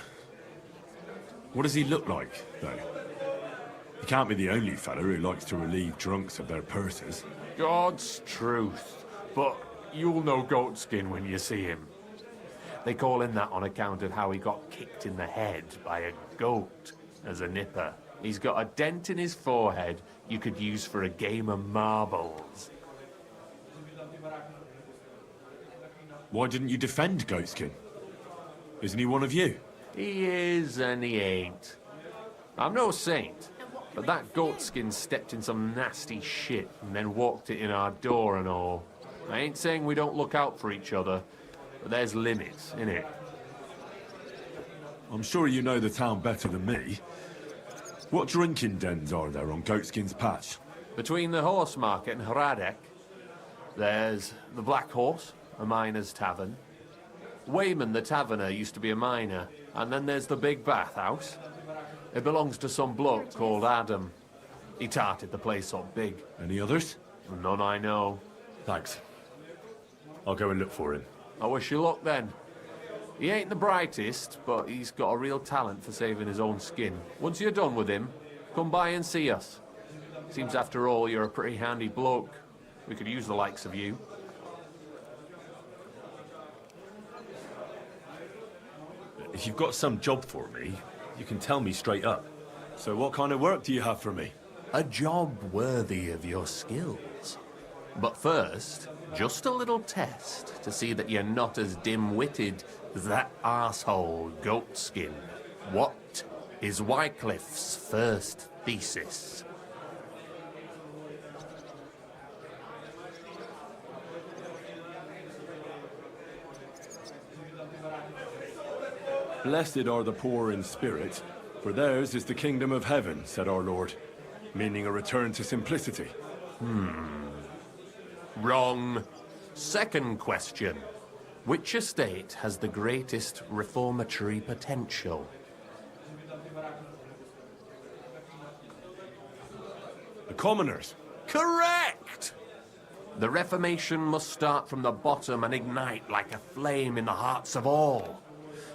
What does he look like, though? He can't be the only fella who likes to relieve drunks of their purses. God's truth. But you'll know Goatskin when you see him. They call him that on account of how he got kicked in the head by a goat as a nipper. He's got a dent in his forehead you could use for a game of marbles. Why didn't you defend Goatskin? Isn't he one of you? He is and he ain't. I'm no saint, but that goatskin stepped in some nasty shit and then walked it in our door and all. I ain't saying we don't look out for each other, but there's limits, innit? I'm sure you know the town better than me. What drinking dens are there on Goatskin's Patch? Between the horse market and Hradek, there's the Black Horse, a miner's tavern. Wayman the taverner used to be a miner, and then there's the Big Bathhouse. It belongs to some bloke called Adam. He tarted the place up big. Any others? None I know. Thanks. I'll go and look for him. I wish you luck then. He ain't the brightest, but he's got a real talent for saving his own skin. Once you're done with him, come by and see us. Seems after all you're a pretty handy bloke. We could use the likes of you. If you've got some job for me, you can tell me straight up. So what kind of work do you have for me? A job worthy of your skills. But first, just a little test to see that you're not as dim-witted as that arsehole Goatskin. What is Wycliffe's first thesis? Blessed are the poor in spirit, for theirs is the kingdom of heaven, said our Lord, meaning a return to simplicity. Wrong. Second question. Which estate has the greatest reformatory potential? The commoners. Correct! The Reformation must start from the bottom and ignite like a flame in the hearts of all,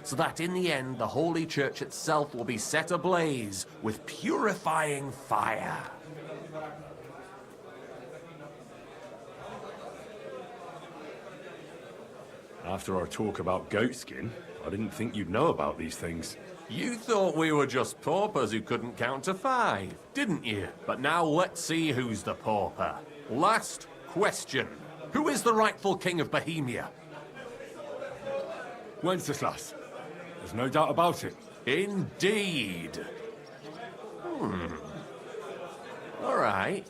so that in the end the Holy Church itself will be set ablaze with purifying fire. After our talk about goatskin, I didn't think you'd know about these things. You thought we were just paupers who couldn't count to 5, didn't you? But now let's see who's the pauper. Last question. Who is the rightful king of Bohemia? Wenceslas. There's no doubt about it. Indeed. All right.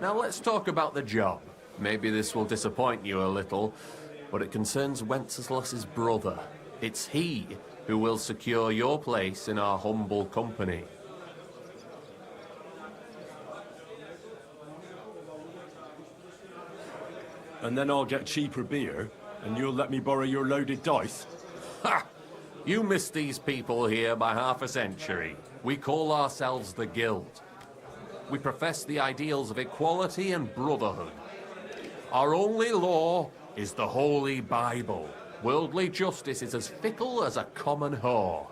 Now let's talk about the job. Maybe this will disappoint you a little, but it concerns Wenceslas's brother. It's he who will secure your place in our humble company. And then I'll get cheaper beer, and you'll let me borrow your loaded dice? Ha! You missed these people here by half a century. We call ourselves the Guild. We profess the ideals of equality and brotherhood. Our only law is the Holy Bible. Worldly justice is as fickle as a common whore,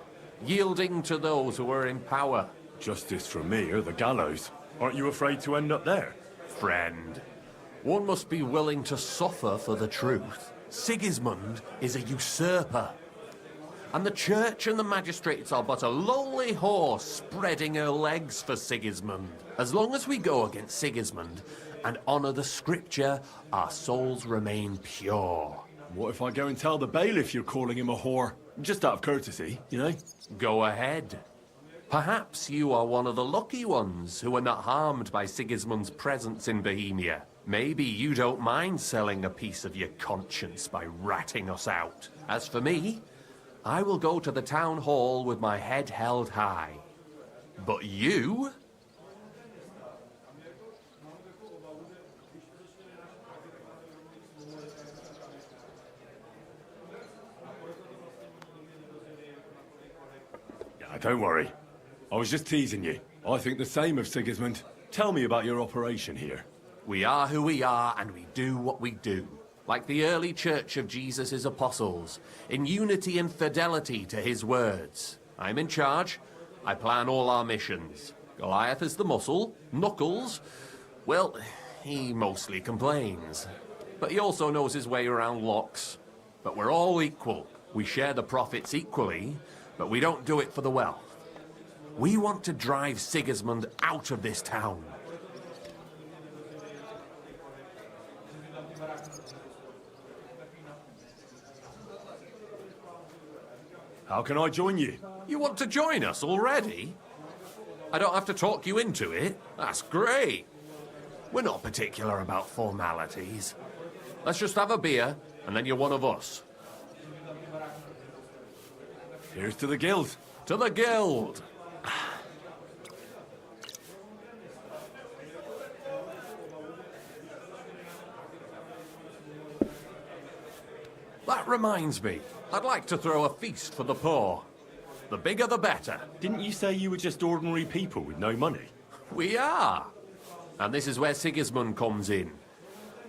yielding to those who are in power. Justice for me or the gallows. Aren't you afraid to end up there? Friend, one must be willing to suffer for the truth. Sigismund is a usurper. And the church and the magistrates are but a lowly horse spreading her legs for Sigismund. As long as we go against Sigismund and honor the scripture, our souls remain pure. What if I go and tell the bailiff you're calling him a whore? Just out of courtesy, you know? Go ahead. Perhaps you are one of the lucky ones who are not harmed by Sigismund's presence in Bohemia. Maybe you don't mind selling a piece of your conscience by ratting us out. As for me, I will go to the town hall with my head held high. But you? Yeah, don't worry. I was just teasing you. I think the same of Sigismund. Tell me about your operation here. We are who we are, and we do what we do. Like the early church of Jesus' apostles, in unity and fidelity to his words. I'm in charge. I plan all our missions. Goliath is the muscle. Knuckles, well, he mostly complains. But he also knows his way around locks. But we're all equal. We share the profits equally, but we don't do it for the wealth. We want to drive Sigismund out of this town. How can I join you? You want to join us already? I don't have to talk you into it. That's great. We're not particular about formalities. Let's just have a beer, and then you're one of us. Here's to the guild. To the guild! That reminds me, I'd like to throw a feast for the poor. The bigger the better. Didn't you say you were just ordinary people with no money? We are. And this is where Sigismund comes in.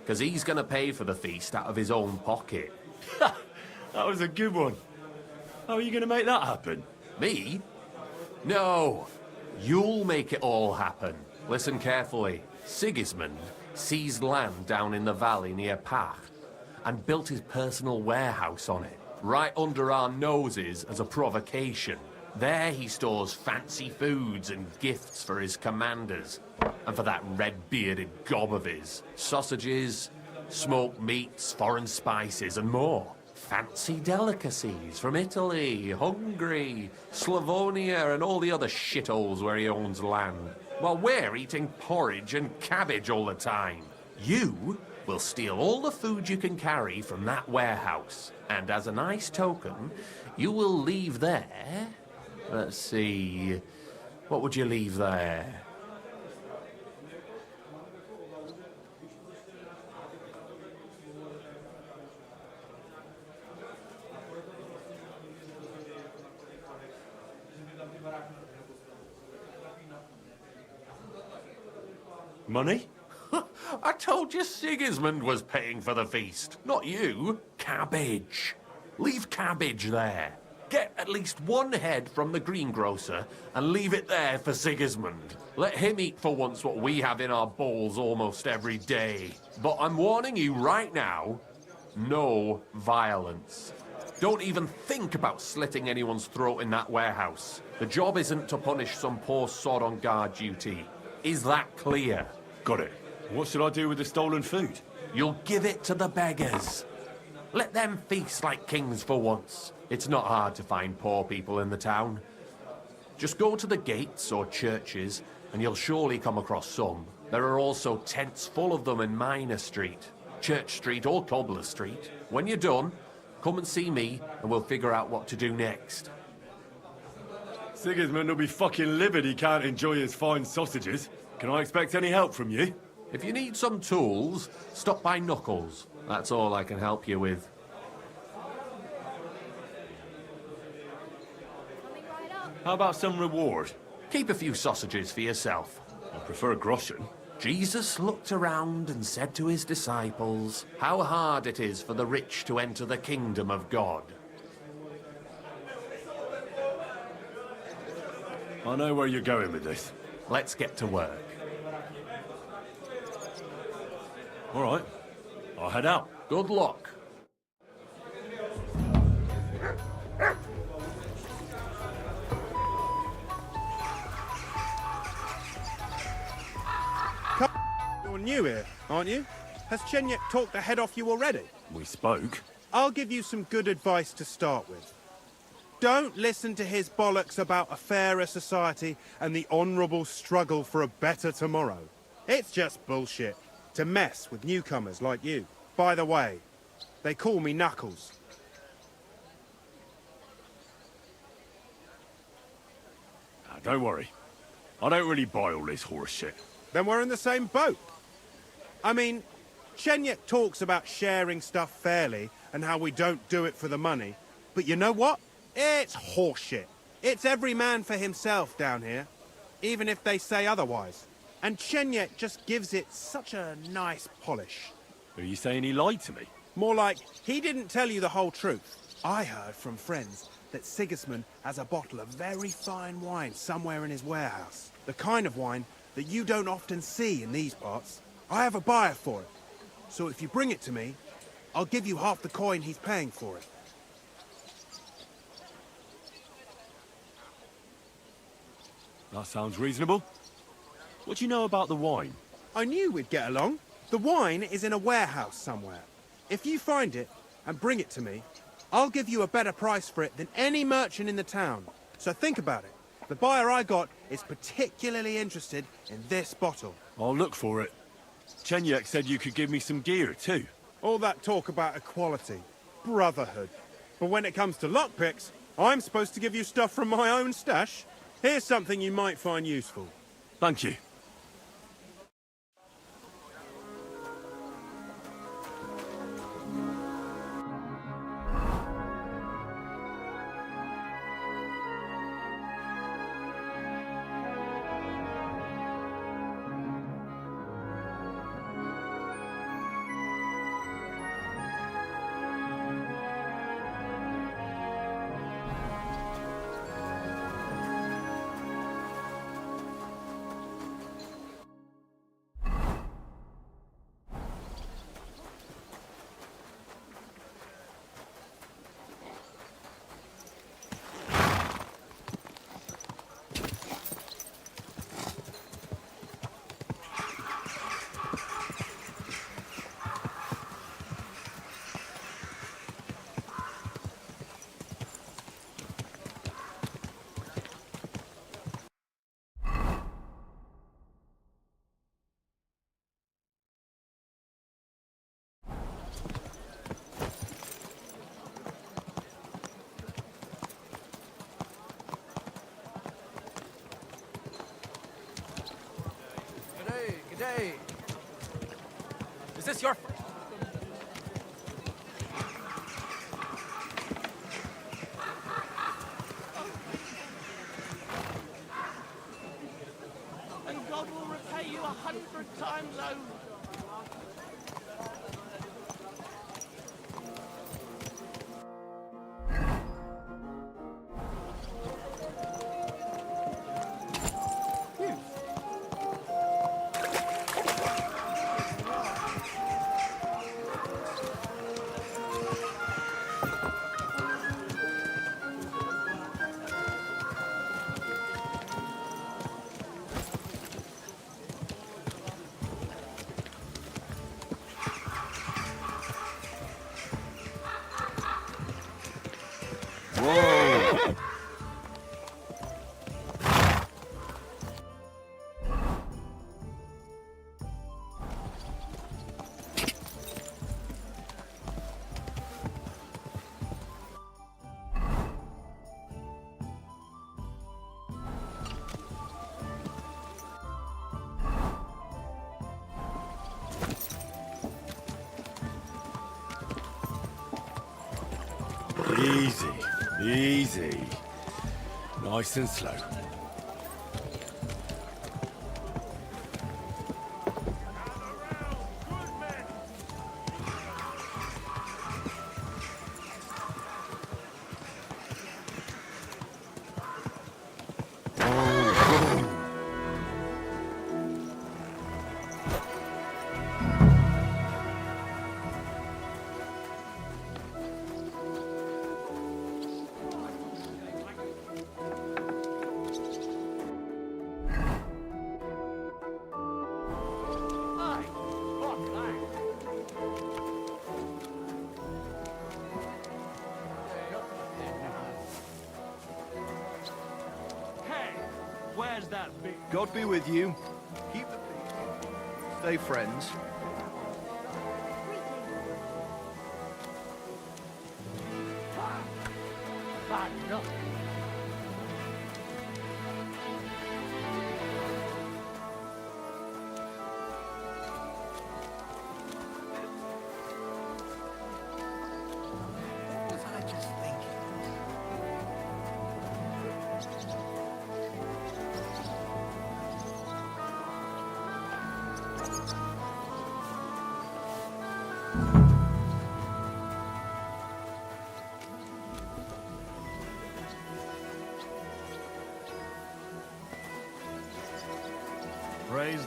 Because he's going to pay for the feast out of his own pocket. That was a good one. How are you going to make that happen? Me? No. You'll make it all happen. Listen carefully. Sigismund seized land down in the valley near Pach and built his personal warehouse on it, right under our noses as a provocation. There he stores fancy foods and gifts for his commanders. And for that red-bearded gob of his, sausages, smoked meats, foreign spices, and more. Fancy delicacies from Italy, Hungary, Slavonia, and all the other shitholes where he owns land. While we're eating porridge and cabbage all the time. You will steal all the food you can carry from that warehouse. And as a nice token, you will leave there... Let's see... What would you leave there? Money? I told you Sigismund was paying for the feast, not you. Cabbage. Leave cabbage there. Get at least one head from the greengrocer and leave it there for Sigismund. Let him eat for once what we have in our bowls almost every day. But I'm warning you right now, no violence. Don't even think about slitting anyone's throat in that warehouse. The job isn't to punish some poor sod on guard duty. Is that clear? Got it. What should I do with the stolen food? You'll give it to the beggars. Let them feast like kings for once. It's not hard to find poor people in the town. Just go to the gates or churches, and you'll surely come across some. There are also tents full of them in Minor Street, Church Street or Cobbler Street. When you're done, come and see me, and we'll figure out what to do next. Sigismund will be fucking livid he can't enjoy his fine sausages. Can I expect any help from you? If you need some tools, stop by Knuckles. That's all I can help you with. How about some reward? Keep a few sausages for yourself. I prefer groschen. Jesus looked around and said to his disciples, how hard it is for the rich to enter the kingdom of God. I know where you're going with this. Let's get to work. All right. I'll head out. Good luck. You're new here, aren't you? Has Chenyek talked the head off you already? We spoke. I'll give you some good advice to start with. Don't listen to his bollocks about a fairer society and the honourable struggle for a better tomorrow. It's just bullshit to mess with newcomers like you. By the way, they call me Knuckles. Don't worry. I don't really buy all this horse shit. Then we're in the same boat. I mean, Chenyek talks about sharing stuff fairly and how we don't do it for the money. But you know what? It's horseshit. It's every man for himself down here, even if they say otherwise. And Chenyek just gives it such a nice polish. Are you saying he lied to me? More like, he didn't tell you the whole truth. I heard from friends that Sigismund has a bottle of very fine wine somewhere in his warehouse. The kind of wine that you don't often see in these parts. I have a buyer for it. So if you bring it to me, I'll give you half the coin he's paying for it. That sounds reasonable. What do you know about the wine? I knew we'd get along. The wine is in a warehouse somewhere. If you find it and bring it to me, I'll give you a better price for it than any merchant in the town. So think about it. The buyer I got is particularly interested in this bottle. I'll look for it. Chenyek said you could give me some gear, too. All that talk about equality, brotherhood. But when it comes to lockpicks, I'm supposed to give you stuff from my own stash. Here's something you might find useful. Thank you. G'day. Is this your... And God will repay you 100 times over. Easy, easy. Nice and slow. Where's that big... God be with you. Keep the peace. Stay friends. Bad enough. Praise